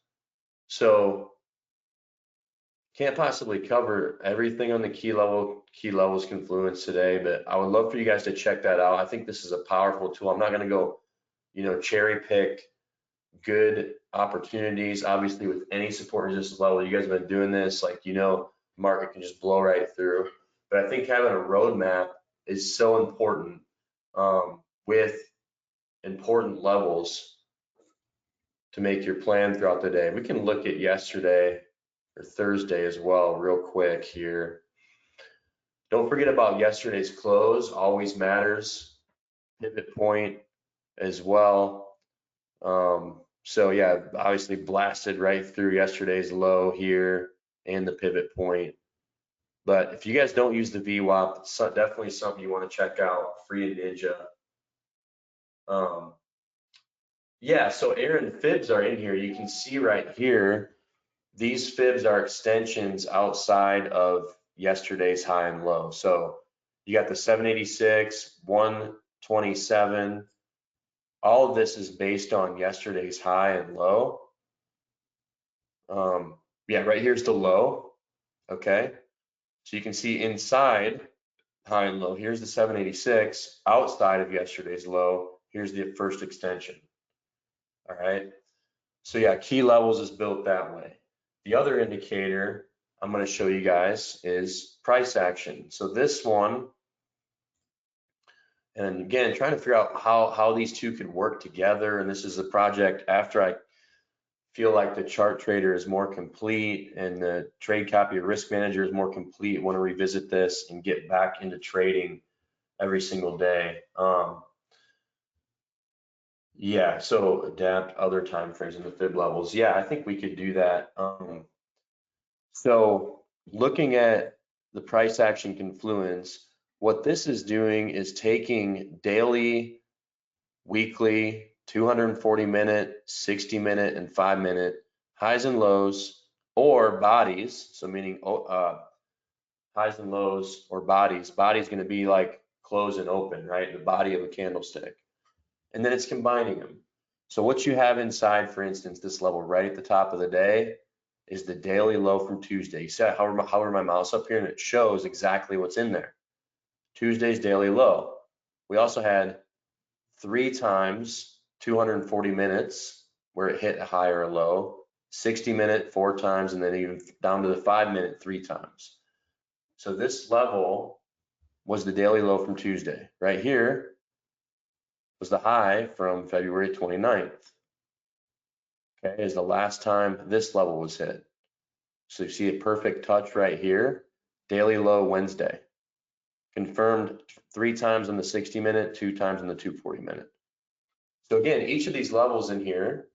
S7: So can't possibly cover everything on the key levels confluence today, but I would love for you guys to check that out. I think this is a powerful tool. I'm not going to go, cherry pick good opportunities. Obviously, with any support resistance level, you guys have been doing this, market can just blow right through. But I think having a roadmap is so important with important levels to make your plan throughout the day. We can look at yesterday or Thursday as well real quick here. Don't forget about yesterday's close, always matters. Pivot point as well. So yeah, obviously blasted right through yesterday's low here and the pivot point. But if you guys don't use the VWAP, it's definitely something you want to check out. Free in Ninja. Yeah, so Aaron, fibs are in here. You can see right here, these fibs are extensions outside of yesterday's high and low. So you got the 786, 127. All of this is based on yesterday's high and low. Yeah, right here's the low. Okay, so you can see inside high and low. Here's the 786 outside of yesterday's low. Here's the first extension. All right. So yeah, key levels is built that way. The other indicator I'm going to show you guys is price action. So this one, and again, trying to figure out how these two could work together. And this is a project after I feel like the chart trader is more complete and the trade copy risk manager is more complete. Want to revisit this and get back into trading every single day. Yeah, so adapt other time frames in the fib levels. Yeah, I think we could do that. So looking at the price action confluence, what this is doing is taking daily, weekly, 240 minute, 60 minute, and 5 minute highs and lows or bodies. So meaning highs and lows or bodies. Body is going to be like close and open, right? The body of a candlestick. And then it's combining them. So what you have inside, for instance, this level right at the top of the day is the daily low from Tuesday. You see I hover my mouse up here and it shows exactly what's in there. Tuesday's daily low. We also had 3 times 240 minutes where it hit a high or a low, 60 minute 4 times, and then even down to the 5 minute 3 times. So this level was the daily low from Tuesday. Right here was the high from February 29th. Okay, is the last time this level was hit. So you see a perfect touch right here, daily low Wednesday. Confirmed 3 times in the 60 minute, 2 times in the 240 minute. So again, each of these levels in here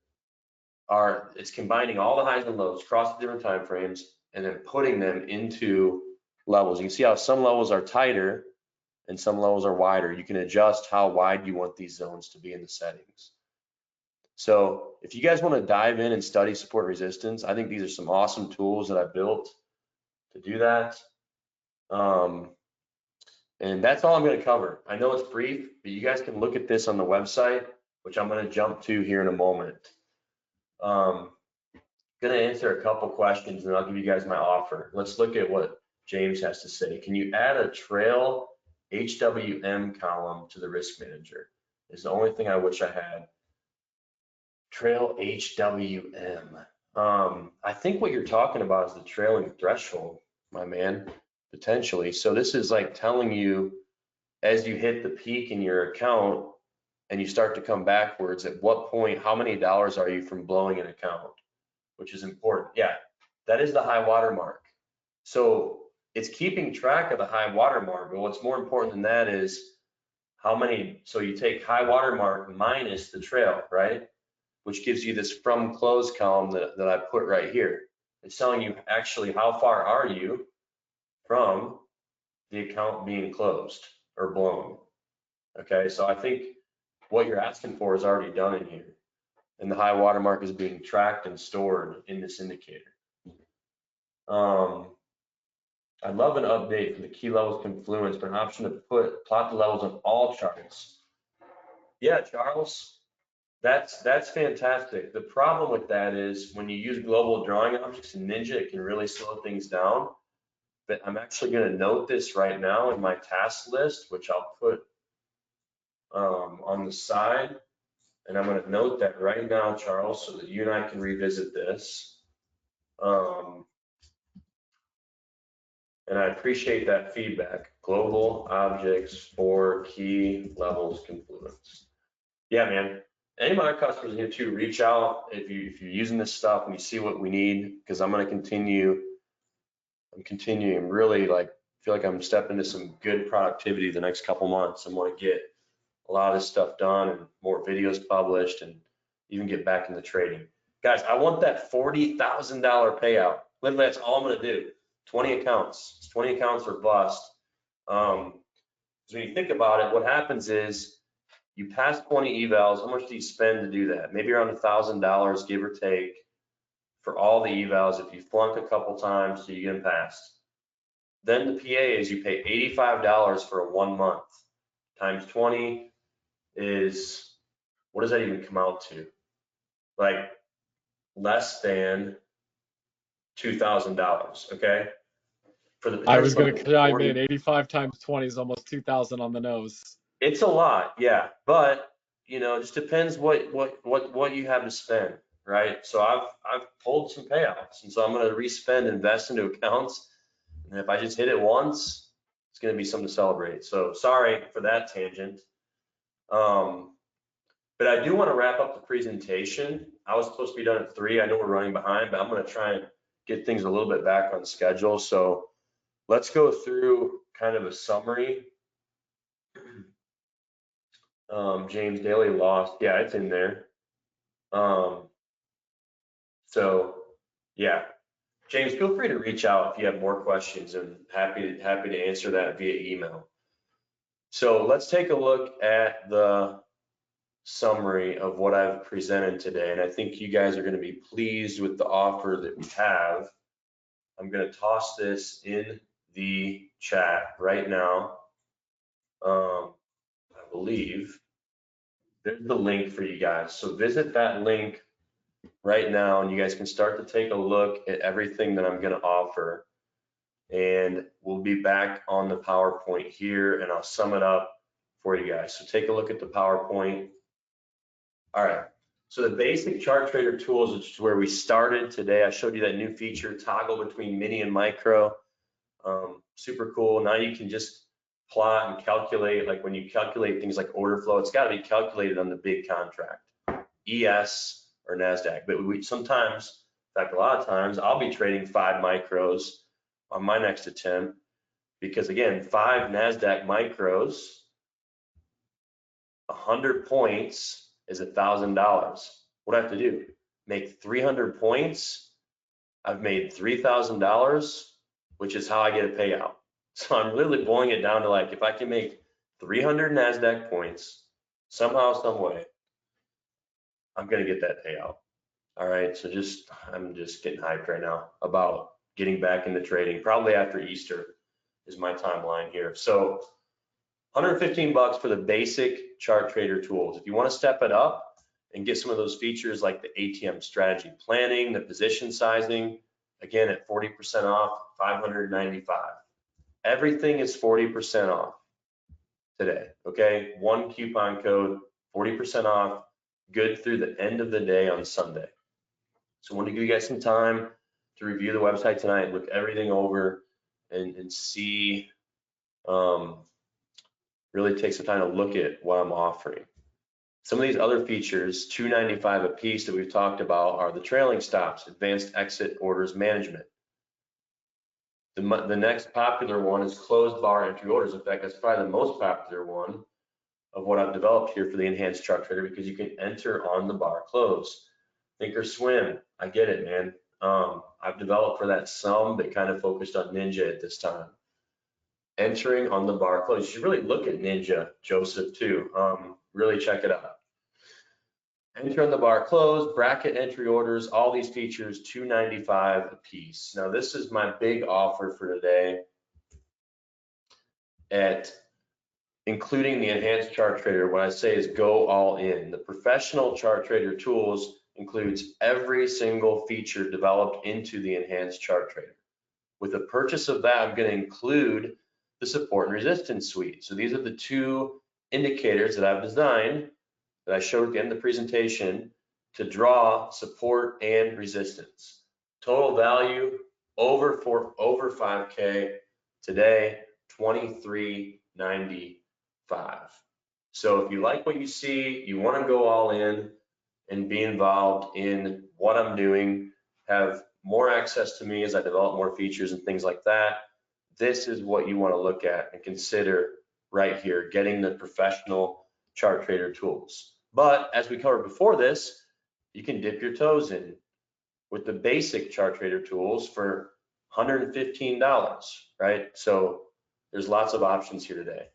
S7: it's combining all the highs and lows across the different time frames and then putting them into levels. You can see how some levels are tighter and some levels are wider. You can adjust how wide you want these zones to be in the settings. So if you guys want to dive in and study support resistance, I think these are some awesome tools that I built to do that. And that's all I'm going to cover. I know it's brief, but you guys can look at this on the website, which I'm going to jump to here in a moment. Going to answer a couple questions and I'll give you guys my offer. Let's look at what James has to say. Can you add a trail HWM column to the risk manager? Is the only thing I wish I had. Trail HWM. I think what you're talking about is the trailing threshold, my man, potentially. So this is like telling you as you hit the peak in your account and you start to come backwards, at what point, how many dollars are you from blowing an account, which is important. Yeah, that is the high water mark. So it's keeping track of the high water mark, but what's more important than that is how many, so you take high water mark minus the trail, right? Which gives you this from close column that I put right here. It's telling you actually how far are you from the account being closed or blown. Okay, so I think what you're asking for is already done in here. And the high water mark is being tracked and stored in this indicator. I'd love an update for the key levels confluence, but an option to plot the levels on all charts. Yeah, Charles. That's fantastic. The problem with that is when you use global drawing objects in Ninja, it can really slow things down. But I'm actually going to note this right now in my task list, which I'll put on the side. And I'm going to note that right now, Charles, so that you and I can revisit this. And I appreciate that feedback. Global objects for key levels confluence. Yeah, man. Any of my customers here too, reach out if you're using this stuff and you see what we need, because I'm going to continue. I'm continuing really feel like I'm stepping into some good productivity the next couple months. I want to get a lot of this stuff done and more videos published and even get back into trading. Guys, I want that $40,000 payout. Literally, that's all I'm going to do. 20 accounts. It's 20 accounts or bust. So when you think about it, what happens is you pass 20 evals, how much do you spend to do that? Maybe around $1,000, give or take, for all the evals. If you flunk a couple times, so you get them passed. Then the PA is you pay $85 for a 1 month. Times 20 is, what does that even come out to? Like less than $2,000, okay? For the
S1: I was going to chime
S7: 40,
S1: in. 85 times 20 is almost 2,000 on the nose.
S7: it's a lot, yeah. But you know, it just depends what you have to spend, right? So I've pulled some payouts, and so I'm going to respend, invest into accounts, and if I just hit it once, it's going to be something to celebrate. So sorry for that tangent. But I do want to wrap up the presentation. I was supposed to be done at 3. I know we're running behind, but I'm going to try and get things a little bit back on schedule. So let's go through kind of a summary. James Daly lost. Yeah, it's in there. So yeah, James, feel free to reach out if you have more questions, and happy to answer that via email. So let's take a look at the summary of what I've presented today, and I think you guys are going to be pleased with the offer that we have. I'm going to toss this in the chat right now. I believe there's the link for you guys, so visit that link right now, and you guys can start to take a look at everything that I'm going to offer, and we'll be back on the PowerPoint here, and I'll sum it up for you guys. So take a look at the PowerPoint. All right, so the basic chart trader tools, which is where we started today. I showed you that new feature, toggle between mini and micro. Super cool. Now you can just plot and calculate, like when you calculate things like order flow, it's got to be calculated on the big contract, ES or NASDAQ. But we sometimes, in fact, a lot of times, I'll be trading 5 micros on my next attempt, because again, 5 NASDAQ micros, 100 points is $1,000. What do I have to do? Make 300 points. I've made $3,000, which is how I get a payout. So I'm really boiling it down to, like, if I can make 300 NASDAQ points somehow, some way, I'm gonna get that payout. All right, so I'm just getting hyped right now about getting back into trading. Probably after Easter is my timeline here. So $115 for the basic chart trader tools. If you want to step it up and get some of those features like the ATM strategy planning, the position sizing, again at 40% off, $595. Everything is 40% off today, okay? One coupon code, 40% off, good through the end of the day on Sunday. So I want to give you guys some time to review the website tonight, look everything over, and see, really take some time to look at what I'm offering. Some of these other features, $295 a piece that we've talked about, are the trailing stops, advanced exit orders management. The next popular one is closed bar entry orders. In fact, that's probably the most popular one of what I've developed here for the enhanced chart trader, because you can enter on the bar close. Think or swim, I get it, man. I've developed for that some, but kind of focused on Ninja at this time. Entering on the bar close. You should really look at Ninja, Joseph, too. Really check it out. Enter on the bar close, bracket entry orders, all these features, $295 a piece. Now, this is my big offer for today, at including the enhanced chart trader. What I say is go all in. The professional chart trader tools includes every single feature developed into the enhanced chart trader. With the purchase of that, I'm going to include the support and resistance suite. So these are the 2 indicators that I've designed that I showed at the end of the presentation to draw support and resistance. Total value over 5K today, $23.95. So if you like what you see, you want to go all in and be involved in what I'm doing, have more access to me as I develop more features and things like that, this is what you want to look at and consider right here, getting the professional chart trader tools. But as we covered before this, you can dip your toes in with the basic chart trader tools for $115, right? So there's lots of options here today.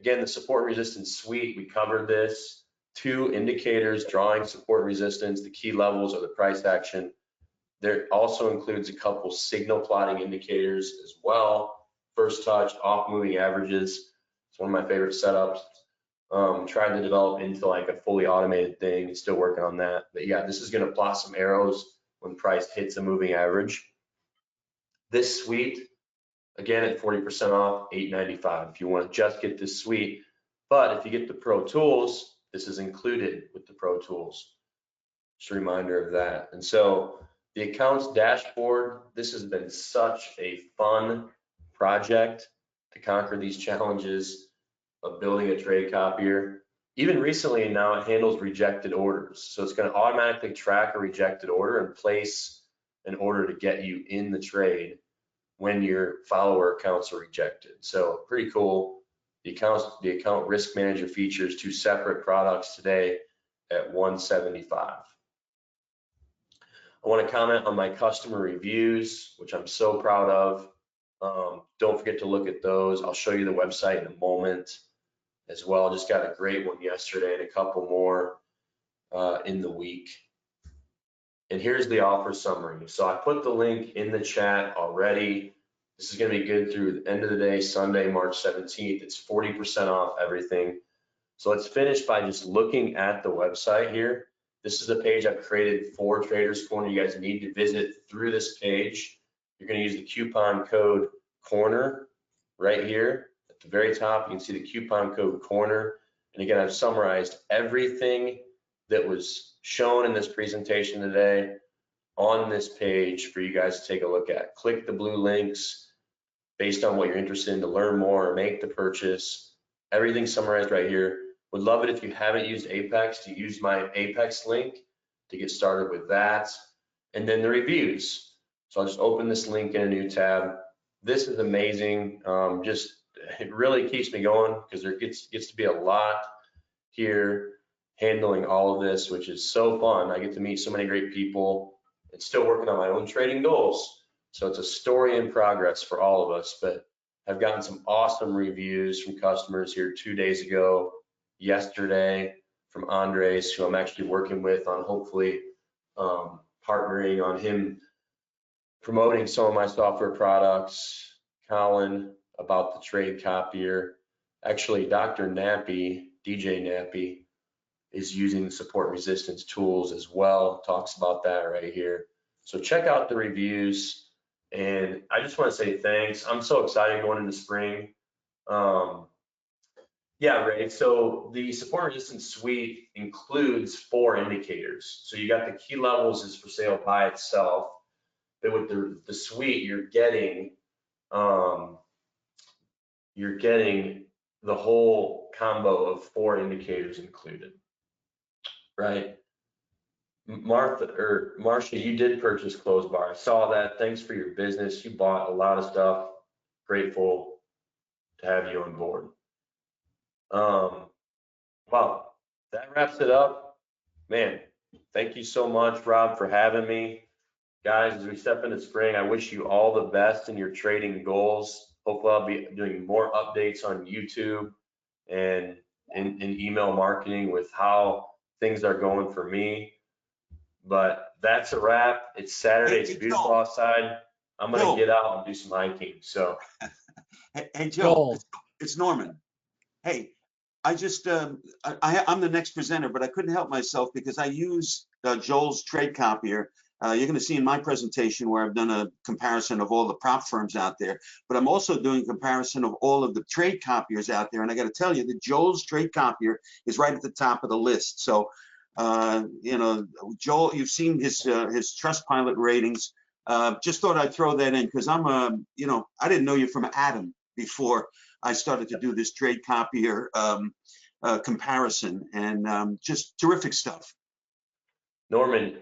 S7: Again, the support and resistance suite, we covered this. 2 indicators drawing support and resistance, the key levels of the price action. There also includes a couple signal plotting indicators as well. First touch, off moving averages. It's one of my favorite setups. Tried to develop into like a fully automated thing, still working on that. But yeah, this is gonna plot some arrows when price hits a moving average. This suite, again at 40% off, $895 if you want to just get this suite. But if you get the Pro Tools, this is included with the Pro Tools. Just a reminder of that. And so the accounts dashboard, this has been such a fun project to conquer these challenges of building a trade copier. Even recently now it handles rejected orders. So it's going to automatically track a rejected order and place an order to get you in the trade when your follower accounts are rejected. So pretty cool. The account risk manager features 2 separate products today at $175. I want to comment on my customer reviews, which I'm so proud of. Don't forget to look at those. I'll show you the website in a moment as well. Just got a great one yesterday and a couple more in the week. And here's the offer summary. So I put the link in the chat already. This is going to be good through the end of the day, Sunday, March 17th. It's 40% off everything. So let's finish by just looking at the website here. This is the page I've created for Traders Corner. You guys need to visit through this page. You're going to use the coupon code CORNER right here at the very top. You can see the coupon code CORNER. And again, I've summarized everything that was shown in this presentation today on this page for you guys to take a look at. Click the blue links based on what you're interested in to learn more or make the purchase. Everything's summarized right here. Would love it if you haven't used Apex to use my Apex link to get started with that. And then the reviews. So I'll just open this link in a new tab. This is amazing. It really keeps me going because there gets to be a lot here handling all of this, which is so fun. I get to meet so many great people and still working on my own trading goals. So it's a story in progress for all of us, but I've gotten some awesome reviews from customers here 2 days ago, yesterday from Andres, who I'm actually working with on hopefully partnering on him promoting some of my software products. Colin about the trade copier. Actually, Dr. Nappy, DJ Nappy, is using the support resistance tools as well. Talks about that right here. So check out the reviews. And I just want to say thanks. I'm so excited going into spring. Yeah, Ray. So the support resistance suite includes 4 indicators. So you got the key levels is for sale by itself. But with the suite, you're getting the whole combo of 4 indicators included, right? Marcia, you did purchase Close Bar. I saw that. Thanks for your business. You bought a lot of stuff. Grateful to have you on board. Wow, that wraps it up. Man, thank you so much, Rob, for having me. Guys, as we step into spring, I wish you all the best in your trading goals. Hopefully I'll be doing more updates on YouTube and in email marketing with how things are going for me. But that's a wrap. It's Saturday. It's beautiful outside. I'm going to get out and do some hiking. So,
S8: hey Joe, it's Norman. Hey, I just I'm the next presenter, but I couldn't help myself because I use Joel's trade copier. You're going to see in my presentation where I've done a comparison of all the prop firms out there, but I'm also doing a comparison of all of the trade copiers out there. And I got to tell you that Joel's trade copier is right at the top of the list. So, you know, Joel, you've seen his Trustpilot ratings. Just thought I'd throw that in because I'm you know, I didn't know you from Adam before I started to do this trade copier comparison, and just terrific stuff.
S7: Norman,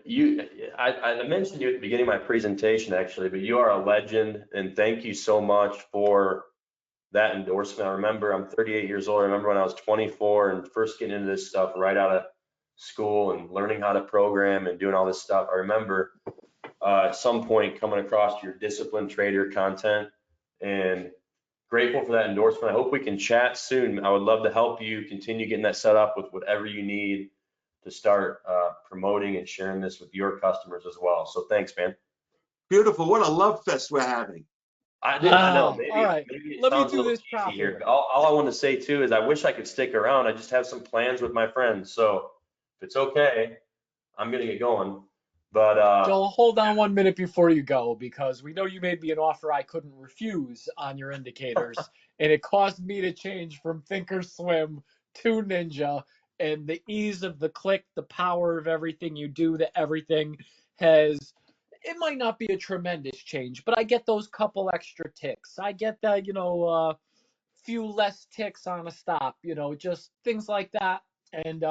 S7: I mentioned you at the beginning of my presentation, actually, but you are a legend, and thank you so much for that endorsement. I remember I'm 38 years old. I remember when I was 24 and first getting into this stuff right out of school and learning how to program and doing all this stuff. I remember at some point coming across your disciplined trader content and grateful for that endorsement. I hope we can chat soon. I would love to help you continue getting that set up with whatever you need to start promoting and sharing this with your customers as well. So thanks, man.
S8: Beautiful. What a love fest we're having.
S7: I know.
S1: All right.
S7: Maybe it
S1: Let me
S7: sounds a
S1: do
S7: little
S1: this
S7: cheesy
S1: properly.
S7: here. All I want to say too is I wish I could stick around. I just have some plans with my friends. So if it's okay, I'm gonna get going. But
S1: Joel, hold on 1 minute before you go, because we know you made me an offer I couldn't refuse on your indicators, and it caused me to change from Thinkorswim to Ninja, and the ease of the click, the power of everything you do, the everything has, it might not be a tremendous change, but I get those couple extra ticks. I get that, few less ticks on a stop, just things like that. And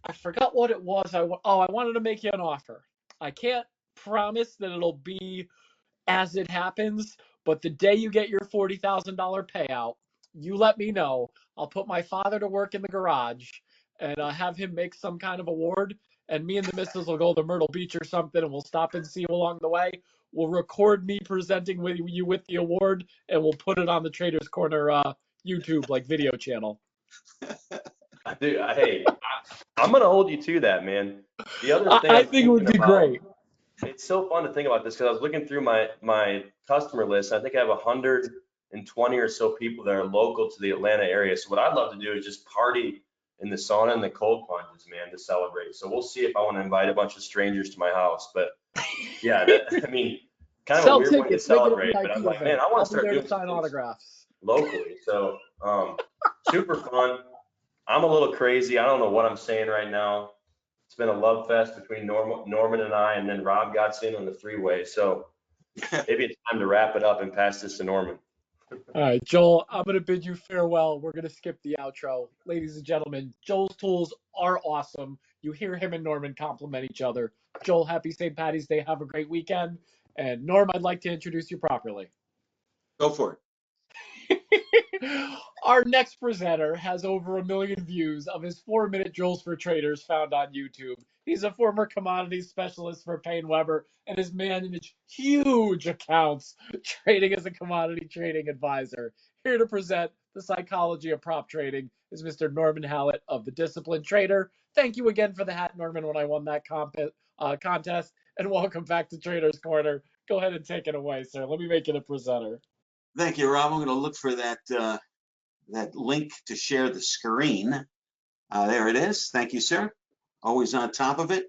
S1: I forgot what it was. I wanted to make you an offer. I can't promise that it'll be as it happens, but the day you get your $40,000 payout, you let me know. I'll put my father to work in the garage and have him make some kind of award. And me and the missus will go to Myrtle Beach or something, and we'll stop and see you along the way. We'll record me presenting with you with the award, and we'll put it on the Traders Corner YouTube video channel.
S7: dude, hey, I'm gonna hold you to that, man. The other thing
S1: I think it would be great.
S7: It's so fun to think about this because I was looking through my customer list. I think I have 120 or so people that are local to the Atlanta area. So what I'd love to do is just party in the sauna and the cold plunges, man, to celebrate. So we'll see if I want to invite a bunch of strangers to my house. But yeah, kind of
S1: Sell
S7: a weird way to
S1: tickets, make it a
S7: celebrate. But
S1: VIP
S7: I'm like,
S1: event.
S7: man, I want
S1: I'll
S7: to start
S1: be there
S7: doing
S1: to sign
S7: some things
S1: autographs
S7: locally. So super fun. I'm a little crazy. I don't know what I'm saying right now. It's been a love fest between Norman and I, and then Rob got in on the three-way. So maybe it's time to wrap it up and pass this to Norman.
S1: All right, Joel, I'm going to bid you farewell. We're going to skip the outro. Ladies and gentlemen, Joel's tools are awesome. You hear him and Norman compliment each other. Joel, happy St. Patty's Day. Have a great weekend. And Norm, I'd like to introduce you properly.
S8: Go for it.
S1: Our next presenter has over 1 million views of his 4-minute drills for traders found on YouTube. He's a former commodities specialist for Payne Weber and has managed huge accounts trading as a commodity trading advisor. Here to present the psychology of prop trading is Mr. Norman Hallett of the Disciplined Trader. Thank you again for the hat, Norman, when I won that contest, and welcome back to Traders Corner. Go ahead and take it away, sir. Let me make it a presenter.
S8: Thank you, Rob. I'm going to look for that link to share the screen. There it is. Thank you, sir. Always on top of it.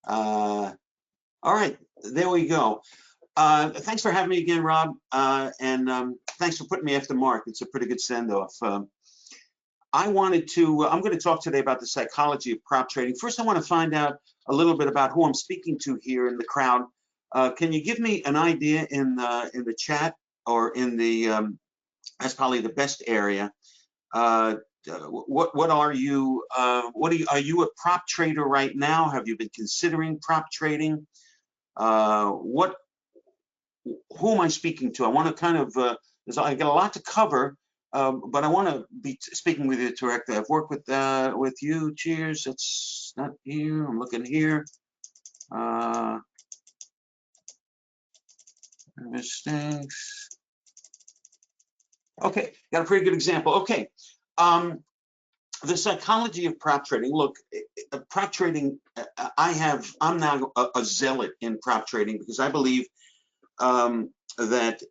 S8: All right, there we go. Thanks for having me again, Rob, and thanks for putting me after Mark. It's a pretty good send-off. I'm going to talk today about the psychology of prop trading. First, I want to find out a little bit about who I'm speaking to here in the crowd. Can you give me an idea in the chat or in the that's probably the best area. What are you? Are you a prop trader right now? Have you been considering prop trading? Who am I speaking to? I want to kind of I got a lot to cover, but I want to be speaking with you directly. I've worked with you. Cheers. It's not here. I'm looking here. Mistakes. Okay, got a pretty good example. Okay, the psychology of prop trading. Look, prop trading. I'm now a zealot in prop trading because I believe that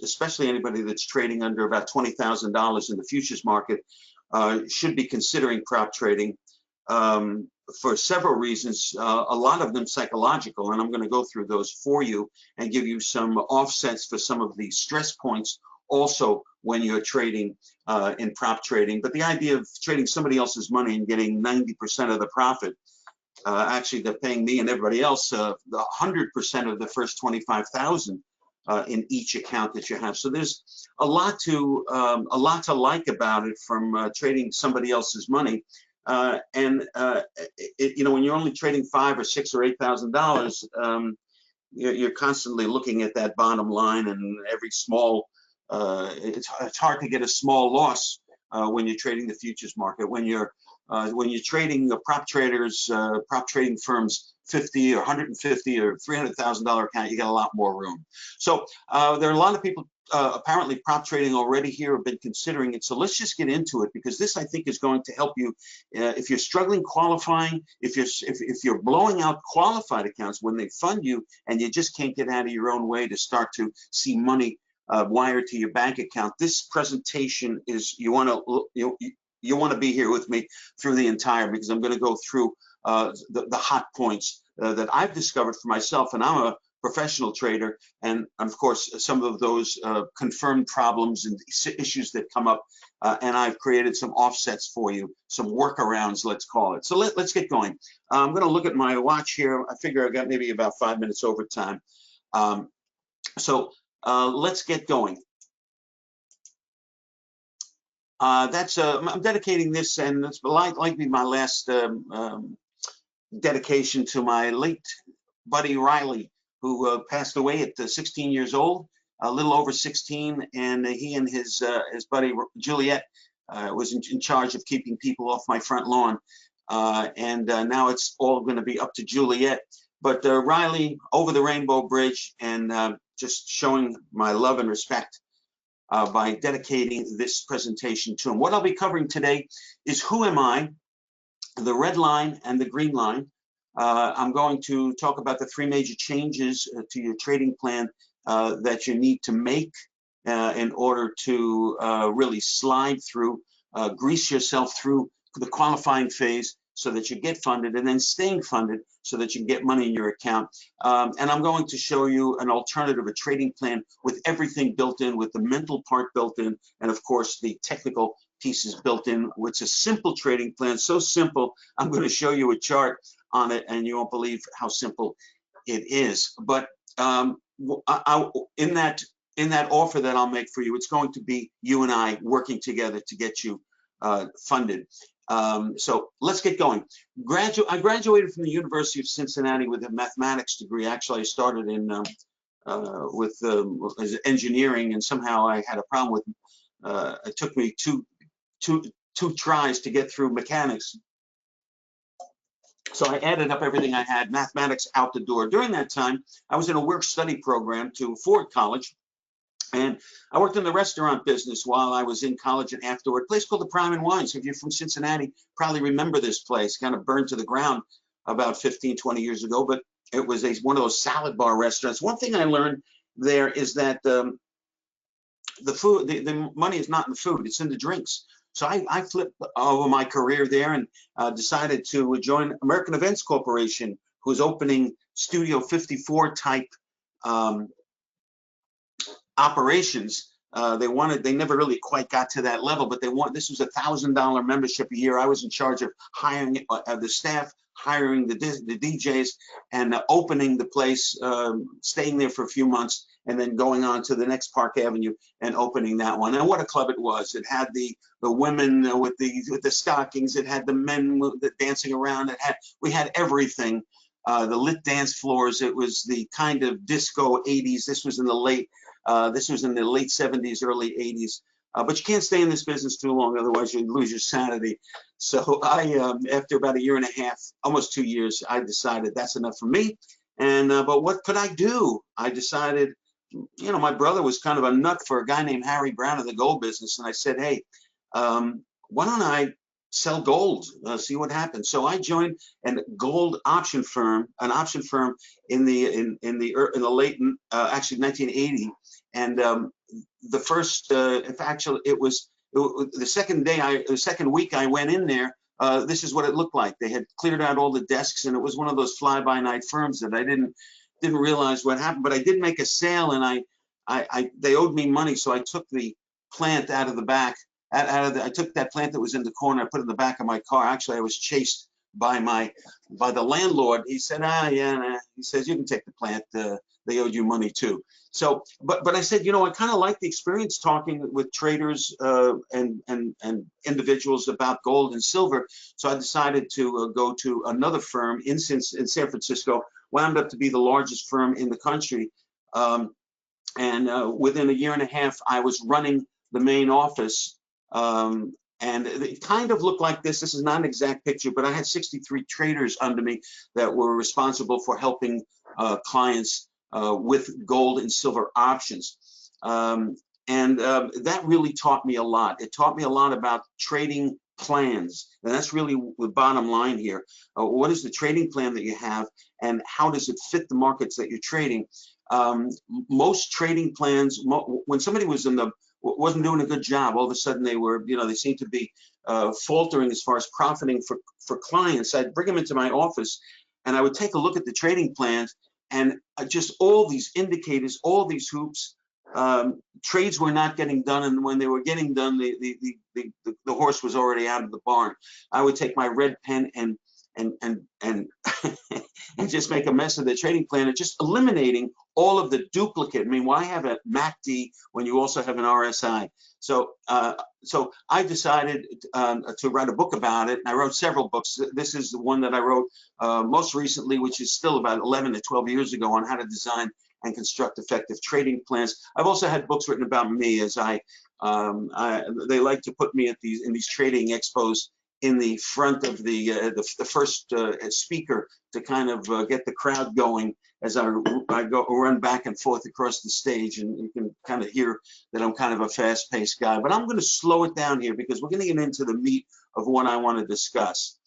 S8: especially anybody that's trading under about $20,000 in the futures market, should be considering prop trading for several reasons. A lot of them psychological, and I'm going to go through those for you and give you some offsets for some of the stress points also when you're trading in prop trading. But the idea of trading somebody else's money and getting 90% of the profit, actually they're paying me and everybody else the 100% of the first 25,000 in each account that you have. So there's a lot to like about it from trading somebody else's money. When you're only trading $5,000 or $6,000 or $8,000, you're constantly looking at that bottom line, and every small it's hard to get a small loss when you're trading the futures market. When you're trading prop trading firms, $50,000 or $150,000 or $300,000 account, you got a lot more room. So there are a lot of people apparently prop trading already here, have been considering it. So let's just get into it, because this, I think, is going to help you if you're struggling qualifying, if you're blowing out qualified accounts when they fund you and you just can't get out of your own way to start to see money wired to your bank account. This presentation is, you want to be here with me through the entire, because I'm going to go through the hot points that I've discovered for myself, and I'm a professional trader, and of course some of those confirmed problems and issues that come up, and I've created some offsets for you, some workarounds, let's call it. So let's get going. I'm going to look at my watch here. I figure I got maybe about 5 minutes overtime. Let's get going. I'm dedicating this, and it's likely my last dedication to my late buddy Riley, who passed away at 16 years old, a little over 16, and he and his buddy Juliet was in charge of keeping people off my front lawn, and now it's all going to be up to Juliet. But Riley, over the Rainbow Bridge, and just showing my love and respect by dedicating this presentation to him. What I'll be covering today is who am I, the red line and the green line. I'm going to talk about the 3 major changes to your trading plan that you need to make in order to really slide through, grease yourself through the qualifying phase so that you get funded, and then staying funded so that you can get money in your account. And I'm going to show you an alternative, a trading plan with everything built in, with the mental part built in, and of course the technical pieces built in. It's a simple trading plan, so simple, I'm going to show you a chart on it and you won't believe how simple it is. But in that offer that I'll make for you, it's going to be you and I working together to get you funded. So let's get going. I graduated from the University of Cincinnati with a mathematics degree. Actually, I started in with engineering, and somehow I had a problem with it. Took me two tries to get through mechanics. So I added up everything I had, mathematics out the door. During that time, I was in a work-study program to afford college, and I worked in the restaurant business while I was in college and afterward. A place called the Prime and Wine. So if you're from Cincinnati, probably remember this place. Kind of burned to the ground about 15, 20 years ago, but it was one of those salad bar restaurants. One thing I learned there is that the food, the money is not in the food, it's in the drinks. So I flipped over my career there and decided to join American Events Corporation, who's opening Studio 54 type operations. They never really quite got to that level, but this was $1,000 membership a year. I was in charge of hiring the staff, hiring the DJs, and opening the place, staying there for a few months, and then going on to the next Park Avenue and opening that one. And what a club it was! It had the women with the stockings. It had the men dancing around. We had everything. The lit dance floors. It was the kind of disco 80s. This was in the late 70s, early 80s. But you can't stay in this business too long, otherwise you lose your sanity. So I, after about a year and a half, almost 2 years, I decided that's enough for me. And but what could I do? I decided, my brother was kind of a nut for a guy named Harry Brown in the gold business, and I said, hey, why don't I sell gold, see what happens. So I joined a gold option firm, in the late, actually 1980. And the first, it was the second week I went in there, this is what it looked like. They had cleared out all the desks, and it was one of those fly-by-night firms that I didn't realize what happened. But I did make a sale, and they owed me money, so I took the plant out of the back. I took that plant that was in the corner, I put it in the back of my car. Actually, I was chased by the landlord. He said, he says, you can take the plant. They owed you money too. So, but I said, I kind of like the experience talking with traders and individuals about gold and silver. So I decided to go to another firm in San Francisco. Wound up to be the largest firm in the country. And within a year and a half, I was running the main office. And it kind of looked like this. This is not an exact picture, but I had 63 traders under me that were responsible for helping clients with gold and silver options. That really taught me a lot. It taught me a lot about trading plans, and that's really the bottom line here. What is the trading plan that you have, and how does it fit the markets that you're trading? Most trading plans, when somebody wasn't doing a good job, all of a sudden they seem to be faltering as far as profiting for clients. I'd bring them into my office, and I would take a look at the trading plans, and just all these indicators, all these hoops. Trades were not getting done, and when they were getting done, the horse was already out of the barn. I would take my red pen and and just make a mess of the trading plan and just eliminating all of the duplicate. I mean, why have a MACD when you also have an RSI? So I decided to write a book about it, and I wrote several books. This is the one that I wrote most recently, which is still about 11 to 12 years ago, on how to design and construct effective trading plans. I've also had books written about me, as they like to put me at these trading expos in the front of the first speaker to kind of get the crowd going as I run back and forth across the stage, and you can kind of hear that I'm kind of a fast-paced guy. But I'm going to slow it down here because we're going to get into the meat of what I want to discuss.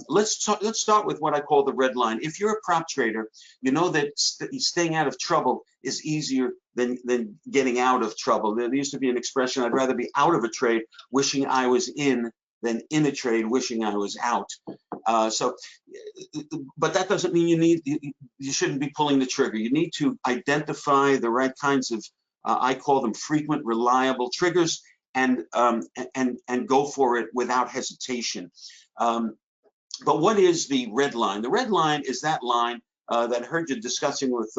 S8: Let's start with what I call the red line. If you're a prop trader, you know that staying out of trouble is easier than getting out of trouble. There used to be an expression, I'd rather be out of a trade wishing I was in than in a trade wishing I was out. But that doesn't mean you shouldn't be pulling the trigger. You need to identify the right kinds of, I call them frequent, reliable triggers, and go for it without hesitation. But what is the red line? The red line is that line that I heard you discussing with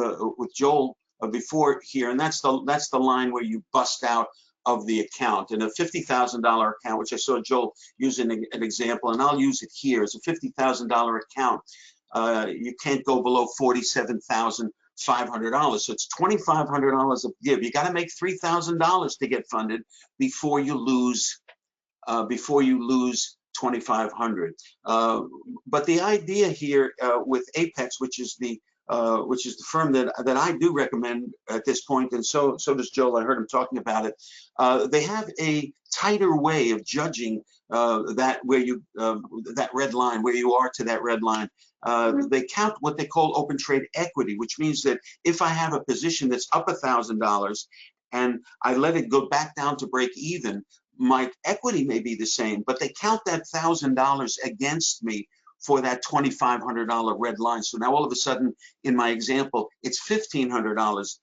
S8: Joel before here, and that's the line where you bust out of the account. In a $50,000 account, which I saw Joel using an example, and I'll use it here, as a $50,000 account, you can't go below $47,500. So it's $2,500 a give. You got to make $3,000 to get funded before you lose $2,500. But the idea here with Apex, which is the firm that I do recommend at this point, and so does Joel. I heard him talking about it. They have a tighter way of judging that red line, where you are to that red line. They count what they call open trade equity, which means that if I have a position that's up $1,000 and I let it go back down to break even, my equity may be the same, but they count that $1,000 against me for that $2,500 red line. So now all of a sudden, in my example, it's $1,500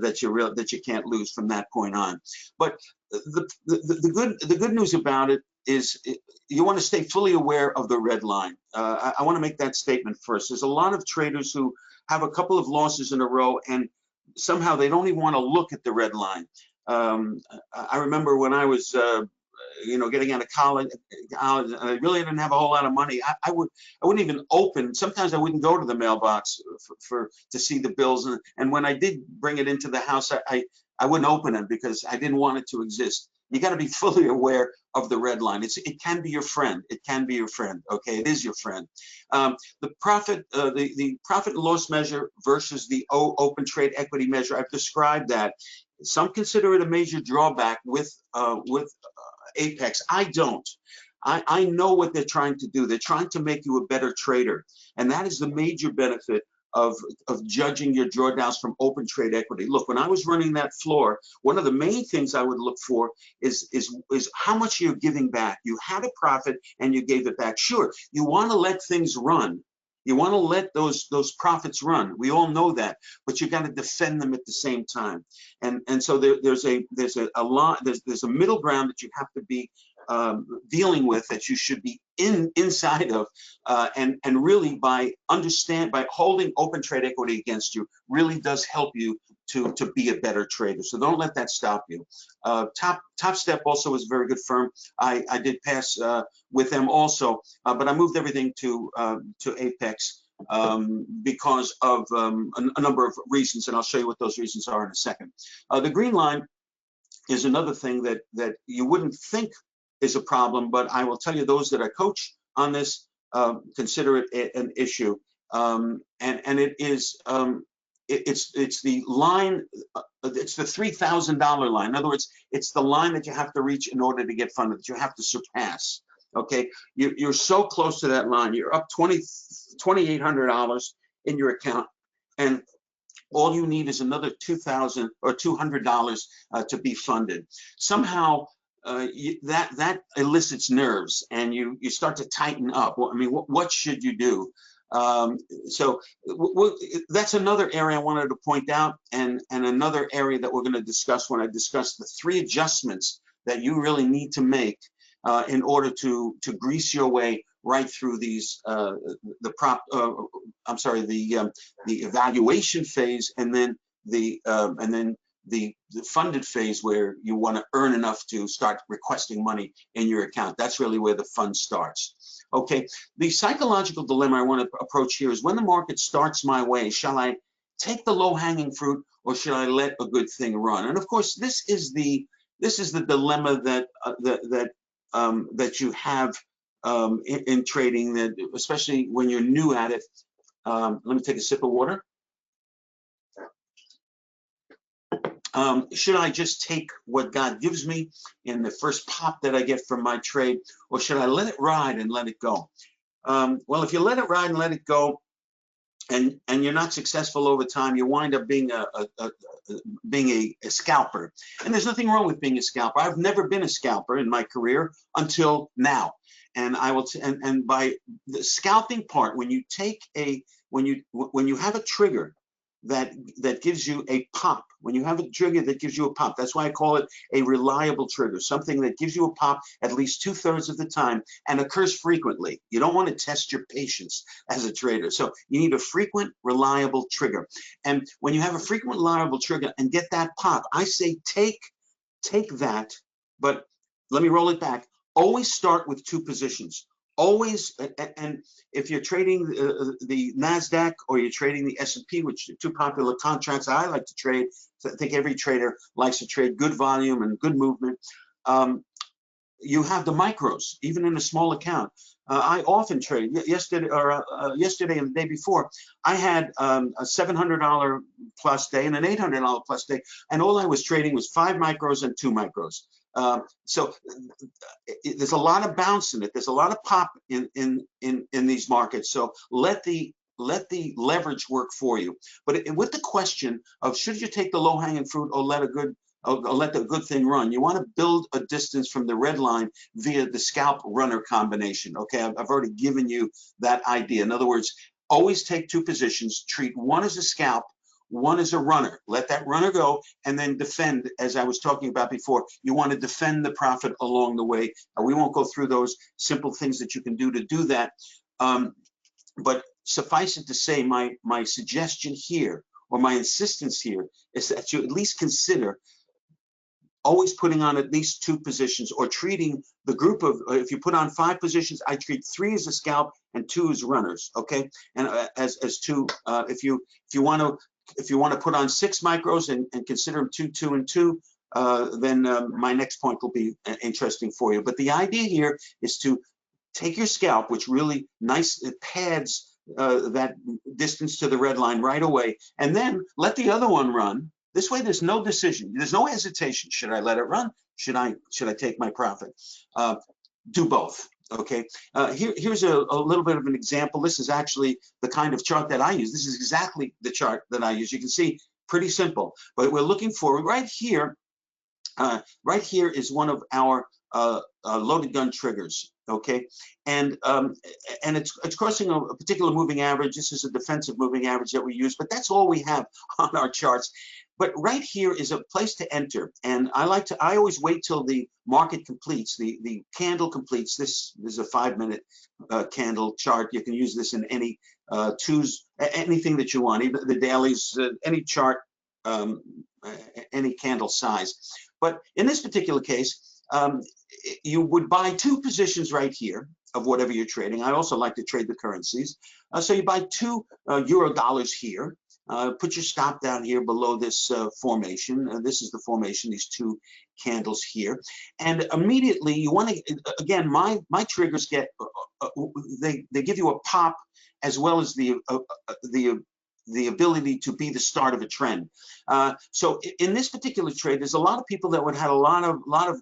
S8: that you can't lose from that point on. But the good news about it is you want to stay fully aware of the red line. I want to make that statement first. There's a lot of traders who have a couple of losses in a row, and somehow they don't even want to look at the red line. I remember when I was getting out of college, I really didn't have a whole lot of money. I wouldn't even open. Sometimes I wouldn't go to the mailbox to see the bills, and when I did bring it into the house, I wouldn't open it because I didn't want it to exist. You got to be fully aware of the red line. It can be your friend. It can be your friend. Okay, it is your friend. The profit and loss measure versus the open trade equity measure. I've described that. Some consider it a major drawback with Apex. I don't. I know what they're trying to do. They're trying to make you a better trader, and that is the major benefit of judging your drawdowns from open trade equity. Look, when I was running that floor, one of the main things I would look for is how much you're giving back. You had a profit and you gave it back. Sure, you want to let things run. You want to let those profits run. We all know that, but you got to defend them at the same time. And so there's a middle ground that you have to be dealing with, that you should be inside of, and really by holding open trade equity against you really does help you to be a better trader. So don't let that stop you. Top Step also is a very good firm. I did pass with them also, but I moved everything to Apex because of a number of reasons, and I'll show you what those reasons are in a second. The green line is another thing that you wouldn't think is a problem, but I will tell you, those that I coach on this consider it an issue, and it is it's the line, it's the $3,000 line. In other words, it's the line that you have to reach in order to get funded, that you have to surpass. Okay, you're so close to that line. You're up $2,800 in your account, and all you need is another $2,000 or $200 to be funded. Somehow that elicits nerves, and you start to tighten up. Well, I mean, what should you do? So that's another area I wanted to point out, and another area that we're going to discuss when I discuss the 3 adjustments that you really need to make in order to grease your way right through these the evaluation phase, and then the funded phase, where you want to earn enough to start requesting money in your account. That's really where the fun starts. Okay, the psychological dilemma I want to approach here is, when the market starts my way, shall I take the low-hanging fruit, or should I let a good thing run? And of course, this is the dilemma that you have in trading, that especially when you're new at it. Let me take a sip of water. Should I just take what God gives me in the first pop that I get from my trade, or should I let it ride and let it go? Well, if you let it ride and let it go, and you're not successful over time, you wind up being a scalper. And there's nothing wrong with being a scalper. I've never been a scalper in my career until now. And I will, and by the scalping part, when you take when you have a trigger that gives you a pop, when you have a trigger that gives you a pop, that's why I call it a reliable trigger, something that gives you a pop at least 2/3 of the time and occurs frequently. You don't want to test your patience as a trader. So you need a frequent, reliable trigger. And when you have a frequent, reliable trigger and get that pop, I say take that, but let me roll it back. Always start with 2 positions. Always, and if you're trading the NASDAQ or you're trading the S&P, which are 2 popular contracts I like to trade, so I think every trader likes to trade good volume and good movement. You have the micros, even in a small account. I often trade. Yesterday and the day before, I had a $700 plus day and an $800 plus day, and all I was trading was 5 micros and 2 micros. So there's a lot of bounce in it. There's a lot of pop in these markets. So let the leverage work for you. But with the question of, should you take the low-hanging fruit or let the good thing run, you want to build a distance from the red line via the scalp runner combination. Okay, I've already given you that idea. In other words, always take 2 positions, treat one as a scalp, one is a runner. Let that runner go, and then defend, as I was talking about before. You want to defend the profit along the way. We won't go through those simple things that you can do to do that. But suffice it to say, my suggestion here, or my insistence here, is that you at least consider always putting on at least 2 positions, or treating the group of, if you put on 5 positions, I treat 3 as a scalp and 2 as runners. Okay, and as 2, if you want to put on 6 micros and consider them 2, 2, and 2, then my next point will be interesting for you. But the idea here is to take your scalp, which really it pads that distance to the red line right away, and then let the other one run. This way, there's no decision. There's no hesitation. Should I let it run? Should I take my profit? Do both. Okay. Here's a little bit of an example. This is actually the kind of chart that I use. This is exactly the chart that I use. You can see, pretty simple. But we're looking for right here. Right here is one of our loaded gun triggers. Okay, and it's crossing a particular moving average. This is a defensive moving average that we use, but that's all we have on our charts. But right here is a place to enter, and I always wait till the market completes, the candle completes. This is a 5-minute candle chart. You can use this in any anything that you want, even the dailies, any chart, any candle size. But in this particular case, you would buy 2 positions right here of whatever you're trading. I also like to trade the currencies. So you buy 2 euro dollars here. Put your stop down here below this formation. This is the formation, these 2 candles here. And immediately you want to, again, my triggers get, they give you a pop, as well as the the ability to be the start of a trend. So in this particular trade, there's a lot of people that would have a lot of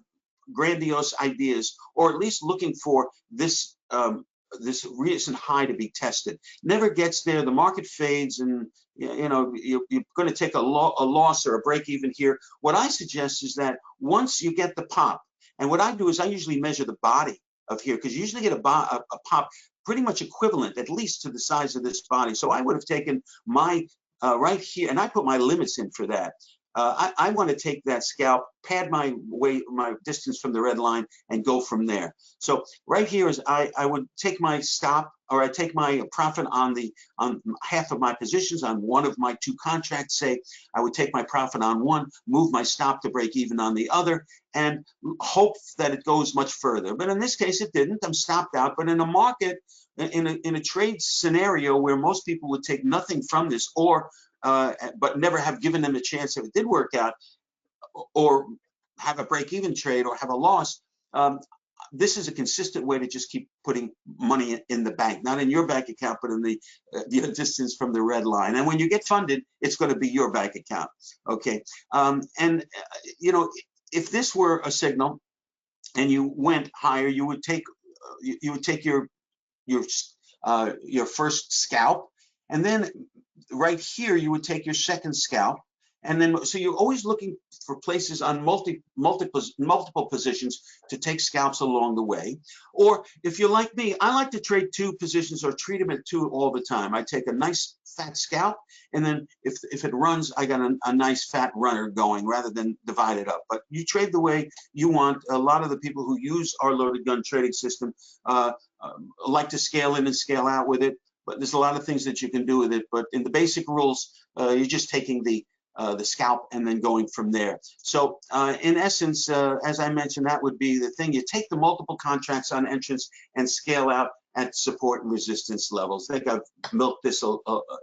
S8: grandiose ideas, or at least looking for this this recent high to be tested. Never gets there. The market fades, and you know you're going to take a loss or a break even here. What I suggest is that once you get the pop, and what I do is I usually measure the body of here, because you usually get a pop pretty much equivalent, at least to the size of this body. So I would have taken my right here, and I put my limits in for that. I want to take that scalp, pad my distance from the red line, and go from there. So right here is I would take my stop, or I take my profit on half of my positions on one of my two contracts. Say I would take my profit on one, move my stop to break even on the other, and hope that it goes much further. But in this case, it didn't. I'm stopped out. But in a market, in a trade scenario where most people would take nothing from this, or but never have given them a chance if it did work out, or have a break-even trade or have a loss, this is a consistent way to just keep putting money in the bank, not in your bank account, but in the distance from the red line. And when you get funded, it's going to be your bank account. Okay, you know, if this were a signal and you went higher, you would take your first scalp, and then right here you would take your second scalp, and then so you're always looking for places on multiple positions to take scalps along the way. Or if you're like me, I like to trade two positions or treat them at two all the time. I take a nice fat scalp, and then if it runs, I got a nice fat runner going rather than divide it up. But you trade the way you want. A lot of the people who use our loaded gun trading system like to scale in and scale out with it, but there's a lot of things that you can do with it. But in the basic rules, you're just taking the scalp and then going from there. So in essence, as I mentioned, that would be the thing. You take the multiple contracts on entrance and scale out at support and resistance levels. I think I've milked this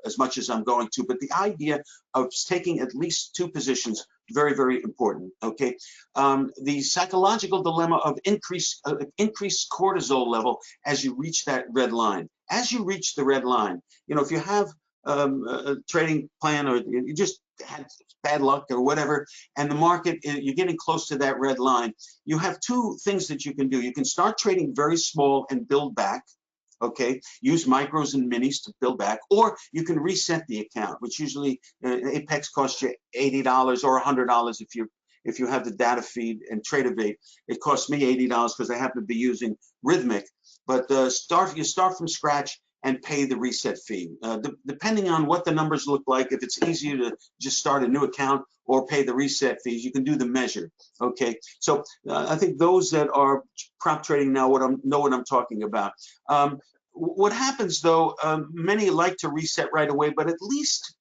S8: as much as I'm going to, but the idea of taking at least two positions, very, very important, okay? The psychological dilemma of increased cortisol level as you reach that red line. As you reach the red line, you know, if you have a trading plan, or you just had bad luck or whatever, and the market, you're getting close to that red line, you have two things that you can do. You can start trading very small and build back, okay? Use micros and minis to build back, or you can reset the account, which usually Apex costs you $80 or $100 if you have the data feed and Tradeovate. It costs me $80 because I happen to be using Rhythmic. But you start from scratch and pay the reset fee. Depending on what the numbers look like, if it's easier to just start a new account or pay the reset fees, you can do the measure, okay? So I think those that are prop trading now know what I'm talking about. What happens though, many like to reset right away, but at least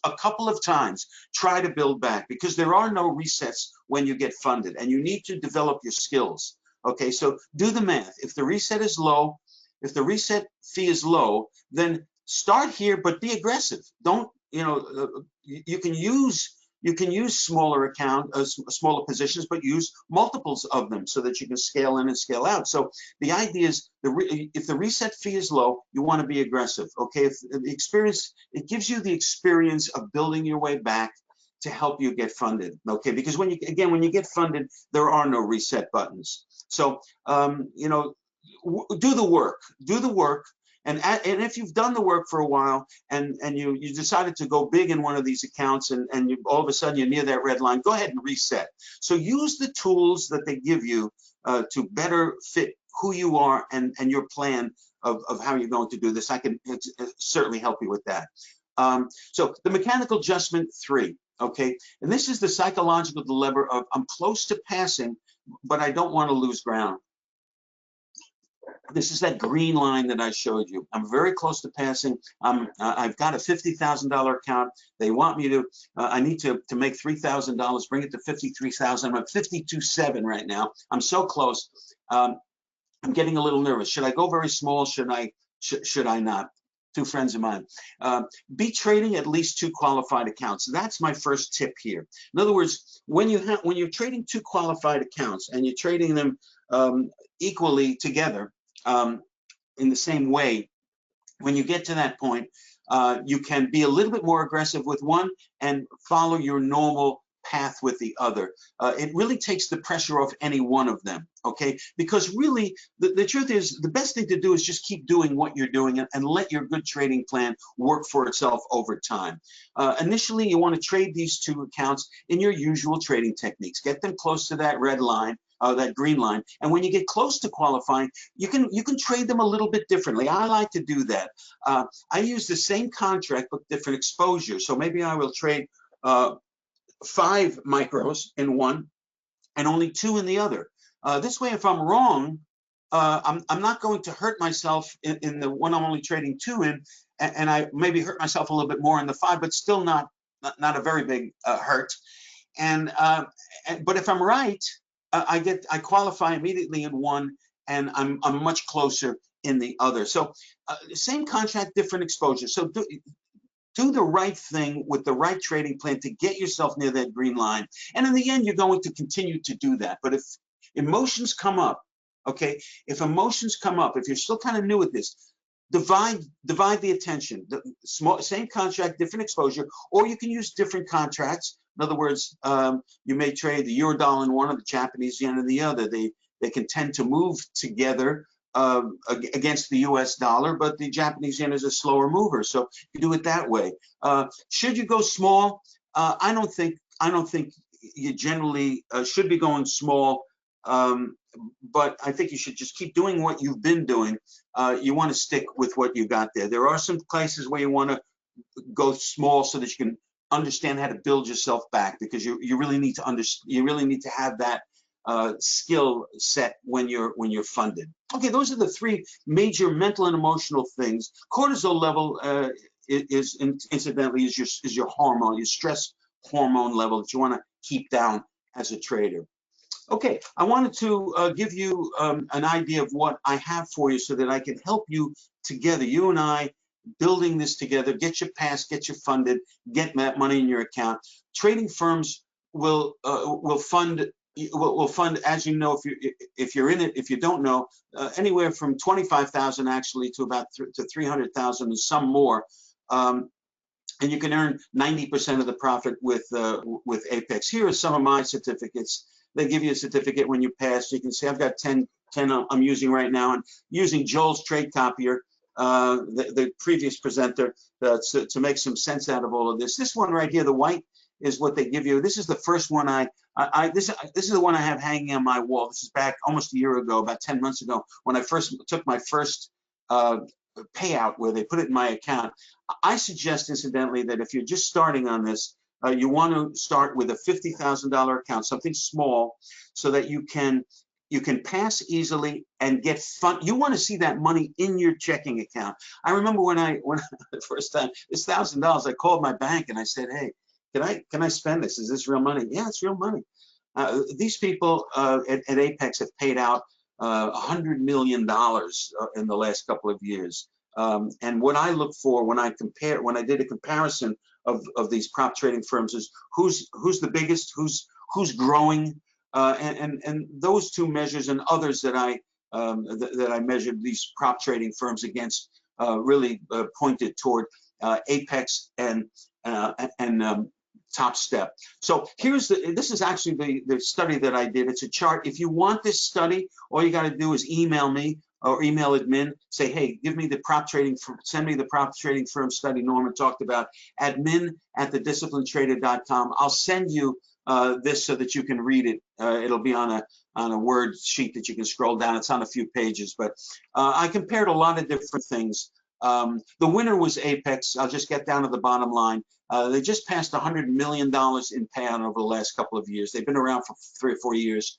S8: a couple of times try to build back, because there are no resets when you get funded, and you need to develop your skills, okay? So do the math. If the reset is low, if the reset fee is low, then start here, but be aggressive. Don't, you know, you can use smaller smaller positions, but use multiples of them so that you can scale in and scale out. So the idea is, if the reset fee is low, you want to be aggressive, okay? If the experience, it gives you the experience of building your way back to help you get funded, okay? Because when you get funded, there are no reset buttons. So, you know, do the work, and if you've done the work for a while and you decided to go big in one of these accounts, and all of a sudden you're near that red line, go ahead and reset. So use the tools that they give you to better fit who you are and your plan of how you're going to do this. I can certainly help you with that. So the mechanical adjustment 3, okay, and this is the psychological dilemma of I'm close to passing, but I don't want to lose ground. This is that green line that I showed you. I'm very close to passing. I've got a $50,000 account. They want me to, I need to make $3,000, bring it to 53,000. I'm at 52.7 right now. I'm so close. I'm getting a little nervous. Should I go very small? Should I not? Two friends of mine. Be trading at least 2 qualified accounts. That's my first tip here. In other words, when you're trading 2 qualified accounts and you're trading them equally together, in the same way, when you get to that point, You can be a little bit more aggressive with one and follow your normal path with the other. It really takes the pressure off any one of them, okay? Because really, the truth is, the best thing to do is just keep doing what you're doing and let your good trading plan work for itself over time. Initially, you want to trade these two accounts in your usual trading techniques. Get them close to that red line, that green line, and when you get close to qualifying, you can trade them a little bit differently. I like to do that. I use the same contract but different exposure. So maybe I will trade 5 micros in one and only 2 in the other. This way, if I'm wrong, I'm not going to hurt myself in the one I'm only trading 2 in, and I maybe hurt myself a little bit more in the 5, but still not a very big hurt. But if I'm right, I qualify immediately in one, and I'm much closer in the other. So same contract, different exposure. So do the right thing with the right trading plan to get yourself near that green line. And in the end, you're going to continue to do that. But if emotions come up, okay, if emotions come up, if you're still kind of new at this, divide the attention. The same contract, different exposure, or you can use different contracts. In other words, you may trade the euro dollar in one or the Japanese yen in the other. They can tend to move together against the US dollar, but the Japanese yen is a slower mover, so you do it that way. Should you go small? I don't think you generally should be going small, but I think you should just keep doing what you've been doing. You want to stick with what you got there. There are some places where you want to go small so that you can understand how to build yourself back, because you really need to understand. You really need to have that skill set when you're funded. Okay, those are the 3 major mental and emotional things. Cortisol level is incidentally your hormone, your stress hormone level that you want to keep down as a trader. Okay, I wanted to give you an idea of what I have for you so that I can help you together, you and I, building this together. Get your pass, get you funded, get that money in your account. Trading firms will fund, as you know, if you're in it. If you don't know, anywhere from 25,000 actually to about to 300,000 and some more. And you can earn 90% of the profit with Apex. Here are some of my certificates. They give you a certificate when you pass. You can see I've got 10 I'm using right now, and using Joel's trade copier, the previous presenter, to make some sense out of all of this. This one right here, the white, is what they give you. This is the first one this is the one I have hanging on my wall. This is back almost a year ago, about 10 months ago, when I first took my first payout, where they put it in my account. I suggest, incidentally, that if you're just starting on this, you want to start with a $50,000 account, something small, so that you can pass easily and get fun. You want to see that money in your checking account. I remember when the first time, it's $1,000, I called my bank and I said, hey, can I spend this? Is this real money? Yeah, it's real money. These people at Apex have paid out $100 million in the last couple of years. And what I look for when I did a comparison of these prop trading firms is who's the biggest, who's growing, and those 2 measures and others that I measured these prop trading firms against really pointed toward Apex and Top Step. So this is actually the study that I did. It's a chart. If you want this study, all you got to do is email me or email admin, say, hey, send me the prop trading firm study Norman talked about, admin@thedisciplinedtrader.com. I'll send you this so that you can read it. It'll be on a Word sheet that you can scroll down. It's on a few pages, but I compared a lot of different things. The winner was Apex. I'll just get down to the bottom line. They just passed $100 million in payout over the last couple of years. They've been around for 3 or 4 years,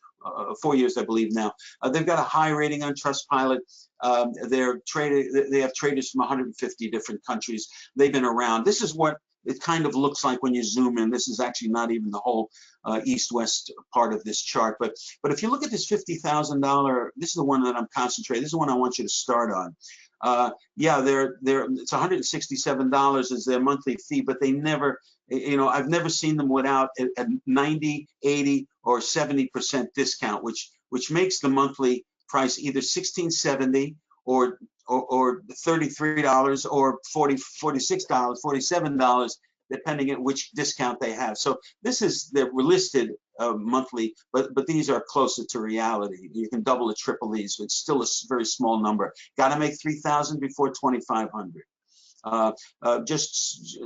S8: 4 years, I believe now. They've got a high rating on Trustpilot. They have traders from 150 different countries. They've been around. This is what it kind of looks like when you zoom in. This is actually not even the whole east-west part of this chart. But if you look at this $50,000, this is the one that I'm concentrating. This is the one I want you to start on. Yeah, it's $167 is their monthly fee, but they never, I've never seen them without a 90, 80, or 70% discount, which makes the monthly price either $16.70 or or $33 or $46, $47, depending on which discount they have. So they're listed monthly, but these are closer to reality. You can double or triple these, but it's still a very small number. Got to make 3,000 before 2,500. Just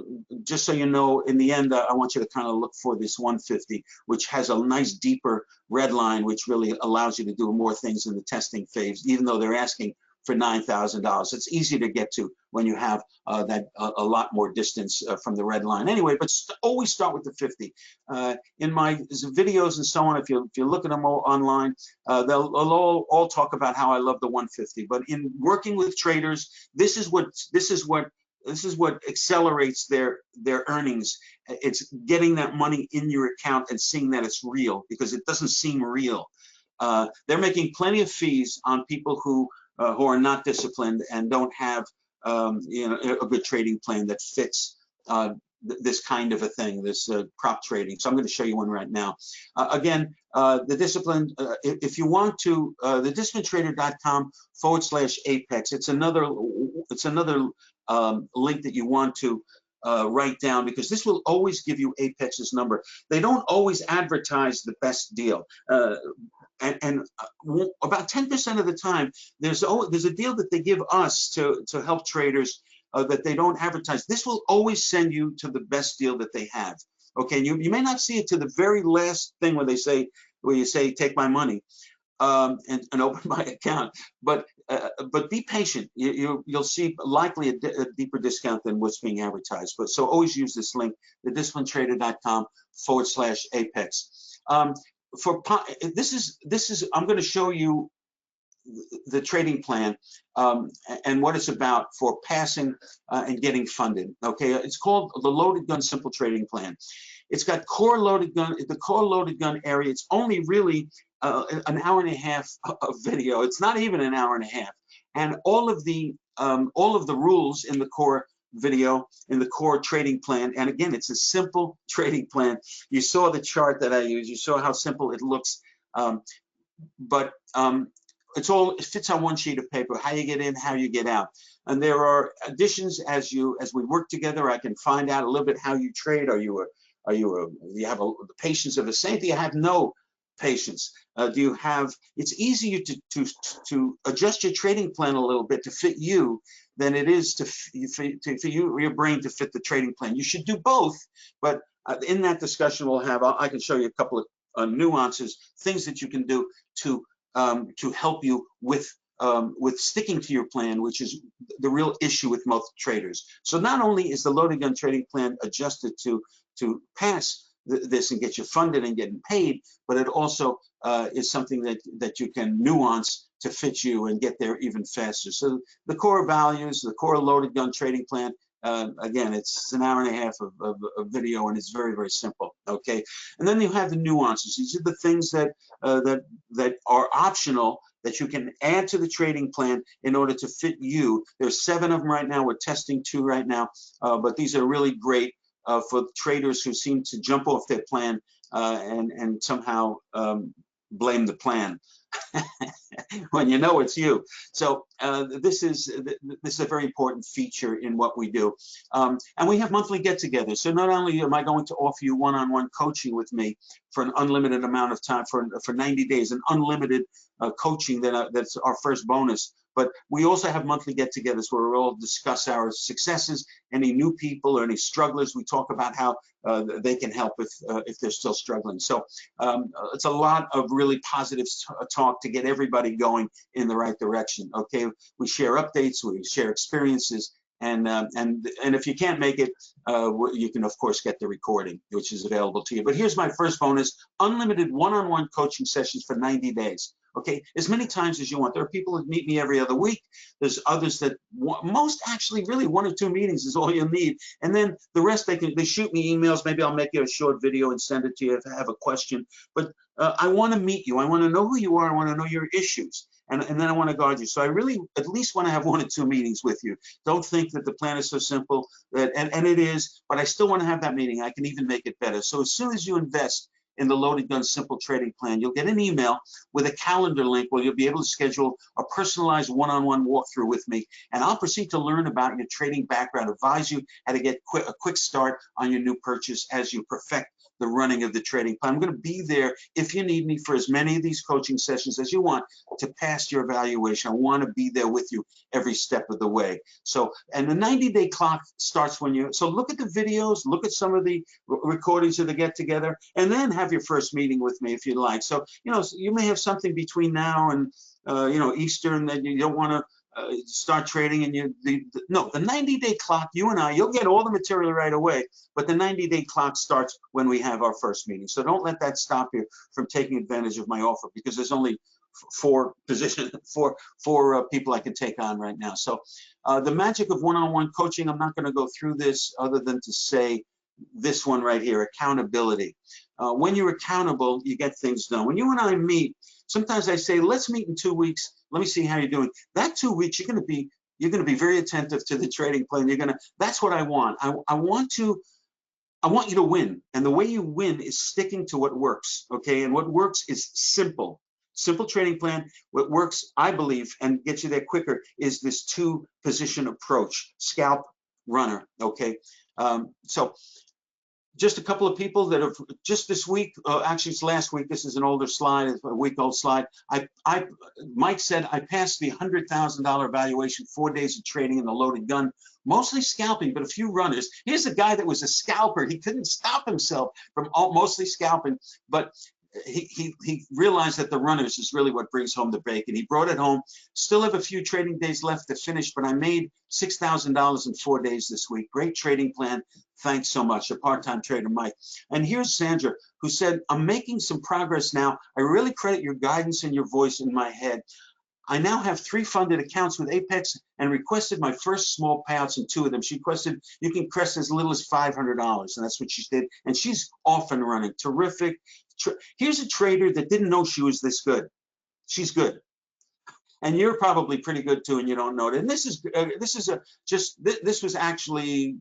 S8: so you know, in the end, I want you to kind of look for this 150, which has a nice deeper red line, which really allows you to do more things in the testing phase, even though they're asking for $9,000. It's easy to get to when you have a lot more distance from the red line. Anyway, but always start with the 50. In my videos and so on, if you look at them all online, they'll all talk about how I love the 150. But in working with traders, this is what accelerates their earnings. It's getting that money in your account and seeing that it's real, because it doesn't seem real. They're making plenty of fees on people who are not disciplined and don't have a good trading plan that fits this kind of a thing, this prop trading. So I'm going to show you one right now. Again, the discipline, if you want to, the disciplintrader.com/apex. It's another link that you want to write down, because this will always give you Apex's number. They don't always advertise the best deal. And about 10% of the time, there's a deal that they give us to help traders that they don't advertise. This will always send you to the best deal that they have. Okay, you may not see it to the very last thing where you say take my money and open my account, but be patient. You'll see likely a deeper discount than what's being advertised. But so always use this link, the disciplintrader.com/apex. I'm going to show you the trading plan and what it's about for passing and getting funded. Okay, it's called the Loaded Gun Simple Trading Plan. It's got core loaded gun, the core loaded gun area. It's only really an hour and a half of video. It's not even an hour and a half, and all of the rules in the core video, in the core trading plan. And again, it's a simple trading plan. You saw the chart that I used. You saw how simple it looks, but it fits on one sheet of paper. How you get in, how you get out, and there are additions as we work together. I can find out a little bit how you trade. Do you have the patience of a saint? Do you have no patience? It's easier to adjust your trading plan a little bit to fit you than it is for your brain to fit the trading plan. You should do both, but in that discussion I can show you a couple of nuances, things that you can do to help you with sticking to your plan, which is the real issue with most traders. So not only is the loaded gun trading plan adjusted to pass this and get you funded and getting paid, but it also is something that you can nuance to fit you and get there even faster. So the core values, the core loaded gun trading plan, again, it's an hour and a half of video, and it's very, very simple. Okay, and then you have the nuances. These are the things that are optional that you can add to the trading plan in order to fit you. There's 7 of them right now. We're testing 2 right now, but these are really great for traders who seem to jump off their plan and somehow blame the plan when you know it's you. So this is a very important feature in what we do. And we have monthly get-togethers. So not only am I going to offer you one-on-one coaching with me for an unlimited amount of time, for 90 days, an unlimited coaching that's our first bonus, but we also have monthly get-togethers where we all discuss our successes, any new people or any strugglers. We talk about how they can help if they're still struggling. So it's a lot of really positive talk to get everybody going in the right direction. Okay, we share updates, we share experiences, and if you can't make it, you can of course get the recording, which is available to you. But here's my first bonus: unlimited one-on-one coaching sessions for 90 days. Okay, as many times as you want. There are people that meet me every other week. There's others that most actually really 1 or 2 meetings is all you need, and then the rest they shoot me emails. Maybe I'll make you a short video and send it to you if I have a question. But I want to meet you. I want to know who you are. I want to know your issues, and then I want to guard you. So I really at least want to have 1 or 2 meetings with you. Don't think that the plan is so simple, and it is, but I still want to have that meeting. I can even make it better. So as soon as you invest in the Loaded Gun Simple Trading Plan. You'll get an email with a calendar link where you'll be able to schedule a personalized one-on-one walkthrough with me, and I'll proceed to learn about your trading background, advise you how to get a quick start on your new purchase as you perfect the running of the trading plan. I'm going to be there if you need me for as many of these coaching sessions as you want to pass your evaluation. I want to be there with you every step of the way. So, and the 90-day clock starts when you, so look at the videos, look at some of the recordings of the get together, and then have your first meeting with me if you like. So, you know, you may have something between now and, you know, Easter, and then you don't want to start trading, and no, the 90-day clock, you and I, you'll get all the material right away, but the 90-day clock starts when we have our first meeting. So don't let that stop you from taking advantage of my offer, because there's only four people I can take on right now. So the magic of one-on-one coaching, I'm not going to go through this other than to say this one right here, accountability. When you're accountable, you get things done. When you and I meet, sometimes I say, let's meet in 2 weeks. Let me see how you're doing. That 2 weeks, you're going to be very attentive to the trading plan. That's what I want. I want you to win. And the way you win is sticking to what works. Okay. And what works is simple trading plan. What works, I believe, and gets you there quicker is this 2-position approach, scalp, runner. Okay. So just a couple of people that have just this week, actually it's last week, this is an older slide, it's a week-old slide. Mike said I passed the $100,000 valuation, 4 days of trading in the Loaded Gun, mostly scalping, but a few runners. Here's a guy that was a scalper. He couldn't stop himself from mostly scalping, but he realized that the runners is really what brings home the bacon. He brought it home. Still have a few trading days left to finish, but I made $6,000 in 4 days this week. Great trading plan. Thanks so much. A part-time trader, Mike. And here's Sandra, who said, I'm making some progress now. I really credit your guidance and your voice in my head. I now have 3 funded accounts with Apex and requested my first small payouts in 2 of them. She requested you can crest as little as $500, and that's what she did. And she's off and running. Terrific. Here's a trader that didn't know she was this good. She's good. And you're probably pretty good too, and you don't know it. And this was actually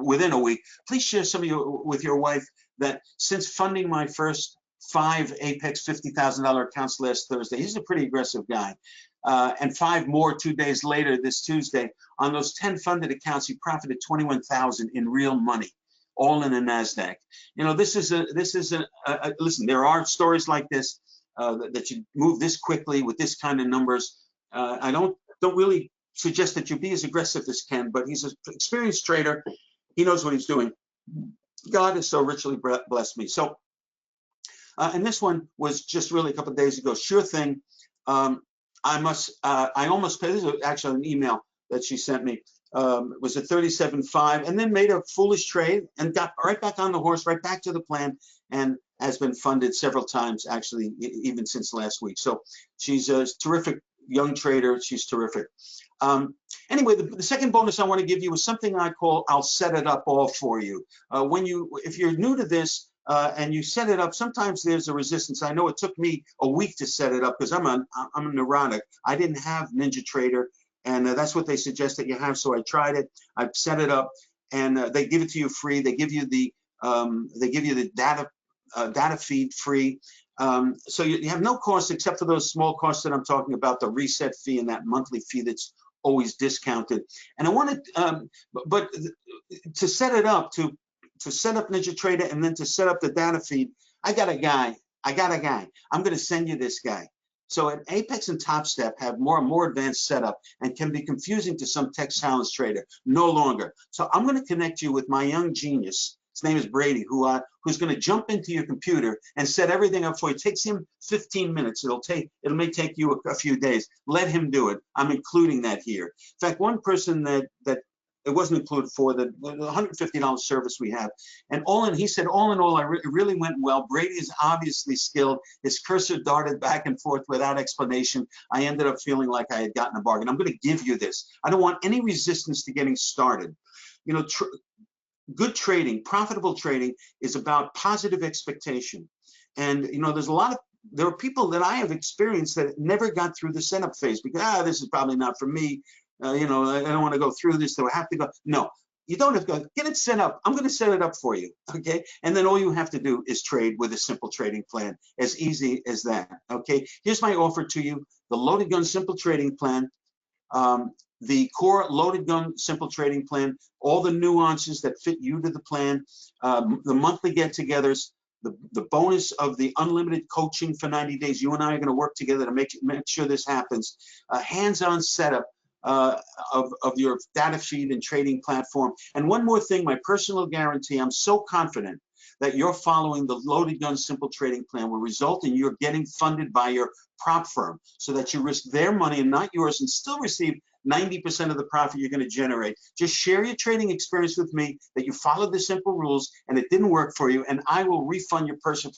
S8: within a week. Please share some of you with your wife that since funding my first 5 Apex $50,000 accounts last Thursday, he's a pretty aggressive guy, and 5 more 2 days later this Tuesday, on those 10 funded accounts, he profited $21,000 in real money, all in a NASDAQ. You know, listen, there are stories like this that you move this quickly with this kind of numbers. I don't really suggest that you be as aggressive as Ken, but he's an experienced trader. He knows what he's doing. God has so richly blessed me. So, and this one was just really a couple of days ago. Sure thing. I almost paid. This is actually an email that she sent me. It was at 37.5, and then made a foolish trade and got right back on the horse, right back to the plan, and has been funded several times, actually, even since last week. So she's a terrific young trader. She's terrific. Anyway, the second bonus I want to give you is something I call I'll set it up all for you. If you're new to this and you set it up, sometimes there's a resistance. I know it took me a week to set it up because I'm a neurotic. I didn't have NinjaTrader, and that's what they suggest that you have. So I tried it. I've set it up, and they give it to you free. They give you the data feed free. So you have no cost except for those small costs that I'm talking about, the reset fee and that monthly fee that's always discounted. And I wanted, but to set it up, to set up NinjaTrader and then to set up the data feed, I got a guy. I'm going to send you this guy. So at Apex and Top Step have more advanced setup and can be confusing to some tech challenge trader. No longer. So I'm going to connect you with my young genius. His name is Brady, who's going to jump into your computer and set everything up for you. It takes him 15 minutes. It may take you a few days. Let him do it. I'm including that here. In fact, one person that it wasn't included for the $150 service we have, and he said, all in all, it really went well. Brady is obviously skilled. His cursor darted back and forth without explanation. I ended up feeling like I had gotten a bargain. I'm going to give you this. I don't want any resistance to getting started. You know, good trading, profitable trading is about positive expectation. And, you know, there are people that I have experienced that never got through the setup phase because, this is probably not for me. You know, I don't want to go through this, so I have to go. No, You don't have to go, get it set up. I'm going to set it up for you, okay? And then all you have to do is trade with a simple trading plan, as easy as that, okay? Here's my offer to you, the Loaded Gun Simple Trading Plan, the core Loaded Gun Simple Trading Plan, all the nuances that fit you to the plan, the monthly get-togethers, the bonus of the unlimited coaching for 90 days. You and I are going to work together to make sure this happens. A hands-on setup of your data feed and trading platform. And one more thing, my personal guarantee, I'm so confident that you're following the Loaded Gun Simple Trading Plan will result in you getting funded by your prop firm so that you risk their money and not yours and still receive 90% of the profit you're going to generate. Just share your trading experience with me, that you followed the simple rules and it didn't work for you, and I will refund your purchase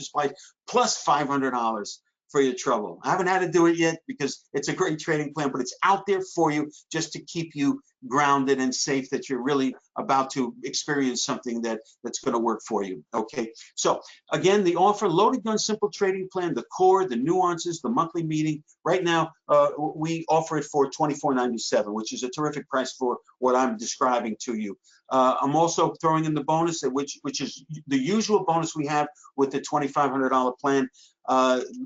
S8: price plus $500 for your trouble. I haven't had to do it yet because it's a great trading plan, but it's out there for you just to keep you grounded and safe that you're really about to experience something that's going to work for you. Okay, so again, the offer, Loaded Gun Simple Trading Plan, the core, the nuances, the monthly meeting. Right now, we offer it for $24.97, which is a terrific price for what I'm describing to you. I'm also throwing in the bonus, which is the usual bonus we have with the $2,500 plan.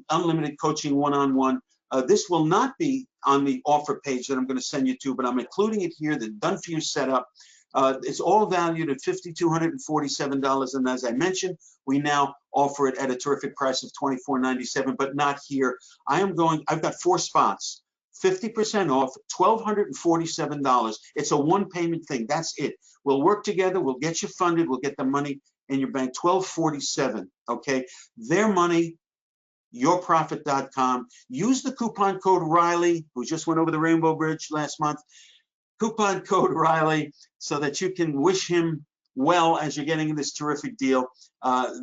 S8: Unlimited coaching one-on-one. This will not be on the offer page that I'm going to send you to, but I'm including it here, the done for you setup. It's all valued at $5,247, and as I mentioned, we now offer it at a terrific price of $24.97, but not here. I've got 4 spots, 50% off, $1,247. It's a one payment thing. That's it. We'll work together. We'll get you funded. We'll get the money in your bank. $1,247. Okay, their money. Yourprofit.com. Use the coupon code Riley, who just went over the Rainbow Bridge last month. Coupon code Riley, so that you can wish him well as you're getting this terrific deal.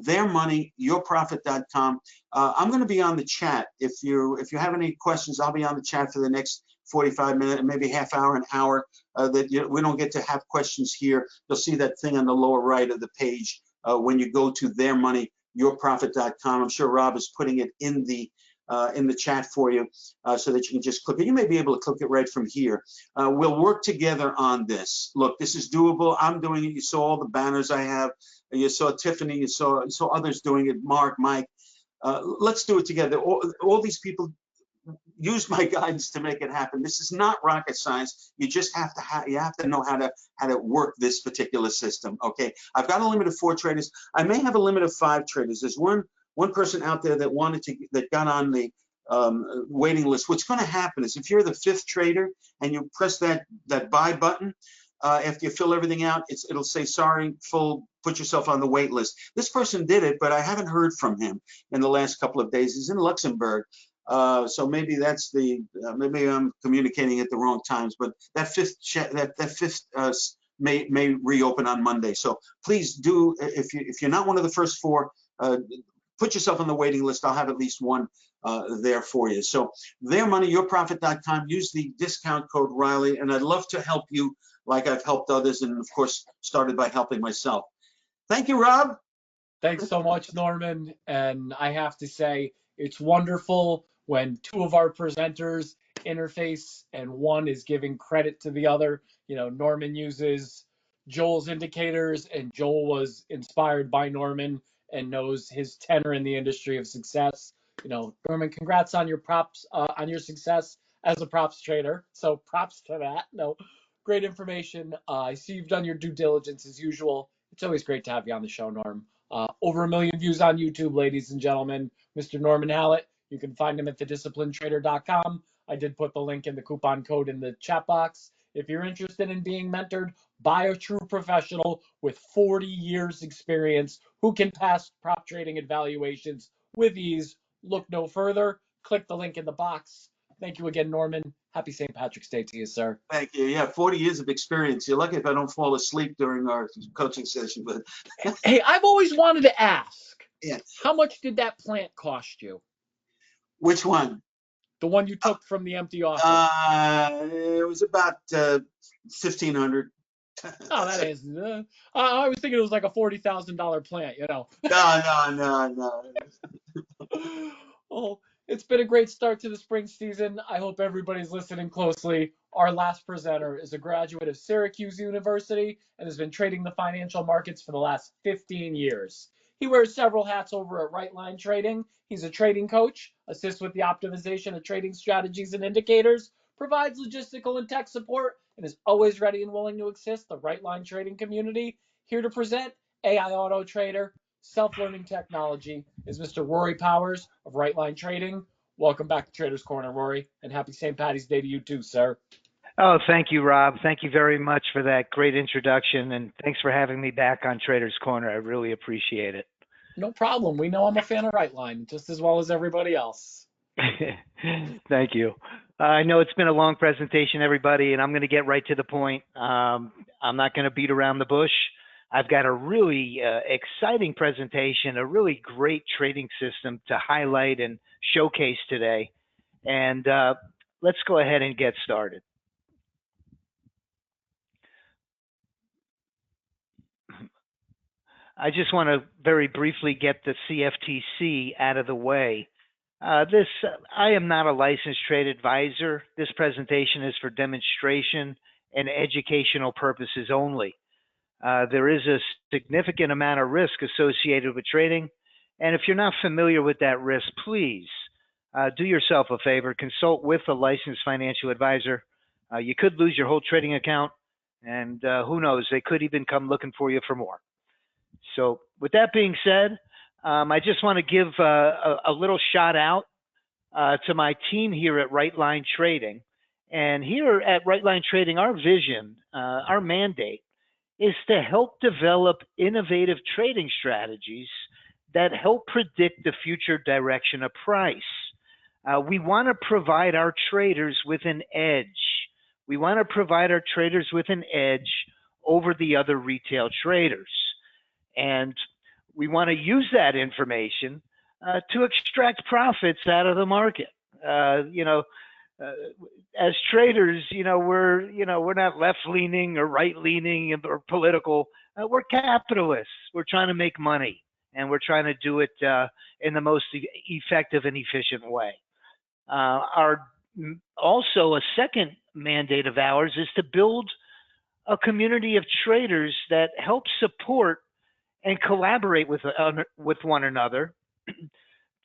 S8: Their money, yourprofit.com. I'm going to be on the chat. If you have any questions, I'll be on the chat for the next 45 minutes, maybe half hour, an hour. We don't get to have questions here. You'll see that thing on the lower right of the page when you go to their money. Yourprofit.com. I'm sure Rob is putting it in the chat for you so that you can just click it. You may be able to click it right from here. We'll work together on this. Look, this is doable. I'm doing it. You saw all the banners I have. You saw Tiffany. You saw others doing it. Mark, Mike. Let's do it together. All these people use my guidance to make it happen. This is not rocket science. You just have to know how to work this particular system. Okay, I've got a limit of 4 traders. I may have a limit of 5 traders. There's one person out there that got on the waiting list. What's going to happen is if you're the 5th trader and you press that buy button, after you fill everything out, it'll say sorry, full. Put yourself on the wait list. This person did it, but I haven't heard from him in the last couple of days. He's in Luxembourg. So maybe that's maybe I'm communicating at the wrong times, but that fifth may reopen on Monday. So please do, if you're not one of the first 4, put yourself on the waiting list. I'll have at least one there for you. So their money, yourprofit.com. Use the discount code Riley, and I'd love to help you like I've helped others, and of course started by helping myself. Thank you, Rob.
S1: Thanks so much, Norman. And I have to say, it's wonderful when 2 of our presenters interface and one is giving credit to the other. You know, Norman uses Joel's indicators, and Joel was inspired by Norman and knows his tenor in the industry of success. You know, Norman, congrats on your on your success as a props trader. So props to that. No, great information. I see you've done your due diligence as usual. It's always great to have you on the show, Norm. Over 1 million views on YouTube, ladies and gentlemen. Mr. Norman Hallett. You can find him at thedisciplinetrader.com. I did put the link in the coupon code in the chat box. If you're interested in being mentored by a true professional with 40 years experience who can pass prop trading evaluations with ease, look no further. Click the link in the box. Thank you again, Norman. Happy St. Patrick's Day to you, sir.
S8: Thank you. Yeah, 40 years of experience. You're lucky if I don't fall asleep during our coaching session. But
S1: hey, I've always wanted to ask.
S8: Yeah.
S1: How much did that plant cost you?
S8: Which one?
S1: The one you took from the empty office.
S8: It was about $1,500.
S1: Oh, that is. I was thinking it was like a $40,000 plant. You know.
S8: No.
S1: Oh, it's been a great start to the spring season. I hope everybody's listening closely. Our last presenter is a graduate of Syracuse University and has been trading the financial markets for the last 15 years. He wears several hats over at Right Line Trading. He's a trading coach, assists with the optimization of trading strategies and indicators, provides logistical and tech support, and is always ready and willing to assist the Right Line Trading community. Here to present AI Auto Trader, Self-Learning Technology is Mr. Rory Powers of Right Line Trading. Welcome back to Traders Corner, Rory, and happy St. Paddy's Day to you too, sir.
S9: Oh, thank you, Rob. Thank you very much for that great introduction, and thanks for having me back on Traders Corner. I really appreciate it.
S1: No problem. We know I'm a fan of Right Line just as well as everybody else.
S9: Thank you. I know it's been a long presentation, everybody, and I'm going to get right to the point. I'm not going to beat around the bush. I've got a really exciting presentation, a really great trading system to highlight and showcase today. And let's go ahead and get started. I just want to very briefly get the CFTC out of the way. I am not a licensed trade advisor. This presentation is for demonstration and educational purposes only. There is a significant amount of risk associated with trading. And if you're not familiar with that risk, please do yourself a favor, consult with a licensed financial advisor. You could lose your whole trading account, and who knows, they could even come looking for you for more. So with that being said, I just want to give a little shout out to my team here at Right Line Trading. And here at Right Line Trading, our vision, our mandate is to help develop innovative trading strategies that help predict the future direction of price. We want to provide our traders with an edge. We want to provide our traders with an edge over the other retail traders. And we want to use that information to extract profits out of the market. As traders, we're not left-leaning or right-leaning or political. We're capitalists. We're trying to make money, and we're trying to do it in the most effective and efficient way. Also, a second mandate of ours is to build a community of traders that help support and collaborate with one another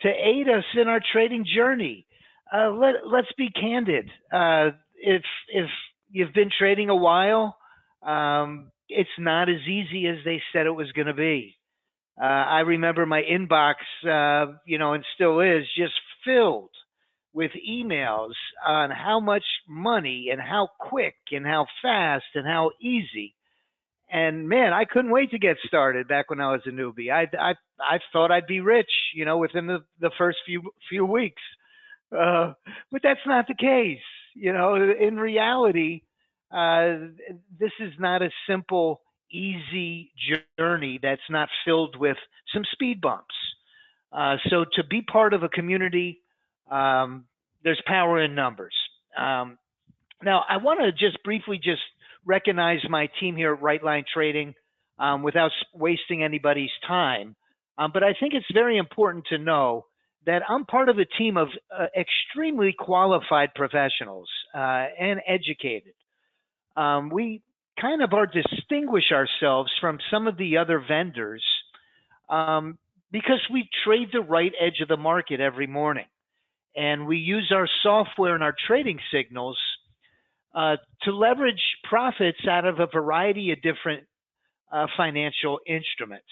S9: to aid us in our trading journey. Let's be candid. If you've been trading a while, it's not as easy as they said it was going to be. I remember my inbox, and still is, just filled with emails on how much money and how quick and how fast and how easy. And man, I couldn't wait to get started back when I was a newbie. I thought I'd be rich, within the first few weeks. But that's not the case. In reality, this is not a simple, easy journey that's not filled with some speed bumps. So to be part of a community, there's power in numbers. Now, I want to just briefly recognize my team here at Right Line Trading without wasting anybody's time. But I think it's very important to know that I'm part of a team of extremely qualified professionals and educated. We kind of distinguish ourselves from some of the other vendors because we trade the right edge of the market every morning. And we use our software and our trading signals to leverage profits out of a variety of different financial instruments.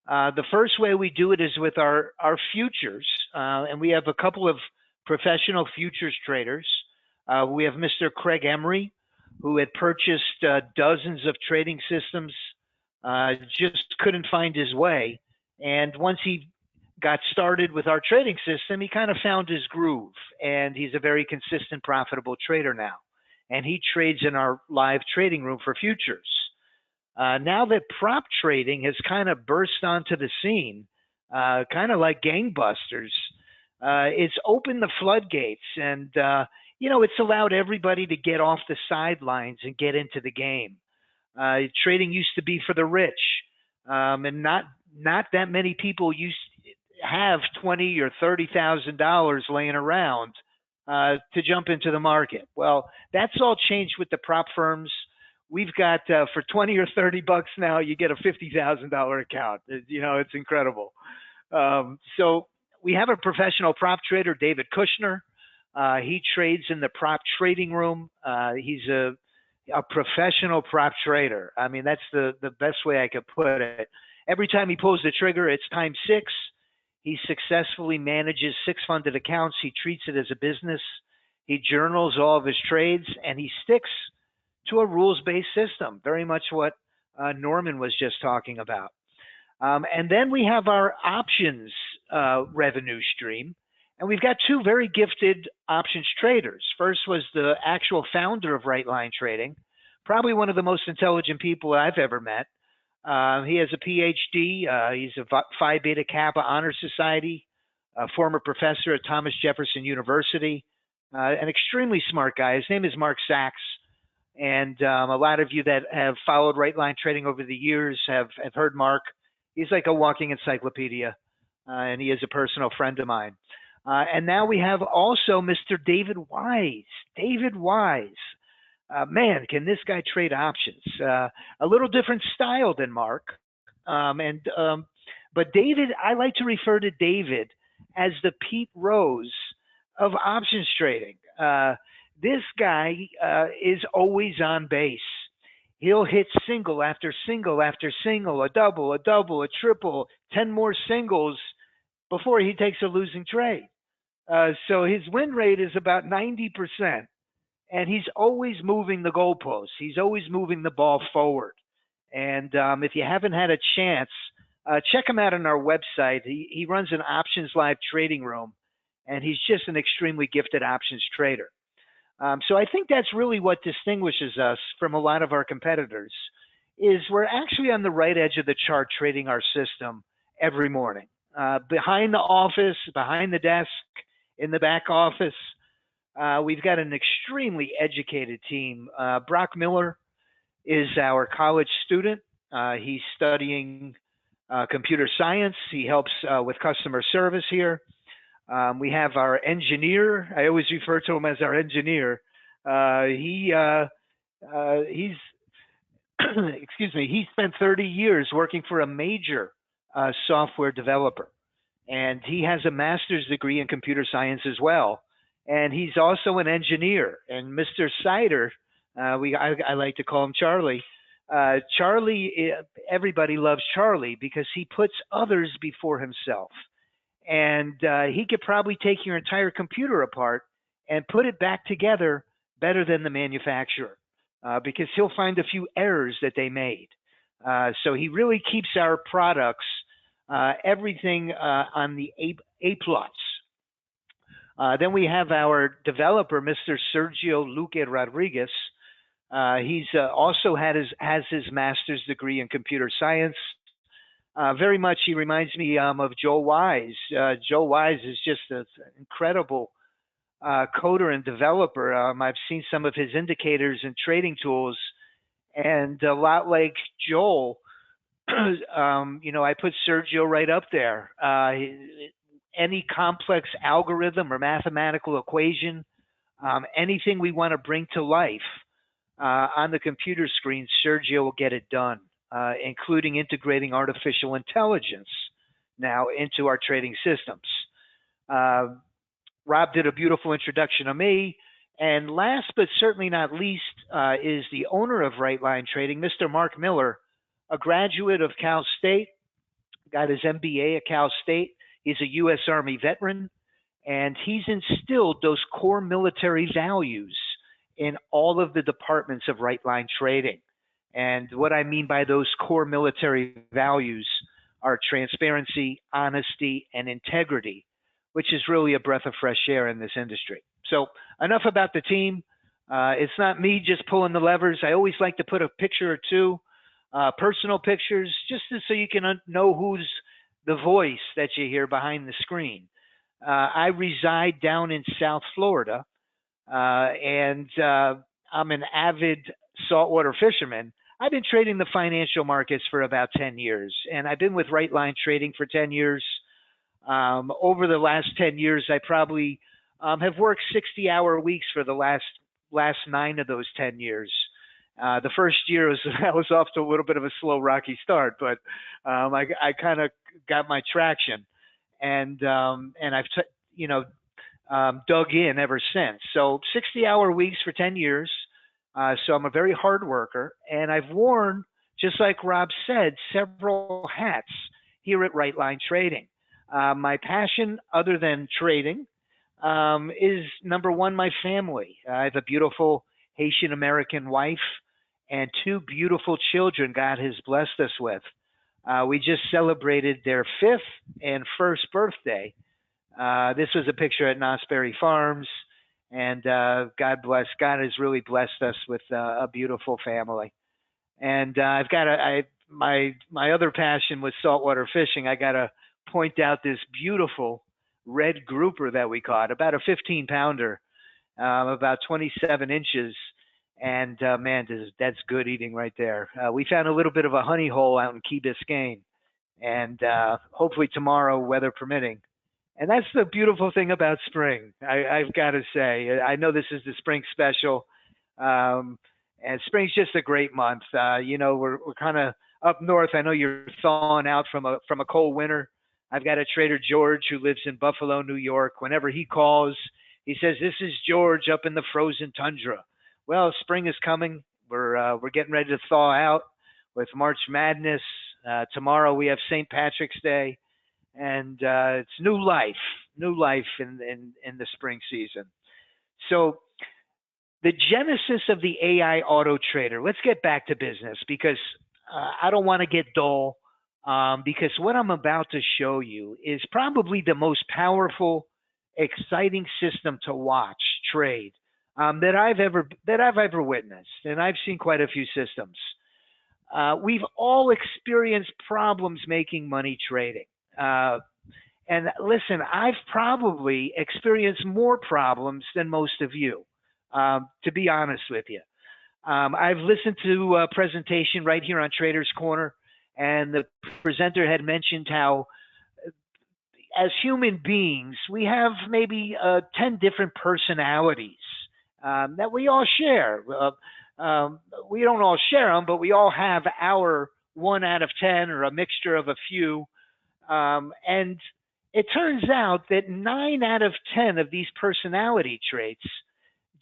S9: The first way we do it is with our futures, and we have a couple of professional futures traders. We have Mr. Craig Emery, who had purchased dozens of trading systems, just couldn't find his way. And once he got started with our trading system, he kind of found his groove, and he's a very consistent, profitable trader now. And he trades in our live trading room for futures. Now that prop trading has kind of burst onto the scene, kind of like gangbusters, it's opened the floodgates, and it's allowed everybody to get off the sidelines and get into the game. Trading used to be for the rich, and not that many people have $20,000 or $30,000 laying around to jump into the market. Well, that's all changed with the prop firms. We've got for 20 or 30 bucks now, you get a $50,000 account. It's incredible. So we have a professional prop trader, David Kushner. He trades in the prop trading room. He's a professional prop trader. I mean, that's the best way I could put it. Every time he pulls the trigger, it's times 6. He successfully manages 6 funded accounts. He treats it as a business. He journals all of his trades, and he sticks to a rules-based system, very much what Norman was just talking about. And then we have our options revenue stream. And we've got 2 very gifted options traders. First was the actual founder of Right Line Trading, probably one of the most intelligent people I've ever met. He has a PhD. He's a Phi Beta Kappa Honor Society, a former professor at Thomas Jefferson University, an extremely smart guy. His name is Mark Sachs. And a lot of you that have followed Right Line Trading over the years have heard Mark. He's like a walking encyclopedia, and he is a personal friend of mine. And now we have also Mr. David Wyse. David Wyse. Man, can this guy trade options? A little different style than Mark. But David, I like to refer to David as the Pete Rose of options trading. This guy is always on base. He'll hit single after single after single, a double, a triple, 10 more singles before he takes a losing trade. So his win rate is about 90%. And he's always moving the goalposts. He's always moving the ball forward. And if you haven't had a chance, check him out on our website. He runs an options live trading room, and he's just an extremely gifted options trader. So I think that's really what distinguishes us from a lot of our competitors, is we're actually on the right edge of the chart trading our system every morning. Behind the office, behind the desk, in the back office, we've got an extremely educated team. Brock Miller is our college student. He's studying computer science. He helps with customer service here. We have our engineer. I always refer to him as our engineer. He's excuse me, he spent 30 years working for a major software developer. And he has a master's degree in computer science as well. And he's also an engineer. And Mr. Sider, I like to call him Charlie. Charlie, everybody loves Charlie because he puts others before himself. And he could probably take your entire computer apart and put it back together better than the manufacturer because he'll find a few errors that they made. So he really keeps our products, everything on the A+. Then we have our developer, Mr. Sergio Luque Rodriguez. He's also has his master's degree in computer science. Very much, he reminds me of Joe Wyse. Joe Wyse is just an incredible coder and developer. I've seen some of his indicators and trading tools, and a lot like Joel, I put Sergio right up there. Any complex algorithm or mathematical equation, anything we want to bring to life on the computer screen, Sergio will get it done, including integrating artificial intelligence now into our trading systems. Rob did a beautiful introduction of me. And last but certainly not least is the owner of Right Line Trading, Mr. Mark Miller, a graduate of Cal State, got his MBA at Cal State. He's a U.S. Army veteran, and he's instilled those core military values in all of the departments of Right Line Trading. And what I mean by those core military values are transparency, honesty, and integrity, which is really a breath of fresh air in this industry. So enough about the team. It's not me just pulling the levers. I always like to put a picture or two, personal pictures, just so you can know who's the voice that you hear behind the screen. I reside down in South Florida, and I'm an avid saltwater fisherman. I've been trading the financial markets for about 10 years, and I've been with Right Line Trading for 10 years. Over the last 10 years, I probably have worked 60-hour weeks for the last 9 of those 10 years. The first year I was off to a little bit of a slow, rocky start, but I kind of got my traction, and I've dug in ever since. So 60-hour weeks for 10 years. So I'm a very hard worker, and I've worn, just like Rob said, several hats here at Right Line Trading. My passion, other than trading, is number one, my family. I have a beautiful Haitian American wife and 2 beautiful children God has blessed us with. We just celebrated their 5th and 1st birthday. This was a picture at Nosberry Farms, and God has really blessed us with a beautiful family. And I've got my other passion was saltwater fishing. I got to point out this beautiful red grouper that we caught, about a 15-pounder, about 27 inches. And man, that's good eating right there. We found a little bit of a honey hole out in Key Biscayne, and hopefully tomorrow, weather permitting. And that's the beautiful thing about spring. I've got to say, I know this is the spring special, and spring's just a great month. We're kind of up north. I know you're thawing out from a cold winter. I've got a Trader George who lives in Buffalo, New York. Whenever he calls, he says, "This is George up in the frozen tundra." Well, spring is coming. We're getting ready to thaw out with March Madness. Tomorrow we have St. Patrick's Day, and it's new life in the spring season. So the genesis of the AI Auto Trader. Let's get back to business, because I don't want to get dull. Because what I'm about to show you is probably the most powerful, exciting system to watch trade that I've ever witnessed, and I've seen quite a few systems. We've all experienced problems making money trading, and listen, I've probably experienced more problems than most of you, to be honest with you. I've listened to a presentation right here on Traders Corner, and the presenter had mentioned how, as human beings, we have maybe 10 different personalities that we all share. We don't all share them, but we all have our 1 out of 10 or a mixture of a few. And it turns out that 9 out of 10 of these personality traits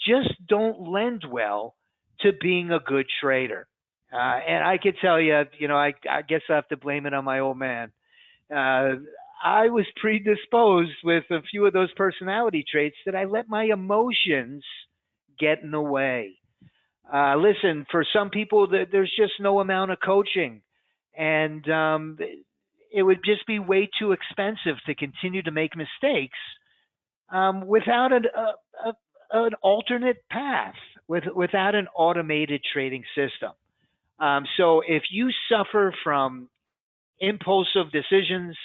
S9: just don't lend well to being a good trader. And I could tell you, I guess I have to blame it on my old man. I was predisposed with a few of those personality traits that I let my emotions get in the way. Listen, for some people, there's just no amount of coaching, and it would just be way too expensive to continue to make mistakes without an alternate path, without an automated trading system. So if you suffer from impulsive decisions,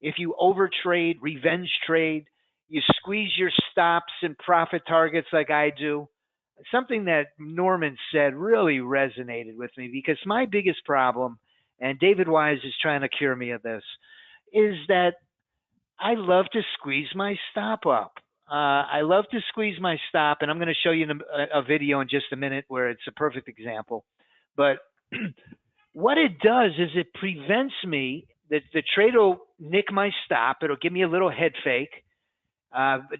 S9: if you overtrade, revenge trade, you squeeze your stops and profit targets like I do, something that Norman said really resonated with me, because my biggest problem, and David Wyse is trying to cure me of this, is that I love to squeeze my stop up. I love to squeeze my stop, and I'm going to show you a video in just a minute where it's a perfect example. But what it does is it prevents me, the trade will nick my stop, it'll give me a little head fake,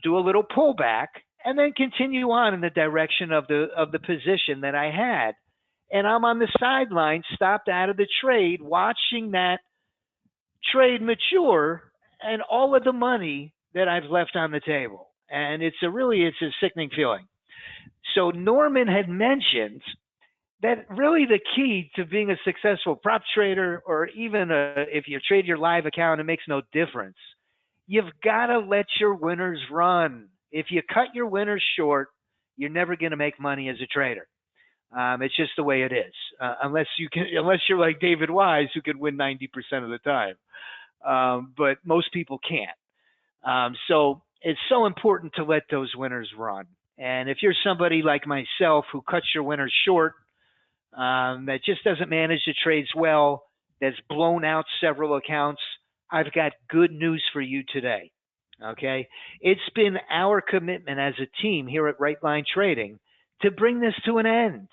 S9: do a little pullback, and then continue on in the direction of the position that I had. And I'm on the sideline, stopped out of the trade, watching that trade mature and all of the money that I've left on the table. And it's a sickening feeling. So Norman had mentioned that really the key to being a successful prop trader, or even if you trade your live account, it makes no difference. You've got to let your winners run. If you cut your winners short, you're never going to make money as a trader. It's just the way it is, unless you're like David Wyse, who can win 90% of the time. But most people can't. So it's so important to let those winners run. And if you're somebody like myself who cuts your winners short, that just doesn't manage the trades well, that's blown out several accounts, I've got good news for you today. Okay, it's been our commitment as a team here at Right Line Trading to bring this to an end.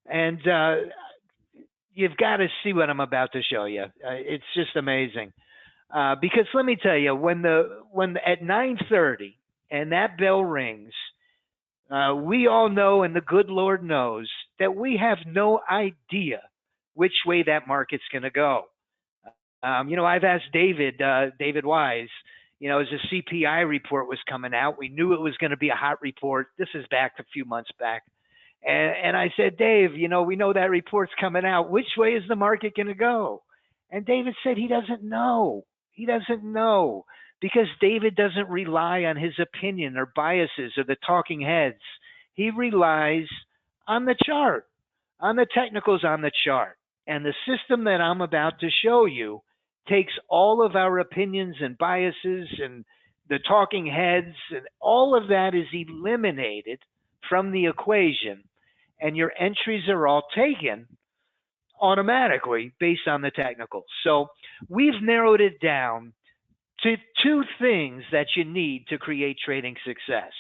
S9: And you've got to see what I'm about to show you. It's just amazing. Because let me tell you, when at 9:30 and that bell rings, we all know, and the good Lord knows, that we have no idea which way that market's going to go. I've asked David Wyse, as the CPI report was coming out, we knew it was going to be a hot report. This is back a few months back. And I said, Dave, we know that report's coming out. Which way is the market going to go? And David said he doesn't know. He doesn't know because David doesn't rely on his opinion or biases or the talking heads. He relies on the chart, on the technicals on the chart. And the system that I'm about to show you takes all of our opinions and biases and the talking heads, and all of that is eliminated from the equation, and your entries are all taken automatically based on the technicals. So we've narrowed it down to two things that you need to create trading success.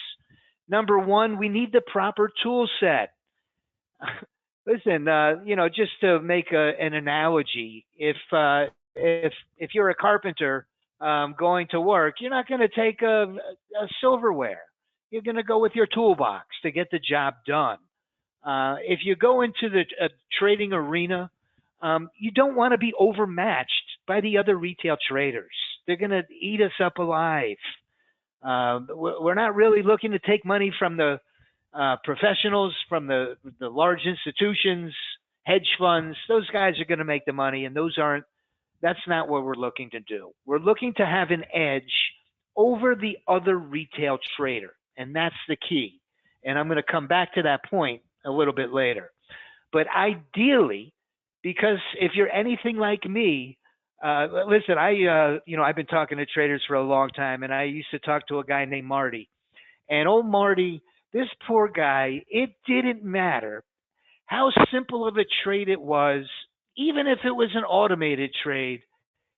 S9: Number one, we need the proper tool set. Listen, just to make an analogy, if you're a carpenter going to work, you're not going to take a silverware. You're going to go with your toolbox to get the job done. If you go into the trading arena, you don't want to be overmatched by the other retail traders. They're going to eat us up alive. We're not really looking to take money from the professionals, from the large institutions, hedge funds. Those guys are going to make the money, and that's not what we're looking to do. We're looking to have an edge over the other retail trader, and that's the key. And I'm going to come back to that point a little bit later. But ideally, because if you're anything like me, listen, I've been talking to traders for a long time, and I used to talk to a guy named Marty. And old Marty, this poor guy, it didn't matter how simple of a trade it was, even if it was an automated trade,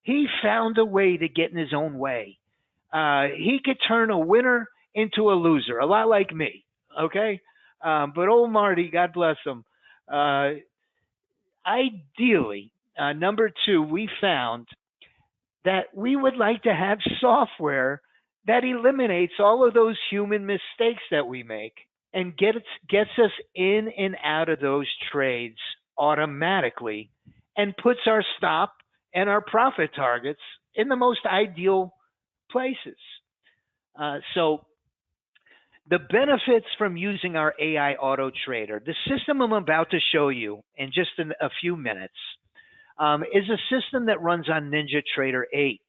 S9: he found a way to get in his own way. He could turn a winner into a loser, a lot like me, okay? But old Marty, God bless him. Ideally, number two, we found that we would like to have software that eliminates all of those human mistakes that we make and gets us in and out of those trades automatically and puts our stop and our profit targets in the most ideal places. So the benefits from using our AI Auto Trader, the system I'm about to show you in just a few minutes, is a system that runs on NinjaTrader 8.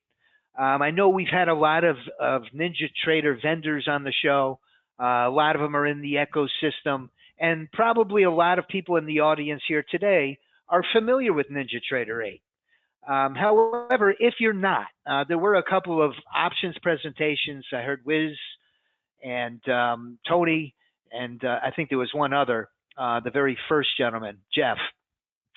S9: I know we've had a lot of NinjaTrader vendors on the show. A lot of them are in the ecosystem, and probably a lot of people in the audience here today are familiar with NinjaTrader 8. However, if you're not, there were a couple of options presentations. I heard Whiz and Toni, and I think there was one other, the very first gentleman, Jeff.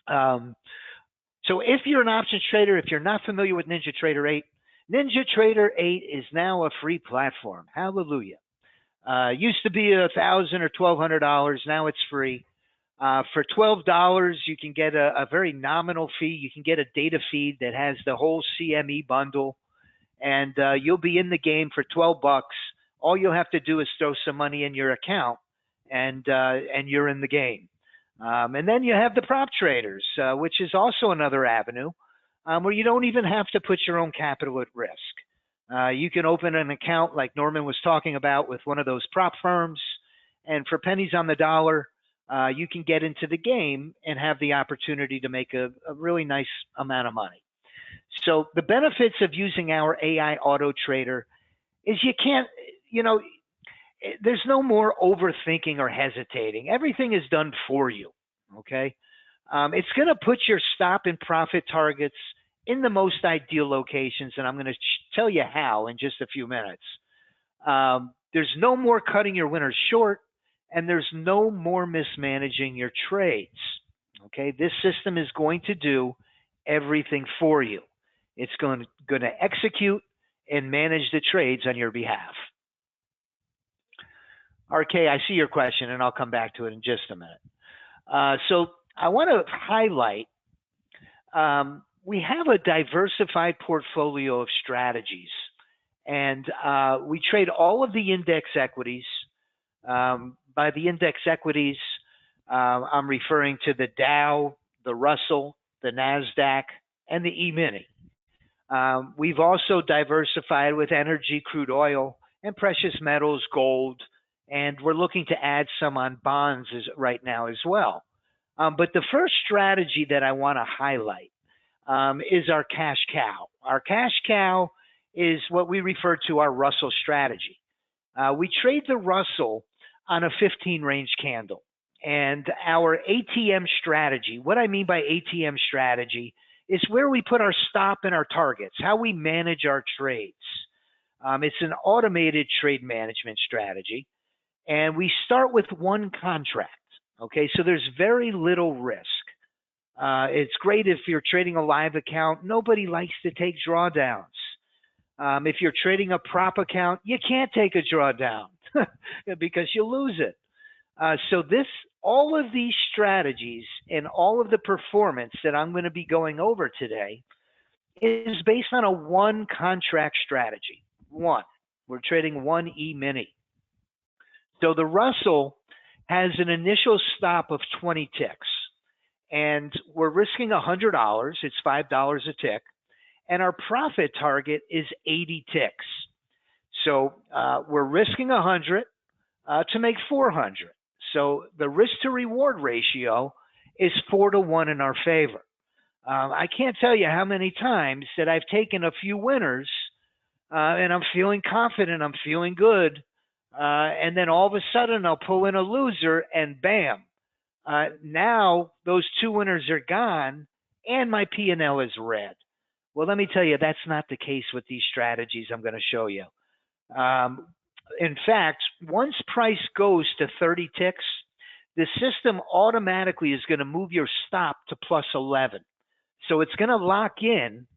S9: So if you're an options trader, if you're not familiar with NinjaTrader 8, NinjaTrader 8 is now a free platform. Hallelujah. Used to be $1,000 or $1,200. Now it's free. For $12, you can get a very nominal fee. You can get a data feed that has the whole CME bundle, and you'll be in the game for $12. All you'll have to do is throw some money in your account, and you're in the game. And then you have the prop traders, which is also another avenue where you don't even have to put your own capital at risk. You can open an account like Norman was talking about with one of those prop firms, and for pennies on the dollar, you can get into the game and have the opportunity to make a really nice amount of money. So the benefits of using our AI Auto Trader is you can't, there's no more overthinking or hesitating. Everything is done for you, okay? It's going to put your stop and profit targets in the most ideal locations, and I'm going to tell you how in just a few minutes. There's no more cutting your winners short, and there's no more mismanaging your trades, okay? This system is going to do everything for you. It's going to execute, and manage the trades on your behalf. RK, I see your question, and I'll come back to it in just a minute. So I want to highlight, we have a diversified portfolio of strategies, and we trade all of the index equities. By the index equities, I'm referring to the Dow, the Russell, the NASDAQ, and the E-mini. We've also diversified with energy, crude oil, and precious metals, gold, and we're looking to add some on bonds right now as well. But the first strategy that I want to highlight is our cash cow. Our cash cow is what we refer to our Russell strategy. We trade the Russell on a 15 range candle. And our ATM strategy, what I mean by ATM strategy, is where we put our stop and our targets, how we manage our trades. It's an automated trade management strategy. And we start with one contract. Okay, so there's very little risk. It's great if you're trading a live account. Nobody likes to take drawdowns. If you're trading a prop account, you can't take a drawdown because you lose it. So all of these strategies and all of the performance that I'm going to be going over today is based on a one contract strategy. One, we're trading one E-mini. So the Russell has an initial stop of 20 ticks, and we're risking $100. It's $5 a tick, and our profit target is 80 ticks. So we're risking 100 to make 400. So the risk to reward ratio is 4 to 1 in our favor. I can't tell you how many times that I've taken a few winners and I'm feeling confident, I'm feeling good. And then all of a sudden I'll pull in a loser and bam, now those two winners are gone and my P&L is red. Well, let me tell you, that's not the case with these strategies I'm going to show you. In fact, once price goes to 30 ticks, the system automatically is going to move your stop to plus 11. So it's going to lock in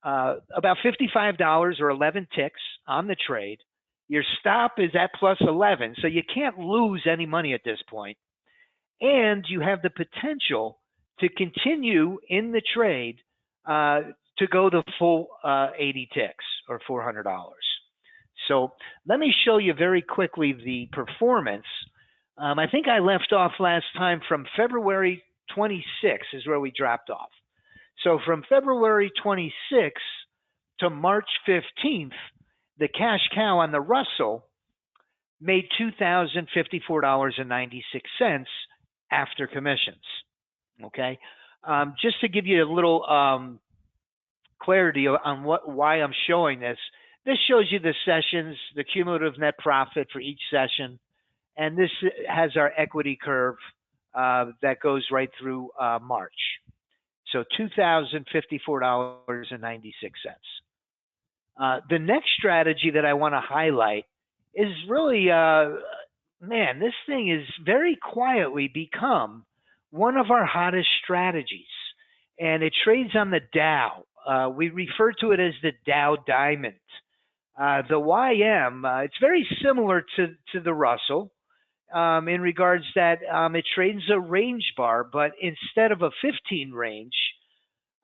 S9: about $55 or 11 ticks on the trade. Your stop is at plus 11, so you can't lose any money at this point. And you have the potential to continue in the trade to go the full 80 ticks or $400. So let me show you very quickly the performance. I think I left off last time from February 26 is where we dropped off. So from February 26 to March 15th, the cash cow on the Russell made $2,054.96 after commissions. Okay, just to give you a little clarity on why I'm showing this. This shows you the sessions, the cumulative net profit for each session, and this has our equity curve that goes right through March. So $2,054.96. The next strategy that I want to highlight is really, man, this thing has very quietly become one of our hottest strategies, and it trades on the Dow. We refer to it as the Dow Diamond. The YM, it's very similar to the Russell in regards that it trades a range bar, but instead of a 15 range,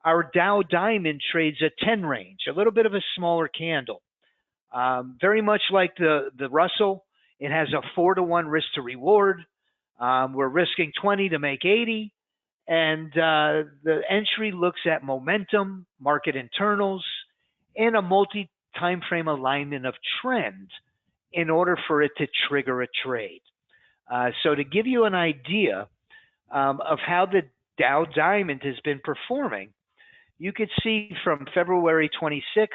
S9: our Dow Diamond trades a 10 range, a little bit of a smaller candle. Very much like the Russell, it has a 4 to 1 risk to reward. We're risking 20 to make 80. And the entry looks at momentum, market internals, and a multi-time frame alignment of trend in order for it to trigger a trade. So to give you an idea of how the Dow Diamond has been performing, you could see from February 26th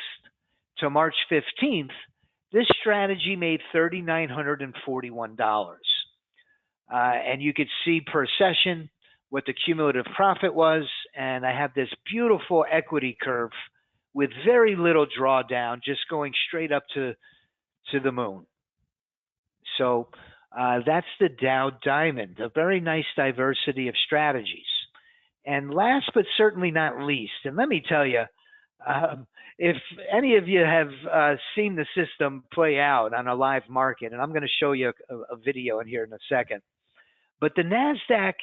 S9: to March 15th, this strategy made $3,941. And you could see per session what the cumulative profit was, and I have this beautiful equity curve with very little drawdown, just going straight up to the moon. So that's the Dow Diamond, a very nice diversity of strategies. And last but certainly not least, and let me tell you, If any of you have seen the system play out on a live market, and I'm going to show you a video in here in a second. But the NASDAQ,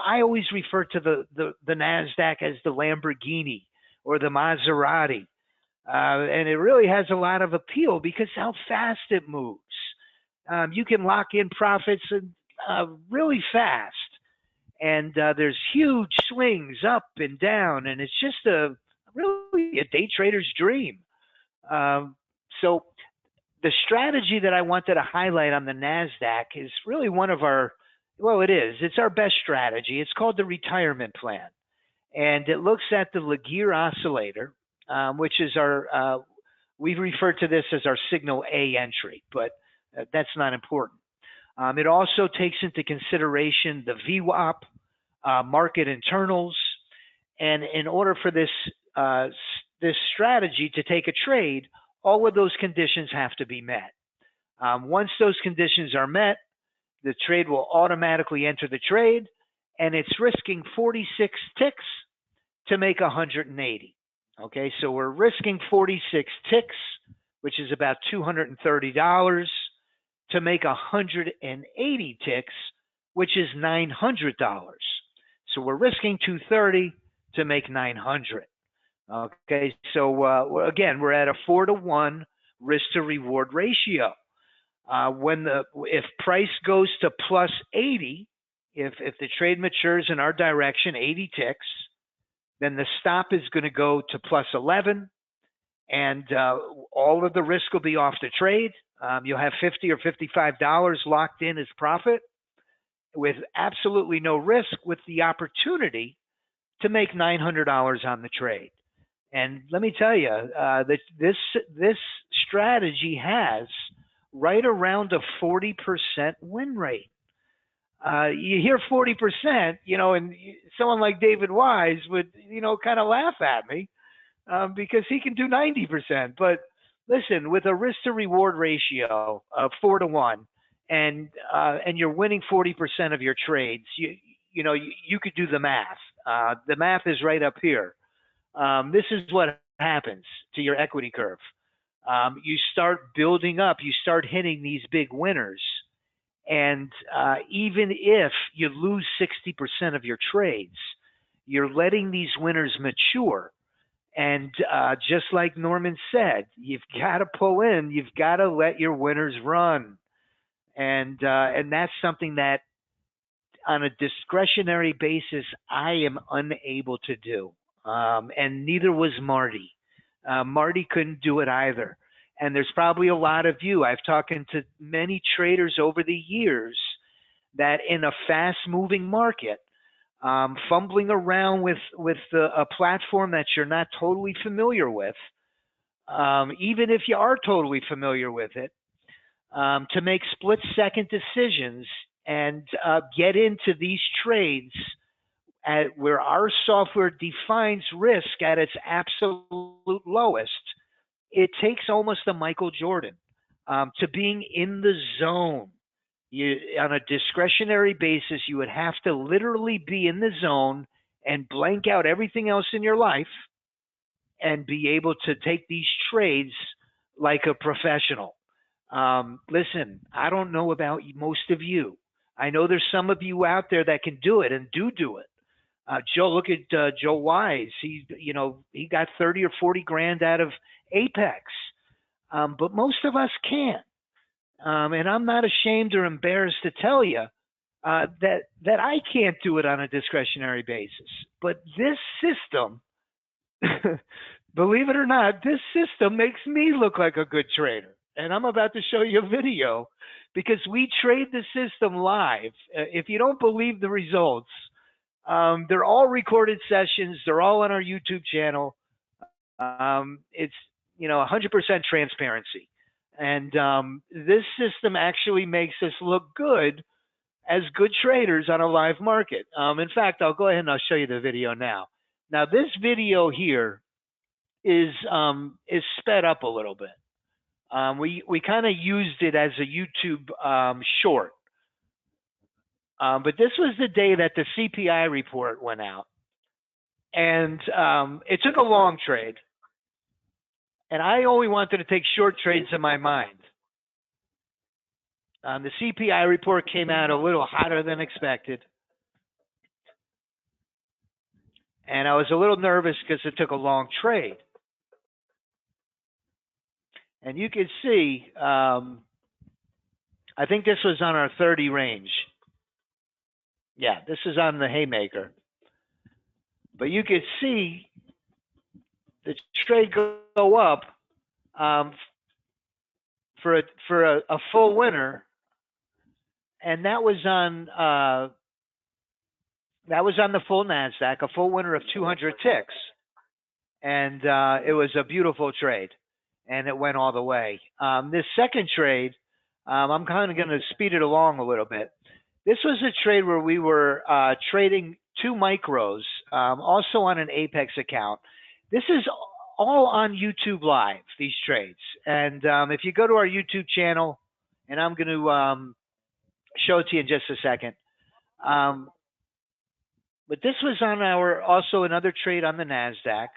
S9: I always refer to the NASDAQ as the Lamborghini or the Maserati. And it really has a lot of appeal because how fast it moves. You can lock in profits really fast. And there's huge swings up and down. And it's just really a day trader's dream. So the strategy that I wanted to highlight on the NASDAQ is really one of our, it's our best strategy. It's called the retirement plan. And it looks at the Laguerre oscillator, which is we refer to this as our signal A entry, but that's not important. It also takes into consideration the VWAP, market internals, and in order for this strategy to take a trade, all of those conditions have to be met. Once those conditions are met, the trade will automatically enter the trade, and it's risking 46 ticks to make 180. Okay, so we're risking 46 ticks, which is about $230, to make 180 ticks, which is $900. So we're risking 230 to make 900. Okay, so again, we're at a 4-to-1 risk to reward ratio. If price goes to plus 80, if the trade matures in our direction 80 ticks, then the stop is going to go to plus 11, and all of the risk will be off the trade. You'll have $50 or $55 locked in as profit with absolutely no risk, with the opportunity to make $900 on the trade. And let me tell you, this strategy has right around a 40% win rate. You hear 40%, and someone like David Wyse would, kind of laugh at me because he can do 90%. But listen, with a risk to reward ratio of 4-to-1, and you're winning 40% of your trades, you could do the math. The math is right up here. This is what happens to your equity curve. You start building up, you start hitting these big winners. And even if you lose 60% of your trades, you're letting these winners mature. And just like Norman said, you've got to pull in, you've got to let your winners run. And that's something that on a discretionary basis, I am unable to do. And neither was Marty. Marty couldn't do it either. And there's probably a lot of you, I've talked to many traders over the years that in a fast moving market, fumbling around with a platform that you're not totally familiar with, even if you are totally familiar with it, to make split second decisions and get into these trades where our software defines risk at its absolute lowest. It takes almost a Michael Jordan to being in the zone. On a discretionary basis, you would have to literally be in the zone and blank out everything else in your life and be able to take these trades like a professional. Listen, I don't know about most of you. I know there's some of you out there that can do it and do it. Joe, look at Joe Wyse. He got 30 or 40 grand out of Apex, but most of us can't. And I'm not ashamed or embarrassed to tell you that I can't do it on a discretionary basis. But this system, believe it or not, this system makes me look like a good trader. And I'm about to show you a video because we trade the system live. If you don't believe the results, they're all recorded sessions. They're all on our YouTube channel. It's 100% transparency. And this system actually makes us look good as good traders on a live market. In fact, I'll go ahead and I'll show you the video now. Now, this video here is sped up a little bit. We kind of used it as a YouTube short. But this was the day that the CPI report went out. And it took a long trade. And I only wanted to take short trades in my mind. The CPI report came out a little hotter than expected. And I was a little nervous because it took a long trade. And you can see, I think this was on our 30 range. Yeah, this is on the haymaker. But you could see the trade go up for a full winner, and that was on the full Nasdaq, a full winner of 200 ticks, and it was a beautiful trade, and it went all the way. This second trade, I'm kind of going to speed it along a little bit. This was a trade where we were trading 2 micros, also on an Apex account. This is all on YouTube Live, these trades. And if you go to our YouTube channel, and I'm going to show it to you in just a second. But this was on also another trade on the NASDAQ.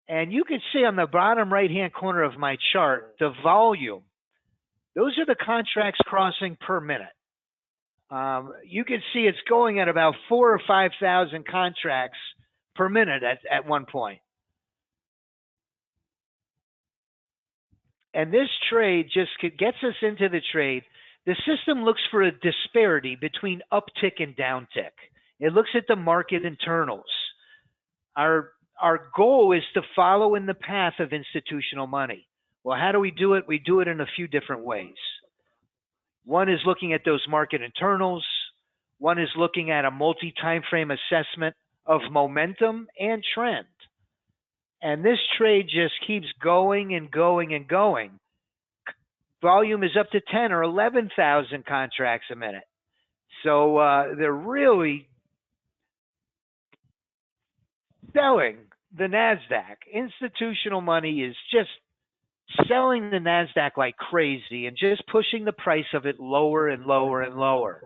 S9: And you can see on the bottom right-hand corner of my chart, the volume. Those are the contracts crossing per minute. You can see it's going at about 4,000 or 5,000 contracts per minute at one point. And this trade just gets us into the trade. The system looks for a disparity between uptick and downtick. It looks at the market internals. Our goal is to follow in the path of institutional money. Well, how do we do it? We do it in a few different ways. One is looking at those market internals. One is looking at a multi-time frame assessment of momentum and trend. And this trade just keeps going and going and going. Volume is up to 10 or 11,000 contracts a minute. So they're really selling the NASDAQ. Institutional money is just selling the NASDAQ like crazy and just pushing the price of it lower and lower and lower.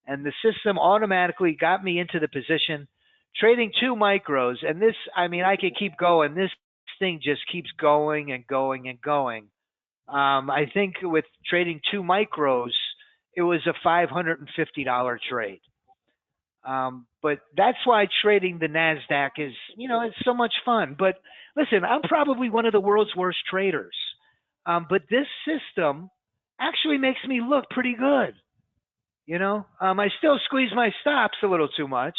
S9: And the system automatically got me into the position trading 2 micros. And this, I mean, I could keep going. This thing just keeps going and going and going. I think with trading 2 micros, it was a $550 trade. But that's why trading the NASDAQ is, you know, it's so much fun. But listen, I'm probably one of the world's worst traders. But this system actually makes me look pretty good. You know, I still squeeze my stops a little too much.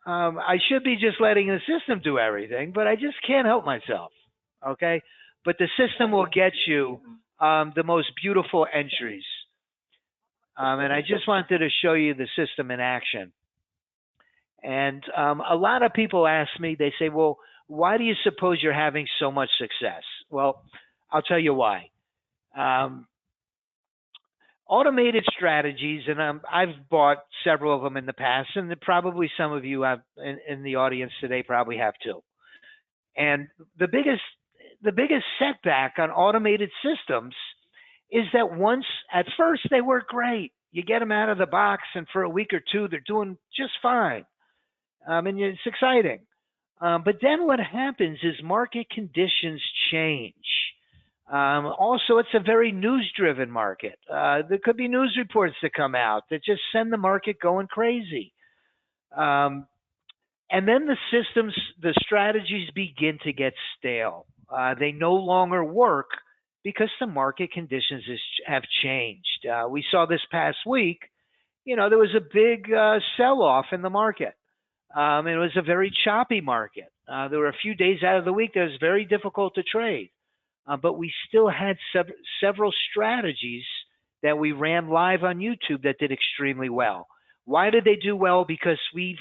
S9: I should be just letting the system do everything, but I just can't help myself. Okay. But the system will get you the most beautiful entries. And I just wanted to show you the system in action. And a lot of people ask me, they say, well, why do you suppose you're having so much success? Well, I'll tell you why. Automated strategies, and I've bought several of them in the past, and probably some of you have in the audience today probably have too. And the biggest setback on automated systems is that at first they work great. You get them out of the box, and for a week or two, they're doing just fine. And it's exciting. But then what happens is market conditions change. Also, it's a very news-driven market. There could be news reports that come out that just send the market going crazy. And then the strategies begin to get stale. They no longer work because the market conditions have changed. We saw this past week, you know, there was a big sell-off in the market. It was a very choppy market. There were a few days out of the week that was very difficult to trade. But we still had several strategies that we ran live on YouTube that did extremely well. Why did they do well? Because we've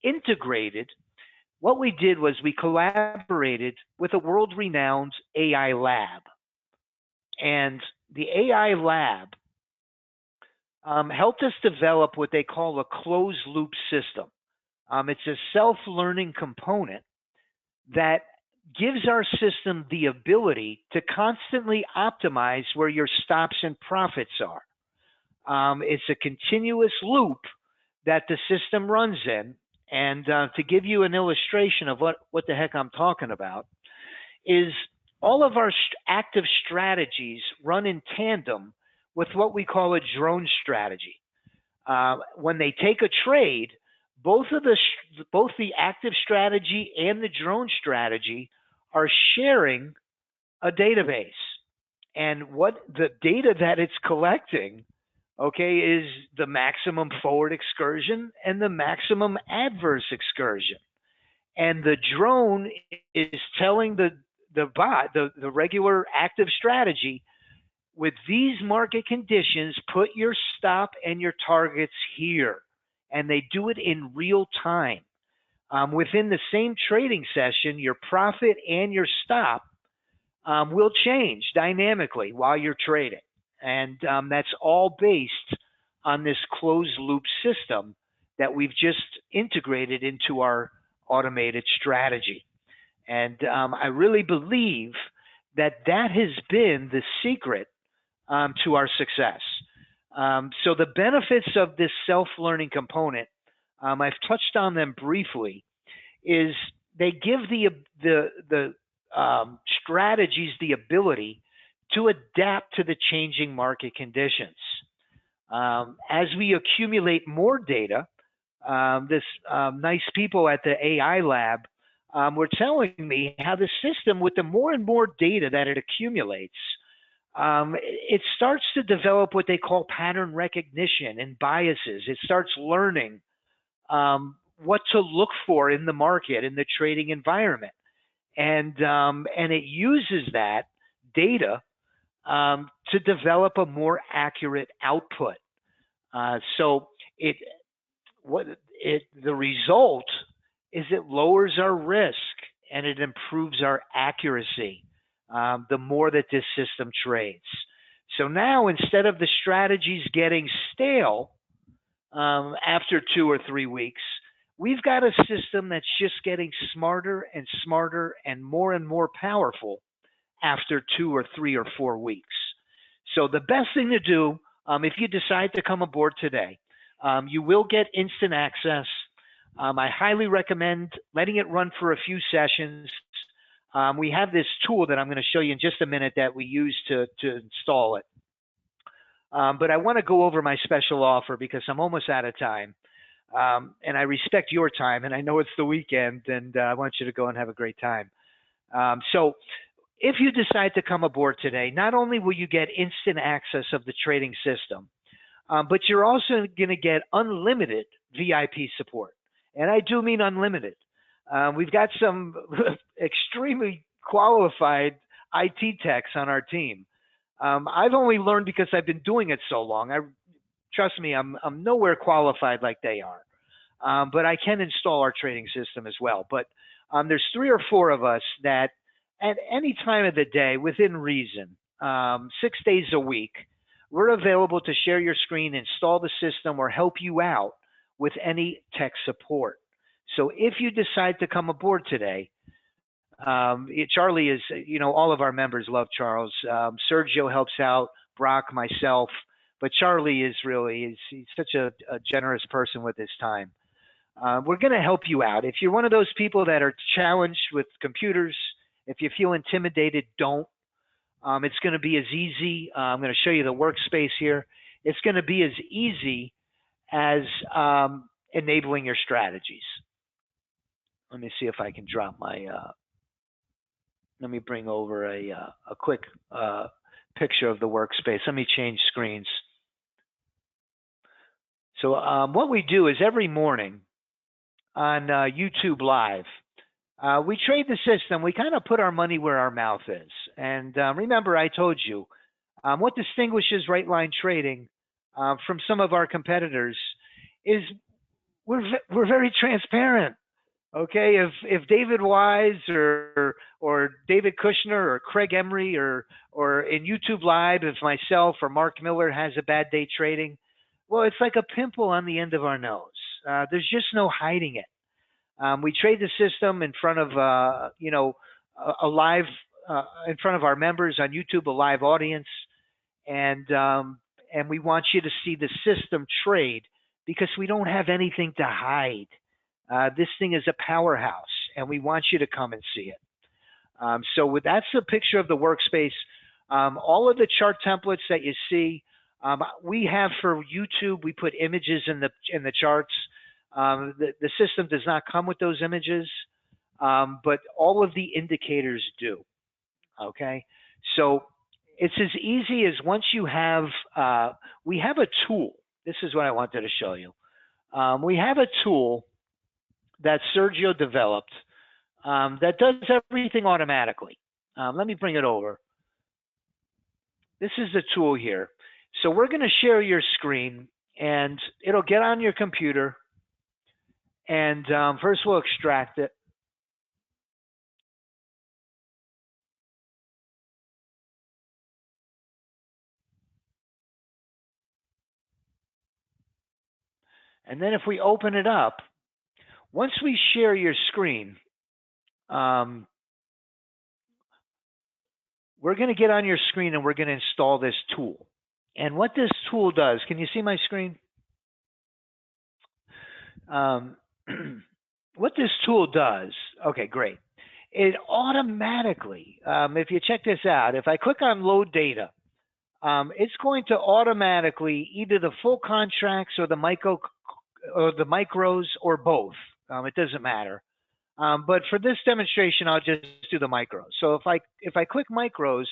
S9: integrated. What we did was we collaborated with a world-renowned AI lab. And the AI lab helped us develop what they call a closed-loop system. It's a self-learning component that gives our system the ability to constantly optimize where your stops and profits are. It's a continuous loop that the system runs in. And to give you an illustration of what the heck I'm talking about, is all of our active strategies run in tandem with what we call a drone strategy. When they take a trade, both the active strategy and the drone strategy are sharing a database. And what the data that it's collecting, okay, is the maximum forward excursion and the maximum adverse excursion. And the drone is telling the bot, the regular active strategy, with these market conditions, put your stop and your targets here. And they do it in real time. Within the same trading session, your profit and your stop will change dynamically while you're trading. And that's all based on this closed loop system that we've just integrated into our automated strategy. And I really believe that that has been the secret to our success. So the benefits of this self-learning component, I've touched on them briefly, is they give the strategies the ability to adapt to the changing market conditions. As we accumulate more data, this nice people at the AI lab were telling me how the system, with the more and more data that it accumulates, it starts to develop what they call pattern recognition and biases. It starts learning what to look for in the market, in the trading environment. And it uses that data to develop a more accurate output. So the result is it lowers our risk and it improves our accuracy the more that this system trades. So now, instead of the strategies getting stale after 2 or 3 weeks, we've got a system that's just getting smarter and smarter and more powerful after 2 or 3 or 4 weeks. So the best thing to do, if you decide to come aboard today, you will get instant access. I highly recommend letting it run for a few sessions. We have this tool that I'm going to show you in just a minute that we use to install it. But I want to go over my special offer because I'm almost out of time. And I respect your time, and I know it's the weekend, and I want you to go and have a great time. So if you decide to come aboard today, not only will you get instant access of the trading system, but you're also going to get unlimited VIP support. And I do mean unlimited. We've got some extremely qualified IT techs on our team. I've only learned because I've been doing it so long. Trust me, I'm nowhere qualified like they are. But I can install our trading system as well. But there's 3 or 4 of us that at any time of the day, within reason, 6 days a week, we're available to share your screen, install the system, or help you out with any tech support. So if you decide to come aboard today, Charlie is, all of our members love Charles. Sergio helps out, Brock, myself, but Charlie is really, he's such a generous person with his time. We're going to help you out. If you're one of those people that are challenged with computers, if you feel intimidated, don't. It's going to be as easy. I'm going to show you the workspace here. It's going to be as easy as enabling your strategies. Let me see if I can drop my, let me bring over a quick picture of the workspace. Let me change screens. So what we do is every morning on YouTube Live, we trade the system. We kind of put our money where our mouth is. And remember, I told you, what distinguishes right line trading from some of our competitors is we're very transparent. Okay, if David Wyse or David Kushner or Craig Emery or in YouTube Live, if myself or Mark Miller has a bad day trading, well, it's like a pimple on the end of our nose. There's just no hiding it. We trade the system in front of a live in front of our members on YouTube, a live audience, and we want you to see the system trade because we don't have anything to hide. This thing is a powerhouse, and we want you to come and see it. That's a picture of the workspace. All of the chart templates that you see, we have for YouTube, we put images in the charts. The system does not come with those images, but all of the indicators do. Okay, so it's as easy as once you have, we have a tool. This is what I wanted to show you. We have a tool that Sergio developed that does everything automatically. Let me bring it over. This is the tool here. So we're going to share your screen, and it'll get on your computer. And first we'll extract it. And then if we open it up, once we share your screen, we're going to get on your screen and we're going to install this tool. And what this tool does, can you see my screen? What this tool does, okay, great. It automatically, if you check this out, if I click on load data, it's going to automatically either the full contracts or the micros or both. It doesn't matter. But for this demonstration, I'll just do the micros. So if I click micros,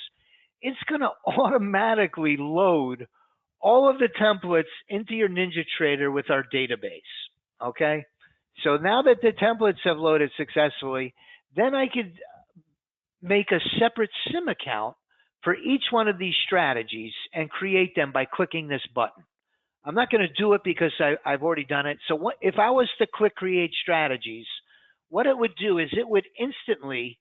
S9: it's going to automatically load all of the templates into your NinjaTrader with our database. Okay. So now that the templates have loaded successfully, then I could make a separate SIM account for each one of these strategies and create them by clicking this button. I'm not going to do it because I've already done it. So if I was to click create strategies, what it would do is it would instantly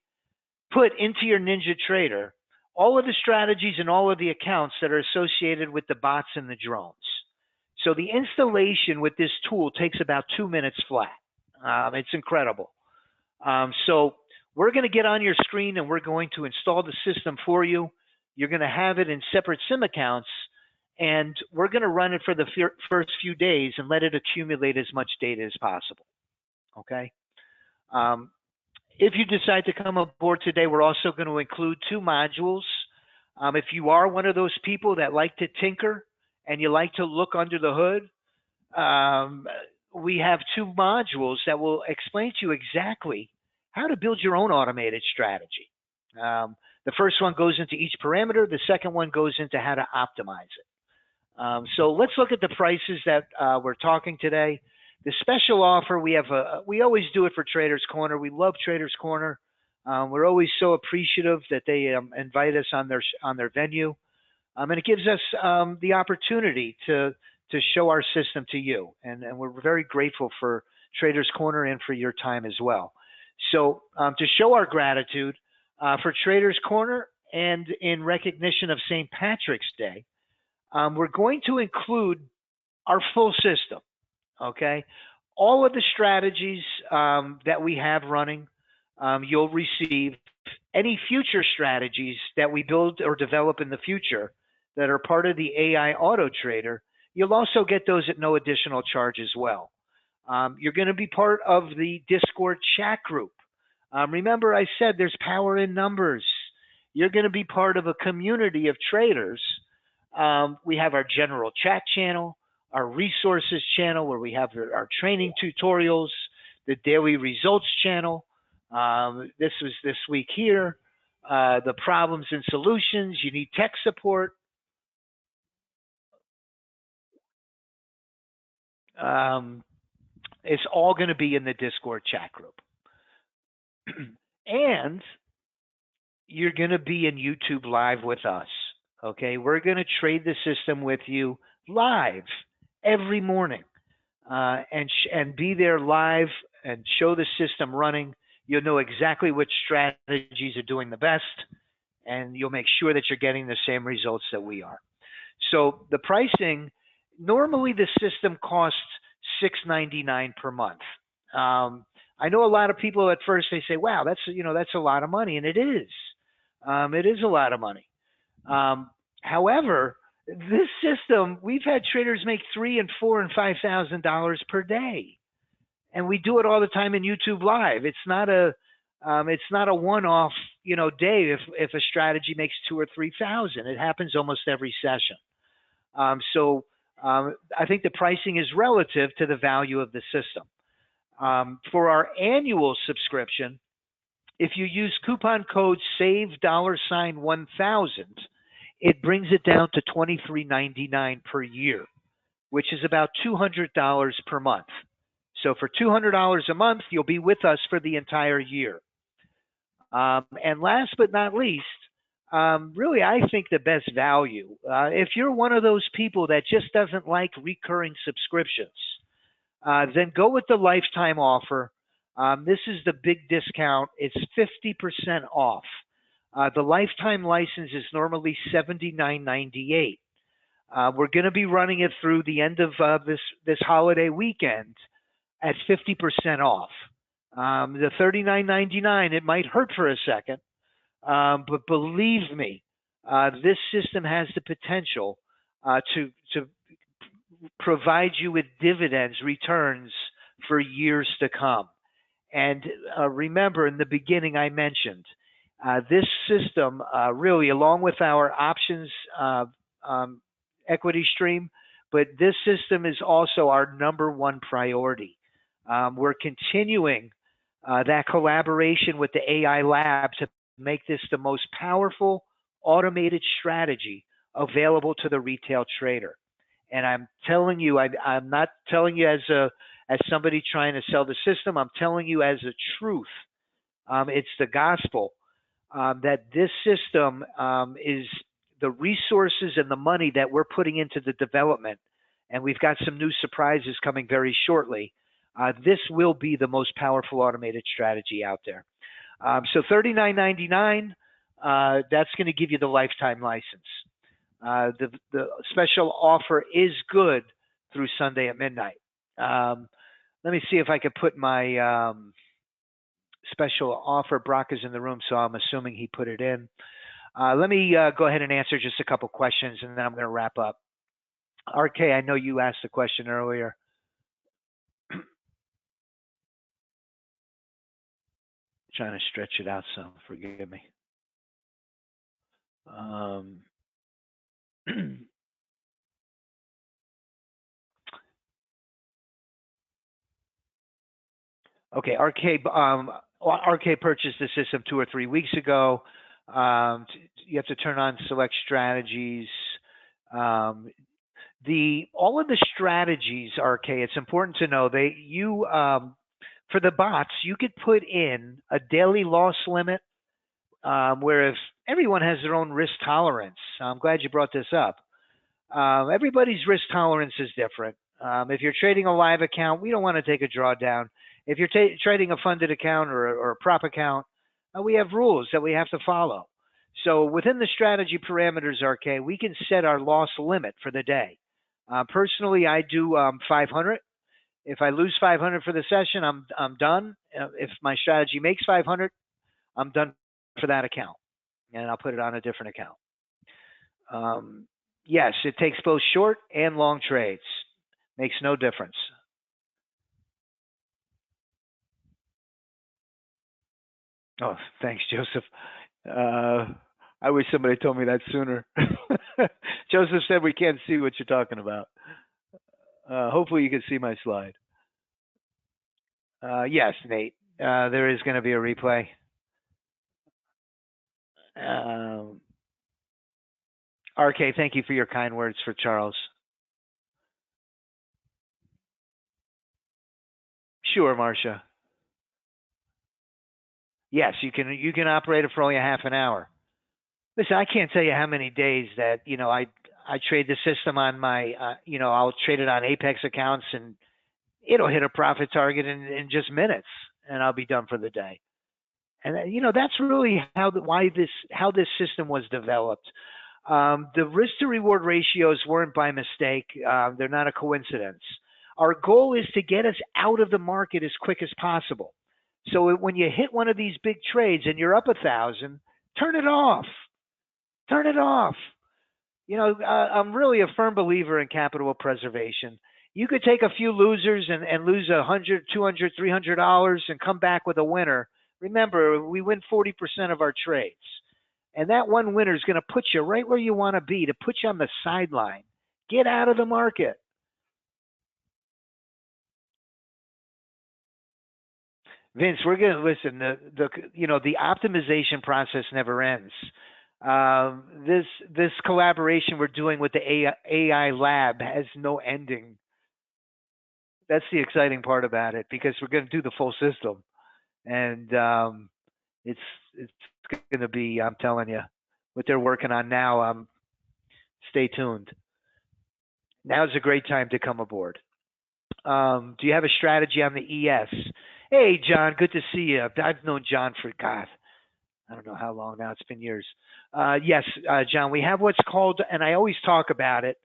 S9: put into your NinjaTrader all of the strategies and all of the accounts that are associated with the bots and the drones. So the installation with this tool takes about 2 minutes flat. It's incredible. So we're going to get on your screen and we're going to install the system for you. You're going to have it in separate SIM accounts, and we're going to run it for the first few days and let it accumulate as much data as possible. Okay. If you decide to come aboard today, we're also going to include 2 modules. If you are one of those people that like to tinker and you like to look under the hood, we have 2 modules that will explain to you exactly how to build your own automated strategy. The first one goes into each parameter. The second one goes into how to optimize it. So let's look at the prices that we're talking today. The special offer, we always do it for Traders Corner. We love Traders Corner. We're always so appreciative that they invite us on their venue. And it gives us the opportunity to show our system to you. And we're very grateful for Traders Corner and for your time as well. So to show our gratitude for Traders Corner and in recognition of St. Patrick's Day, we're going to include our full system. Okay, all of the strategies that we have running, you'll receive. Any future strategies that we build or develop in the future that are part of the AI Auto Trader, you'll also get those at no additional charge as well. You're going to be part of the Discord chat group. Remember, I said there's power in numbers. You're going to be part of a community of traders. We have our general chat channel, our resources channel where we have our training tutorials, the daily results channel. This was this week here, the problems and solutions. You need tech support. It's all going to be in the Discord chat group. And you're going to be in YouTube live with us. Okay, we're going to trade the system with you live every morning, and be there live and show the system running. You'll know exactly which strategies are doing the best, and you'll make sure that you're getting the same results that we are. So the pricing, normally the system costs $6.99 per month. I know a lot of people at first they say, "Wow, that's a lot of money," and it is. It is a lot of money. However, this system, we've had traders make $3,000 and $4,000 and $5,000 per day, and we do it all the time in YouTube Live. It's not a one-off, day if a strategy makes 2,000 or 3,000. It happens almost every session. So I think the pricing is relative to the value of the system. For our annual subscription, if you use coupon code SAVE$1000, it brings it down to $23.99 per year, which is about $200 per month. So for $200 a month, you'll be with us for the entire year. And last but not least, really, I think the best value, if you're one of those people that just doesn't like recurring subscriptions, then go with the lifetime offer. This is the big discount. It's 50% off. The lifetime license is normally $79.98. We're going to be running it through the end of this holiday weekend at 50% off. The $39.99, it might hurt for a second, but believe me, this system has the potential to provide you with dividends, returns for years to come. And remember, in the beginning, I mentioned this system really, along with our options equity stream, but this system is also our #1 priority. We're continuing that collaboration with the AI lab to make this the most powerful automated strategy available to the retail trader. And I'm telling you, I'm not telling you as somebody trying to sell the system. I'm telling you as a truth. It's the gospel that this system is the resources and the money that we're putting into the development. And we've got some new surprises coming very shortly. This will be the most powerful automated strategy out there. So $39.99, that's going to give you the lifetime license. The special offer is good through Sunday at midnight. Let me see if I could put my special offer. Brock is in the room, so I'm assuming he put it in. Let me go ahead and answer just a couple questions, and then I'm going to wrap up. RK, I know you asked a question earlier. Trying to stretch it out some, forgive me. Okay, RK purchased the system 2 or 3 weeks ago. You have to turn on select strategies. All of the strategies, RK, it's important to know for the bots, you could put in a daily loss limit, where if everyone has their own risk tolerance. I'm glad you brought this up. Everybody's risk tolerance is different. If you're trading a live account, we don't want to take a drawdown. If you're trading a funded account or a prop account, we have rules that we have to follow. So within the strategy parameters, RK, we can set our loss limit for the day. Personally, I do 500. If I lose 500 for the session, I'm done. If my strategy makes 500, I'm done for that account, and I'll put it on a different account. Yes, it takes both short and long trades. Makes no difference. Oh, thanks, Joseph. I wish somebody told me that sooner. Joseph said we can't see what you're talking about. Hopefully you can see my slide. Yes, Nate, there is going to be a replay. RK, thank you for your kind words for Charles. Sure, Marcia. Yes, you can operate it for only a half an hour. Listen, I can't tell you how many days that I trade the system on my I'll trade it on Apex accounts and it'll hit a profit target in just minutes, and I'll be done for the day. And that's really how this system was developed. The risk to reward ratios weren't by mistake. They're not a coincidence. Our goal is to get us out of the market as quick as possible. So when you hit one of these big trades and you're up 1,000, turn it off. Turn it off. I'm really a firm believer in capital preservation. You could take a few losers and lose $100, $200, $300 and come back with a winner, Remember, we win 40% of our trades. And that one winner is going to put you right where you want to be, to put you on the sideline. Get out of the market. Vince, we're going to listen. The optimization process never ends. This collaboration we're doing with the AI lab has no ending. That's the exciting part about it, because we're going to do the full system, and it's going to be, I'm telling you, what they're working on now. Stay tuned. Now's a great time to come aboard. Do you have a strategy on the ES? Hey, John, good to see you. I've known John for, God, I don't know how long now. It's been years. Yes, John, we have what's called, and I always talk about it,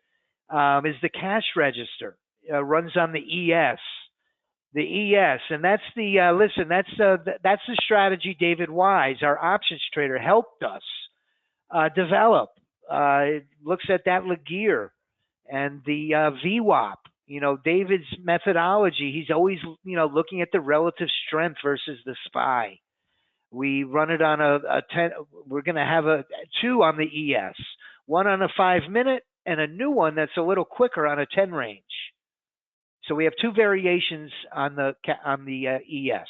S9: is the cash register. Runs on the ES. The ES, and that's the, listen, that's the strategy David Wyse, our options trader, helped us develop. It looks at that Laguerre and the VWAP. David's methodology, he's always, looking at the relative strength versus the SPY. We run it on a 10, we're going to have a 2 on the ES, one on a 5-minute, and a new one that's a little quicker on a 10 range. So we have 2 variations on the ES.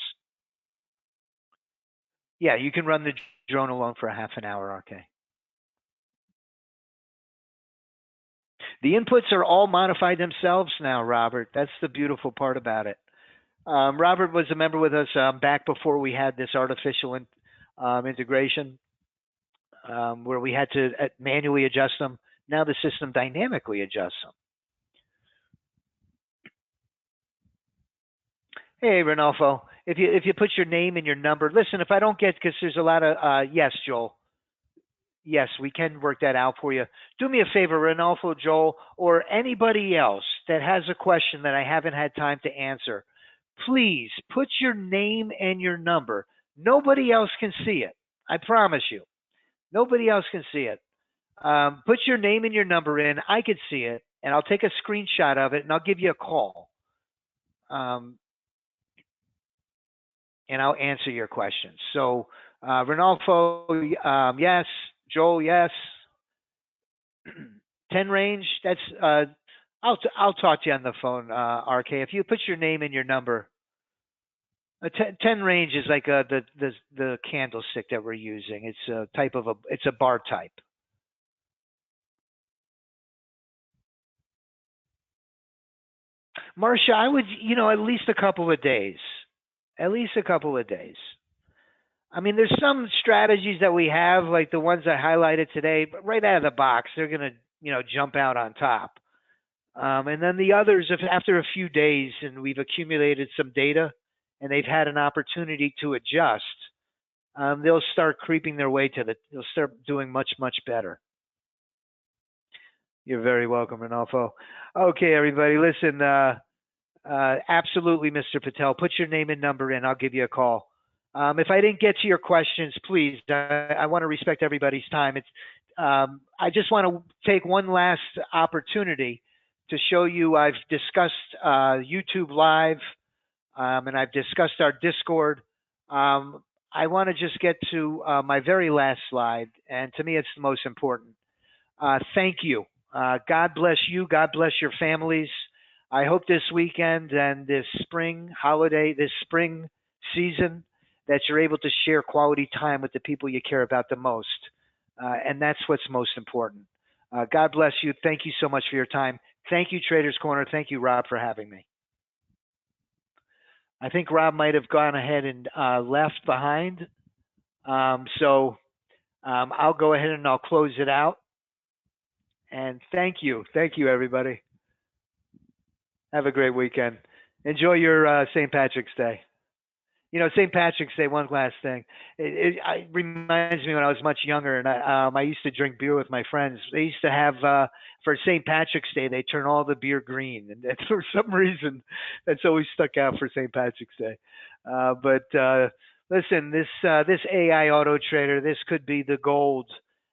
S9: Yeah, you can run the drone alone for a half an hour, okay. The inputs are all modified themselves now, Robert. That's the beautiful part about it. Robert was a member with us back before we had this artificial integration, where we had to manually adjust them. Now the system dynamically adjusts them. Hey, Renalfo, if you put your name and your number, listen, if I don't get, because there's a lot of, yes, Joel. Yes, we can work that out for you. Do me a favor, Renalfo, Joel, or anybody else that has a question that I haven't had time to answer. Please put your name and your number. Nobody else can see it. I promise you. Nobody else can see it. Put your name and your number in. I can see it, and I'll take a screenshot of it, and I'll give you a call. And I'll answer your questions. So, Renalfo, yes. Joel, yes. 10 range. That's. I'll talk to you on the phone, RK. If you put your name and your number. 10 range is like the candlestick that we're using. It's a type of it's a bar type. Marcia, I would, at least a couple of days. At least a couple of days. I mean, there's some strategies that we have, like the ones I highlighted today, but right out of the box, they're going to, jump out on top. And then the others, if after a few days and we've accumulated some data and they've had an opportunity to adjust, they'll start creeping their way they'll start doing much, much better. You're very welcome, Renalfo. Okay, everybody, listen, absolutely, Mr. Patel, put your name and number in. I'll give you a call. If I didn't get to your questions, please, I want to respect everybody's time. I just want to take one last opportunity to show you I've discussed YouTube Live, and I've discussed our Discord. I want to just get to my very last slide, and to me, it's the most important. Thank you. God bless you. God bless your families. I hope this weekend and this spring holiday, this spring season, that you're able to share quality time with the people you care about the most. And that's what's most important. God bless you. Thank you so much for your time. Thank you, Traders Corner. Thank you, Rob, for having me. I think Rob might have gone ahead and left behind. So I'll go ahead and I'll close it out. And thank you. Thank you, everybody. Have a great weekend. Enjoy your St. Patrick's Day. St. Patrick's Day, one last thing. It reminds me when I was much younger, and I used to drink beer with my friends. They used to have, for St. Patrick's Day, they turn all the beer green. And for some reason, that's always stuck out for St. Patrick's Day. But listen, this AI auto trader, this could be the gold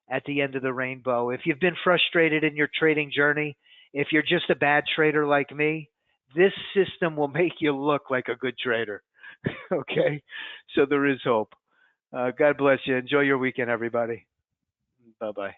S9: at the end of the rainbow. If you've been frustrated in your trading journey, if you're just a bad trader like me, this system will make you look like a good trader. Okay, so there is hope. God bless you. Enjoy your weekend, everybody. Bye-bye.